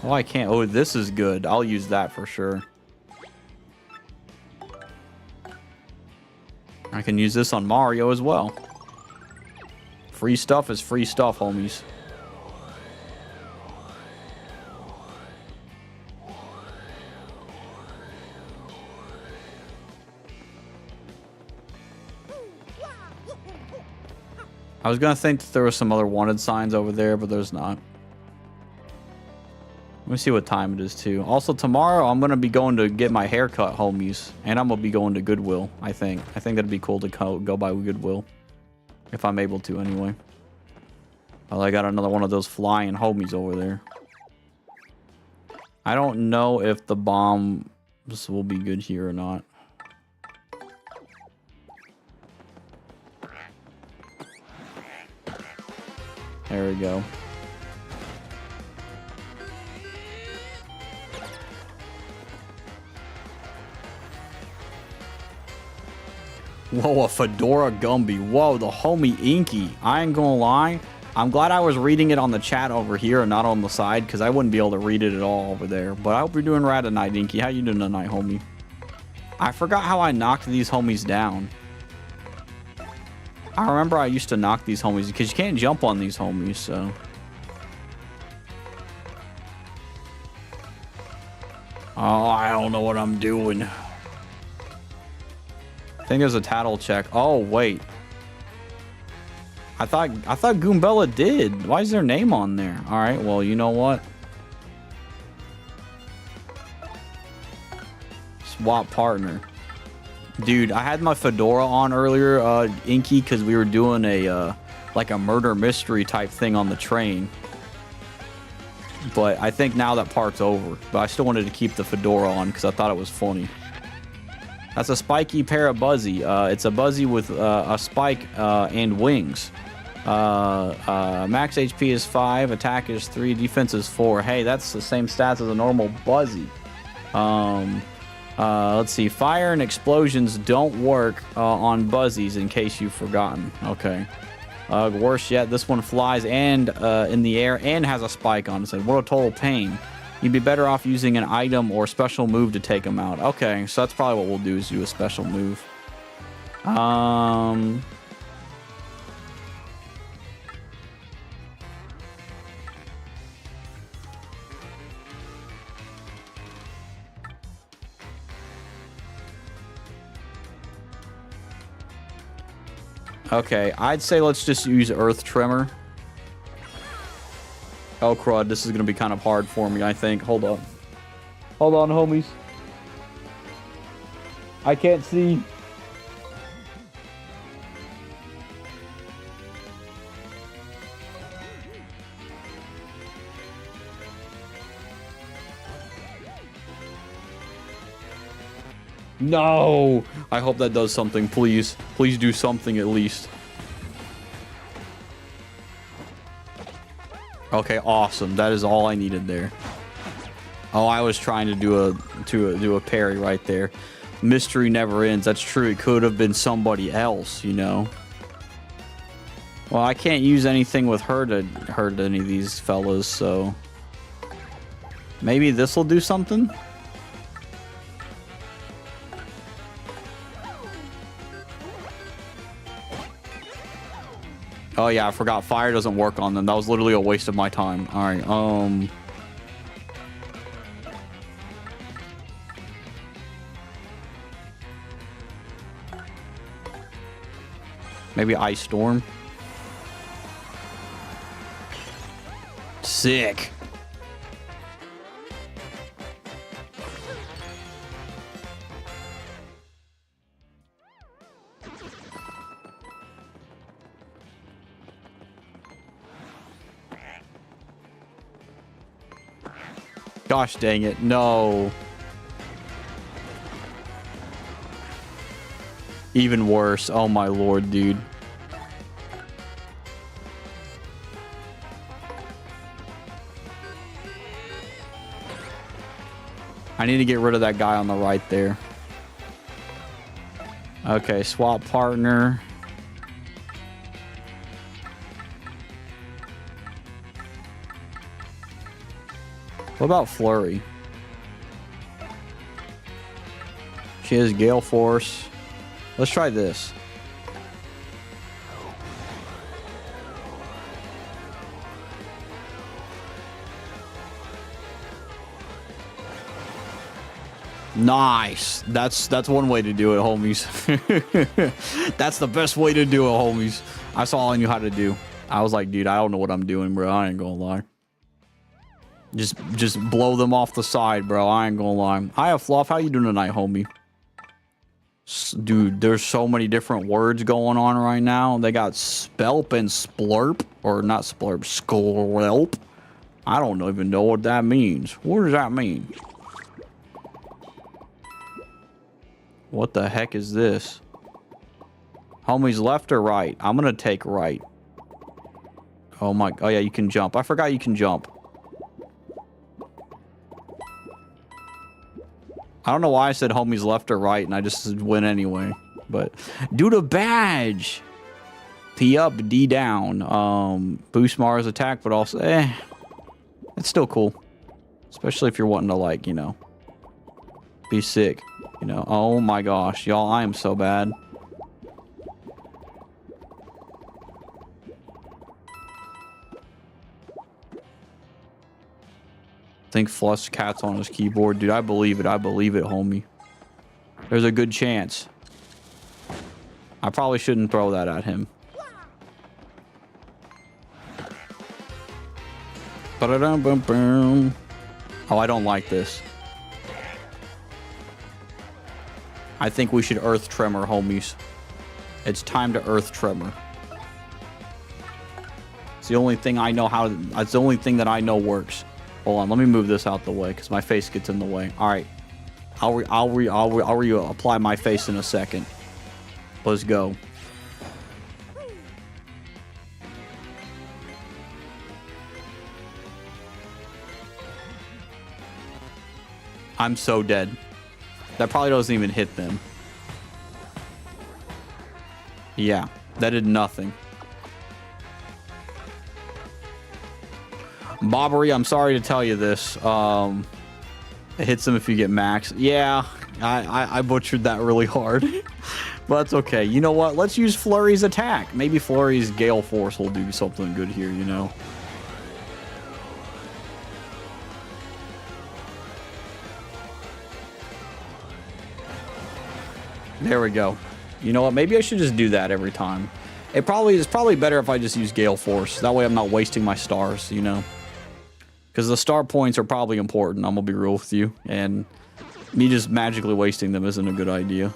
Speaker 2: Oh, I can't. Oh, this is good. I'll use that for sure. I can use this on Mario as well. Free stuff is free stuff, homies. I was gonna think that there was some other wanted signs over there, but there's not. Let me see what time it is too. Also, tomorrow I'm gonna be going to get my hair cut, homies, and I'm gonna be going to Goodwill. I think that'd be cool to go by Goodwill, if I'm able to anyway. Well, I got another one of those flying homies over there. I don't know if the bombs will be good here or not. There we go. Whoa, a Fedora Gumby. Whoa, the homie Inky. I ain't gonna lie. I'm glad I was reading it on the chat over here and not on the side, because I wouldn't be able to read it at all over there. But I hope you're doing rad tonight, Inky. How you doing tonight, homie? I forgot how I knocked these homies down. I remember I used to knock these homies, because you can't jump on these homies, so... Oh, I don't know what I'm doing. I think there's a tattle check. Oh, wait. I thought Goombella did. Why is their name on there? Alright, well, you know what? Swap partner. Dude, I had my fedora on earlier, Inky, because we were doing a, like a murder mystery type thing on the train. But I think now that part's over. But I still wanted to keep the fedora on because I thought it was funny. That's a spiky Parabuzzy. It's a Buzzy with a spike and wings. Max HP is 5, attack is 3, defense is 4. Hey, that's the same stats as a normal Buzzy. Let's see. Fire and explosions don't work on Buzzies, in case you've forgotten. Okay. Worse yet, this one flies and in the air and has a spike on it. So what a total pain. You'd be better off using an item or special move to take them out. Okay, so that's probably what we'll do, is do a special move. Okay, I'd say let's just use Earth Tremor. Oh, crud, this is going to be kind of hard for me, I think. Hold on. Hold on, homies. I can't see. No! I hope that does something, please. Please do something at least. Okay, awesome. That is all I needed there. Oh, I was trying to do a parry right there. Mystery never ends. That's true. It could have been somebody else, you know. Well, I can't use anything with her to hurt any of these fellas, so maybe this will do something. Oh yeah, I forgot fire doesn't work on them. That was literally a waste of my time. All right, maybe Ice Storm. Sick. Gosh dang it, no. Even worse. Oh my lord, dude. I need to get rid of that guy on the right there. Okay, swap partner. What about Flurry? She has Gale Force. Let's try this. Nice. That's one way to do it, homies. That's the best way to do it, homies. That's all I knew how to do. I was like, dude, I don't know what I'm doing, bro. I ain't gonna lie. Just blow them off the side, bro. I ain't gonna lie. Hiya, Fluff. How you doing tonight, homie? Dude, there's so many different words going on right now. They got spelp and splurp. Or not splurp, sklelp. I don't even know what that means. What does that mean? What the heck is this? Homies, left or right? I'm gonna take right. Oh my... Oh yeah, you can jump. I forgot you can jump. I don't know why I said homies left or right, and I just went anyway. But do the badge. P up, D down. Boost Mars attack, but also, it's still cool. Especially if you're wanting to, like, you know, be sick. You know, oh my gosh, y'all, I am so bad. Think Flush Cat's on his keyboard. Dude, I believe it. I believe it, homie. There's a good chance. I probably shouldn't throw that at him. Ba-da-dum-bum-bum. Oh, I don't like this. I think we should Earth Tremor, homies. It's time to Earth Tremor. It's the only thing I know how... It's the only thing that I know works. Hold on, let me move this out the way because my face gets in the way. All right, I'll apply my face in a second. Let's go. I'm so dead. That probably doesn't even hit them. Yeah, that did nothing. Bobbery, I'm sorry to tell you this. It hits them if you get max. Yeah, I butchered that really hard. But that's okay. You know what? Let's use Flurry's attack. Maybe Flurry's Gale Force will do something good here, you know? There we go. You know what? Maybe I should just do that every time. It's probably better if I just use Gale Force. That way I'm not wasting my stars, you know? Because the star points are probably important, I'm going to be real with you. And me just magically wasting them isn't a good idea.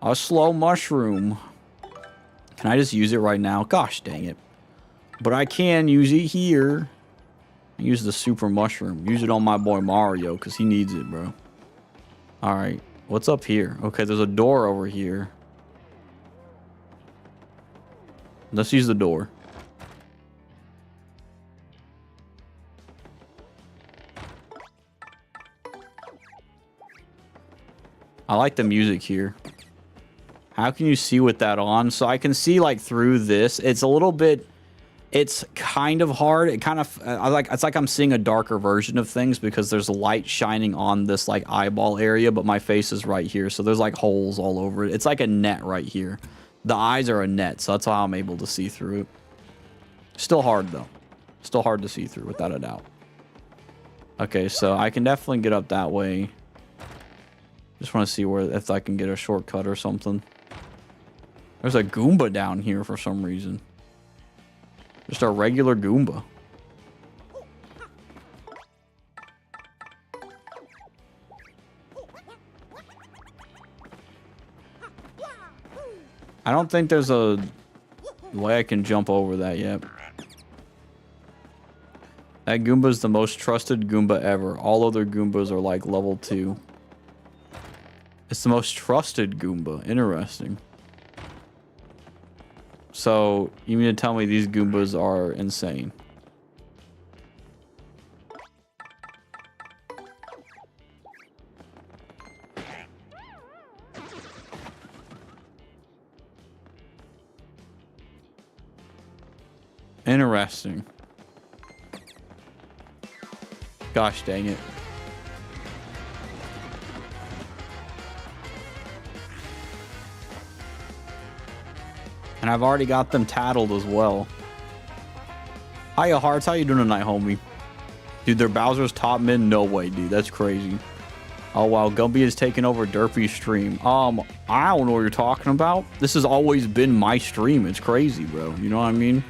Speaker 2: A slow mushroom. Can I just use it right now? Gosh dang it. But I can use it here. Use the super mushroom. Use it on my boy Mario, because he needs it, bro. Alright. What's up here? Okay, there's a door over here. Let's use the door. I like the music here. How can you see with that on? So I can see like through this. It's a little bit, it's kind of hard. It kind of, it's like I'm seeing a darker version of things because there's light shining on this like eyeball area, but my face is right here. So there's like holes all over it. It's like a net right here. The eyes are a net, so that's how I'm able to see through it. Still hard though. Still hard to see through without a doubt. Okay, so I can definitely get up that way. Just want to see where, if I can get a shortcut or something. There's a Goomba down here for some reason. Just a regular Goomba. I don't think there's a way I can jump over that yet. That Goomba's the most trusted Goomba ever. All other Goombas are like level 2. It's the most trusted Goomba. Interesting. So, you mean to tell me these Goombas are insane? Interesting. Gosh dang it. And I've already got them tattled as well. Hiya Hearts, how you doing tonight, homie? Dude, they're Bowser's top mid? No way, dude. That's crazy. Oh, wow. Gumby has taken over Derpy's stream. I don't know what you're talking about. This has always been my stream. It's crazy, bro. You know what I mean?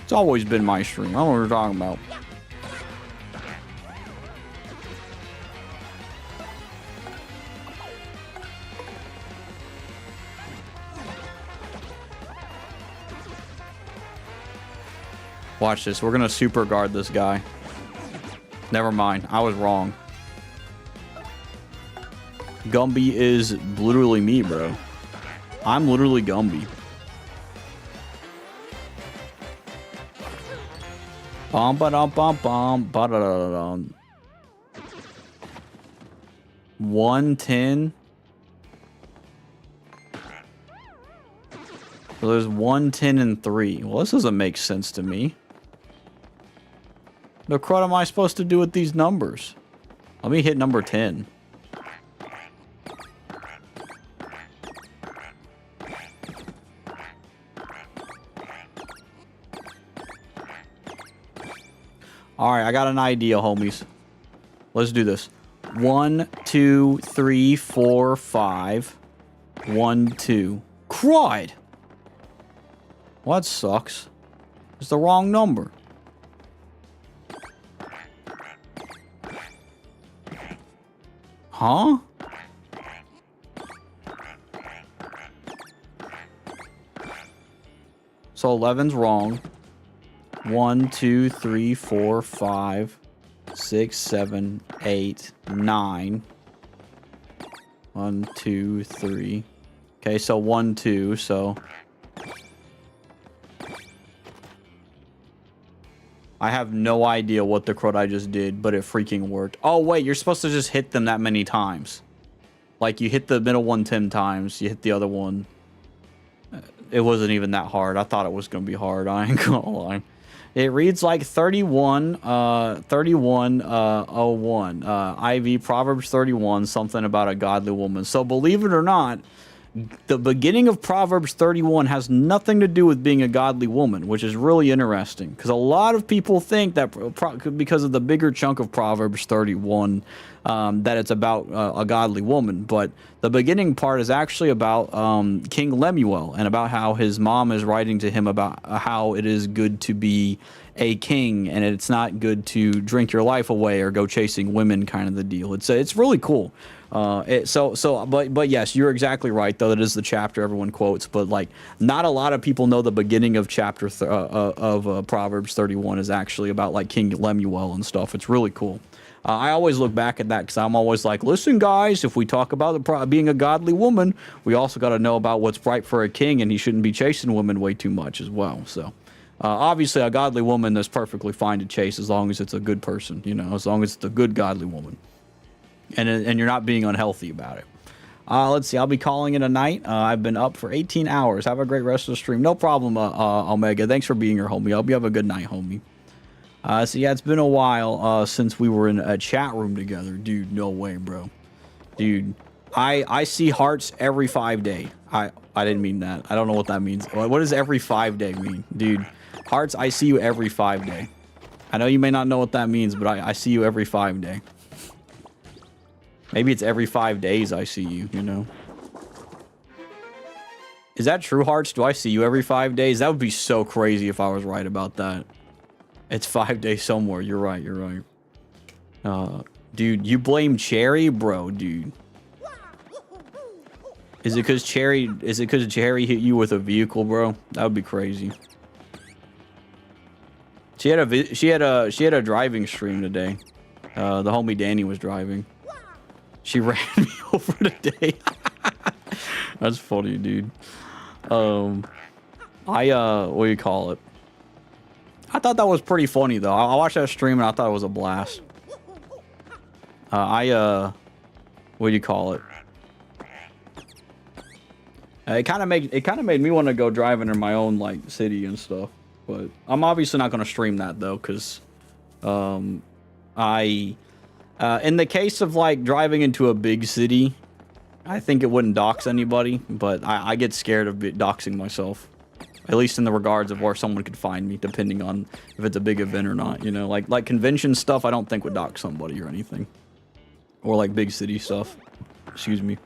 Speaker 2: It's always been my stream. I don't know what you're talking about. Watch this. We're going to super guard this guy. Never mind. I was wrong. Gumby is literally me, bro. I'm literally Gumby. Bum ba dum bum bum ba da da dum. 110. So there's 110 and 3. Well, this doesn't make sense to me. The crud am I supposed to do with these numbers? Let me hit number 10. Alright, I got an idea, homies. Let's do this. 1, 2, 3, 4, 5. 1, 2. Crud! Well, that sucks. It's the wrong number. Huh? So 11's wrong. 1, 2, 3, 4, 5, 6, 7, 8, 9. 1, 2, 3. Okay, so 1, 2, so... I have no idea what the crud I just did, but it freaking worked. Oh, wait, you're supposed to just hit them that many times. Like, you hit the middle one 10 times, you hit the other one. It wasn't even that hard. I thought it was going to be hard. I ain't gonna lie. It reads like 3101. IV, Proverbs 31, something about a godly woman. So, believe it or not, the beginning of Proverbs 31 has nothing to do with being a godly woman, which is really interesting. Because a lot of people think that because of the bigger chunk of Proverbs 31, that it's about a godly woman. But the beginning part is actually about King Lemuel and about how his mom is writing to him about how it is good to be a king and it's not good to drink your life away or go chasing women, kind of the deal. It's really cool. But yes, you're exactly right, though. That is the chapter everyone quotes, but like not a lot of people know the beginning of chapter of Proverbs 31 is actually about like King Lemuel and stuff. It's really cool. I always look back at that because I'm always like, listen, guys, if we talk about being a godly woman, we also got to know about what's right for a king, and he shouldn't be chasing women way too much as well. So, obviously, a godly woman is perfectly fine to chase as long as it's a good person, you know, as long as it's a good godly woman. And you're not being unhealthy about it. Let's see. I'll be calling it a night. I've been up for 18 hours. Have a great rest of the stream. No problem, Omega. Thanks for being here, homie. I hope you have a good night, homie. So yeah, it's been a while since we were in a chat room together. Dude, no way, bro. Dude, I see hearts every 5 day. I didn't mean that. I don't know what that means. What does every 5 day mean? Dude, hearts, I see you every 5 day. I know you may not know what that means, but I see you every 5 day. Maybe it's every 5 days I see you, you know? Is that true, Hearts? Do I see you every 5 days? That would be so crazy if I was right about that. It's 5 days somewhere. You're right, you're right. Dude, you blame Cherry? Bro, dude. Is it because Cherry hit you with a vehicle, bro? That would be crazy. She had a driving stream today. The homie Danny was driving. She ran me over today. That's funny, dude. What do you call it? I thought that was pretty funny, though. I watched that stream and I thought it was a blast. What do you call it? It kind of made me want to go driving in my own, like, city and stuff. But I'm obviously not going to stream that, though, because, in the case of, like, driving into a big city, I think it wouldn't dox anybody, but I get scared of doxing myself. At least in the regards of where someone could find me, depending on if it's a big event or not, you know? Like convention stuff, I don't think would dox somebody or anything. Or, like, big city stuff. Excuse me.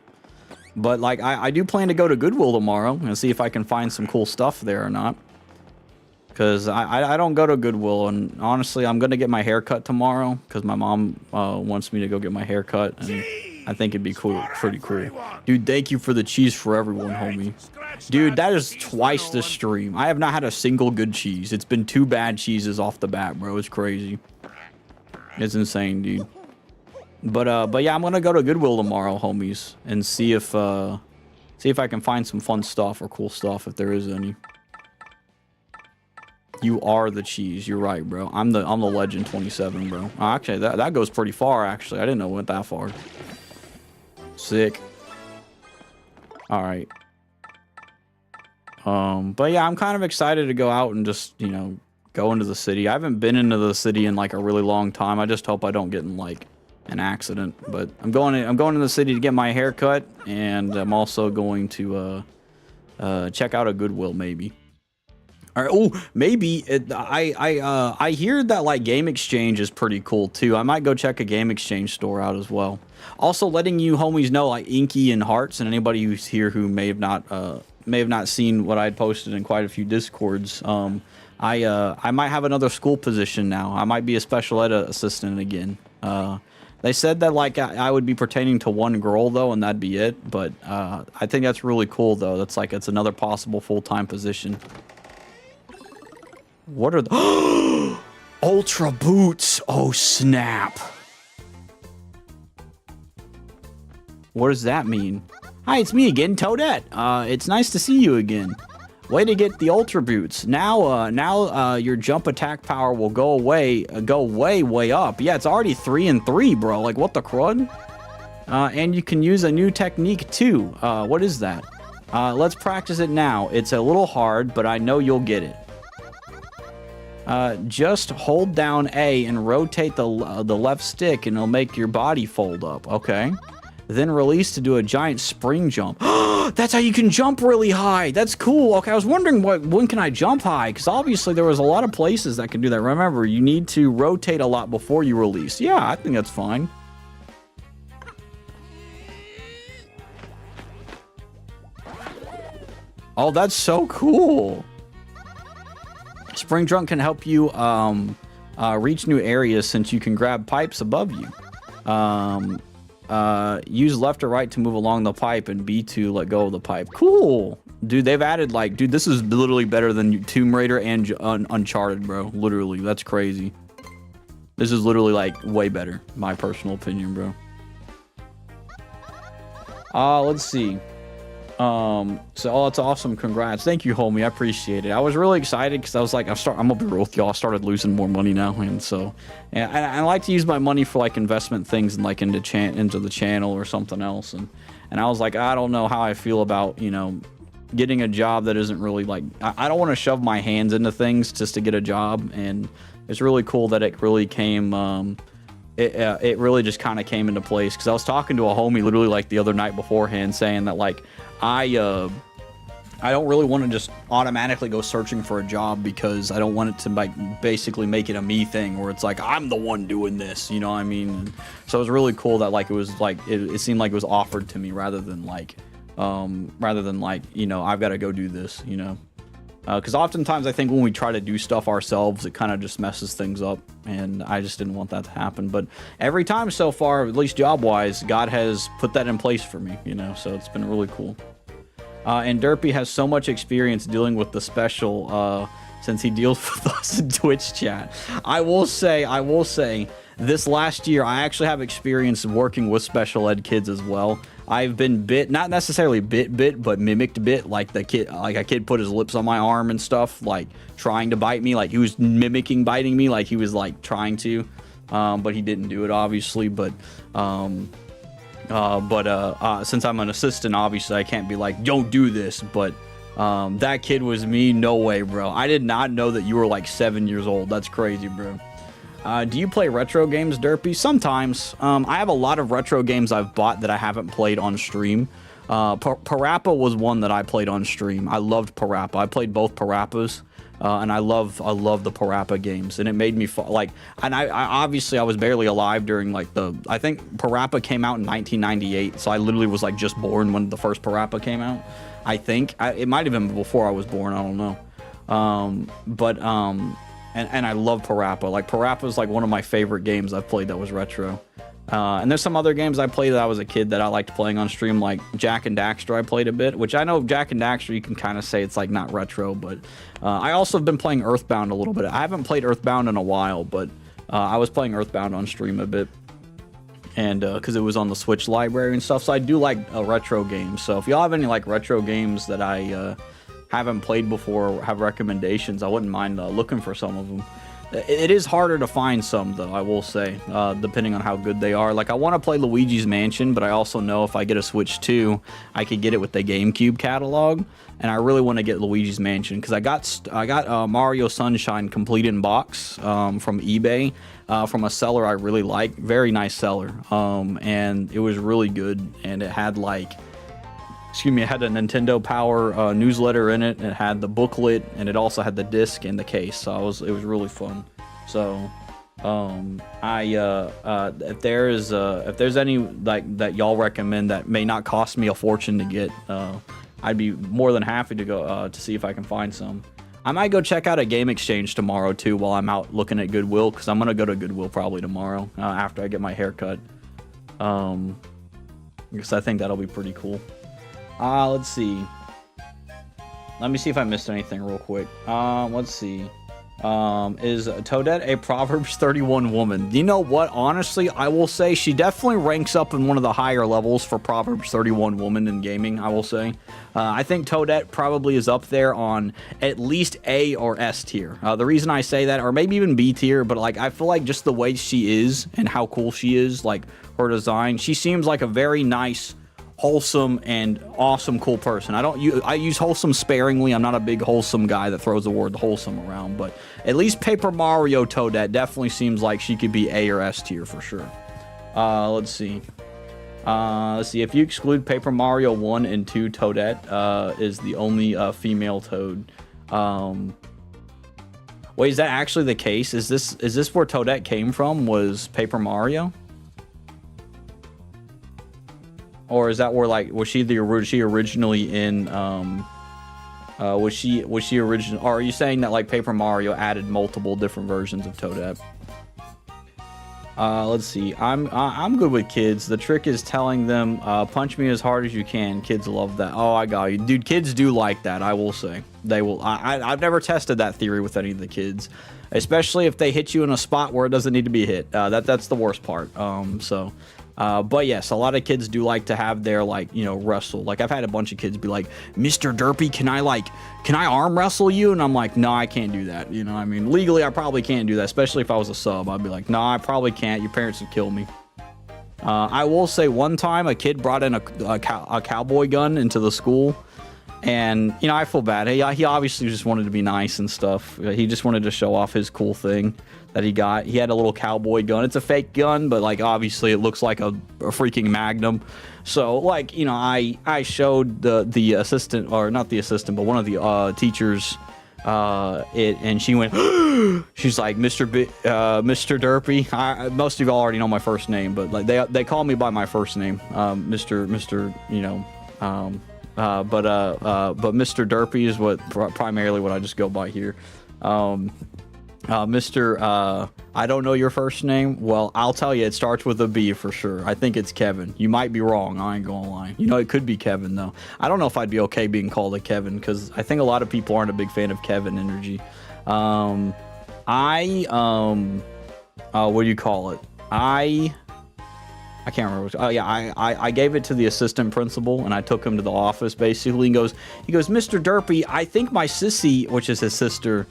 Speaker 2: But, like, I do plan to go to Goodwill tomorrow and see if I can find some cool stuff there or not. Because I don't go to Goodwill, and honestly, I'm going to get my hair cut tomorrow because my mom wants me to go get my hair cut, and I think it'd be cool, pretty cool. Dude, thank you for the cheese for everyone, homie. Dude, that is twice this stream. I have not had a single good cheese. It's been 2 bad cheeses off the bat, bro. It's crazy. It's insane, dude. But yeah, I'm going to go to Goodwill tomorrow, homies, and see if I can find some fun stuff or cool stuff if there is any. You are the cheese. You're right, bro. I'm the legend 27, bro. Oh, actually, that goes pretty far, actually. I didn't know it went that far. Sick. All right. But yeah, I'm kind of excited to go out and just, you know, go into the city. I haven't been into the city in like a really long time. I just hope I don't get in like an accident. But I'm going to the city to get my hair cut, and I'm also going to check out a Goodwill maybe. All right. Oh, maybe I hear that like Game Exchange is pretty cool too. I might go check a Game Exchange store out as well. Also, letting you homies know, like Inky and Hearts and anybody who's here who may have not seen what I posted in quite a few Discords. I might have another school position now. I might be a special ed assistant again. They said that like I would be pertaining to one girl though, and that'd be it. But I think that's really cool though. That's like it's another possible full-time position. What are the Ultra Boots? Oh snap! What does that mean? Hi, it's me again, Toadette. It's nice to see you again. Way to get the Ultra Boots. Now your jump attack power will go way up. Yeah, it's already 3 and 3, bro. Like, what the crud? And you can use a new technique, too. What is that? Let's practice it now. It's a little hard, but I know you'll get it. Just hold down A and rotate the left stick, and it'll make your body fold up. Okay. Then release to do a giant spring jump. That's how you can jump really high. That's cool. Okay, I was wondering when can I jump high? Because obviously there was a lot of places that can do that. Remember, you need to rotate a lot before you release. Yeah, I think that's fine. Oh, that's so cool. Spring jump can help you reach new areas since you can grab pipes above you. Use left or right to move along the pipe, and B to let go of the pipe. Cool. Dude, they've added like, dude, this is literally better than Tomb Raider and Uncharted, bro. Literally, that's crazy. This is literally like way better, my personal opinion, bro. Let's see. So that's awesome. Congrats. Thank you, homie. I appreciate it. I was really excited because I was like, I'm gonna be real with y'all. I started losing more money now, and so, and I like to use my money for like investment things and like into the channel or something else. And I was like, I don't know how I feel about, you know, getting a job that isn't really like, I don't want to shove my hands into things just to get a job. And it's really cool that it really came, it really just kind of came into place, because I was talking to a homie literally like the other night beforehand saying that like I don't really want to just automatically go searching for a job, because I don't want it to like basically make it a me thing where it's like I'm the one doing this, you know what I mean? And so it was really cool that like it was like it seemed like it was offered to me rather than like you know, I've got to go do this, you know. Because oftentimes I think when we try to do stuff ourselves, it kind of just messes things up, and I just didn't want that to happen. But every time so far, at least job-wise, God has put that in place for me, you know, so it's been really cool. And Derpy has so much experience dealing with the special since he deals with us in Twitch chat. I will say, this last year, I actually have experience working with special ed kids as well. I've been bit, not necessarily bit, but mimicked bit, like a kid put his lips on my arm and stuff, like trying to bite me, like he was mimicking biting me, like he was like trying to, but he didn't do it obviously. But since I'm an assistant, obviously I can't be like, don't do this. But that kid was me. No way, bro. I did not know that you were like 7 years old. That's crazy, bro. Do you play retro games, Derpy? Sometimes. I have a lot of retro games I've bought that I haven't played on stream. Parappa was one that I played on stream. I loved Parappa. I played both Parappas, and I love the Parappa games. And it made me like, and I obviously I was barely alive during like I think Parappa came out in 1998, so I literally was like just born when the first Parappa came out. I think it might have been before I was born. I don't know. And I love Parappa. Like, Parappa is like one of my favorite games I've played that was retro. And there's some other games I played that I was a kid that I liked playing on stream, like Jak and Daxter I played a bit, which I know Jak and Daxter you can kind of say it's like not retro, but I also have been playing Earthbound a little bit. I haven't played Earthbound in a while, but I was playing Earthbound on stream a bit, and because it was on the Switch library and stuff, so I do like retro games. So if y'all have any like retro games that I haven't played before or have recommendations, I wouldn't mind looking for some of them. It is harder to find some, though, I will say, depending on how good they are. Like, I want to play Luigi's Mansion, but I also know if I get a Switch 2, I could get it with the GameCube catalog, and I really want to get Luigi's Mansion, because I got Mario Sunshine complete in box from eBay, from a seller I really like. Very nice seller, and it was really good, and it had, like, it had a Nintendo Power newsletter in it. It had the booklet, and it also had the disc and the case. So it was really fun. So, if there's any like that y'all recommend that may not cost me a fortune to get, I'd be more than happy to go to see if I can find some. I might go check out a Game Exchange tomorrow too while I'm out looking at Goodwill, because I'm gonna go to Goodwill probably tomorrow after I get my hair cut. Because I think that'll be pretty cool. Let's see. Let me see if I missed anything real quick. Let's see. Is Toadette a Proverbs 31 woman? You know what? Honestly, I will say she definitely ranks up in one of the higher levels for Proverbs 31 woman in gaming, I will say. I think Toadette probably is up there on at least A or S tier. The reason I say that, or maybe even B tier, but like I feel like just the way she is and how cool she is, like her design, she seems like a very nice, wholesome and awesome cool person. I use wholesome sparingly. I'm not a big wholesome guy that throws the word wholesome around, but at least Paper Mario Toadette definitely seems like she could be A or S tier for sure. Let's see. If you exclude Paper Mario 1 and 2, Toadette is the only female Toad. Wait, is that actually the case? Is this where Toadette came from? Was Paper Mario? Or is that where, like, was she originally in, was she original, or are you saying that, like, Paper Mario added multiple different versions of Toadette? Let's see. I'm good with kids. The trick is telling them, punch me as hard as you can. Kids love that. Oh, I got you, dude. Kids do like that. I will say they will. I've never tested that theory with any of the kids, especially if they hit you in a spot where it doesn't need to be hit. That's the worst part. But yes, a lot of kids do like to have their, like, you know, wrestle. Like, I've had a bunch of kids be like, Mr. Derpy, can I arm wrestle you? And I'm like, no, I can't do that. You know what I mean? Legally, I probably can't do that, especially if I was a sub. I'd be like, no, I probably can't. Your parents would kill me. I will say one time a kid brought in a cowboy gun into the school. And, you know, I feel bad. He obviously just wanted to be nice and stuff. He just wanted to show off his cool thing that he got. He had a little cowboy gun. It's a fake gun, but, like, obviously it looks like a freaking Magnum. So, like, you know, I showed the assistant, or not the assistant, but one of the teachers it, and she went, she's like, Mr. Derpy. Most of you all already know my first name, but, like, they call me by my first name, Mr. You know, but Mr. Derpy is primarily what I just go by here. Mr. I don't know your first name. Well, I'll tell you, it starts with a B for sure. I think it's Kevin. You might be wrong. I ain't gonna lie. You know, it could be Kevin though. I don't know if I'd be okay being called a Kevin, because I think a lot of people aren't a big fan of Kevin energy. What do you call it? I can't remember. Oh yeah, I gave it to the assistant principal, and I took him to the office basically. He goes, Mr. Derpy, I think my sissy, which is his sister,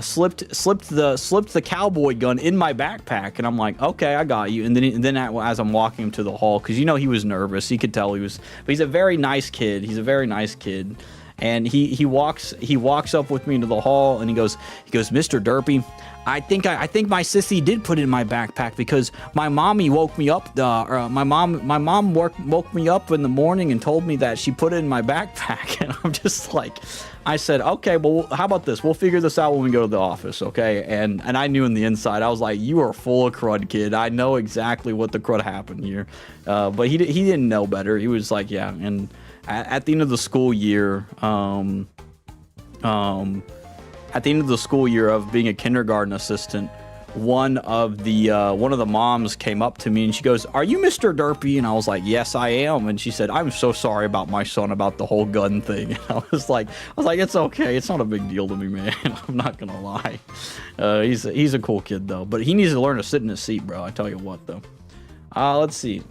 Speaker 2: slipped the cowboy gun in my backpack. And I'm like, okay, I got you. And then as I'm walking him to the hall, because, you know, he was nervous. He could tell he was, but he's a very nice kid. He's a very nice kid. And he walks up with me into the hall, and he goes, Mr. Derpy, I think my sissy did put it in my backpack, because my mommy woke me up. My mom woke me up in the morning and told me that she put it in my backpack. And I'm just like, I said, okay, well, how about this? We'll figure this out when we go to the office, okay? And I knew in the inside, I was like, you are full of crud, kid. I know exactly what the crud happened here. But he didn't know better. He was like, yeah. And at the end of the school year, at the end of the school year of being a kindergarten assistant, one of the moms came up to me and she goes, "Are you Mr. Derpy?" And I was like, "Yes, I am." And she said, "I'm so sorry about my son about the whole gun thing." And I was like, "It's okay. It's not a big deal to me, man." I'm not gonna lie. He's a cool kid though, but he needs to learn to sit in his seat, bro. I tell you what though. Let's see.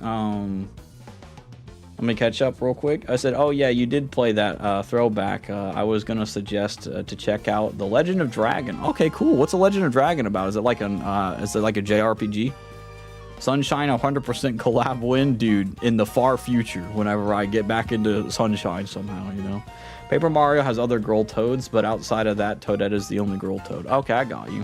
Speaker 2: Let me catch up real quick. I said, oh yeah, you did play that throwback. I was gonna suggest to check out The Legend of Dragon. Okay, cool. What's The Legend of Dragon about? Is it like a JRPG? Sunshine 100% collab win, dude, in the far future, whenever I get back into Sunshine somehow, you know. Paper Mario has other girl toads, but outside of that, Toadette is the only girl toad. Okay, I got you.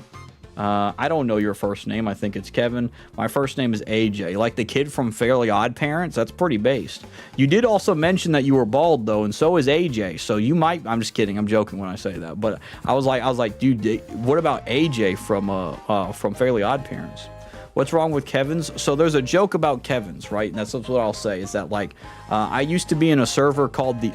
Speaker 2: I don't know your first name. I think it's Kevin. My first name is AJ. Like the kid from Fairly Odd Parents? That's pretty based. You did also mention that you were bald, though, and so is AJ. So you might... I'm just kidding. I'm joking when I say that. But I was like, dude, what about AJ from Fairly Odd Parents? What's wrong with Kevin's? So there's a joke about Kevin's, right? And that's what I'll say, is that, like, I used to be in a server called the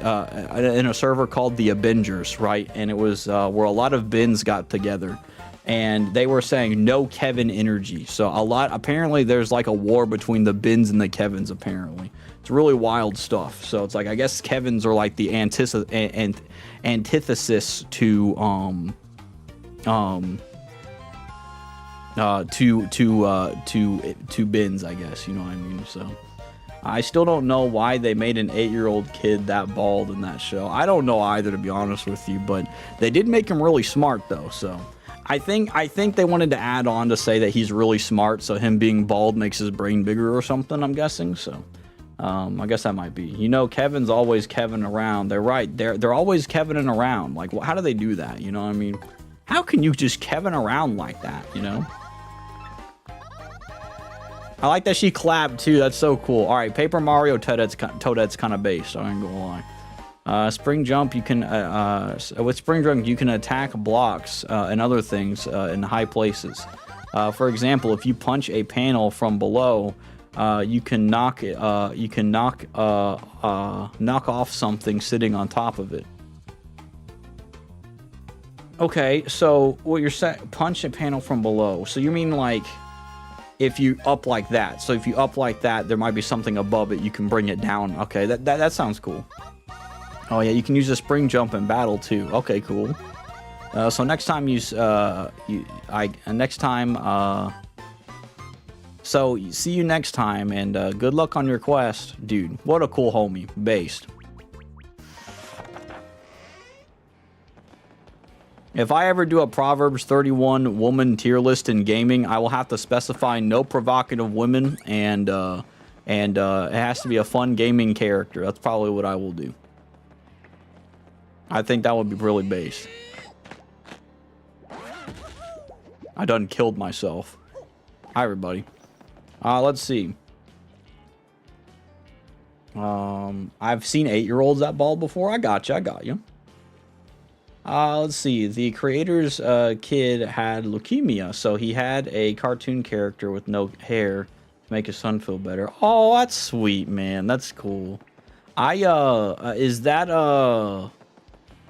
Speaker 2: Avengers, right? And it was where a lot of bins got together. And they were saying no Kevin energy. So apparently there's like a war between the Bins and the Kevins, apparently. It's really wild stuff. So it's like, I guess Kevins are like the antithesis to Bins, I guess, you know what I mean? So I still don't know why they made an 8-year-old kid that bald in that show. I don't know either, to be honest with you, but they did make him really smart though, so I think they wanted to add on to say that he's really smart, so him being bald makes his brain bigger or something, I'm guessing. So I guess that might be. You know, Kevin's always Kevin around. They're right. They're always Kevining around. Like, how do they do that? You know what I mean? How can you just Kevin around like that, you know? I like that she collabed too. That's so cool. All right, Paper Mario Toadette's kind of based. I ain't gonna lie. Spring jump, you can with spring jump you can attack blocks and other things in high places. For example, if you punch a panel from below, you can knock off something sitting on top of it. Okay, so what you're saying, punch a panel from below. So you mean like if you up like that. So if you up like that, there might be something above it. You can bring it down. Okay, that sounds cool. Oh yeah, you can use a spring jump in battle too. Okay, cool. So next time so see you next time, and good luck on your quest, dude. What a cool homie, based. If I ever do a Proverbs 31 woman tier list in gaming, I will have to specify no provocative women, and it has to be a fun gaming character. That's probably what I will do. I think that would be really based. I done killed myself. Hi, everybody. Let's see. I've seen 8-year-olds that bald before. I got you. Let's see. The creator's kid had leukemia, so he had a cartoon character with no hair to make his son feel better. Oh, that's sweet, man. That's cool. Is that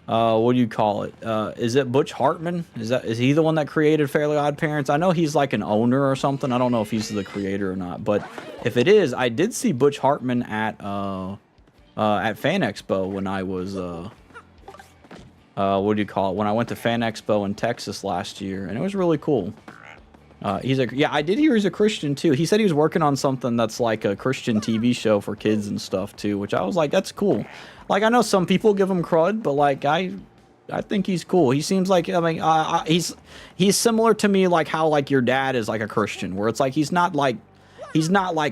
Speaker 2: what do you call it? Is it Butch Hartman? Is he the one that created Fairly Odd Parents? I know he's like an owner or something. I don't know if he's the creator or not, but if it is, I did see Butch Hartman at Fan Expo when I was what do you call it? When I went to Fan Expo in Texas last year, and it was really cool. I did hear he's a Christian too. He said he was working on something that's like a Christian TV show for kids and stuff too, which I was like, that's cool. Like, I know some people give him crud, but like, I think he's cool. He seems like, I mean, he's similar to me, like how like your dad is like a Christian, where it's like he's not like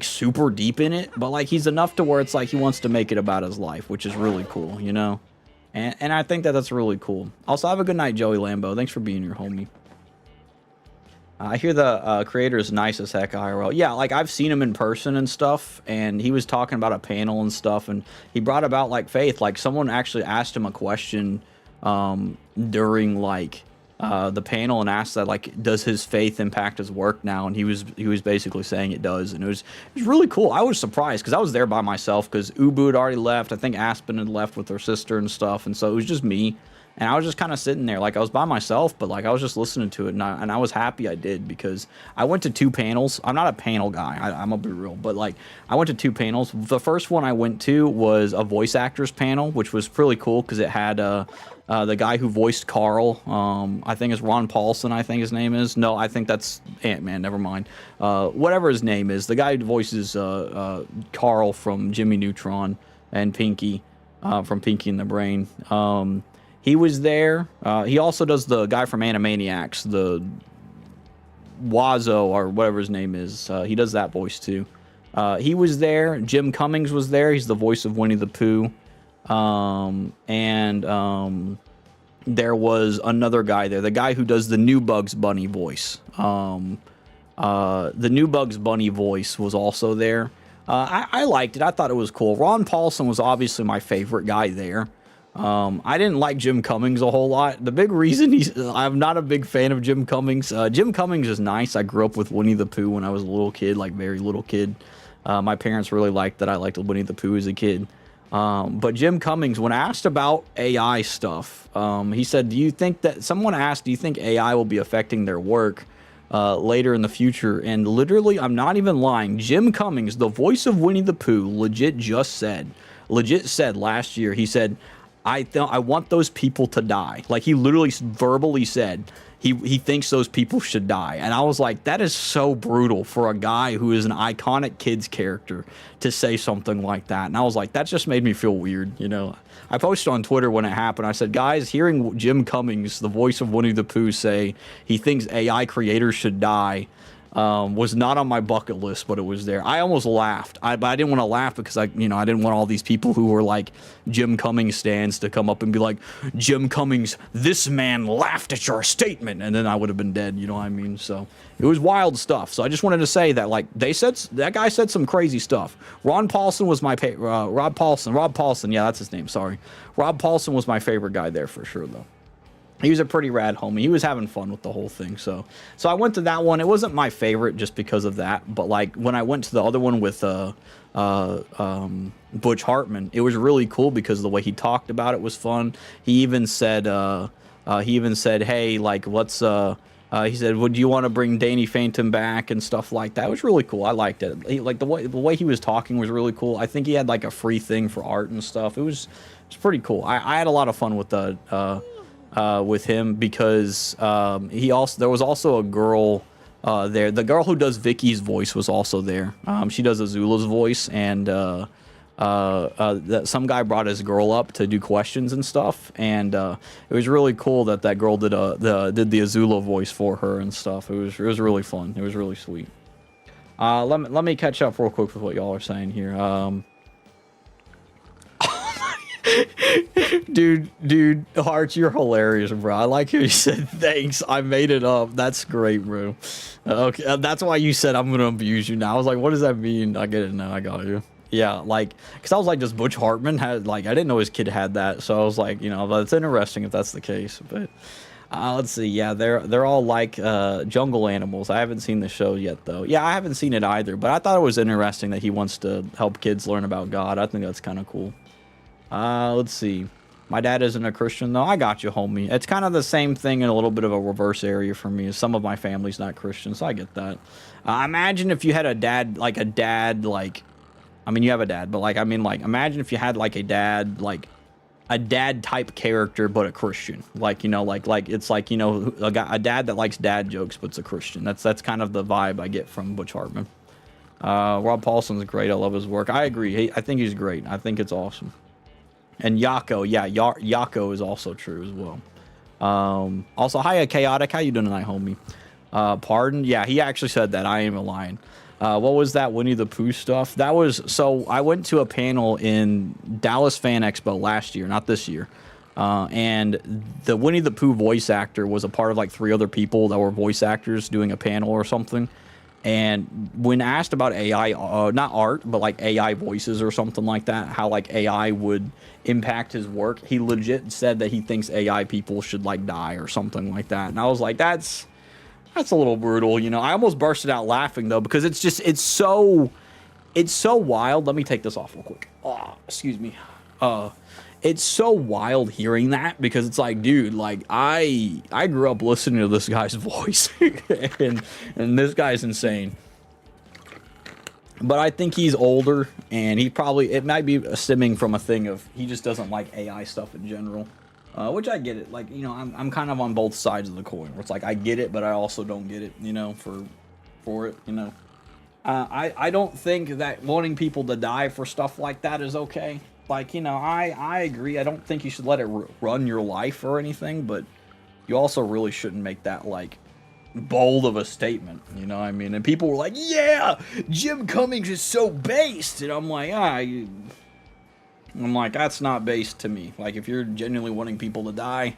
Speaker 2: super deep in it, but like he's enough to where it's like he wants to make it about his life, which is really cool, you know. And I think that's really cool. Also, have a good night, Joey Lambo. Thanks for being here, homie. I hear the creator is nice as heck IRL. Yeah, like I've seen him in person and stuff, and he was talking about a panel and stuff, and he brought about like faith. Like someone actually asked him a question during like the panel and asked that, like, does his faith impact his work now? And he was basically saying it does, and it was really cool. I was surprised because I was there by myself because Ubu had already left. I think Aspen had left with her sister and stuff, and so it was just me. And I was just kind of sitting there, like I was by myself, but like I was just listening to it, and I was happy I did because I went to 2 panels. I'm not a panel guy, I'm gonna be real, but like I went to 2 panels. The first one I went to was a voice actors panel, which was really cool because it had the guy who voiced Carl. I think it's Ron Paulson. I think his name is. No, I think that's Ant-Man. Never mind. Whatever his name is, the guy who voices Carl from Jimmy Neutron and Pinky from Pinky and the Brain. He was there. He also does the guy from Animaniacs, the Wazo or whatever his name is. He does that voice too. He was there. Jim Cummings was there. He's the voice of Winnie the Pooh. There was another guy there. The guy who does the new Bugs Bunny voice. The new Bugs Bunny voice was also there. I liked it. I thought it was cool. Ron Paulson was obviously my favorite guy there. I didn't like Jim Cummings a whole lot. The big reason I'm not a big fan of Jim Cummings. Jim Cummings is nice. I grew up with Winnie the Pooh when I was a little kid, like very little kid. My parents really liked that I liked Winnie the Pooh as a kid. But Jim Cummings, when asked about AI stuff, he said, someone asked, do you think AI will be affecting their work later in the future? And literally, I'm not even lying, Jim Cummings, the voice of Winnie the Pooh, legit said last year, he said, I want those people to die. Like, he literally verbally said he thinks those people should die. And I was like, that is so brutal for a guy who is an iconic kids character to say something like that. And I was like, that just made me feel weird, you know. I posted on Twitter when it happened. I said, guys, hearing Jim Cummings, the voice of Winnie the Pooh, say he thinks AI creators should die was not on my bucket list, but it was there. I almost laughed, but I didn't want to laugh because I didn't want all these people who were like Jim Cummings stands to come up and be like, Jim Cummings, this man laughed at your statement, and then I would have been dead. You know what I mean? So it was wild stuff. So I just wanted to say that, like, that guy said some crazy stuff. Ron Paulson was my Rob Paulson. Yeah, that's his name. Sorry, Rob Paulson was my favorite guy there for sure, though. He was a pretty rad homie. He was having fun with the whole thing. So I went to that one. It wasn't my favorite just because of that. But like when I went to the other one with Butch Hartman, it was really cool because the way he talked about it was fun. He even said, hey, like let's He said, "Would you want to bring Danny Phantom back and stuff like that?" It was really cool. I liked it. Like the way he was talking was really cool. I think he had like a free thing for art and stuff. It's pretty cool. I had a lot of fun with with him because there was also a girl there. The girl who does Vicky's voice was also there. She does Azula's voice, and some guy brought his girl up to do questions and stuff, and it was really cool that girl did the Azula voice for her and stuff. It was really fun. It was really sweet. Let me catch up real quick with what y'all are saying here. Dude, Hearts, you're hilarious, bro. I like how you said thanks. I made it up. That's great, bro. Okay, that's why you said I'm gonna abuse you now. I was like, what does that mean? I get it now. I got you. Yeah, like, because I was like, does Butch Hartman had, like, I didn't know his kid had that, so I was like, you know, that's interesting if that's the case. But let's see, yeah, they're all like jungle animals. I haven't seen the show yet, though. Yeah, I haven't seen it either, but I thought it was interesting that he wants to help kids learn about God. I think that's kind of cool. Let's see. My dad isn't a Christian, though. I got you, homie. It's kind of the same thing in a little bit of a reverse area for me. Some of my family's not Christian, so I get that. Imagine if you had a dad, I mean, you have a dad, but like, I mean, like, imagine if you had like a dad type character, but a Christian, like, you know, like it's like, you know, a dad that likes dad jokes, but's a Christian. That's kind of the vibe I get from Butch Hartman. Rob Paulson's great. I love his work. I agree. I think he's great. I think it's awesome. And Yako, yeah, Yako is also true as well. Also, hiya, Chaotic. How you doing tonight, homie? Pardon? Yeah, he actually said that. I am a lion. What was that Winnie the Pooh stuff? That was, so I went to a panel in Dallas Fan Expo last year, not this year. And the Winnie the Pooh voice actor was a part of like 3 other people that were voice actors doing a panel or something. And when asked about AI, not art, but like AI voices or something like that, how like AI would impact his work, he legit said that he thinks AI people should like die or something like that. And I was like, that's a little brutal, you know. I almost bursted out laughing though, because it's so wild. Let me take this off real quick. Oh, excuse me. It's so wild hearing that, because it's like, dude, like I grew up listening to this guy's voice and this guy's insane. But I think he's older, and it might be stemming from a thing of he just doesn't like AI stuff in general. Which I get it. Like, you know, I'm kind of on both sides of the coin, where it's like I get it, but I also don't get it, you know, for it, you know. I don't think that wanting people to die for stuff like that is okay. Like, you know, I agree. I don't think you should let it run your life or anything, but you also really shouldn't make that, like, bold of a statement, you know what I mean? And people were like, yeah, Jim Cummings is so based. And I'm like, that's not based to me. Like, if you're genuinely wanting people to die,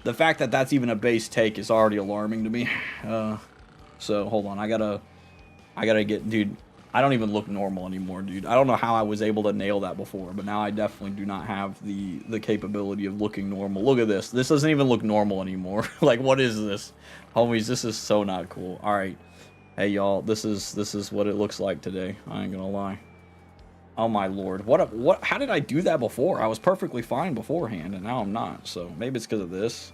Speaker 2: the fact that that's even a base take is already alarming to me. So, hold on. I gotta get, dude, I don't even look normal anymore, dude. I don't know how I was able to nail that before, but now I definitely do not have the capability of looking normal. Look at this. This doesn't even look normal anymore. Like, what is this? Homies, this is so not cool. All right. Hey, y'all, this is what it looks like today. I ain't gonna lie. Oh my lord. What how did I do that before? I was perfectly fine beforehand, and now I'm not. So maybe it's because of this.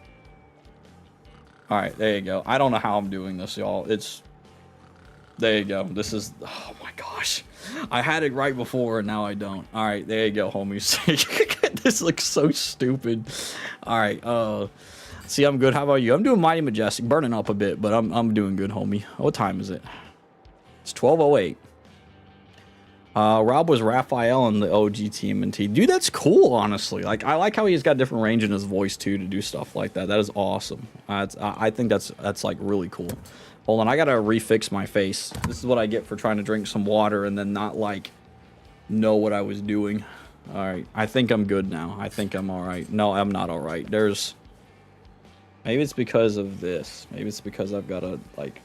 Speaker 2: All right, there you go. I don't know how I'm doing this, y'all. There you go. This is, oh my gosh. I had it right before and now I don't. All right, there you go, homies. This looks so stupid. All right, see, I'm good. How about you? I'm doing Mighty Majestic, burning up a bit, but I'm doing good, homie. What time is it? It's 12:08. Rob was Raphael in the OG TMNT. Dude, that's cool, honestly. Like, I like how he's got different range in his voice too to do stuff like that. That is awesome. I think that's like really cool. Hold on, I gotta refix my face. This is what I get for trying to drink some water and then not, like, know what I was doing. Alright, I think I'm good now. I think I'm alright. No, I'm not alright. Maybe it's because of this. Maybe it's because I've got to, like...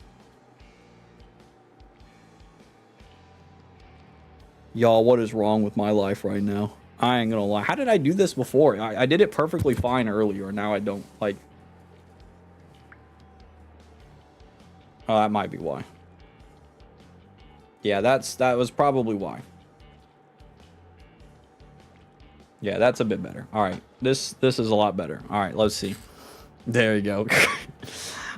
Speaker 2: Y'all, what is wrong with my life right now? I ain't gonna lie. How did I do this before? I did it perfectly fine earlier, and now I don't, like... Oh, that might be why. Yeah, that was probably why. Yeah, that's a bit better. All right, this is a lot better. All right, let's see. There you go.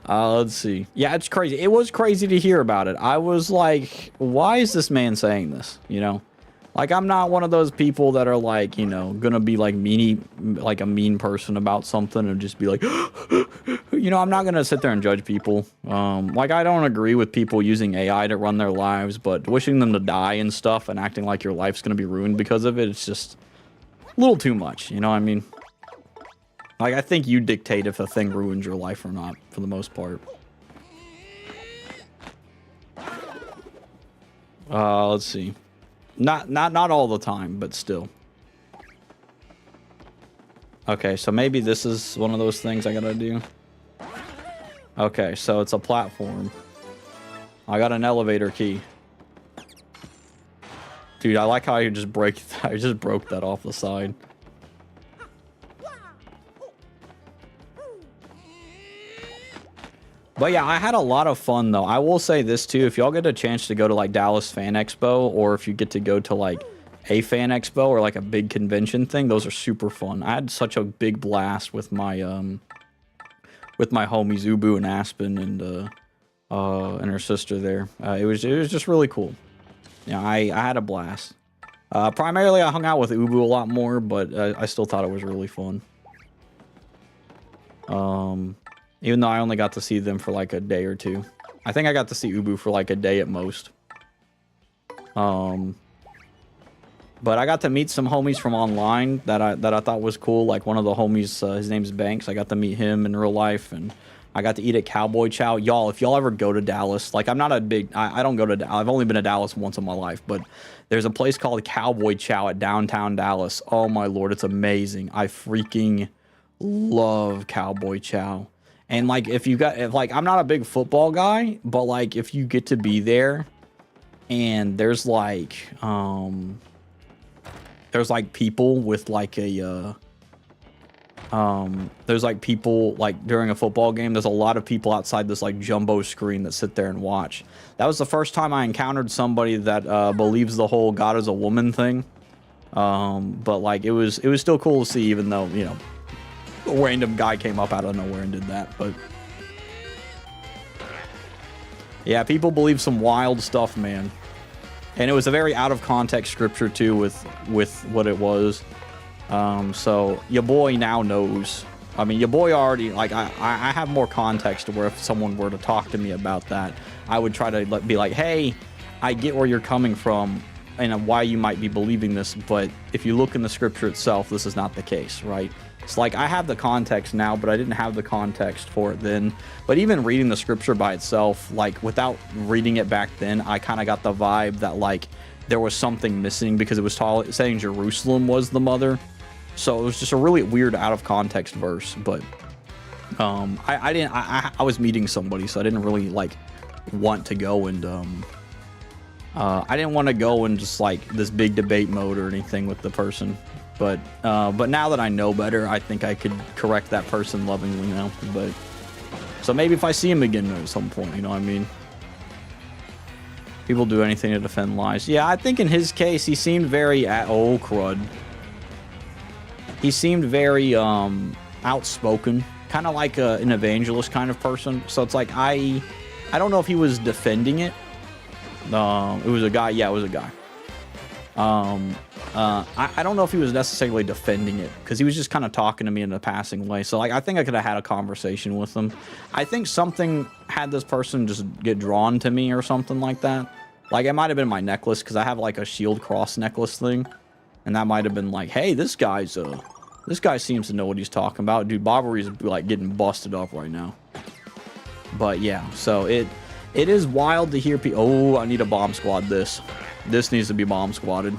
Speaker 2: Let's see. Yeah, it's crazy. It was crazy to hear about it. I was like, why is this man saying this? You know? Like, I'm not one of those people that are like, you know, gonna be like like a mean person about something and just be like, you know, I'm not gonna sit there and judge people. Like, I don't agree with people using AI to run their lives, but wishing them to die and stuff and acting like your life's gonna be ruined because of it, it's just a little too much, you know what I mean? Like, I think you dictate if a thing ruins your life or not, for the most part. Let's see. Not all the time, but still. Okay, so maybe this is one of those things I gotta do. Okay, so it's a platform. I got an elevator key. Dude, I like how I just I just broke that off the side. But yeah, I had a lot of fun though. I will say this too, if y'all get a chance to go to like Dallas Fan Expo, or if you get to go to like a Fan Expo or like a big convention thing, those are super fun. I had such a big blast with my homies Ubu and Aspen and her sister there. It was just really cool. Yeah, I had a blast. Primarily I hung out with Ubu a lot more, but I still thought it was really fun. Even though I only got to see them for like a day or two. I think I got to see Ubu for like a day at most. But I got to meet some homies from online that I thought was cool. Like one of the homies, his name's Banks. I got to meet him in real life, and I got to eat at Cowboy Chow. Y'all, if y'all ever go to Dallas, like I'm not a big, I don't go to, I've only been to Dallas once in my life, but there's a place called Cowboy Chow at downtown Dallas. Oh my Lord, it's amazing. I freaking love Cowboy Chow. And like, like, I'm not a big football guy, but like, if you get to be there and there's like people with like a, there's like people like during a football game, there's a lot of people outside this like jumbo screen that sit there and watch. That was the first time I encountered somebody that believes the whole God is a woman thing. But like, it was still cool to see, even though, you know, a random guy came up out of nowhere and did that. But yeah, people believe some wild stuff, man. And it was a very out of context scripture too, with what it was. So your boy now knows. I mean, your boy already, like, I have more context to where if someone were to talk to me about that, I would try to be like, hey, I get where you're coming from and why you might be believing this, but if you look in the scripture itself, this is not the case, right? It's like, I have the context now, but I didn't have the context for it then. But even reading the scripture by itself, like, without reading it back then, I kind of got the vibe that, like, there was something missing, because it was saying Jerusalem was the mother. So it was just a really weird out of context verse. But I was meeting somebody, so I didn't really like want to go and I didn't want to go in just like this big debate mode or anything with the person. But now that I know better, I think I could correct that person lovingly now. But so maybe if I see him again at some point, you know what I mean? People do anything to defend lies. Yeah, I think in his case, he seemed very oh crud. He seemed very outspoken, kind of like an evangelist kind of person. So it's like I don't know if he was defending it. It was a guy. Yeah, it was a guy. I don't know if he was necessarily defending it, because he was just kind of talking to me in a passing way. So like, I think I could have had a conversation with him. I think something had this person just get drawn to me or something like that. Like, it might have been my necklace, because I have like a shield cross necklace thing, and that might have been like, hey, this guy seems to know what he's talking about. Dude, Bobbery's like getting busted up right now. But yeah, so it is wild to hear people. Oh, I need a bomb squad. This needs to be bomb squatted.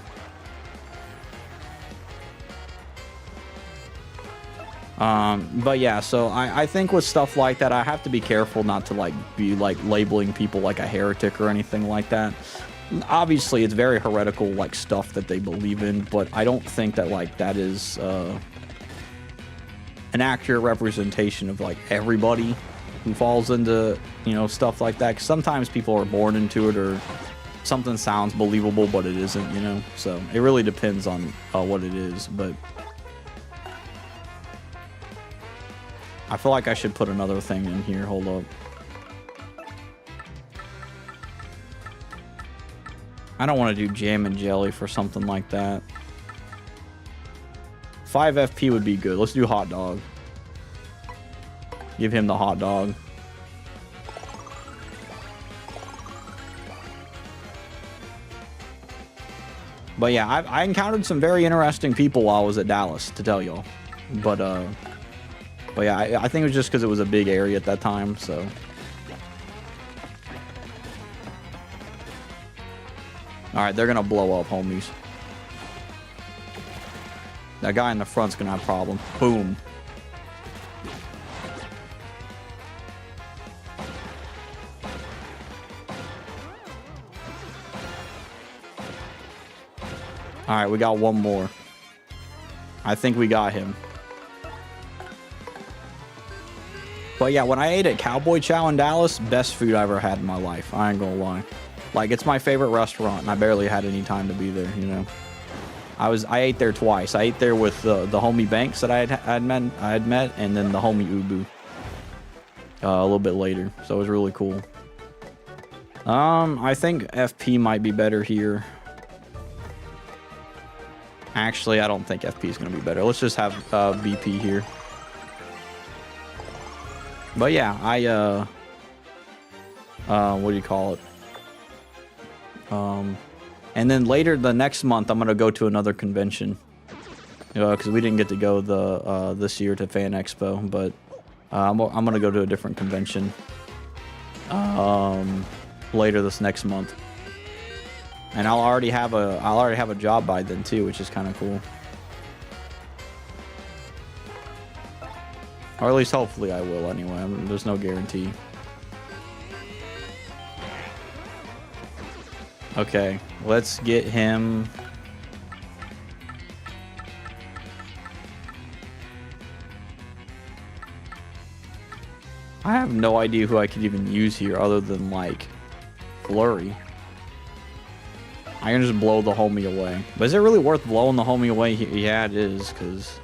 Speaker 2: But yeah, so I think with stuff like that, I have to be careful not to like be like labeling people like a heretic or anything like that. Obviously, it's very heretical like stuff that they believe in, but I don't think that like that is an accurate representation of like everybody who falls into, you know, stuff like that. 'Cause sometimes people are born into it, or something sounds believable but it isn't, you know. So it really depends on what it is. But I feel like I should put another thing in here. Hold up. I don't want to do jam and jelly for something like that. 5 FP would be good. Let's do hot dog. Give him the hot dog. But yeah, I encountered some very interesting people while I was at Dallas, to tell y'all. But yeah, I think it was just because it was a big area at that time, so. Alright, they're gonna blow up, homies. That guy in the front's gonna have a problem. Boom. Alright, we got one more. I think we got him. But yeah, when I ate at Cowboy Chow in Dallas, best food I ever had in my life. I ain't gonna lie. Like, it's my favorite restaurant, and I barely had any time to be there, you know. I ate there twice. I ate there with the homie Banks that I had met, and then the homie Ubu. A little bit later, so it was really cool. I think FP might be better here. Actually, I don't think FP is going to be better. Let's just have BP here. But yeah, what do you call it? And then later the next month, I'm going to go to another convention. Because we didn't get to go this year to Fan Expo, but I'm going to go to a different convention later this next month. And I'll already have a job by then too, which is kind of cool. Or at least hopefully I will anyway. I mean, there's no guarantee. Okay, let's get him. I have no idea who I could even use here other than like Flurry. I can just blow the homie away. But is it really worth blowing the homie away? Yeah, it is, because...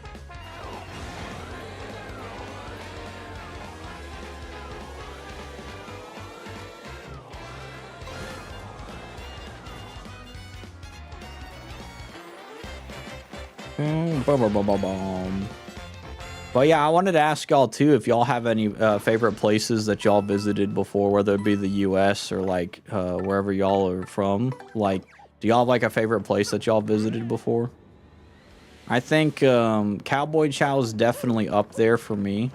Speaker 2: But yeah, I wanted to ask y'all too if y'all have any favorite places that y'all visited before, whether it be the US or like wherever y'all are from. Like, do y'all have like a favorite place that y'all visited before? I think Cowboy Chow is definitely up there for me.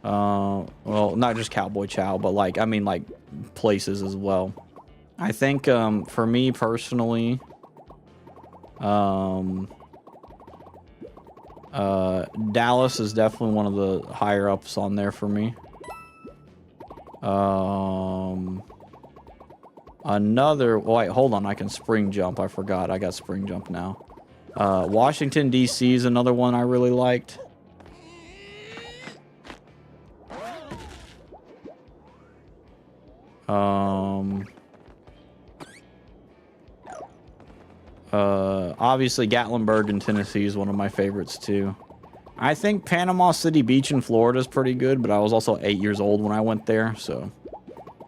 Speaker 2: Well, not just Cowboy Chow, but like, I mean like places as well. I think for me personally, Dallas is definitely one of the higher ups on there for me. Wait, hold on, I can spring jump. I forgot I got spring jump now. Washington DC is another one I really liked. Obviously Gatlinburg in Tennessee is one of my favorites too. I think Panama City Beach in Florida is pretty good, but I was also 8 years old when I went there, so.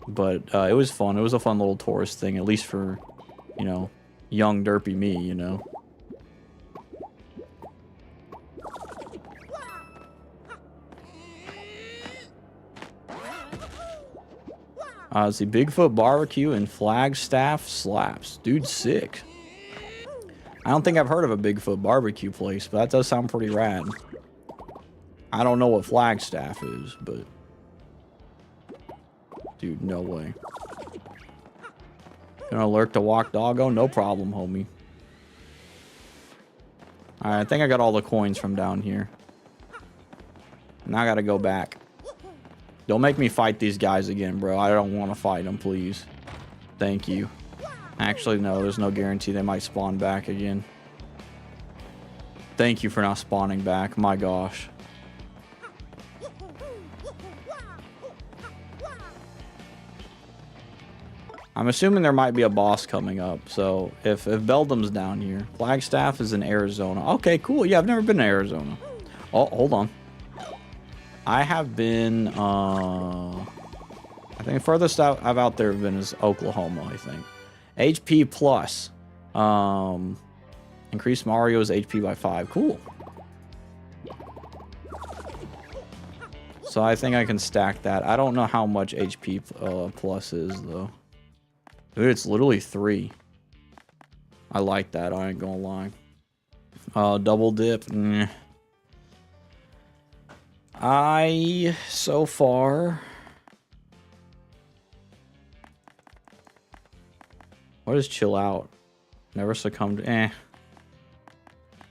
Speaker 2: But it was fun. It was a fun little tourist thing, at least for, you know, young derpy me, you know. Let's see, Bigfoot Barbecue and Flagstaff slaps. Dude, sick. I don't think I've heard of a Bigfoot barbecue place, but that does sound pretty rad. I don't know what Flagstaff is, but... Dude, no way. Gonna lurk to walk doggo? No problem, homie. Alright, I think I got all the coins from down here. Now I gotta go back. Don't make me fight these guys again, bro. I don't want to fight them, please. Thank you. Actually, no, there's no guarantee they might spawn back again. Thank you for not spawning back. My gosh. I'm assuming there might be a boss coming up. So if Beldam's down here. Flagstaff is in Arizona. Okay, cool. Yeah, I've never been to Arizona. Oh, hold on. I have been, I think furthest I've out there been is Oklahoma, I think. HP plus. Increase Mario's HP by 5. Cool. So I think I can stack that. I don't know how much HP plus is, though. Dude, it's literally 3. I like that, I ain't gonna lie. Double dip. So far... What is chill out? Never succumbed.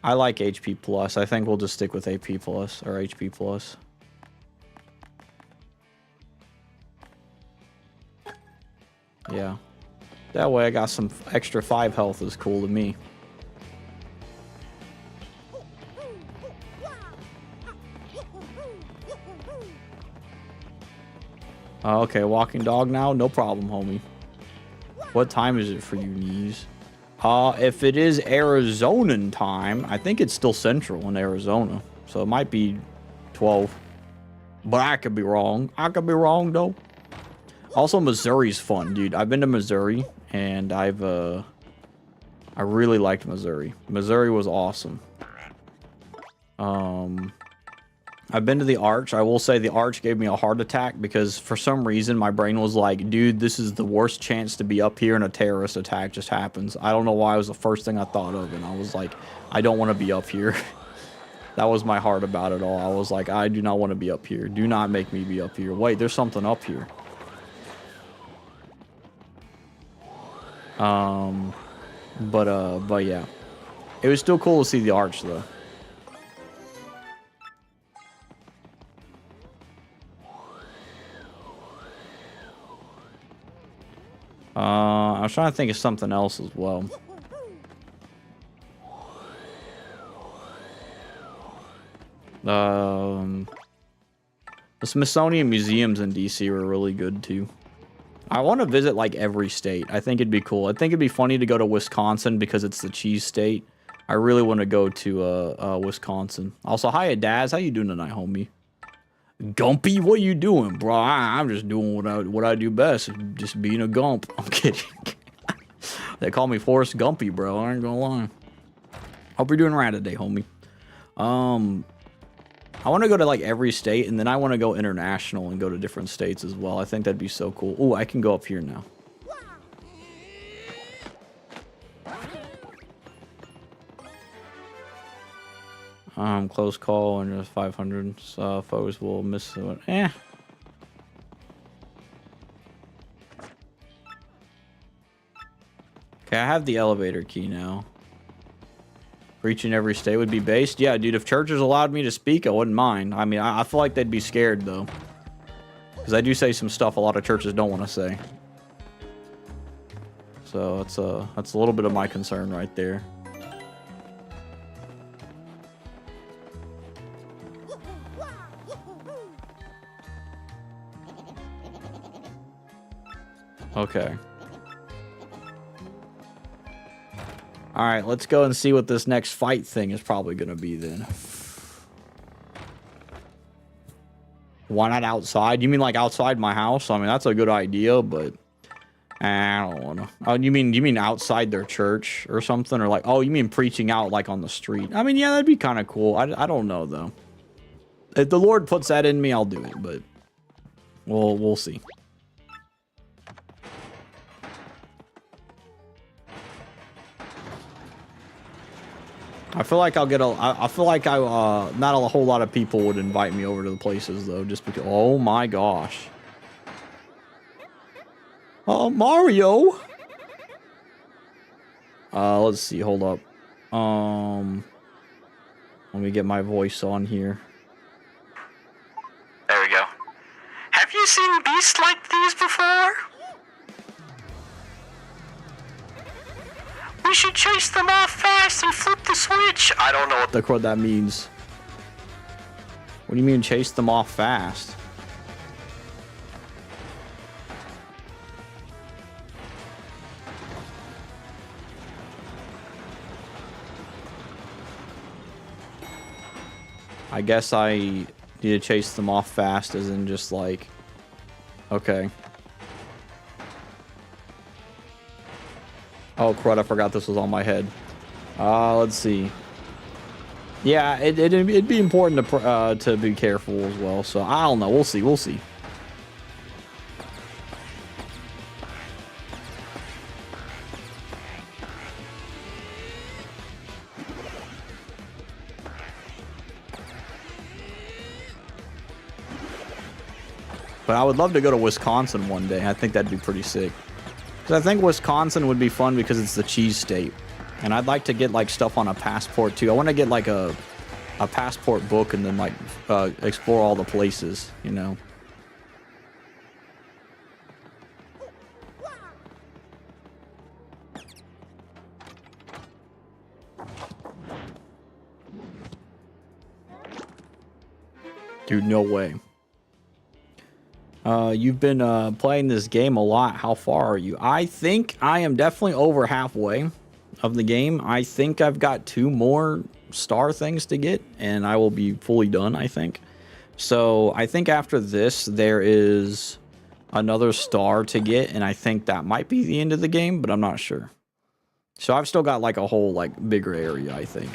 Speaker 2: I like HP plus. I think we'll just stick with AP plus or HP plus. Yeah. That way I got some extra 5 health is cool to me. Okay, walking dog now? No problem, homie. What time is it for you, knees? If it is Arizonan time, I think it's still central in Arizona. So it might be 12. But I could be wrong. I could be wrong, though. Also, Missouri's fun, dude. I've been to Missouri, and I really liked Missouri. Missouri was awesome. I've been to the Arch. I will say the Arch gave me a heart attack because for some reason my brain was like, dude, this is the worst chance to be up here and a terrorist attack just happens. I don't know why it was the first thing I thought of, and I was like, I don't want to be up here. That was my heart about it all. I was like, I do not want to be up here. Do not make me be up here. Wait, there's something up here. But yeah. It was still cool to see the Arch, though. I was trying to think of something else as well. The Smithsonian museums in DC were really good too. I want to visit like every state. I think it'd be cool. I think it'd be funny to go to Wisconsin because it's the cheese state. I really want to go to Wisconsin. Also, hi Daz, how you doing tonight, homie? Gumpy, what you doing, bro? I'm just doing what I do best, just being a gump. I'm kidding. They call me Forrest Gumpy, bro. I ain't gonna lie. Hope you're doing right today, homie. I want to go to like every state, and then I want to go international and go to different states as well. I think that'd be so cool. Oh, I can go up here now. Close call and just 500 foes will miss it. Okay, I have the elevator key now. Reaching every state would be based. Yeah, dude, if churches allowed me to speak, I wouldn't mind. I mean, I feel like they'd be scared, though. Because I do say some stuff a lot of churches don't want to say. So that's a little bit of my concern right there. Okay. Alright, let's go and see what this next fight thing is probably going to be then. Why not outside? You mean like outside my house? I mean, that's a good idea, but I don't want to. Oh, you mean outside their church or something? Or like, oh, you mean preaching out like on the street? I mean, yeah, that'd be kind of cool. I don't know, though. If the Lord puts that in me, I'll do it, but we'll see. I feel like I'll get I feel like not a whole lot of people would invite me over to the places though, just because. Oh my gosh. Oh, Mario. Let's see. Hold up. Let me get my voice on here.
Speaker 5: There we go. Have you seen beasts like these before? We should chase them off fast and flip the switch. I don't know
Speaker 2: what that means. What do you mean chase them off fast? I guess I Need to chase them off fast, as in just like... Okay. Oh, crud, I forgot this was on my head. Let's see. Yeah, it'd be important to be careful as well. So, I don't know. We'll see. We'll see. But I would love to go to Wisconsin one day. I think that'd be pretty sick. Because I think Wisconsin would be fun because it's the cheese state. And I'd like to get, like, stuff on a passport, too. I want to get, like, a passport book and then, like, explore all the places, you know? Dude, no way. You've been playing this game a lot. How far are you? I think I am definitely over halfway of the game. I think I've got 2 more star things to get, and I will be fully done, I think. So I think after this, there is another star to get, and I think that might be the end of the game, but I'm not sure. So I've still got like a whole like bigger area, I think.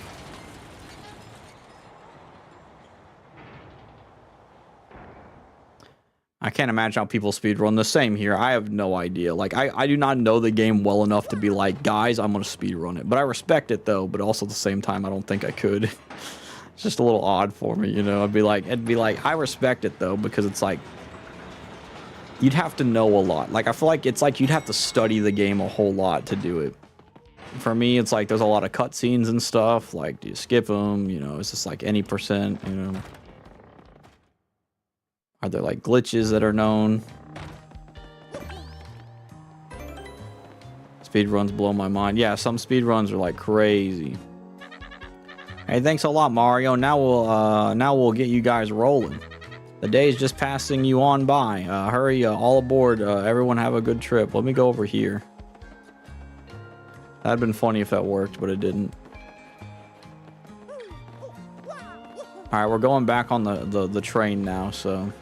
Speaker 2: I can't imagine how people speedrun the same here. I have no idea. Like, I do not know the game well enough to be like, guys, I'm going to speedrun it. But I respect it, though. But also at the same time, I don't think I could. It's just a little odd for me, you know? It'd be like, I respect it, though, because it's like, you'd have to know a lot. Like, I feel like it's like you'd have to study the game a whole lot to do it. For me, it's like there's a lot of cutscenes and stuff. Like, do you skip them? You know, it's just like any percent, you know? Are there like glitches that are known? Speedruns blow my mind. Yeah, some speedruns are like crazy. Hey, thanks a lot, Mario. Now we'll get you guys rolling. The day is just passing you on by. Hurry, all aboard. Everyone have a good trip. Let me go over here. That'd been funny if that worked, but it didn't. All right, we're going back on the train now, so.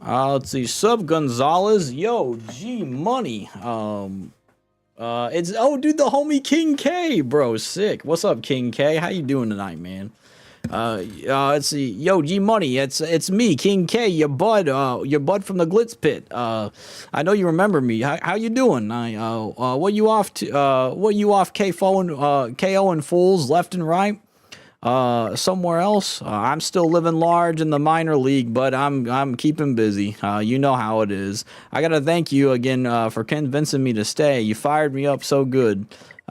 Speaker 2: Let's see. Sub Gonzalez. Yo, G Money. It's dude, the homie King K, bro. Sick. What's up, King K? How you doing tonight, man? Let's see. Yo, G Money. It's me, King K, your bud from the Glitz Pit. I know you remember me. How you doing? What you off to? What you off KO and fools left and right? Somewhere else. I'm still living large in the minor league, but I'm keeping busy. You know how it is. I gotta thank you again for convincing me to stay. You fired me up so good.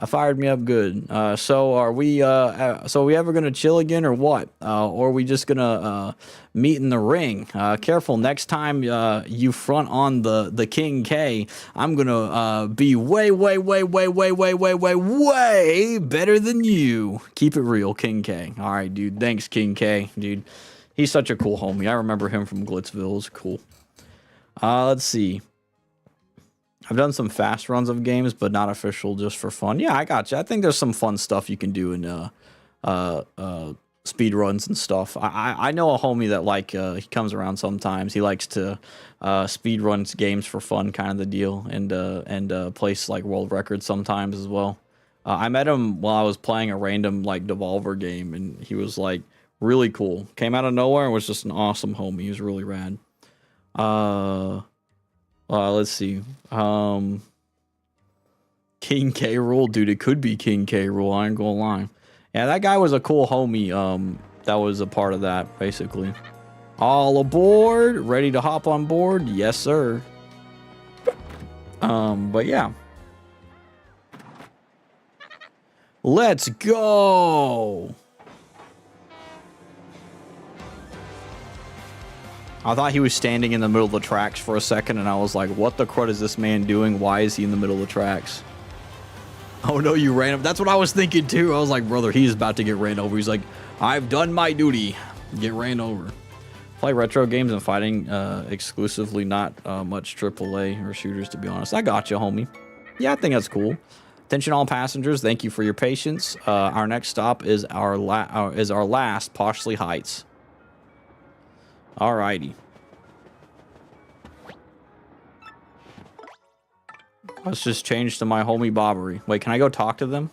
Speaker 2: Fired me up good. So are we ever gonna chill again or what? Or are we just gonna meet in the ring? Careful next time you front on the King K. I'm gonna be way better than you. Keep it real, King K. All right, dude. Thanks, King K. Dude, he's such a cool homie. I remember him from Glitzville. It was cool. Let's see. I've done some fast runs of games, but not official, just for fun. Yeah, I got you. I think there's some fun stuff you can do in speed runs and stuff. I know a homie that like he comes around sometimes. He likes to speed runs games for fun, kind of the deal, and place like world records sometimes as well. I met him while I was playing a random like Devolver game, and he was like really cool. Came out of nowhere and was just an awesome homie. He was really rad. Let's see. King K. Rool, dude. It could be King K. Rool. I ain't gonna lie. Yeah, that guy was a cool homie. That was a part of that, basically. All aboard. Ready to hop on board? Yes, sir. But yeah. Let's go. I thought he was standing in the middle of the tracks for a second, and I was like, what the crud is this man doing? Why is he in the middle of the tracks? Oh, no, you ran him. That's what I was thinking, too. I was like, brother, he's about to get ran over. He's like, I've done my duty. Get ran over. Play retro games and fighting exclusively, not much AAA or shooters, to be honest. I got you, homie. Yeah, I think that's cool. Attention all passengers, thank you for your patience. Our next stop is our last, Poshley Heights. Alrighty. Let's just change to my homie Bobbery. Wait, can I go talk to them?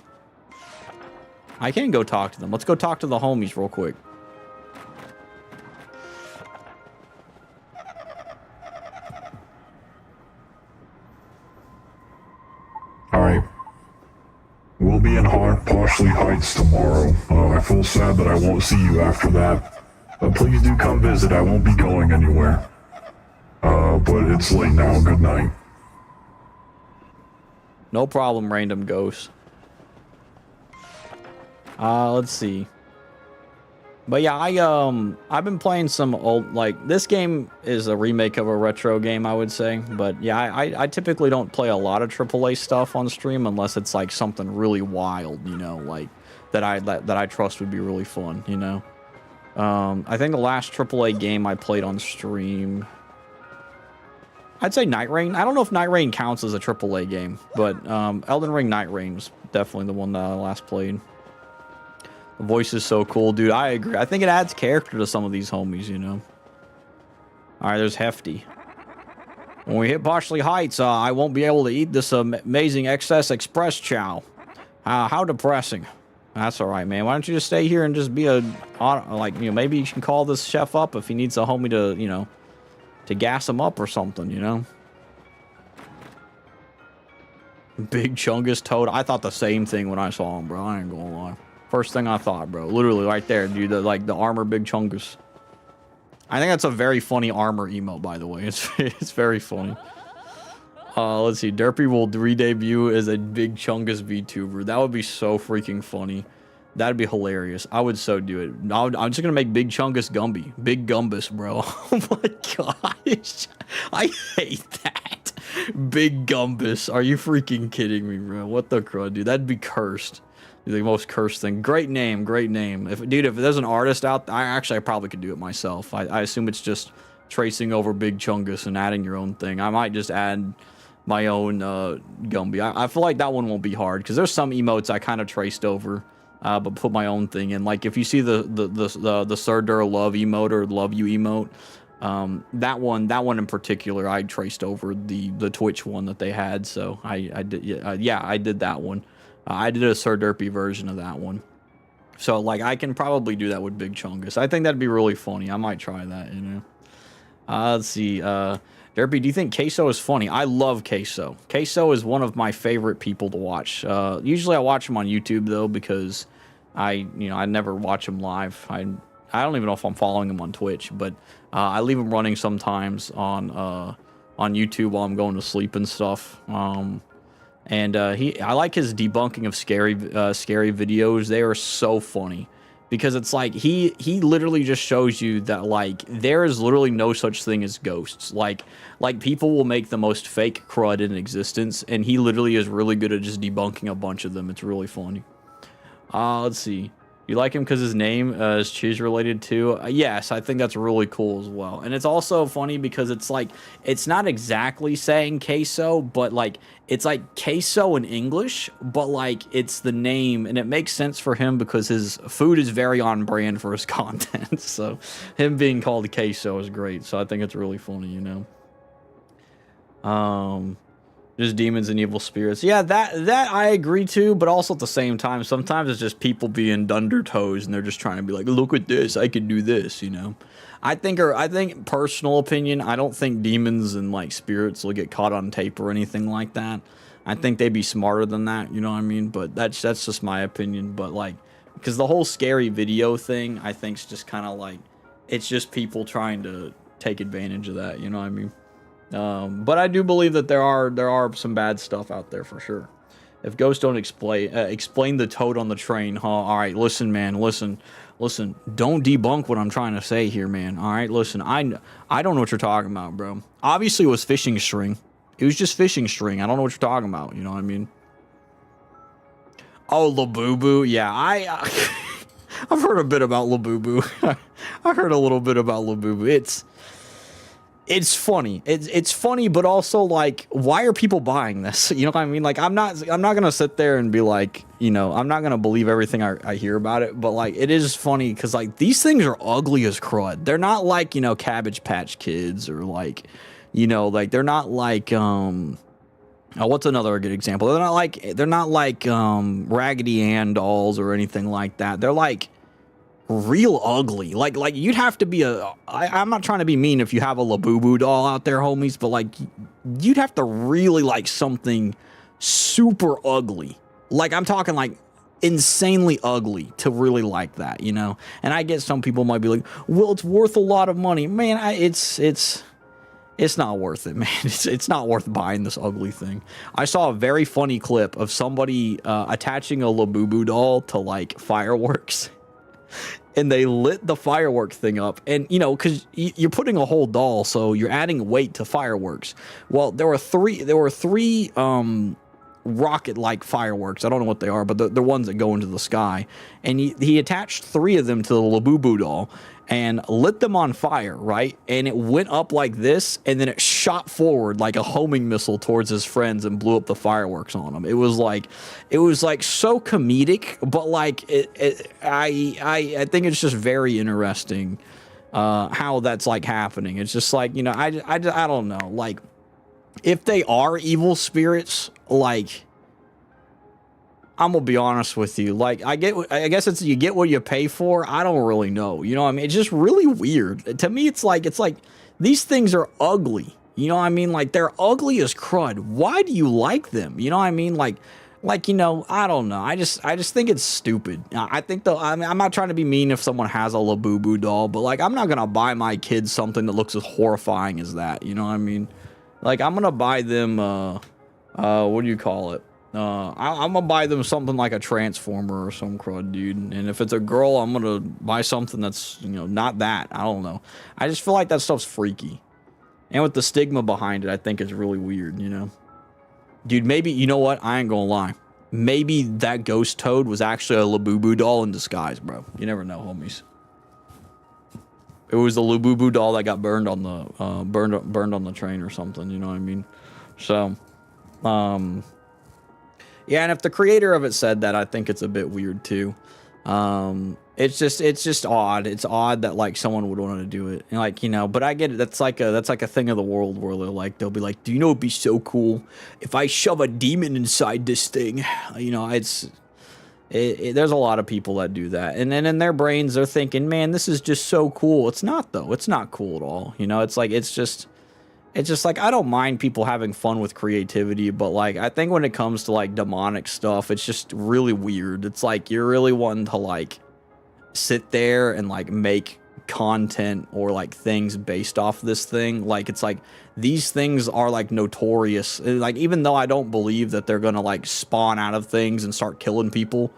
Speaker 2: I can go talk to them. Let's go talk to the homies real quick.
Speaker 6: Alright. We'll be in Poshley Heights tomorrow. I feel sad that I won't see you after that. Please do come visit. I won't be going anywhere. But it's late now. Good night.
Speaker 2: No problem, random ghost. Let's see. But yeah, I've been playing some old, like, this game is a remake of a retro game, I would say. But yeah, I typically don't play a lot of AAA stuff on stream unless it's like something really wild, you know, like that I trust would be really fun, you know. I think the last AAA game I played on stream, I'd say Night Rain. I don't know if Night Rain counts as a AAA game, but Elden Ring Night Rain was definitely the one that I last played. The voice is so cool, dude. I agree. I think it adds character to some of these homies, you know. All right, there's Hefty. When we hit Poshley Heights, I won't be able to eat this amazing XS Express chow. How depressing. That's all right, man. Why don't you just stay here and just be like, you know, maybe you can call this chef up if he needs a homie to, you know, to gas him up or something, you know. Big Chungus Toad. I thought the same thing when I saw him, bro. I ain't gonna lie. First thing I thought, bro. Literally right there, dude. The armor Big Chungus. I think that's a very funny armor emote, by the way. It's very funny. Let's see. Derpy will re-debut as a Big Chungus VTuber. That would be so freaking funny. That'd be hilarious. I would so do it. I'm just gonna make Big Chungus Gumby. Big Gumbus, bro. Oh my gosh. I hate that. Big Gumbus. Are you freaking kidding me, bro? What the crud, dude? That'd be cursed. The most cursed thing. Great name, great name. If there's an artist out there, I probably could do it myself. I assume it's just tracing over Big Chungus and adding your own thing. I might just add my own Gumby. I feel like that one won't be hard because there's some emotes I kind of traced over, but put my own thing in. Like if you see the Sir Dur Love emote or Love You emote, that one in particular I traced over the Twitch one that they had. So I did that one. I did a Sir Derpy version of that one. So, like, I can probably do that with Big Chungus. I think that'd be really funny. I might try that, you know. Let's see. Derpy, do you think Queso is funny? I love Queso. Queso is one of my favorite people to watch. Usually I watch him on YouTube, though, because I never watch him live. I don't even know if I'm following him on Twitch, but I leave him running sometimes on YouTube while I'm going to sleep and stuff. And I like his debunking of scary videos. They are so funny because it's like he literally just shows you that like there is literally no such thing as ghosts. Like people will make the most fake crud in existence, and he literally is really good at just debunking a bunch of them. It's really funny. Let's see. You like him because his name is cheese related too? Yes, I think that's really cool as well. And it's also funny because it's like, it's not exactly saying queso, but like, it's like queso in English, but like, it's the name, and it makes sense for him because his food is very on brand for his content. So him being called queso is great. So I think it's really funny, you know? Just demons and evil spirits. Yeah, that I agree to, but also at the same time, sometimes it's just people being dundertoes and they're just trying to be like, look at this, I can do this, you know? I think personal opinion, I don't think demons and like spirits will get caught on tape or anything like that. I think they'd be smarter than that, you know what I mean? But that's just my opinion. But like, because the whole scary video thing, I think is just kind of like, it's just people trying to take advantage of that, you know what I mean? But I do believe that there are some bad stuff out there for sure. If ghosts don't explain the toad on the train, huh? All right, listen, man, listen. Don't debunk what I'm trying to say here, man. All right, listen. I don't know what you're talking about, bro. Obviously, it was fishing string. It was just fishing string. I don't know what you're talking about. You know what I mean? Oh, Labubu. Yeah, I've heard a bit about Labubu. I heard a little bit about Labubu. it's funny. It's funny, but also like, why are people buying this? You know what I mean? Like, I'm not gonna sit there and be like, you know, I'm not gonna believe everything I hear about it. But like, it is funny because like these things are ugly as crud. They're not like, you know, Cabbage Patch Kids or like, you know, like they're not like what's another good example? They're not like Raggedy Ann dolls or anything like that. They're like real ugly. Like you'd have to be I'm not trying to be mean if you have a Labubu doll out there, homies, but like you'd have to really like something super ugly. Like I'm talking like insanely ugly to really like that, you know? And I get some people might be like, well, it's worth a lot of money. Man, it's not worth it, man. It's not worth buying this ugly thing. I saw a very funny clip of somebody attaching a Labubu doll to like fireworks. And they lit the firework thing up, and you know, because you're putting a whole doll, so you're adding weight to fireworks. Well, there were three rocket-like fireworks. I don't know what they are, but they're ones that go into the sky. And he attached 3 of them to the Labubu doll and lit them on fire, right? And it went up like this, and then it shot forward like a homing missile towards his friends and blew up the fireworks on them. It was like so comedic, but like I think it's just very interesting how that's like happening. It's just like, you know, I don't know, like if they are evil spirits, like I'm gonna be honest with you. Like, I guess it's you get what you pay for. I don't really know. You know what I mean? It's just really weird. To me, it's like these things are ugly. You know what I mean? Like, they're ugly as crud. Why do you like them? You know what I mean? Like, you know, I don't know. I just think it's stupid. I think though, I mean, I'm not trying to be mean if someone has a Labubu doll, but like, I'm not gonna buy my kids something that looks as horrifying as that. You know what I mean? Like, I'm gonna buy them, what do you call it? I'm gonna buy them something like a Transformer or some crud, dude. And if it's a girl, I'm gonna buy something that's, you know, not that. I don't know. I just feel like that stuff's freaky. And with the stigma behind it, I think it's really weird, you know? Dude, maybe, you know what? I ain't gonna lie. Maybe that ghost toad was actually a Labubu doll in disguise, bro. You never know, homies. It was the Labubu doll that got burned on the, burned on the train or something, you know what I mean? So, yeah, and if the creator of it said that, I think it's a bit weird too. It's just odd. It's odd that like someone would want to do it, and like, you know. But I get it. That's like a thing of the world where they'll be like, do you know it'd be so cool if I shove a demon inside this thing? You know, there's a lot of people that do that, and then in their brains they're thinking, man, this is just so cool. It's not though. It's not cool at all. You know, it's just like, I don't mind people having fun with creativity, but like, I think when it comes to like demonic stuff, it's just really weird. It's like, you're really wanting to like sit there and like make content or like things based off this thing. Like, it's like, these things are like notorious. Like, even though I don't believe that they're gonna like spawn out of things and start killing people,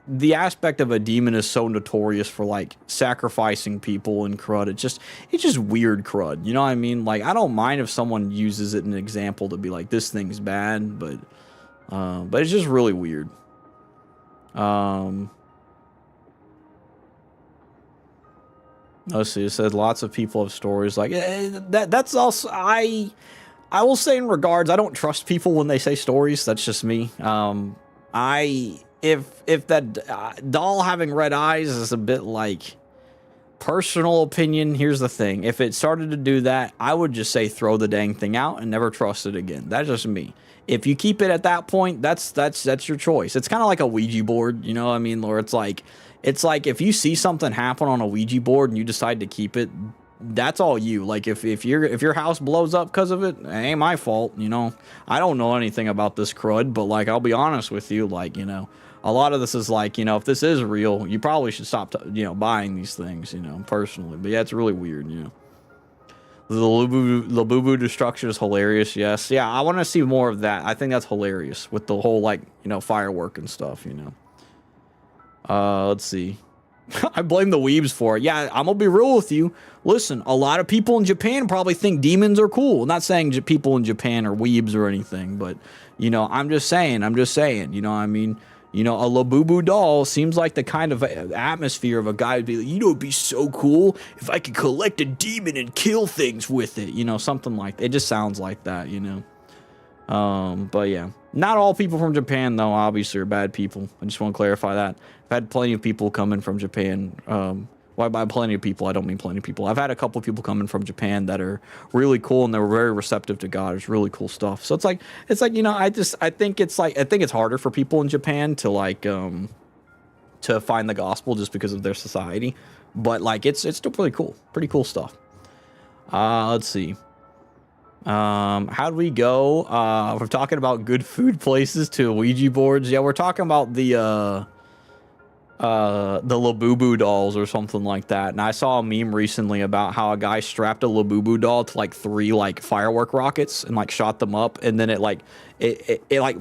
Speaker 2: the aspect of a demon is so notorious for like sacrificing people and crud. It's just weird crud. You know what I mean? Like, I don't mind if someone uses it as an example to be like, this thing's bad, but it's just really weird. Let's see. It said lots of people have stories like that's also, I will say in regards, I don't trust people when they say stories. That's just me. If that doll having red eyes is a bit like personal opinion, here's the thing. If it started to do that, I would just say throw the dang thing out and never trust it again. That's just me. If you keep it at that point, that's your choice. It's kind of like a Ouija board, you know what I mean? Or it's like if you see something happen on a Ouija board and you decide to keep it, that's all you. Like, if your house blows up because of it, it ain't my fault, you know? I don't know anything about this crud, but like, I'll be honest with you, like, you know, a lot of this is like, you know, if this is real, you probably should stop, you know, buying these things, you know, personally. But yeah, it's really weird, you know. The Labubu destruction is hilarious, yes. Yeah, I want to see more of that. I think that's hilarious with the whole, like, you know, firework and stuff, you know. Let's see. I blame the weebs for it. Yeah, I'm gonna be real with you. Listen, a lot of people in Japan probably think demons are cool. I'm not saying people in Japan are weebs or anything, but, you know, I'm just saying, you know what I mean?
Speaker 3: You know, a Labubu doll seems like the kind of atmosphere of a guy who'd be like, you know, it'd be so cool if I could collect a demon and kill things with it. You know, something like that. It just sounds like that, you know. But yeah, not all people from Japan, though, obviously, are bad people. I just want to clarify that. I've had plenty of people coming from Japan. Well, by plenty of people, I don't mean plenty of people. I've had a couple of people coming from Japan that are really cool, and they were very receptive to God. It's really cool stuff. So it's like, you know, I think it's harder for people in Japan to like, to find the gospel just because of their society. But like, it's still pretty cool stuff. Let's see. How do we go? We're talking about good food places to Ouija boards. Yeah, we're talking about the Labubu dolls or something like that. And I saw a meme recently about how a guy strapped a Labubu doll to like 3 like firework rockets and like shot them up, and then it like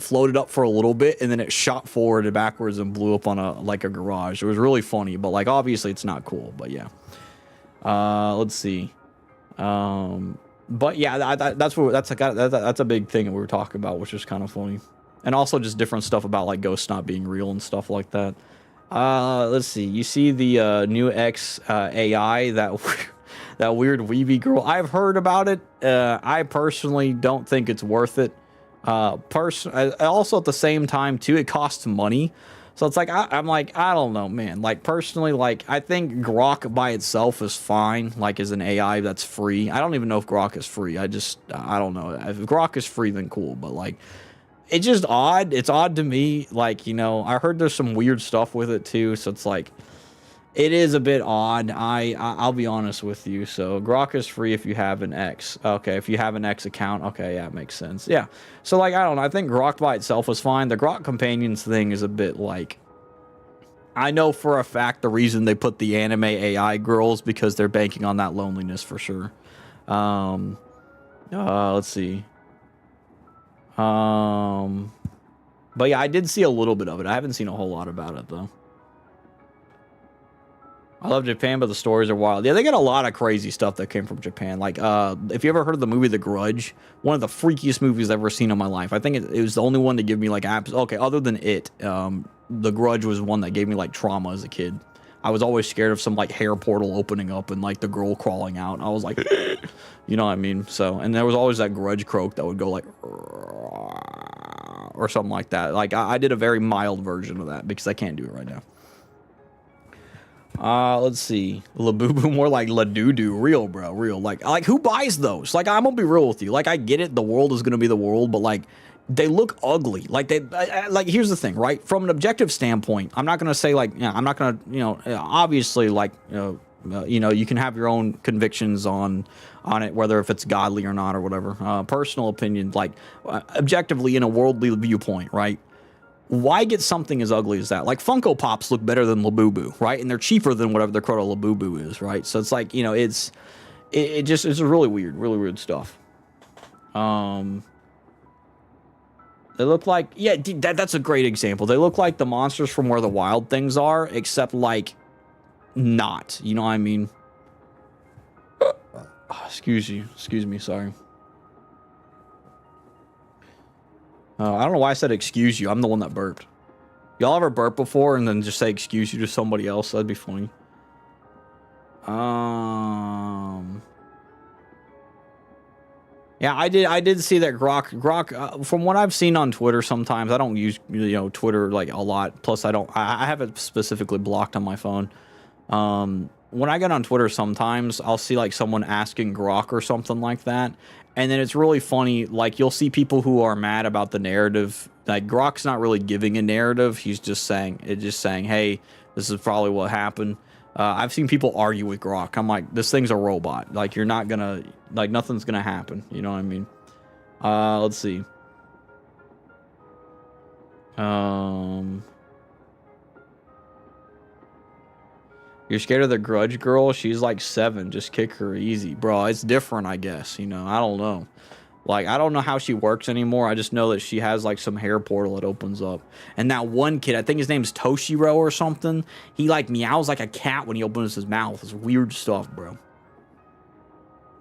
Speaker 3: floated up for a little bit, and then it shot forward and backwards and blew up on a garage. It was really funny, but like obviously it's not cool. But yeah, let's see. But yeah, that's a big thing that we were talking about, which is kind of funny, and also just different stuff about like ghosts not being real and stuff like that. Let's see. You see the new X AI, that that weird weeby girl. I've heard about it. I personally don't think it's worth it. Also at the same time too, it costs money. So it's like I'm like, I don't know, man. Like personally, like I think Grok by itself is fine. Like as an AI that's free. I don't even know if Grok is free. I don't know. If Grok is free, then cool. But like, it's just odd. It's odd to me. Like, you know, I heard there's some weird stuff with it too. So it's like, it is a bit odd. I'll be honest with you. So Grok is free if you have an X. Okay, if you have an X account. Okay, yeah, it makes sense. Yeah. So like, I don't know. I think Grok by itself was fine. The Grok Companions thing is a bit like, I know for a fact the reason they put the anime AI girls because they're banking on that loneliness for sure. Let's see. But yeah, I did see a little bit of it. I haven't seen a whole lot about it though. I love Japan, but the stories are wild. Yeah, they got a lot of crazy stuff that came from Japan. Like, if you ever heard of the movie The Grudge, one of the freakiest movies I've ever seen in my life. I think it was the only one to give me like okay, other than it, The Grudge was one that gave me like trauma as a kid. I was always scared of some like hair portal opening up and like the girl crawling out. I was like, you know what I mean? So, and there was always that grudge croak that would go like, or something like that. Like I did a very mild version of that because I can't do it right now. Let's see. Labubu, more like Ladudu. Real, bro. Real. Like who buys those? Like, I'm gonna be real with you. Like, I get it. The world is gonna be the world, but like, they look ugly. Like like, here's the thing, right? From an objective standpoint, I'm not gonna say like, I'm not gonna, obviously, like, you can have your own convictions on it, whether if it's godly or not or whatever. Personal opinion, like, objectively in a worldly viewpoint, right? Why get something as ugly as that? Like Funko Pops look better than Labubu, right? And they're cheaper than whatever their Croto Labubu is, right? So it's like, it's really weird stuff. They look like, yeah, that's a great example. They look like the monsters from Where the Wild Things Are, except like not, you know what I mean? Excuse me, sorry. I don't know why I said excuse you. I'm the one that burped. Y'all ever burp before and then just say excuse you to somebody else? That'd be funny. Yeah, I did see that Grok, from what I've seen on Twitter sometimes, I don't use, Twitter like a lot. Plus I have it specifically blocked on my phone. When I get on Twitter sometimes, I'll see like someone asking Grok or something like that. And then it's really funny, like you'll see people who are mad about the narrative. Like Grok's not really giving a narrative. He's just saying, hey, this is probably what happened. I've seen people argue with Grok. I'm like, this thing's a robot. Like you're not gonna, like nothing's gonna happen. You know what I mean? Let's see. You're scared of the Grudge girl? She's like 7. Just kick her easy. Bro, it's different, I guess. I don't know. Like, I don't know how she works anymore. I just know that she has, like, some hair portal that opens up. And that one kid, I think his name's Toshiro or something. He, like, meows like a cat when he opens his mouth. It's weird stuff, bro.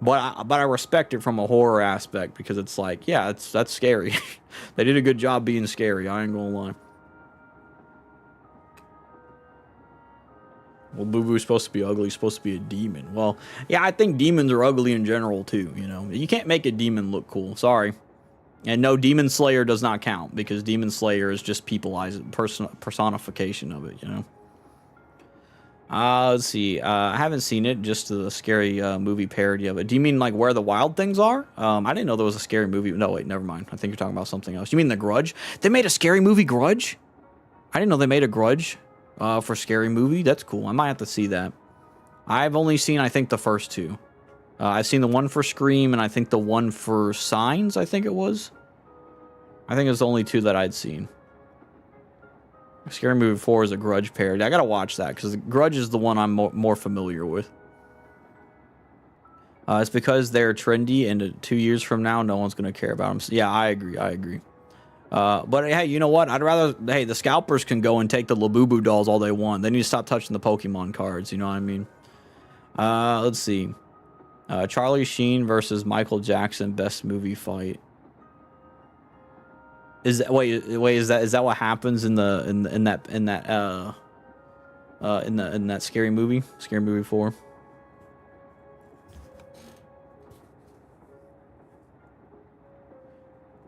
Speaker 3: But I respect it from a horror aspect because it's like, yeah, that's scary. They did a good job being scary. I ain't gonna lie.
Speaker 2: Well, Boo Boo's supposed to be ugly. He's supposed to be a demon. Well, yeah, I think demons are ugly in general, too, you know. You can't make a demon look cool. Sorry. And no, Demon Slayer does not count, because Demon Slayer is just personification of it, you know. Let's see. I haven't seen it, just the scary movie parody of it. Do you mean, like, Where the Wild Things Are? I didn't know there was a scary movie. No, wait, never mind. I think you're talking about something else. You mean The Grudge? They made a scary movie, Grudge? I didn't know they made a Grudge for scary movie. That's cool. I might have to see that. I've only seen, I think, the first two. I've seen the one for Scream, and I think the one for Signs, I think it was. I think it was the only two that I'd seen. Scary Movie 4 is a Grudge parody. I gotta watch that, because Grudge is the one I'm more familiar with. It's because they're trendy, and 2 years from now, no one's gonna care about them. So, yeah, I agree. But hey, you know what? I'd rather... Hey, the scalpers can go and take the Labubu dolls all they want. They need to stop touching the Pokemon cards, you know what I mean? Let's see. Charlie Sheen versus Michael Jackson, best movie fight. Is that is that what happens in that scary movie? Scary Movie 4?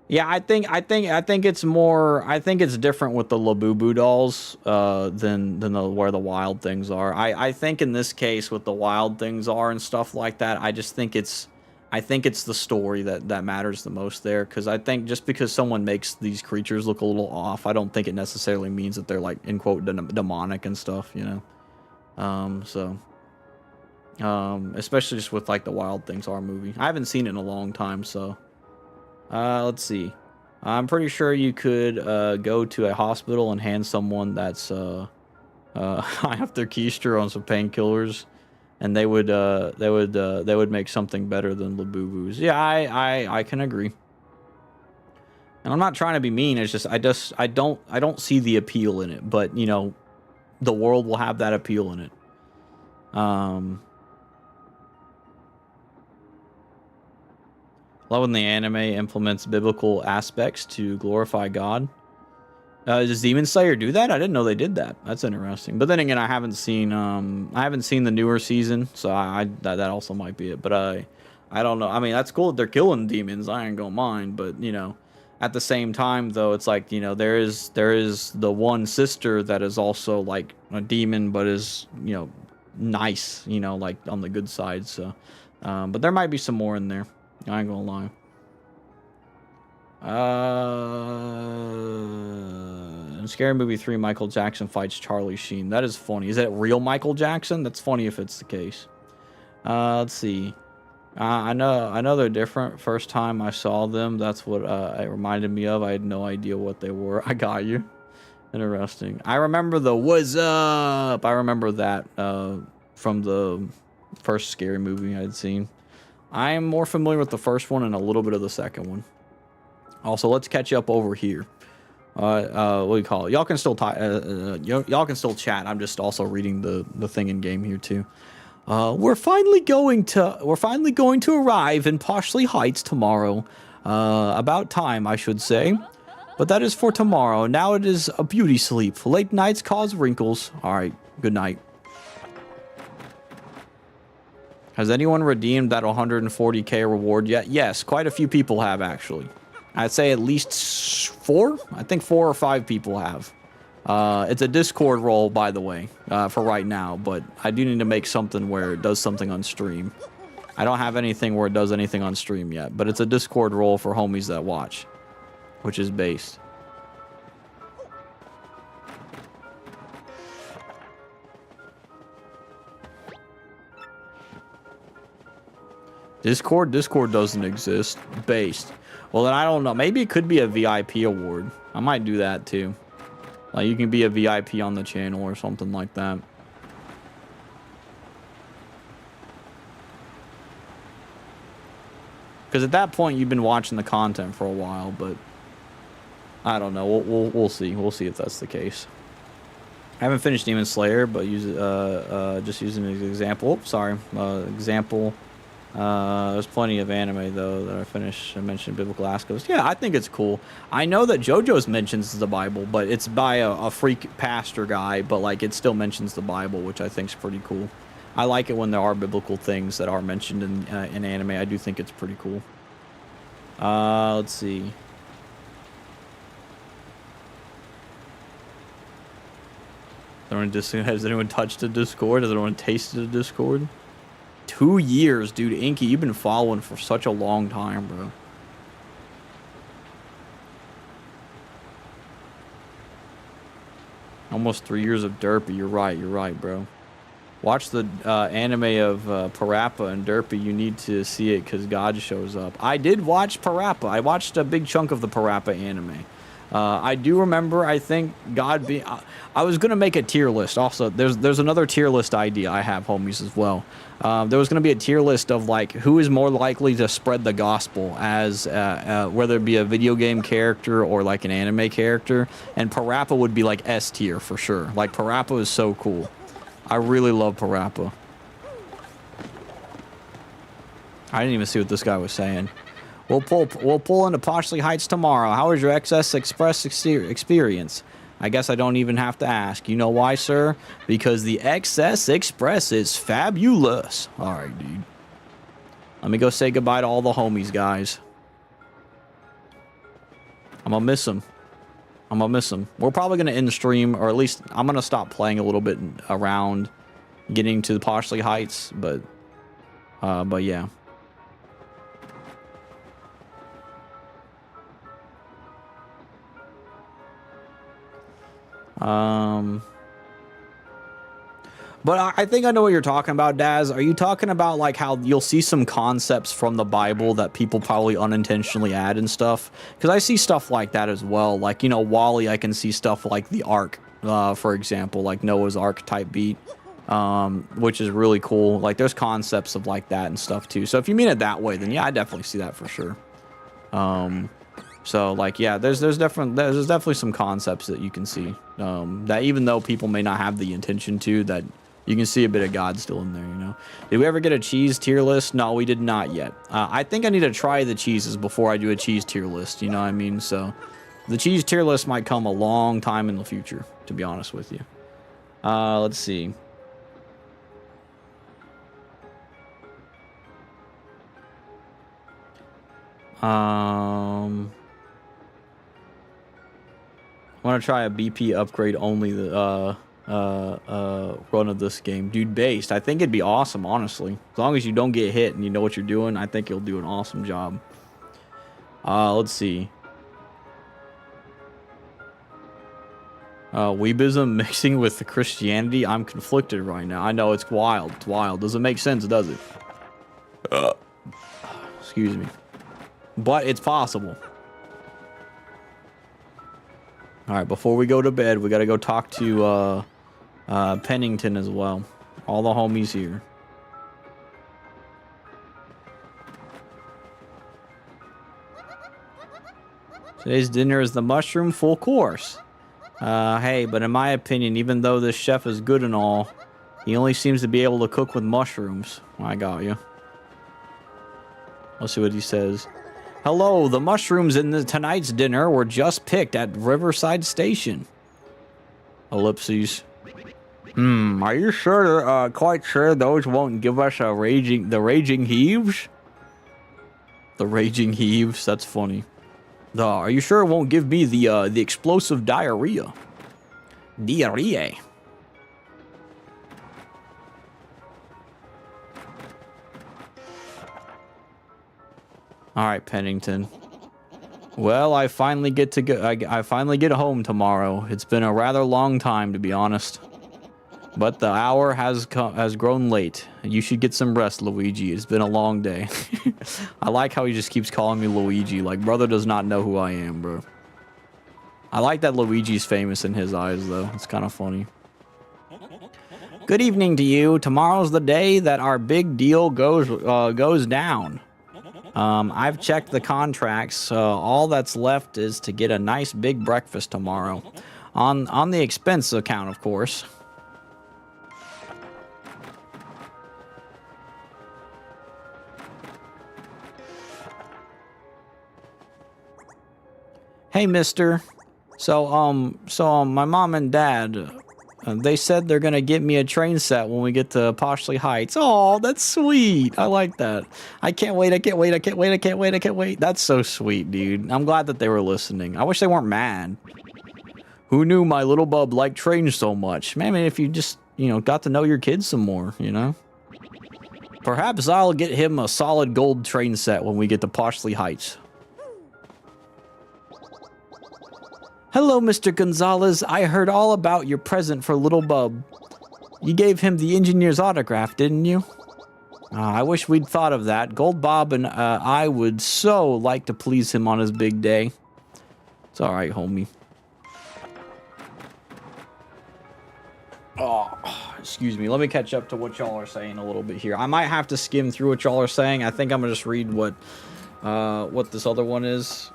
Speaker 2: Yeah, I think it's more. I think it's different with the Labubu dolls than the Where the Wild Things Are. I think in this case with the Wild Things Are and stuff like that, I just think it's the story that matters the most there. Because I think just because someone makes these creatures look a little off, I don't think it necessarily means that they're, like, in quote demonic and stuff, you know. Especially just with, like, the Wild Things Are movie. I haven't seen it in a long time, so. Let's see. I'm pretty sure you could go to a hospital and hand someone that's high off their keister on some painkillers, and they would make something better than Labubus. Yeah, I can agree. And I'm not trying to be mean. It's just I don't see the appeal in it. But you know, the world will have that appeal in it. Love when the anime implements biblical aspects to glorify God. Does Demon Slayer do that? I didn't know they did that. That's interesting. But then again, I haven't seen the newer season, so that also might be it. But I don't know. I mean, that's cool that they're killing demons. I ain't gonna mind. But you know, at the same time, though, it's like, you know, there is the one sister that is also like a demon, but is, you know, nice. You know, like on the good side. So, but there might be some more in there. I ain't gonna lie. In Scary Movie 3, Michael Jackson fights Charlie Sheen. That is funny. Is that real Michael Jackson? That's funny if it's the case. Let's see. I know they're different. First time I saw them, that's what it reminded me of. I had no idea what they were. I got you. Interesting. I remember the "What's Up?" I remember that from the first Scary Movie I'd seen. I am more familiar with the first one and a little bit of the second one. Also, let's catch up over here. What do you call it? Y'all can still y'all can still chat. I'm just also reading the thing in game here too. We're finally going to arrive in Poshley Heights tomorrow. About time, I should say. But that is for tomorrow. Now it is a beauty sleep. Late nights cause wrinkles. All right. Good night. Has anyone redeemed that 140k reward yet? Yes, quite a few people have, actually. I'd say at least 4? I think 4 or 5 people have. It's a Discord role, by the way, for right now. But I do need to make something where it does something on stream. I don't have anything where it does anything on stream yet. But it's a Discord role for homies that watch, which is based. Discord doesn't exist. Based. Well, then I don't know. Maybe it could be a VIP award. I might do that too. Like, you can be a VIP on the channel or something like that. Because at that point, you've been watching the content for a while, but I don't know. We'll see. We'll see if that's the case. I haven't finished Demon Slayer, but just using an example. Oops, sorry. Example. There's plenty of anime though that I finished. I mentioned Biblical Askos. Yeah, I think it's cool. I know that JoJo's mentions the Bible, but it's by a freak pastor guy. But like, it still mentions the Bible, which I think is pretty cool. I like it when there are biblical things that are mentioned in anime. I do think it's pretty cool. Let's see. Has anyone touched a Discord? Has anyone tasted a Discord? 2 years, dude. Inky, you've been following for such a long time, bro. Almost 3 years of Derpy. You're right, bro. Watch the anime of Parappa and Derpy. You need to see it because God shows up. I did watch Parappa. I watched a big chunk of the Parappa anime. I do remember, I think, God being... I was going to make a tier list. Also, there's another tier list idea I have, homies, as well. There was going to be a tier list of, like, who is more likely to spread the gospel as, whether it be a video game character or, like, an anime character. And Parappa would be, like, S tier for sure. Like, Parappa is so cool. I really love Parappa. I didn't even see what this guy was saying. We'll pull into Poshley Heights tomorrow. How was your XS Express experience? I guess I don't even have to ask. You know why, sir? Because the XS Express is fabulous. All right, dude. Let me go say goodbye to all the homies, guys. I'm gonna miss them. We're probably gonna end the stream, or at least I'm gonna stop playing a little bit around getting to the Poshley Heights, but yeah. But I think I know what you're talking about, Daz. Are you talking about like how you'll see some concepts from the Bible that people probably unintentionally add and stuff? Because I see stuff like that as well. Like, you know, Wally, I can see stuff like the Ark, for example, like Noah's Ark type beat, which is really cool. Like, there's concepts of like that and stuff too. So if you mean it that way, then yeah, I definitely see that for sure. So like, yeah, there's definitely some concepts that you can see, that even though people may not have the intention to, that you can see a bit of God still in there, you know. Did we ever get a cheese tier list? No, we did not yet. I think I need to try the cheeses before I do a cheese tier list, you know what I mean? So the cheese tier list might come a long time in the future, to be honest with you. Let's see. I want to try a BP upgrade only the run of this game. Dude, based. I think it'd be awesome, honestly. As long as you don't get hit and you know what you're doing, I think you'll do an awesome job. Let's see. Weebism mixing with the Christianity. I'm conflicted right now. I know, it's wild. It's wild. Doesn't make sense, does it? Excuse me. But it's possible. Alright, before we go to bed, we gotta go talk to Pennington as well. All the homies here. Today's dinner is the mushroom full course. Hey, but in my opinion, even though this chef is good and all, he only seems to be able to cook with mushrooms. I got you. Let's see what he says. Hello, the mushrooms in tonight's dinner were just picked at Riverside Station. Ellipses. Are you sure, quite sure those won't give us the raging heaves? The raging heaves, that's funny. Are you sure it won't give me the explosive diarrhea? Diarrhea. All right, Pennington. Well, I finally get to go. I finally get home tomorrow. It's been a rather long time, to be honest. But the hour has grown late. You should get some rest, Luigi. It's been a long day. I like how he just keeps calling me Luigi. Like, brother does not know who I am, bro. I like that Luigi's famous in his eyes, though. It's kind of funny. Good evening to you. Tomorrow's the day that our big deal goes down. I've checked the contracts. All that's left is to get a nice big breakfast tomorrow. On the expense account, of course.
Speaker 3: Hey, mister. So, my mom and dad, they said they're gonna get me a train set when we get to Poshley Heights. Oh, that's sweet. I like that. I can't wait. I can't wait. I can't wait. I can't wait. I can't wait. That's so sweet, dude. I'm glad that they were listening. I wish they weren't mad. Who knew my little bub liked trains so much? Man, I mean, if you just, you know, got to know your kids some more, you know? Perhaps I'll get him a solid gold train set when we get to Poshley Heights. Hello, Mr. Gonzalez. I heard all about your present for little bub. You gave him the engineer's autograph, didn't you? I wish we'd thought of that. Gold Bob and I would so like to please him on his big day. It's all right, homie. Oh, excuse me. Let me catch up to what y'all are saying a little bit here. I might have to skim through what y'all are saying. I think I'm gonna just read what this other one is.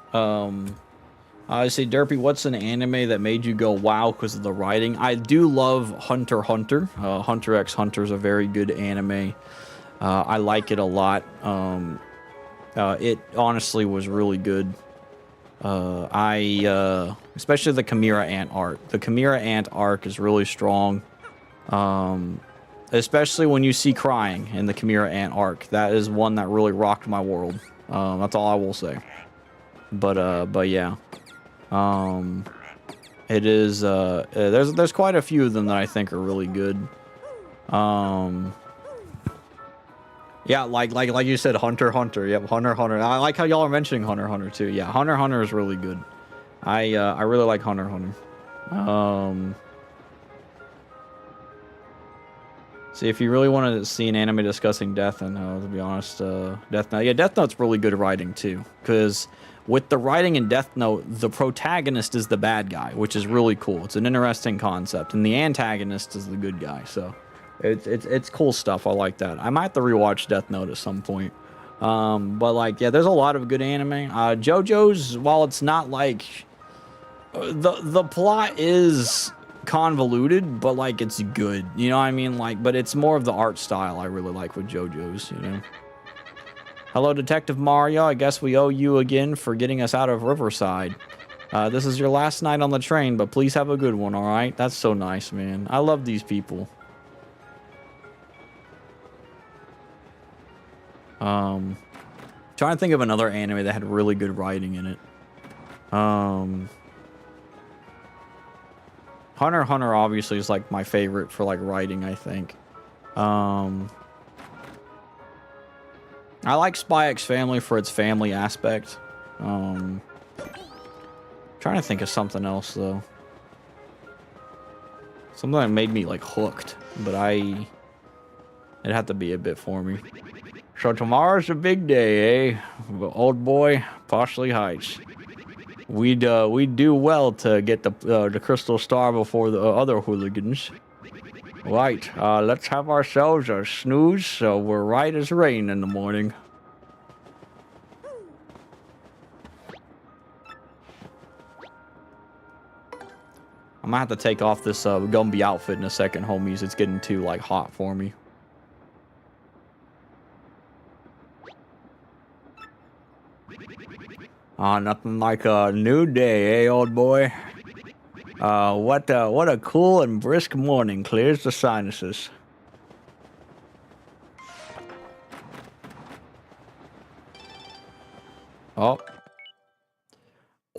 Speaker 3: I say, Derpy, what's an anime that made you go wow because of the writing? I do love Hunter x Hunter. Hunter x Hunter is a very good anime. I like it a lot. It honestly was really good. Especially the Chimera Ant arc. The Chimera Ant arc is really strong. Especially when you see crying in the Chimera Ant arc. That is one that really rocked my world. That's all I will say. But yeah. It is, there's quite a few of them that I think are really good. Yeah, like you said, Hunter x Hunter. Yep, Hunter x Hunter. I like how y'all are mentioning Hunter x Hunter too. Yeah, Hunter x Hunter is really good. I really like Hunter x Hunter. See, if you really wanted to see an anime discussing death, and to be honest, Death Note. Yeah, Death Note's really good writing too, because with the writing in Death Note, the protagonist is the bad guy, which is really cool. It's an interesting concept, and the antagonist is the good guy. So, it's cool stuff. I like that. I might have to rewatch Death Note at some point. But like, yeah, there's a lot of good anime. JoJo's, while it's not like the plot is convoluted, but like it's good. You know what I mean? Like, but it's more of the art style I really like with JoJo's. You know. Hello, Detective Mario. I guess we owe you again for getting us out of Riverside. This is your last night on the train, but please have a good one, alright? That's so nice, man. I love these people. Trying to think of another anime that had really good writing in it. Hunter x Hunter obviously is like my favorite for like writing, I think. I like Spy X Family for its family aspect. Trying to think of something else though. Something that made me like hooked, but it'd have to be a bit for me. So tomorrow's a big day, eh? Old boy, Poshley Heights. We'd do well to get the Crystal Star before the other hooligans. Right, let's have ourselves a snooze so we're right as rain in the morning. I'm gonna have to take off this Gumby outfit in a second, homies. It's getting too, like, hot for me. Nothing like a new day, eh, old boy? What a cool and brisk morning clears the sinuses. Oh.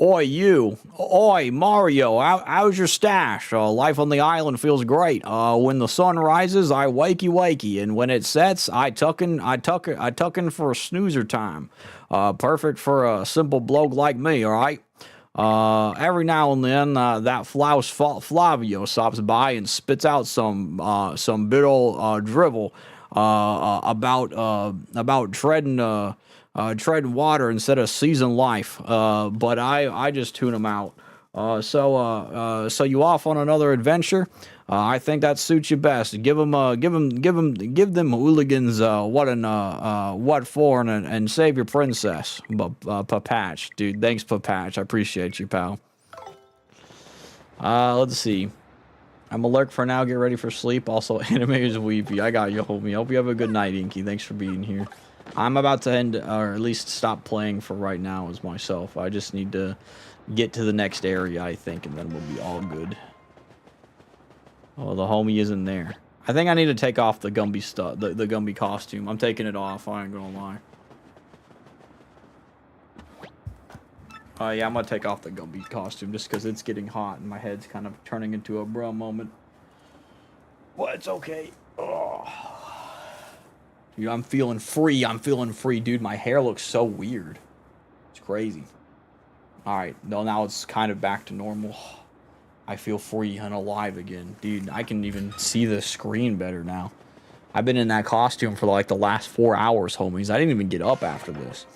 Speaker 3: Oi, you. Oi, Mario. How's your stash? Life on the island feels great. When the sun rises, I wakey, and when it sets, I tuckin' for a snoozer time. Perfect for a simple bloke like me, alright? Every now and then, that Flavio stops by and spits out some bit old drivel about treading water instead of seasoned life. But I just tune him out. So you off on another adventure? I think that suits you best. Give them hooligans what for and save your princess. Papatch, dude. Thanks, Papatch. I appreciate you, pal. Let's see. I'm alert for now. Get ready for sleep. Also, anime is weepy. I got you, homie. Hope you have a good night, Inky. Thanks for being here.
Speaker 2: I'm about to end, or at least stop playing for right now as myself. I just need to get to the next area, I think, and then we'll be all good. Oh, the homie isn't there. I think I need to take off the Gumby stuff, the Gumby costume. I'm taking it off, I ain't gonna lie. Yeah, I'm gonna take off the Gumby costume just because it's getting hot and my head's kind of turning into a bruh moment. Well, it's okay. Oh. Dude, I'm feeling free. I'm feeling free. Dude, my hair looks so weird. It's crazy. Alright, no, now it's kind of back to normal. I feel free and alive again. Dude, I can even see the screen better now. I've been in that costume for like the last 4 hours, homies. I didn't even get up after this.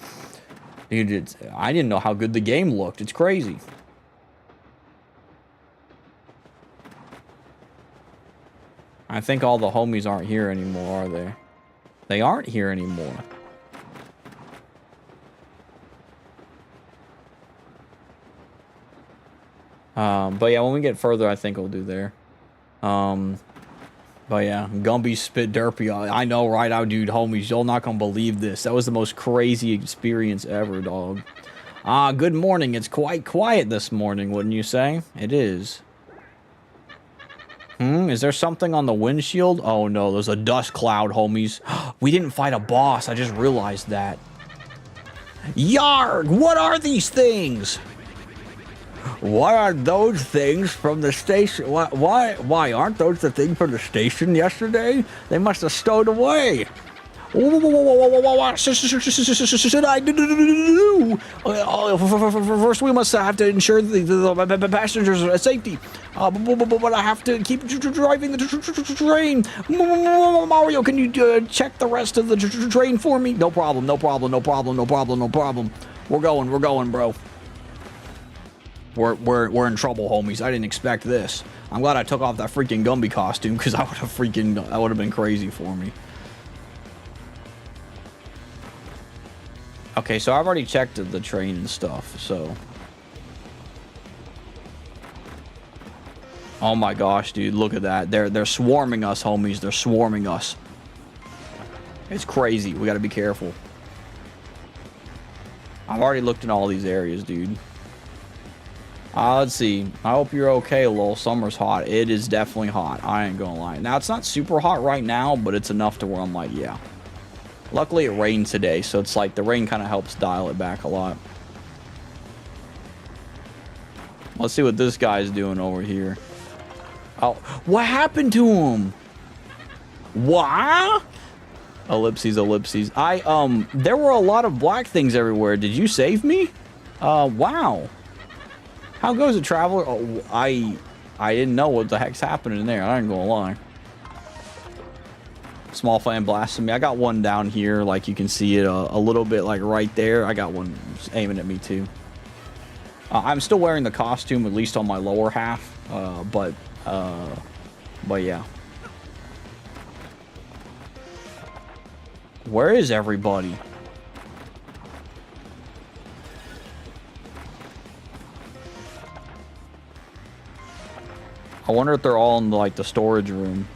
Speaker 2: Dude, I didn't know how good the game looked. It's crazy. I think all the homies aren't here anymore, are they? They aren't here anymore. But yeah, when we get further, I think we'll do there. But yeah, Gumby spit derpy. I know, right? Out, dude, homies, y'all not gonna believe this. That was the most crazy experience ever, dog. Good morning. It's quite quiet this morning, wouldn't you say? It is. Is there something on the windshield? Oh no, there's a dust cloud, homies. We didn't fight a boss. I just realized that. Yarg! What are these things? What are those things from the station? Why aren't those the things from the station yesterday? They must have stowed away. What should I do? First, we must have to ensure the passengers' safety. But I have to keep driving the train. Mario, can you check the rest of the train for me? No problem, no problem, no problem, no problem, no problem. We're going, bro. We're in trouble, homies. I didn't expect this. I'm glad I took off that freaking Gumby costume, because that would have been crazy for me. Okay, so I've already checked the train and stuff, so. Oh my gosh, dude, look at that. They're swarming us, homies. They're swarming us. It's crazy. We gotta be careful. I've already looked in all these areas, dude. Let's see. I hope you're okay, lol. Summer's hot. It is definitely hot. I ain't gonna lie. Now, it's not super hot right now, but it's enough to where I'm like, yeah. Luckily, it rained today, so it's like the rain kind of helps dial it back a lot. Let's see what this guy's doing over here. Oh, what happened to him? What? Ellipses. There were a lot of black things everywhere. Did you save me? Wow. How goes it, traveler? Oh, I didn't know what the heck's happening in there. I ain't gonna lie. Small flame blasting me. I got one down here, like you can see it a little bit, like right there. I got one aiming at me too. I'm still wearing the costume, at least on my lower half. But yeah. Where is everybody? I wonder if they're all in like the storage room.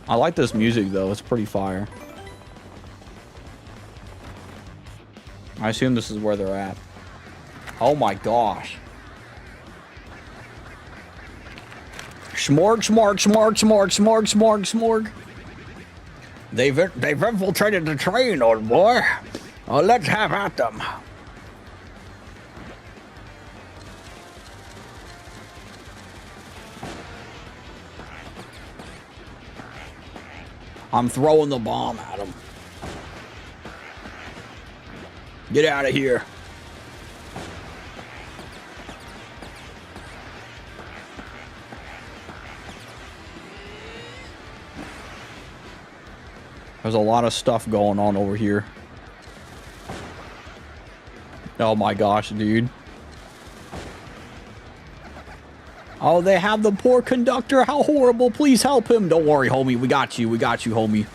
Speaker 2: I like this music though, it's pretty fire. I assume this is where they're at. Oh my gosh. Smorg. They've infiltrated the train, old boy. Let's have at them. I'm throwing the bomb at him. Get out of here. There's a lot of stuff going on over here. Oh my gosh, dude. Oh, they have the poor conductor. How horrible. Please help him. Don't worry, homie. We got you. We got you, homie.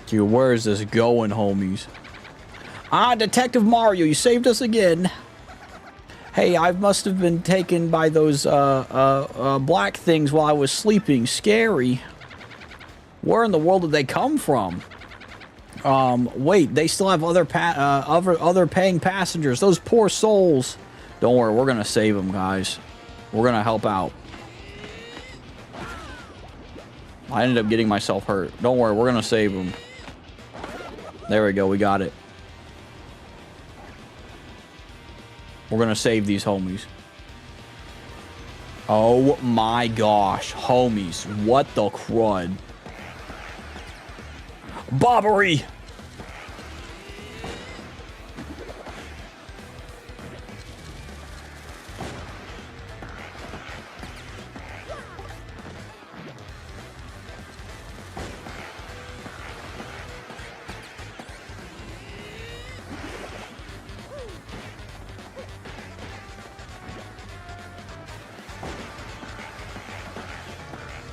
Speaker 2: Dude, where is this going, homies? Ah, Detective Mario, you saved us again. Hey, I must have been taken by those black things while I was sleeping. Scary. Where in the world did they come from? Wait, they still have other paying passengers. Those poor souls. Don't worry, we're gonna save them, guys. We're gonna help out. I ended up getting myself hurt. Don't worry, we're gonna save them. There we go, we got it. We're gonna save these homies. Oh my gosh, homies, what the crud? Bobbery!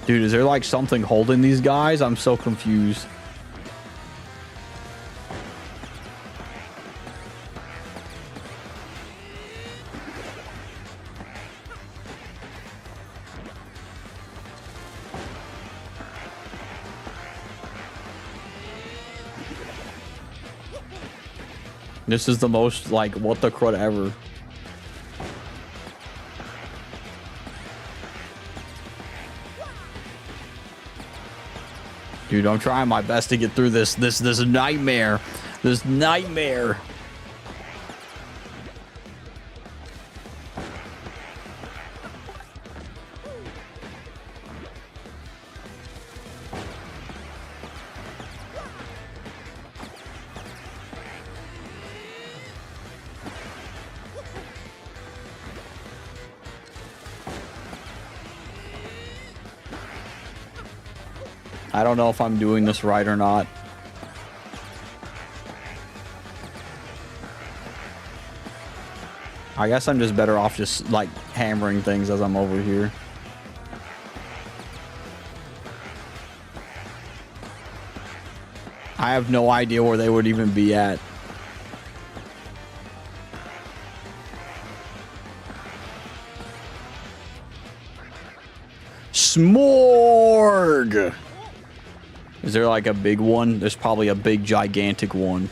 Speaker 2: Dude, is there like something holding these guys? I'm so confused. This is the most, like, what the crud ever. Dude, I'm trying my best to get through this nightmare. This nightmare. I don't know if I'm doing this right or not. I guess I'm just better off just, like, hammering things as I'm over here. I have no idea where they would even be at. Smorg! Is there like a big one? There's probably a big gigantic one.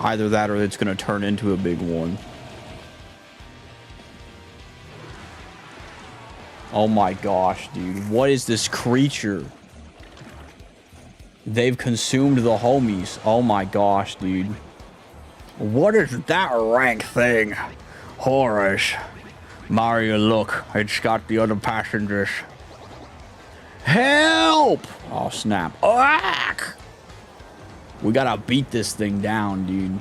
Speaker 2: Either that or it's gonna turn into a big one. Oh my gosh, dude. What is this creature? They've consumed the homies. Oh my gosh, dude. What is that rank thing? Horace. Mario, look. It's got the other passengers. Help! Oh, snap. Ack! We gotta beat this thing down, dude.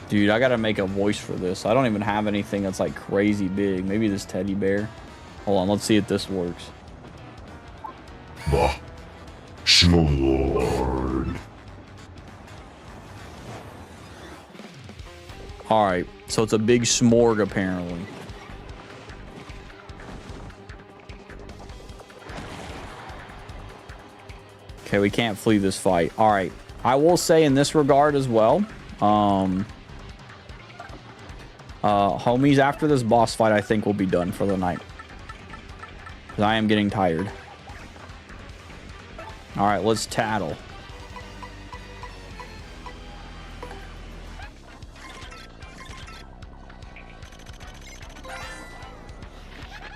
Speaker 2: Dude, I gotta make a voice for this. I don't even have anything that's like crazy big. Maybe this teddy bear. Hold on, let's see if this works.
Speaker 6: Bah. Smorg.
Speaker 2: Alright, so it's a big smorg apparently. Okay, we can't flee this fight. Alright, I will say in this regard as well, homies, after this boss fight, I think we'll be done for the night. Because I am getting tired. Alright, let's tattle.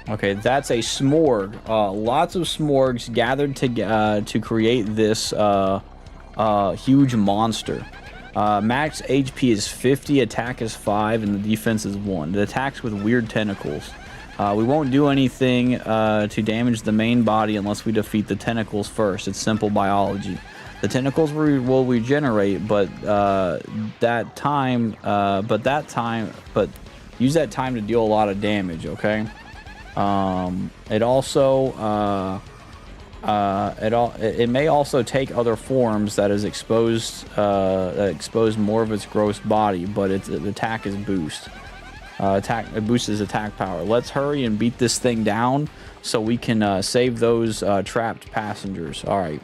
Speaker 2: Okay, that's a smorg. Lots of smorgs gathered to create this huge monster. Max HP is 50, attack is 5, and the defense is 1. It attacks with weird tentacles. We won't do anything to damage the main body unless we defeat the tentacles first. It's simple biology. The tentacles will regenerate, but use that time to deal a lot of damage. Okay. It also it may also take other forms that is exposed more of its gross body, but its attack is boost. It boosts his attack power. Let's hurry and beat this thing down so we can save those trapped passengers. All right.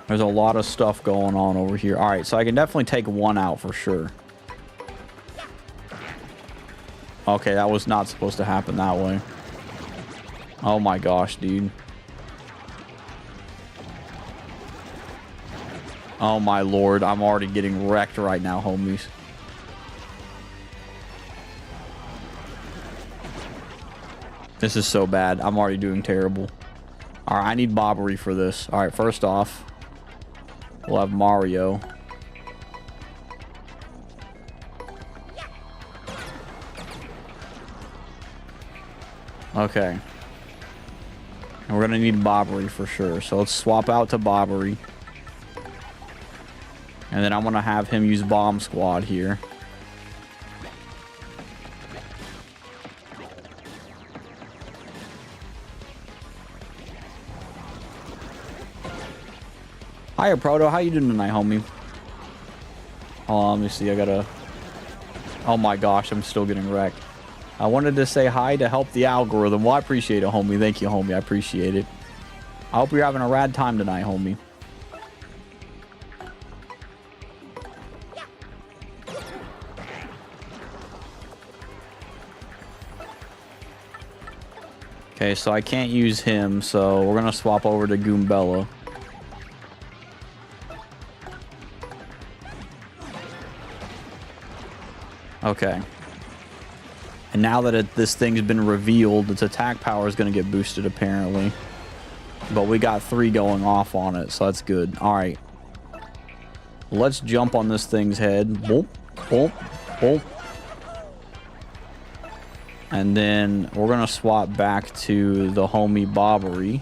Speaker 2: There's a lot of stuff going on over here. All right, so I can definitely take one out for sure. Okay, that was not supposed to happen that way. Oh my gosh, dude. Oh my lord, I'm already getting wrecked right now, homies. This is so bad. I'm already doing terrible. All right, I need Bobbery for this. All right, first off, we'll have Mario. Okay. And we're going to need Bobbery for sure. So let's swap out to Bobbery. And then I'm going to have him use Bomb Squad here. Hiya, Proto. How you doing tonight, homie? Oh, let me see. I gotta... Oh my gosh, I'm still getting wrecked. I wanted to say hi to help the algorithm. Well, I appreciate it, homie. Thank you, homie. I appreciate it. I hope you're having a rad time tonight, homie. Okay, so I can't use him, so we're gonna swap over to Goombella. Okay. And now that this thing's been revealed, its attack power is going to get boosted, apparently. But we got 3 going off on it, so that's good. All right. Let's jump on this thing's head. Boop, boop, boop. And then we're going to swap back to the homie Bobbery.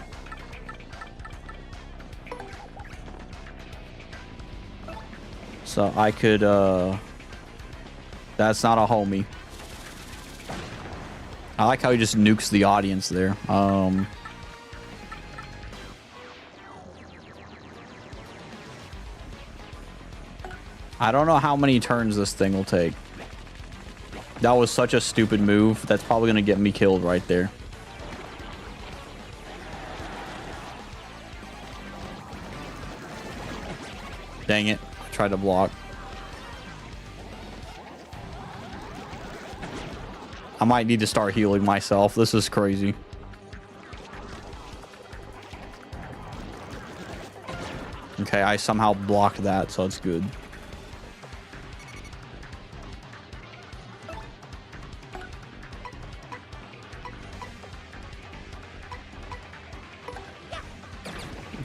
Speaker 2: So I could... That's not a homie. I like how he just nukes the audience there. I don't know how many turns this thing will take. That was such a stupid move. That's probably going to get me killed right there. Dang it. I tried to block. I might need to start healing myself. This is crazy. Okay, I somehow blocked that, so it's good.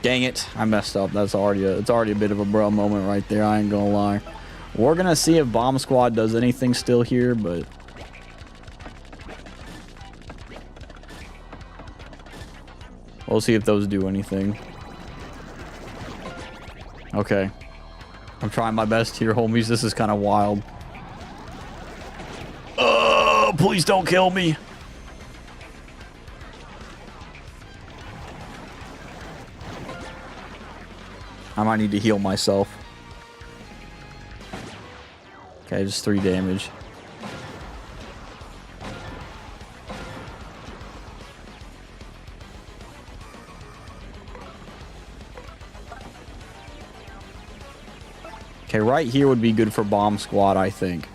Speaker 2: Dang it, I messed up. That's already it's already a bit of a bro moment right there. I ain't gonna lie. We're gonna see if Bomb Squad does anything still here, but we'll see if those do anything. Okay. I'm trying my best here, homies. This is kind of wild. Oh, please don't kill me. I might need to heal myself. Okay, just 3 damage. Okay, right here would be good for Bomb Squad, I think.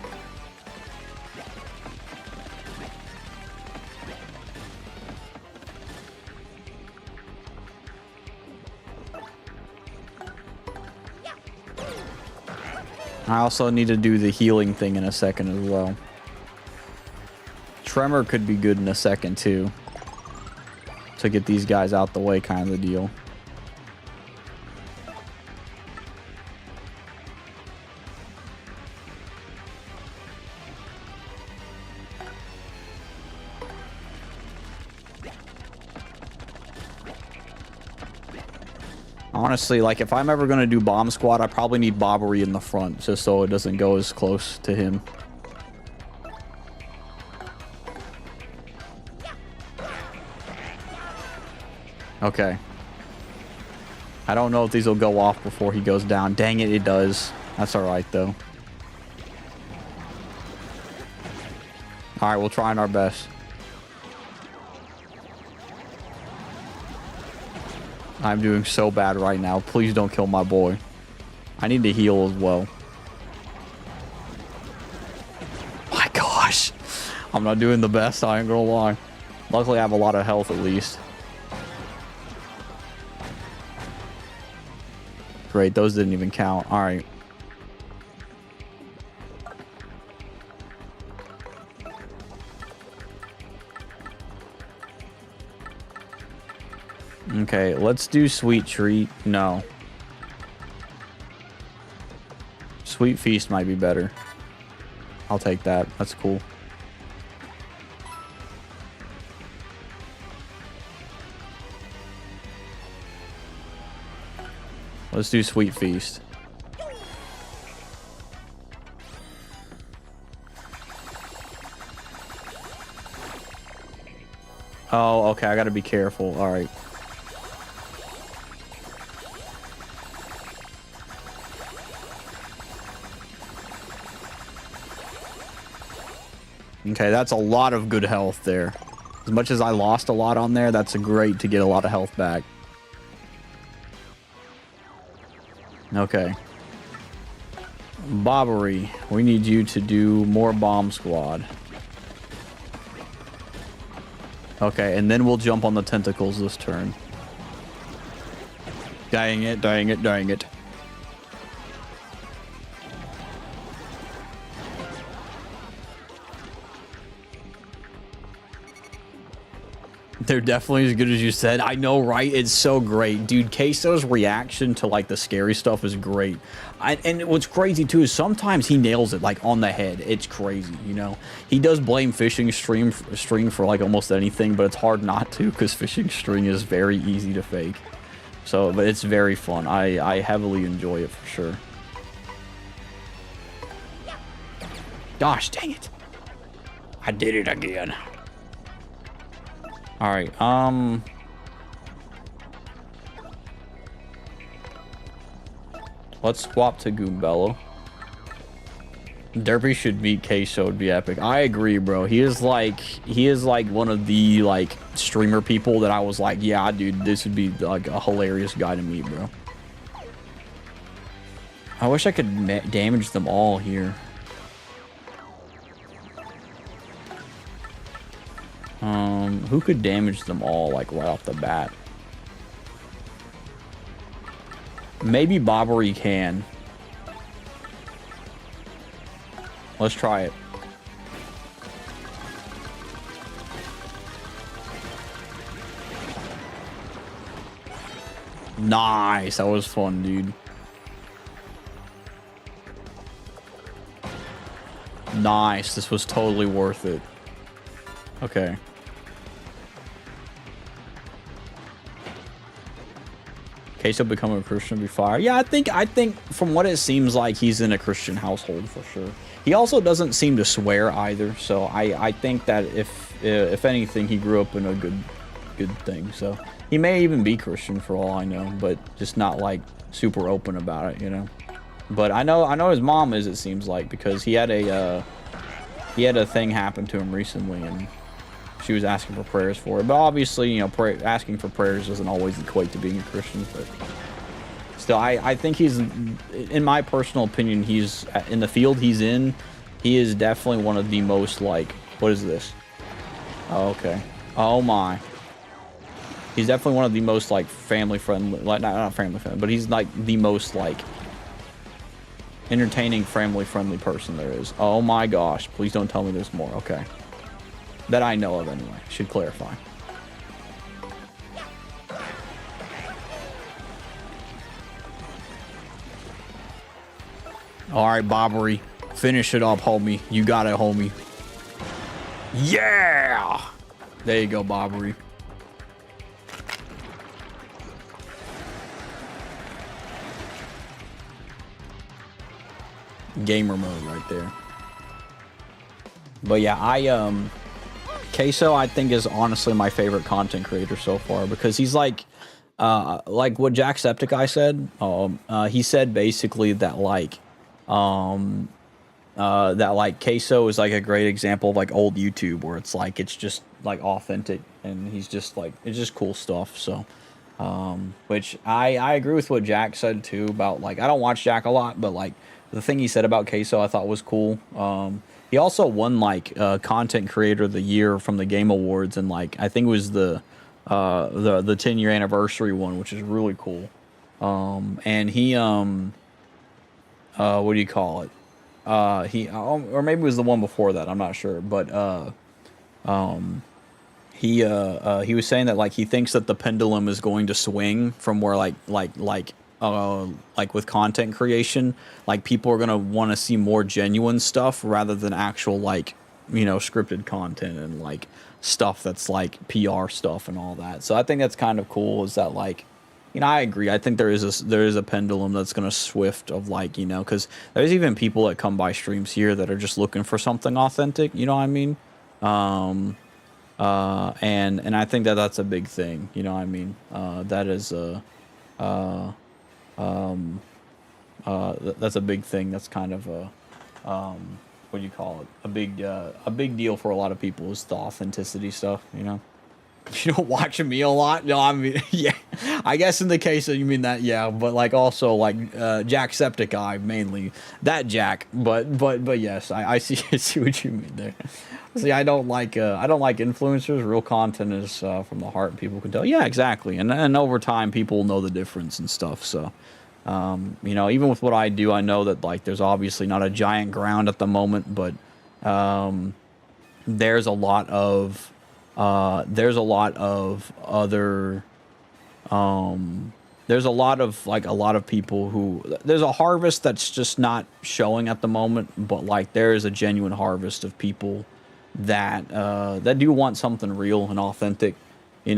Speaker 2: I also need to do the healing thing in a second as well. Tremor could be good in a second too. To get these guys out the way, kind of the deal. Honestly, like, if I'm ever going to do Bomb Squad, I probably need Bobbery in the front, just so it doesn't go as close to him. Okay. I don't know if these will go off before he goes down. Dang it, it does. That's alright, though. All right, we're trying our best. I'm doing so bad right now. Please don't kill my boy. I need to heal as well. My gosh. I'm not doing the best, I ain't gonna lie. Luckily, I have a lot of health at least. Great, those didn't even count. All right. Okay, let's do Sweet Treat. No. Sweet Feast might be better. I'll take that. That's cool. Let's do Sweet Feast. Oh, okay. I gotta be careful. All right. Okay, that's a lot of good health there. As much as I lost a lot on there, that's great to get a lot of health back. Okay. Bobbery, we need you to do more bomb squad. Okay, and then we'll jump on the tentacles this turn. Dang it, dang it, dang it. They're definitely as good as you said. I know, right? It's so great. Dude, Queso's reaction to, like, the scary stuff is great. And what's crazy, too, is sometimes he nails it, like, on the head. It's crazy, you know? He does blame fishing string for, like, almost anything, but it's hard not to because fishing string is very easy to fake. So, but it's very fun. I heavily enjoy it for sure. Gosh, dang it. I did it again. All right, let's swap to Goombello. Derpy should beat Queso, would be epic. I agree, bro. He is like one of the, like, streamer people that I was like, yeah, dude, this would be like a hilarious guy to meet, bro. I wish I could damage them all here. Who could damage them all, like, right off the bat? Maybe Bobbery can. Let's try it. Nice. That was fun, dude. Nice. This was totally worth it. Okay. Queso becoming a Christian would be fire. Yeah, I think from what it seems like, he's in a Christian household for sure. He also doesn't seem to swear either, so I think that if anything, he grew up in a good thing. So he may even be Christian for all I know, but just not like super open about it, you know. But I know his mom is, it seems like, because he had a thing happen to him recently, and she was asking for prayers for it. But obviously, you know, asking for prayers doesn't always equate to being a Christian. But still, I think he's, in my personal opinion, he's, in the field he's in, he is definitely one of the most, like, what is this? Oh, okay. Oh my. He's definitely one of the most, like, family friendly, like, not family friendly, but he's like the most, like, entertaining, family friendly person there is. Oh my gosh. Please don't tell me there's more. Okay. That I know of anyway. Should clarify. Alright, Bobbery. Finish it up, homie. You got it, homie. Yeah! There you go, Bobbery. Gamer mode right there. But yeah, Queso, I think, is honestly my favorite content creator so far, because he's like what Jacksepticeye said. He said basically that, like, that like Queso is like a great example of like old YouTube where it's like it's just like authentic and he's just like it's just cool stuff. So which I agree with what Jack said too about like I don't watch Jack a lot, but like the thing he said about Queso I thought was cool. He also won like content creator of the year from the Game Awards, and like I think it was the 10-year anniversary one, which is really cool. And he what do you call it? He or maybe it was the one before that. I'm not sure, but he was saying that like he thinks that the pendulum is going to swing from where like with content creation, like people are gonna want to see more genuine stuff rather than actual like scripted content and like stuff that's like PR stuff and all that. So I think that's kind of cool. Is that like I agree. I think there is a pendulum that's going to swift of like, because there's even people that come by streams here that are just looking for something authentic. You know what I mean? And I think that that's a big thing. You know what I mean? That is that's a big thing. That's kind of what do you call it? A big deal for a lot of people is the authenticity stuff. You don't watch me a lot? No, I mean, yeah. I guess in the case of you mean that, yeah. But like also like Jacksepticeye mainly that Jack. But yes, I see what you mean there. See, I don't like influencers. Real content is from the heart. People can tell. Yeah, exactly. And over time, people know the difference and stuff. So, even with what I do, I know that like there's obviously not a giant ground at the moment, but there's a lot of other there's a lot of people who there's a harvest that's just not showing at the moment, but like there is a genuine harvest of people that that do want something real and authentic, it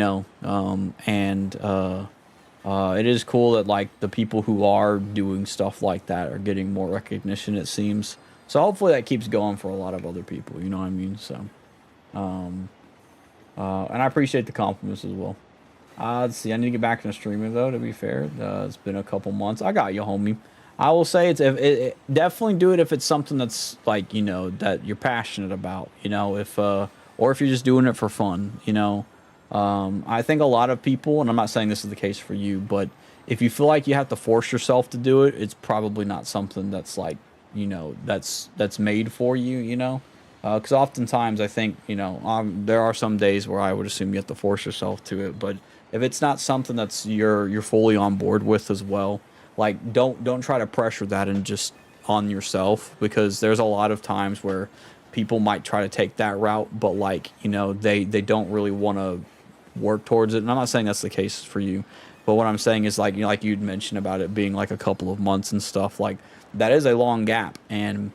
Speaker 2: is cool that like the people who are doing stuff like that are getting more recognition, it seems. So hopefully that keeps going for a lot of other people, you know what I mean? So and I appreciate the compliments as well. Let's see. I need to get back into streaming though. To be fair, it's been a couple months. I got you, homie. I will say it definitely do it if it's something that's like that you're passionate about. If or if you're just doing it for fun. I think a lot of people, and I'm not saying this is the case for you, but if you feel like you have to force yourself to do it, it's probably not something that's like that's made for you. Because oftentimes I think there are some days where I would assume you have to force yourself to it, but if it's not something that's you're fully on board with as well, like don't try to pressure that and just on yourself, because there's a lot of times where people might try to take that route, but like they don't really want to work towards it. And I'm not saying that's the case for you, but what I'm saying is like like you'd mentioned about it being like a couple of months and stuff, like that is a long gap. And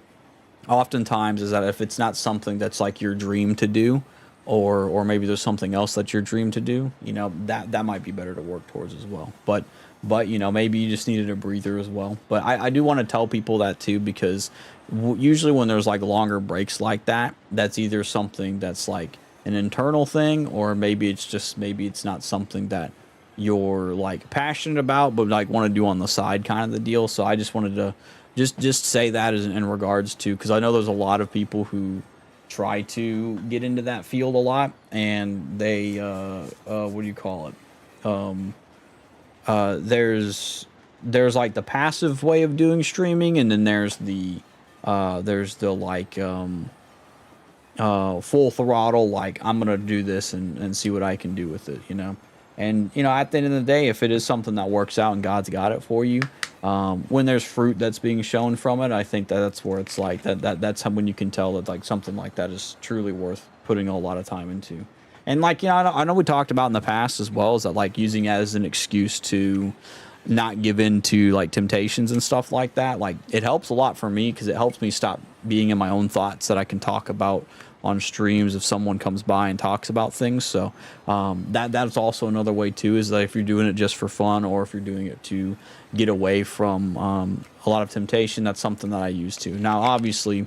Speaker 2: oftentimes is that if it's not something that's like your dream to do, or maybe there's something else that's your dream to do, that might be better to work towards as well. But maybe you just needed a breather as well. But I do want to tell people that too, because usually when there's like longer breaks like that, that's either something that's like an internal thing, or maybe it's not something that you're like passionate about, but like want to do on the side kind of the deal. So I just wanted to just say that as in regards to, because I know there's a lot of people who try to get into that field a lot, and they what do you call it? There's like the passive way of doing streaming, and then there's the like full throttle, like I'm gonna do this and see what I can do with it, And at the end of the day, if it is something that works out and God's got it for you, when there's fruit that's being shown from it, I think that's where it's like that's when you can tell that like something like that is truly worth putting a lot of time into. And like I know we talked about in the past as well, is that like using it as an excuse to not give in to like temptations and stuff like that. Like it helps a lot for me, because it helps me stop being in my own thoughts that I can talk about on streams if someone comes by and talks about things. So that's also another way too, is that if you're doing it just for fun, or if you're doing it to get away from a lot of temptation, that's something that I use too. Now obviously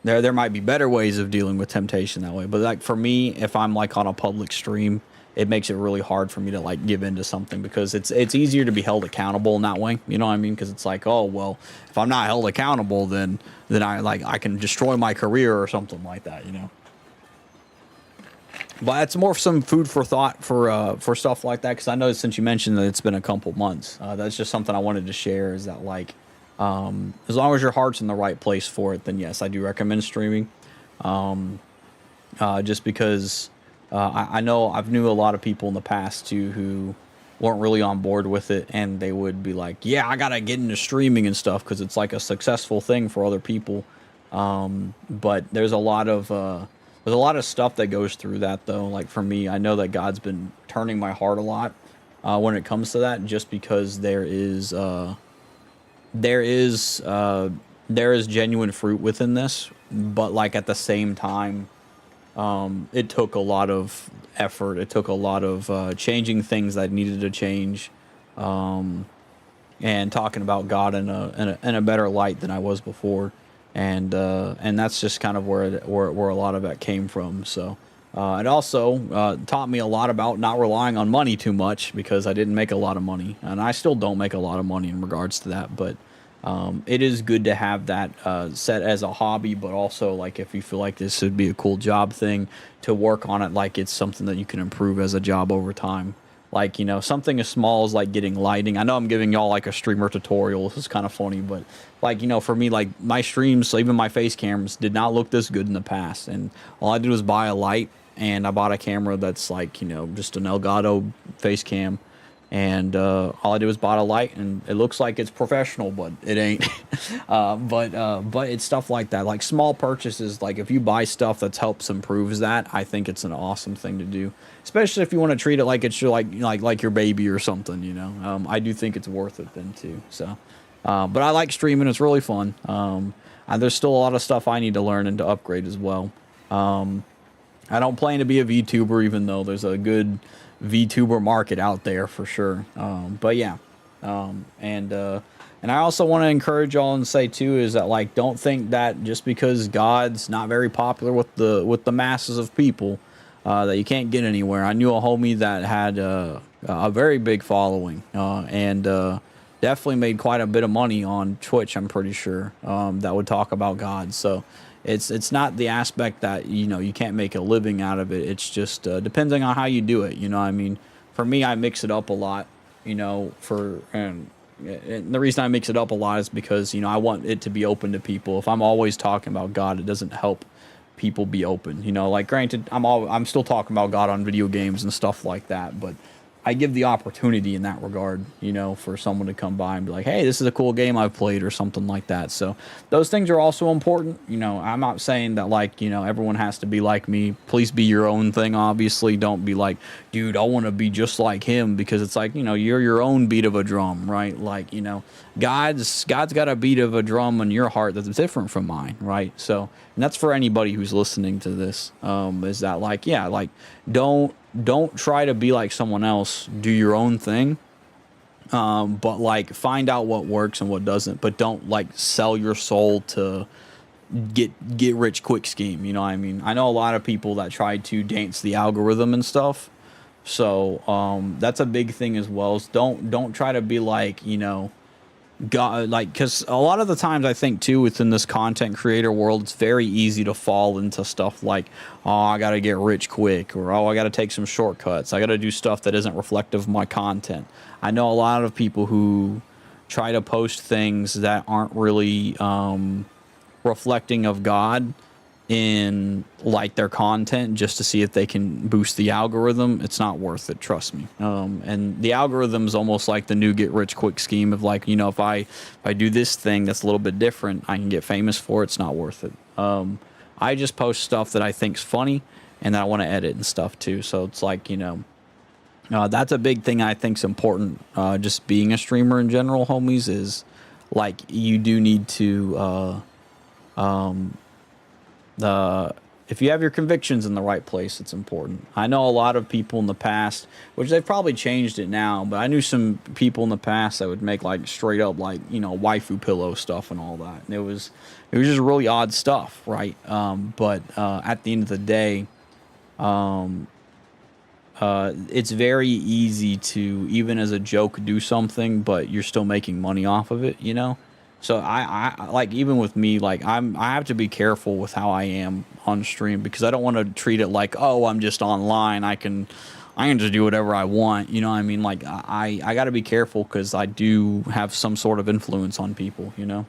Speaker 2: there might be better ways of dealing with temptation that way, but like for me, if I'm like on a public stream it makes it really hard for me to like give into something, because it's easier to be held accountable in that way. You know what I mean? Because it's like, oh well, if I'm not held accountable, then I can destroy my career or something like that. You know. But it's more some food for thought for stuff like that, because I know since you mentioned that it's been a couple months, that's just something I wanted to share. Is that like, as long as your heart's in the right place for it, then yes, I do recommend streaming. Just because I know I've knew a lot of people in the past too who weren't really on board with it, and they would be like, yeah, I gotta get into streaming and stuff because it's like a successful thing for other people. But there's a lot of stuff that goes through that though. Like for me, I know that God's been turning my heart a lot when it comes to that, just because there is genuine fruit within this, but like at the same time, it took a lot of effort. It took a lot of changing things that needed to change, and talking about God in a better light than I was before. And that's just kind of where a lot of that came from. So it also taught me a lot about not relying on money too much, because I didn't make a lot of money, and I still don't make a lot of money in regards to that. But it is good to have that set as a hobby, but also like if you feel like this would be a cool job thing, to work on it like it's something that you can improve as a job over time. Like, you know, something as small as like getting lighting. I know I'm giving y'all like a streamer tutorial. This is kind of funny, but like, you know, for me, like my streams, even my face cameras did not look this good in the past. And all I did was buy a light, and I bought a camera that's like, you know, just an Elgato face cam. And all I did was bought a light, and it looks like it's professional, but it ain't. But it's stuff like that, like small purchases. Like if you buy stuff that helps improves that, I think it's an awesome thing to do, especially if you want to treat it like it's your like your baby or something. You know, I do think it's worth it then too. So, but I like streaming; it's really fun. And there's still a lot of stuff I need to learn and to upgrade as well. I don't plan to be a VTuber, even though there's a good VTuber market out there for sure. But yeah, and I also want to encourage y'all and say too is that like, don't think that just because God's not very popular with the masses of people, that you can't get anywhere. I knew a homie that had a very big following, and definitely made quite a bit of money on Twitch, I'm pretty sure, that would talk about God. So it's not the aspect that, you know, you can't make a living out of it. It's just depending on how you do it. You know what I mean? For me, I mix it up a lot, you know, and the reason I mix it up a lot is because, you know, I want it to be open to people. If I'm always talking about God, it doesn't help people be open. You know, like granted, I'm still talking about God on video games and stuff like that, but I give the opportunity in that regard, you know, for someone to come by and be like, hey, this is a cool game I've played or something like that. So those things are also important. You know, I'm not saying that like, you know, everyone has to be like me. Please be your own thing. Obviously, don't be like, dude, I want to be just like him, because it's like, you know, you're your own beat of a drum, right? Like, you know, God's got a beat of a drum in your heart that's different from mine, right? So, and that's for anybody who's listening to this, is that like, yeah, like don't try to be like someone else. Do your own thing, but like find out what works and what doesn't. But don't like sell your soul to get rich quick scheme. You know what I mean? I know a lot of people that try to dance the algorithm and stuff. So that's a big thing as well. Is don't try to be like, you know, God, like, because a lot of the times I think too within this content creator world, it's very easy to fall into stuff like, oh, I gotta get rich quick, or oh, I gotta take some shortcuts, I gotta do stuff that isn't reflective of my content. I know a lot of people who try to post things that aren't really reflecting of God in like their content just to see if they can boost the algorithm. It's not worth it, trust me. And the algorithm is almost like the new get rich quick scheme of like, you know, if I do this thing that's a little bit different, I can get famous for it. It's not worth it. I just post stuff that I think's funny and that I want to edit and stuff too. So it's like, you know, that's a big thing I think's important. Just being a streamer in general, homies, is like you do need to if you have your convictions in the right place, it's important. I know a lot of people in the past, which they've probably changed it now, but I knew some people in the past that would make like straight up like, you know, waifu pillow stuff and all that. And it was just really odd stuff, right? But at the end of the day, it's very easy to, even as a joke, do something, but you're still making money off of it, you know? So I like, even with me, like I have to be careful with how I am on stream, because I don't want to treat it like, oh, I'm just online. I can just do whatever I want. You know what I mean? Like I got to be careful, because I do have some sort of influence on people, you know?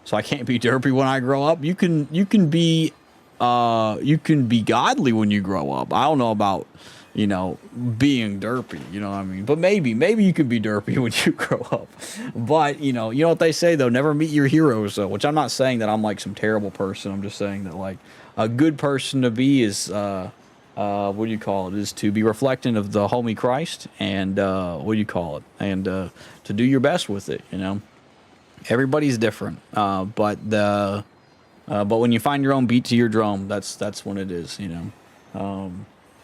Speaker 2: So I can't be derpy when I grow up. You can be godly when you grow up. I don't know about, you know, being derpy, you know what I mean? But maybe you can be derpy when you grow up. But, you know what they say though, never meet your heroes though, which I'm not saying that I'm like some terrible person. I'm just saying that like a good person to be is, what do you call it? Is to be reflecting of the homie Christ, and, what do you call it? And, to do your best with it, you know? Everybody's different. But when you find your own beat to your drum, that's when it is, you know?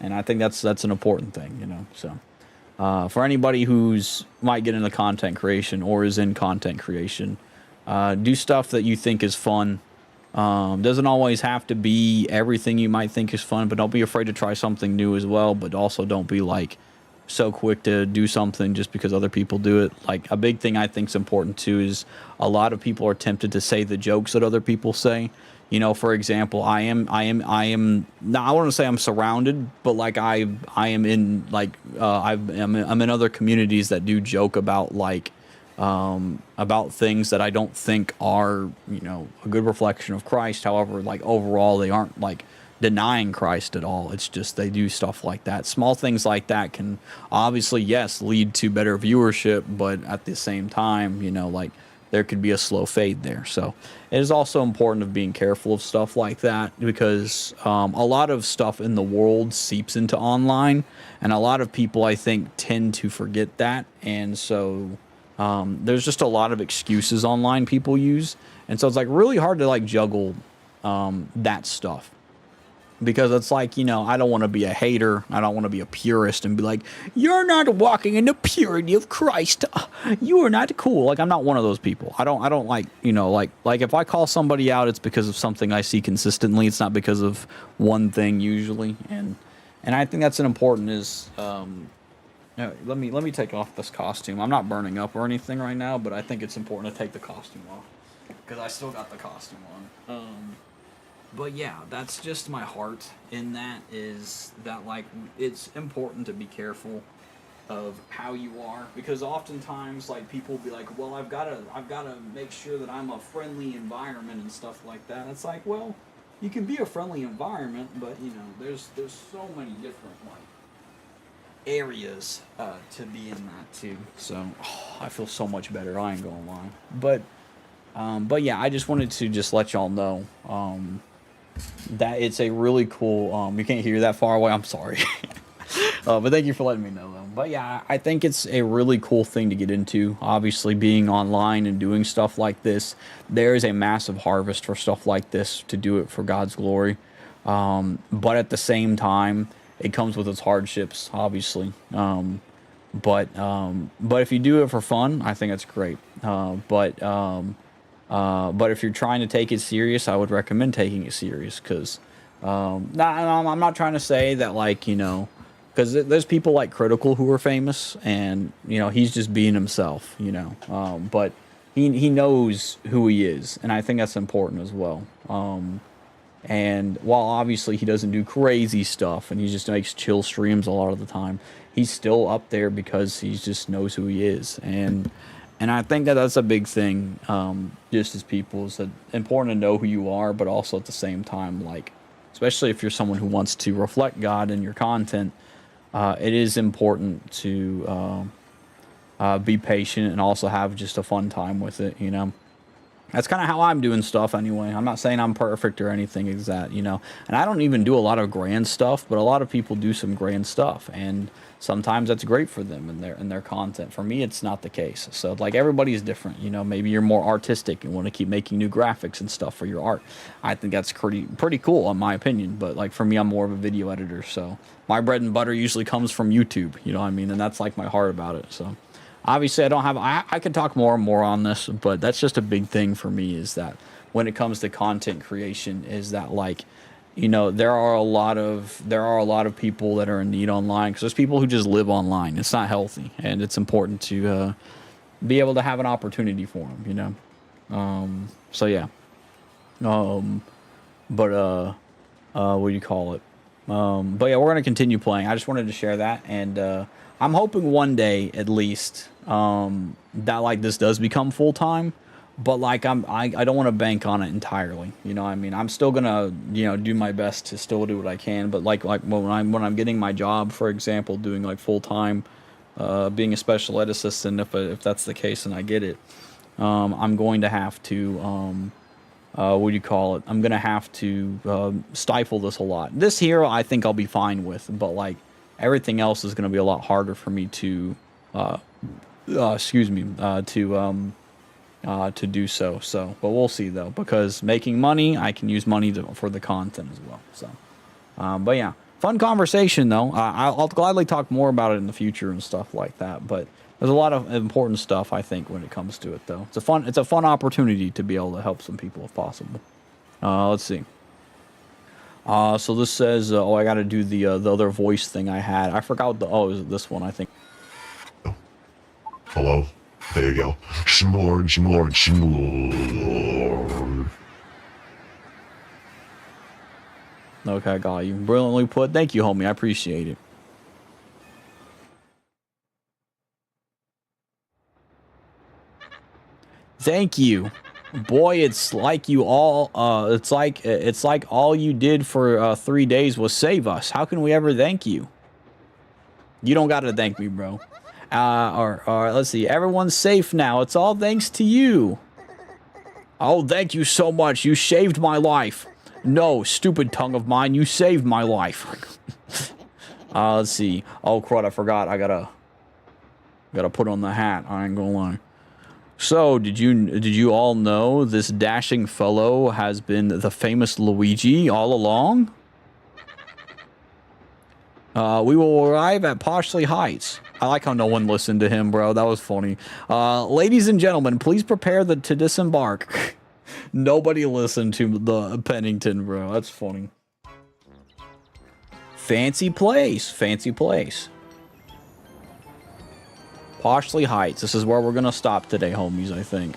Speaker 2: And I think that's an important thing, you know. So, for anybody who's might get into content creation or is in content creation, do stuff that you think is fun. Doesn't always have to be everything you might think is fun, but don't be afraid to try something new as well. But also don't be like so quick to do something just because other people do it. Like a big thing I think is important too is a lot of people are tempted to say the jokes that other people say. You know, for example, I am now, I want to say I'm surrounded, but like I am in like I'm in other communities that do joke about like about things that I don't think are, you know, a good reflection of Christ. However, like overall they aren't like denying Christ at all. It's just they do stuff like that. Small things like that can obviously, yes, lead to better viewership, but at the same time, you know, like there could be a slow fade there. So it is also important of being careful of stuff like that, because a lot of stuff in the world seeps into online, and a lot of people, I think, tend to forget that. And so there's just a lot of excuses online people use, and so it's like really hard to like juggle that stuff. Because it's like, you know, I don't want to be a hater. I don't want to be a purist and be like, you're not walking in the purity of Christ. You are not cool. Like, I'm not one of those people. I don't like, you know, like if I call somebody out, it's because of something I see consistently. It's not because of one thing usually. And I think that's an important is, let me take off this costume. I'm not burning up or anything right now, but I think it's important to take the costume off, because I still got the costume on. But yeah, that's just my heart in that, is that like it's important to be careful of how you are, because oftentimes like people will be like, well, I've got to make sure that I'm a friendly environment and stuff like that. It's like, well, you can be a friendly environment, but you know, there's so many different like areas to be in that too. So I feel so much better. I ain't gonna lie. But yeah, I just wanted to just let y'all know that it's a really cool, you can't hear that far away, I'm sorry. But thank you for letting me know though. But yeah, I think it's a really cool thing to get into. Obviously being online and doing stuff like this, there is a massive harvest for stuff like this, to do it for God's glory. But at the same time, it comes with its hardships, obviously. But if you do it for fun, I think it's great. But if you're trying to take it serious, I would recommend taking it serious, because I'm not trying to say that, like, you know, because there's people like Critical who are famous, and, you know, he's just being himself, you know, but he knows who he is, and I think that's important as well. And while obviously he doesn't do crazy stuff and he just makes chill streams a lot of the time, he's still up there because he just knows who he is. And I think that that's a big thing, just as people, is that important to know who you are, but also at the same time, like, especially if you're someone who wants to reflect God in your content, it is important to be patient and also have just a fun time with it, you know. That's kind of how I'm doing stuff anyway. I'm not saying I'm perfect or anything like that, you know. And I don't even do a lot of grand stuff, but a lot of people do some grand stuff, and sometimes that's great for them and their content. For me, it's not the case. So like, everybody's different, you know. Maybe you're more artistic and want to keep making new graphics and stuff for your art. I think that's pretty cool in my opinion. But like, for me, I'm more of a video editor, so my bread and butter usually comes from YouTube, you know what I mean? And that's like my heart about it. So obviously, I could talk more and more on this, but that's just a big thing for me, is that when it comes to content creation, is that, like, you know, there are a lot of people that are in need online, because there's people who just live online. It's not healthy, and it's important to be able to have an opportunity for them, you know. So yeah. But what do you call it? But yeah, we're gonna continue playing. I just wanted to share that, and I'm hoping one day at least that like this does become full time. But like I don't want to bank on it entirely. You know what I mean? I'm still gonna, you know, do my best to still do what I can. But like when I'm getting my job, for example, doing like full time, being a special ed assistant, if that's the case and I get it, I'm going to have to what do you call it? I'm gonna have to stifle this a lot. This here, I think I'll be fine with, but like everything else is gonna be a lot harder for me to, to do so. So, but we'll see though, because making money, I can use money for the content as well. So, but yeah, fun conversation though. I'll gladly talk more about it in the future and stuff like that. But there's a lot of important stuff, I think, when it comes to it though. It's a fun opportunity to be able to help some people if possible. Let's see. So this says, oh, I got to do the other voice thing I had. I forgot what oh, is it this one? I think.
Speaker 6: Hello? There you go. Shimlord, Shimlord, Shimlord.
Speaker 2: Okay, I got you. Brilliantly put. Thank you, homie. I appreciate it. Thank you. Boy, it's like you all, it's like all you did for 3 days was save us. How can we ever thank you? You don't got to thank me, bro. Or let's see. Everyone's safe now. It's all thanks to you. Oh, thank you so much. You saved my life. No, stupid tongue of mine. You saved my life. Let's see. Oh, crud. I forgot. I gotta put on the hat. I ain't gonna lie. So, did you all know this dashing fellow has been the famous Luigi all along? We will arrive at Poshley Heights. I like how no one listened to him, bro. That was funny. Ladies and gentlemen, please prepare to disembark. Nobody listened to the Pennington, bro. That's funny. Fancy place. Fancy place. Poshley Heights. This is where we're going to stop today, homies, I think.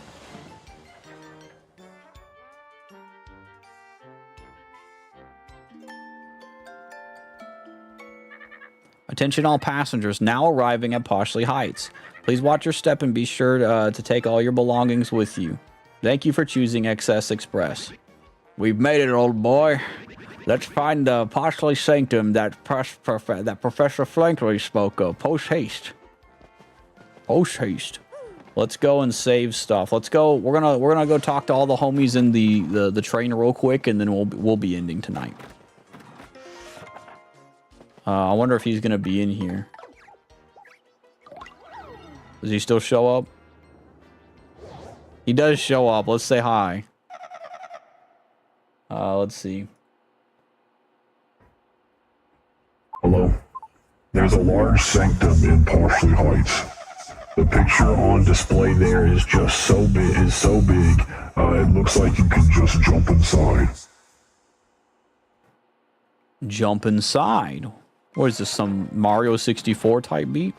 Speaker 2: Attention all passengers now arriving at Poshley Heights. Please watch your step and be sure to take all your belongings with you. Thank you for choosing XS Express. We've made it, old boy. Let's find the Poshley Sanctum that Professor Flankley spoke of. Post haste. Post haste. Let's go and save stuff. Let's go. We're gonna go talk to all the homies in the train real quick, and then we'll be ending tonight. I wonder if he's gonna be in here. Does he still show up? He does show up. Let's say hi. Let's see.
Speaker 6: Hello. There's a large sanctum in Poshley Heights. The picture on display there is just so big. It looks like you can just jump inside.
Speaker 2: Jump inside. What is this, some Mario 64 type beat?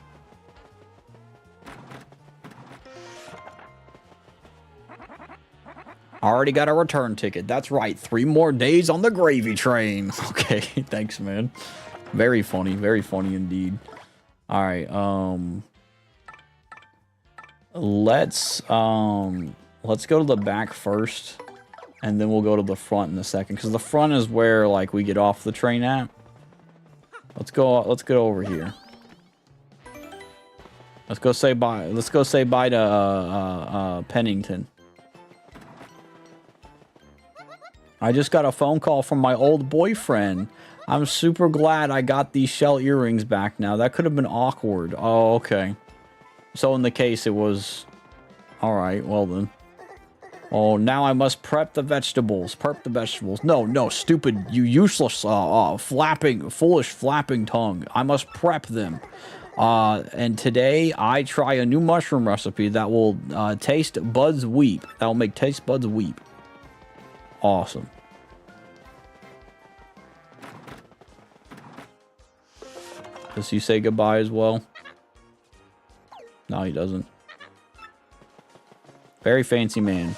Speaker 2: Already got a return ticket. That's right. 3 more days on the gravy train. Okay, thanks, man. Very funny indeed. All right, let's go to the back first, and then we'll go to the front in a second, because the front is where like we get off the train at. Let's go over here. Let's go say bye. Let's go say bye to Pennington. I just got a phone call from my old boyfriend. I'm super glad I got these shell earrings back now. That could have been awkward. Oh, okay. So in the case it was... Alright, well then. Oh, now I must prep the vegetables. Prep the vegetables. No, stupid, you useless, foolish flapping tongue. I must prep them. And today I try a new mushroom recipe that will taste buds weep. That will make taste buds weep. Awesome. Does he say goodbye as well? No, he doesn't. Very fancy man.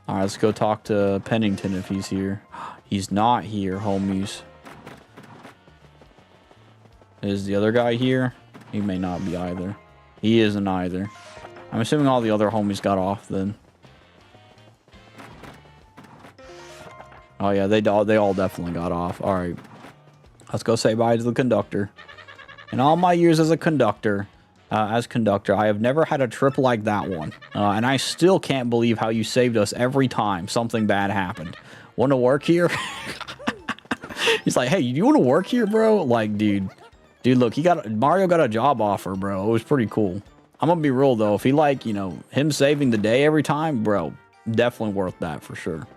Speaker 2: Alright, let's go talk to Pennington if he's here. He's not here, homies. Is the other guy here? He may not be either. He isn't either. I'm assuming all the other homies got off then. Oh yeah, they all definitely got off. Alright. Let's go say bye to the conductor. In all my years as a conductor, I have never had a trip like that one. And I still can't believe how you saved us every time something bad happened. Want to work here? He's like, hey, you want to work here, bro? Like, dude, look, Mario got a job offer, bro. It was pretty cool. I'm gonna be real though. If he like, you know, him saving the day every time, bro, definitely worth that for sure.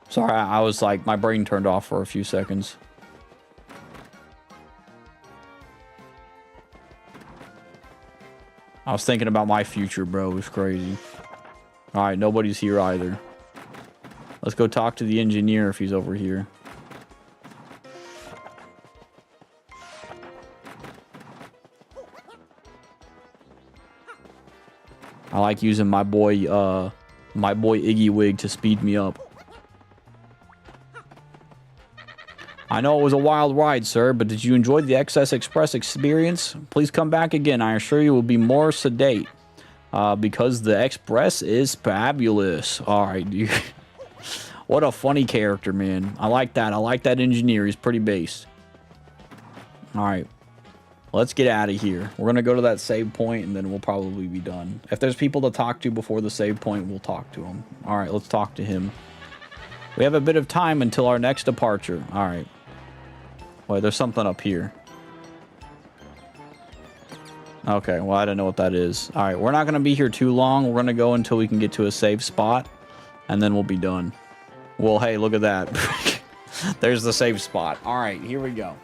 Speaker 2: Sorry, I was like, my brain turned off for a few seconds. I was thinking about my future, bro. It was crazy. Alright, nobody's here either. Let's go talk to the engineer if he's over here. I like using my boy Iggy Wig to speed me up. I know it was a wild ride, sir, but did you enjoy the XS Express experience? Please come back again. I assure you will be more sedate. Because the Express is fabulous. Alright, dude. What a funny character, man. I like that. I like that engineer. He's pretty based. Alright. Let's get out of here. We're going to go to that save point, and then we'll probably be done. If there's people to talk to before the save point, we'll talk to them. Alright, let's talk to him. We have a bit of time until our next departure. Alright. Wait, there's something up here. Okay, well, I don't know what that is. Alright, we're not going to be here too long. We're going to go until we can get to a safe spot, and then we'll be done. Well, hey, look at that. There's the safe spot. Alright, here we go.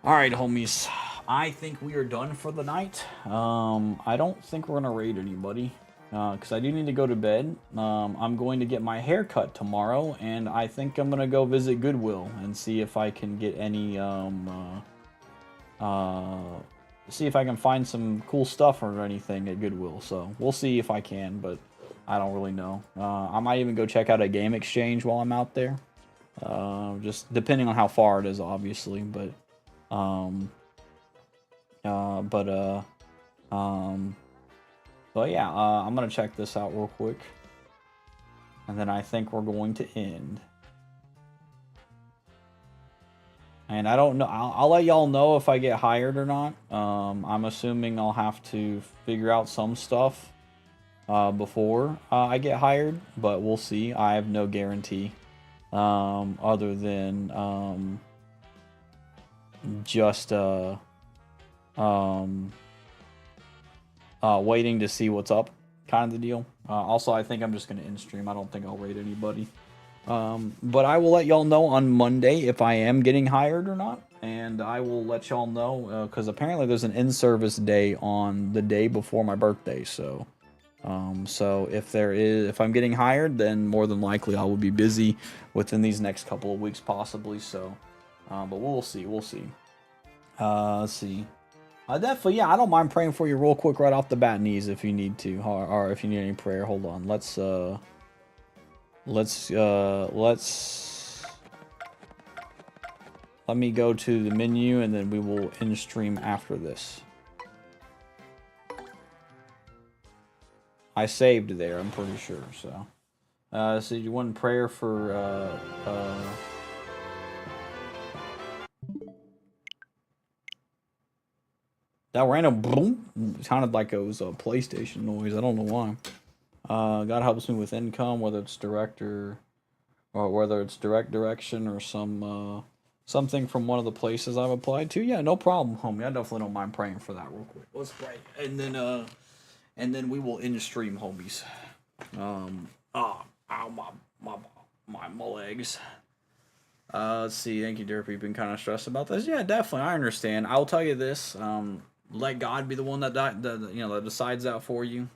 Speaker 2: Alright, homies. I think we are done for the night. I don't think we're going to raid anybody. Because I do need to go to bed. I'm going to get my hair cut tomorrow, and I think I'm going to go visit Goodwill and see if I can get any, see if I can find some cool stuff or anything at Goodwill. So, we'll see if I can, but I don't really know. I might even go check out a game exchange while I'm out there. Just depending on how far it is, obviously, but, But yeah, I'm going to check this out real quick. And then I think we're going to end. And I don't know. I'll let y'all know if I get hired or not. I'm assuming I'll have to figure out some stuff before I get hired. But we'll see. I have no guarantee. Other than just waiting to see what's up, kind of the deal. Also, I think I'm just going to end stream. I don't think I'll raid anybody. But I will let y'all know on Monday if I am getting hired or not. And I will let y'all know, because apparently there's an in-service day on the day before my birthday. So if I'm getting hired, then more than likely I will be busy within these next couple of weeks, possibly. So, but we'll see. Let's see. Definitely, yeah, I don't mind praying for you real quick right off the bat, knees, if you need to, or if you need any prayer. Hold on, let's let me go to the menu, and then we will end stream after this. I saved there, I'm pretty sure. So you want prayer for that random boom sounded like it was a PlayStation noise. I don't know why. God helps me with income, whether it's direct direction or something from one of the places I've applied to. Yeah, no problem, homie. I definitely don't mind praying for that real quick. Let's pray, and then we will end the stream, homies. Ow, my legs. Let's see. Thank you, Derpy. You've been kind of stressed about this. Yeah, definitely. I understand. I'll tell you this. Let God be the one that that decides that for you.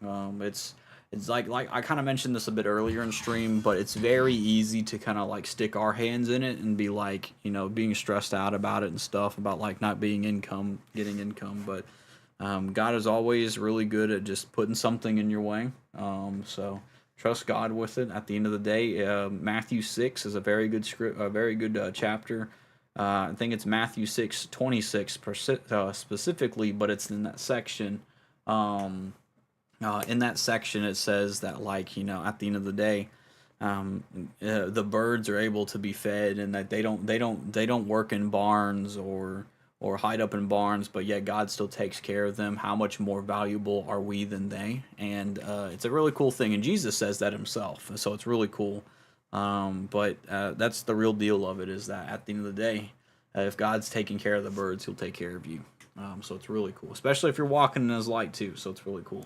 Speaker 2: It's like I kind of mentioned this a bit earlier in stream, but it's very easy to kind of like stick our hands in it and be like, being stressed out about it and stuff about like not getting income. But God is always really good at just putting something in your way. So trust God with it. At the end of the day, Matthew 6 is a very good script, a very good chapter. I think it's Matthew 6:26 specifically, but it's in that section. In that section, it says that at the end of the day, the birds are able to be fed, and that they don't work in barns or hide up in barns, but yet God still takes care of them. How much more valuable are we than they? And it's a really cool thing, and Jesus says that himself, so it's really cool. But that's the real deal of it, is that at the end of the day, if God's taking care of the birds, he'll take care of you. So it's really cool, especially if you're walking in his light too, so it's really cool.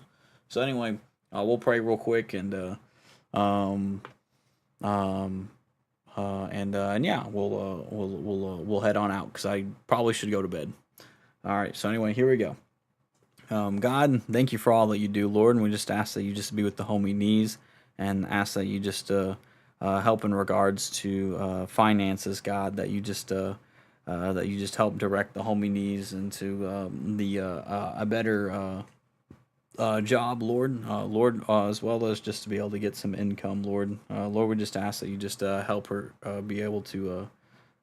Speaker 2: So anyway, we'll pray real quick, and yeah, we'll head on out because I probably should go to bed. All right. So anyway, here we go. God, thank you for all that you do, Lord, and we just ask that you just be with the homie knees, and ask that you just help in regards to finances, God, that you just help direct the homie knees into a better job, Lord, as well as just to be able to get some income, Lord. Lord, we just ask that you just help her be able to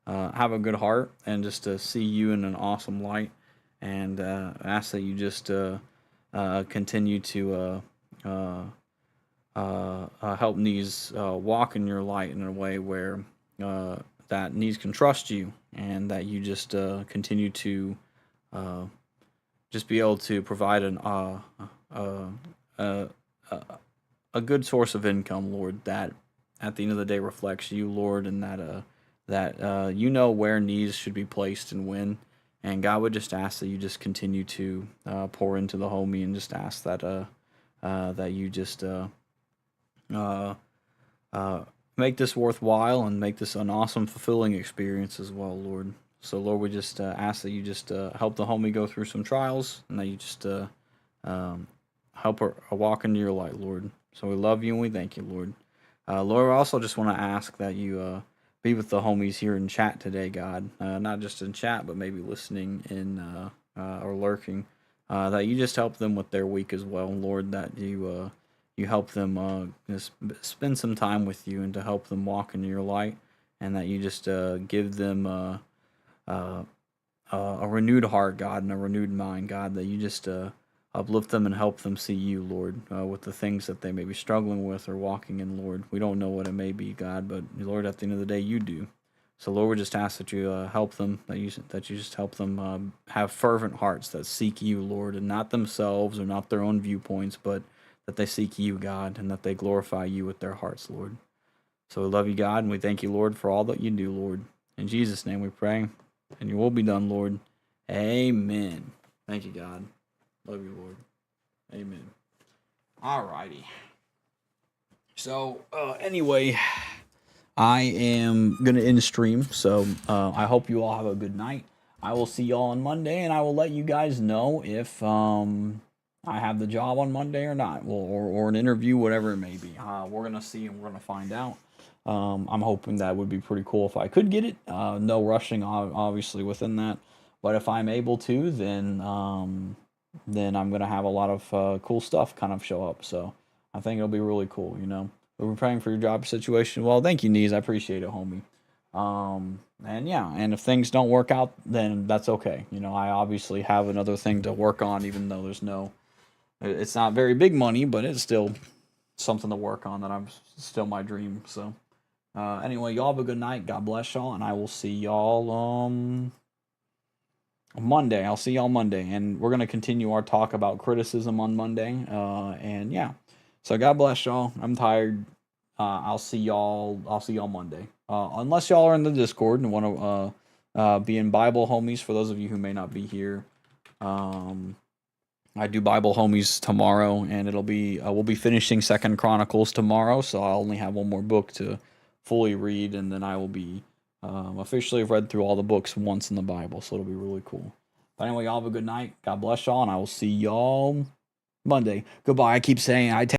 Speaker 2: have a good heart and just to see you in an awesome light, and ask that you just continue to help Nees walk in your light in a way where that Nees can trust you, and that you just continue to just be able to provide a good source of income, Lord, that at the end of the day reflects you, Lord, and that you know where needs should be placed and when. And God, would just ask that you just continue to pour into the homie, and just ask that that you just make this worthwhile, and make this an awesome, fulfilling experience as well, Lord. So, Lord, we just ask that you just help the homie go through some trials, and that you just help her walk into your light, Lord. So we love you and we thank you, Lord. Lord, I also just want to ask that you be with the homies here in chat today, God. Not just in chat, but maybe listening in or lurking. That you just help them with their week as well, Lord. That you help them just spend some time with you, and to help them walk into your light, and that you just give them a renewed heart, God, and a renewed mind, God. That you just uplift them and help them see you, Lord, with the things that they may be struggling with or walking in, Lord. We don't know what it may be, God, but Lord, at the end of the day, you do. So, Lord, we just ask that you help them, that you just help them have fervent hearts that seek you, Lord, and not themselves or not their own viewpoints, but that they seek you, God, and that they glorify you with their hearts, Lord. So we love you, God, and we thank you, Lord, for all that you do, Lord. In Jesus' name we pray, and your will be done, Lord. Amen. Thank you, God. Love you, Lord. Amen. Alrighty. So, anyway, I am going to end stream. So, I hope you all have a good night. I will see y'all on Monday, and I will let you guys know if I have the job on Monday or not. Or an interview, whatever it may be. We're going to see, and we're going to find out. I'm hoping that would be pretty cool if I could get it. No rushing, obviously, within that. But if I'm able to, then I'm going to have a lot of cool stuff kind of show up. So I think it'll be really cool, you know. But we're praying for your job situation. Well, thank you, Nees. I appreciate it, homie. And yeah, and if things don't work out, then that's okay. You know, I obviously have another thing to work on, even though it's not very big money, but it's still something to work on, that I'm still my dream. So anyway, y'all have a good night. God bless y'all, and I will see y'all Monday. I'll see y'all Monday, and we're gonna continue our talk about criticism on Monday. And yeah, so God bless y'all. I'm tired. I'll see y'all Monday. Unless y'all are in the Discord and want to be in Bible homies. For those of you who may not be here, I do Bible Homies tomorrow, and it'll be we'll be finishing Second Chronicles tomorrow, so I'll only have one more book to fully read, and then I will be officially read through all the books once in the Bible, so it'll be really cool. But anyway, y'all have a good night. God bless y'all, and I will see y'all Monday. Goodbye. I keep saying I take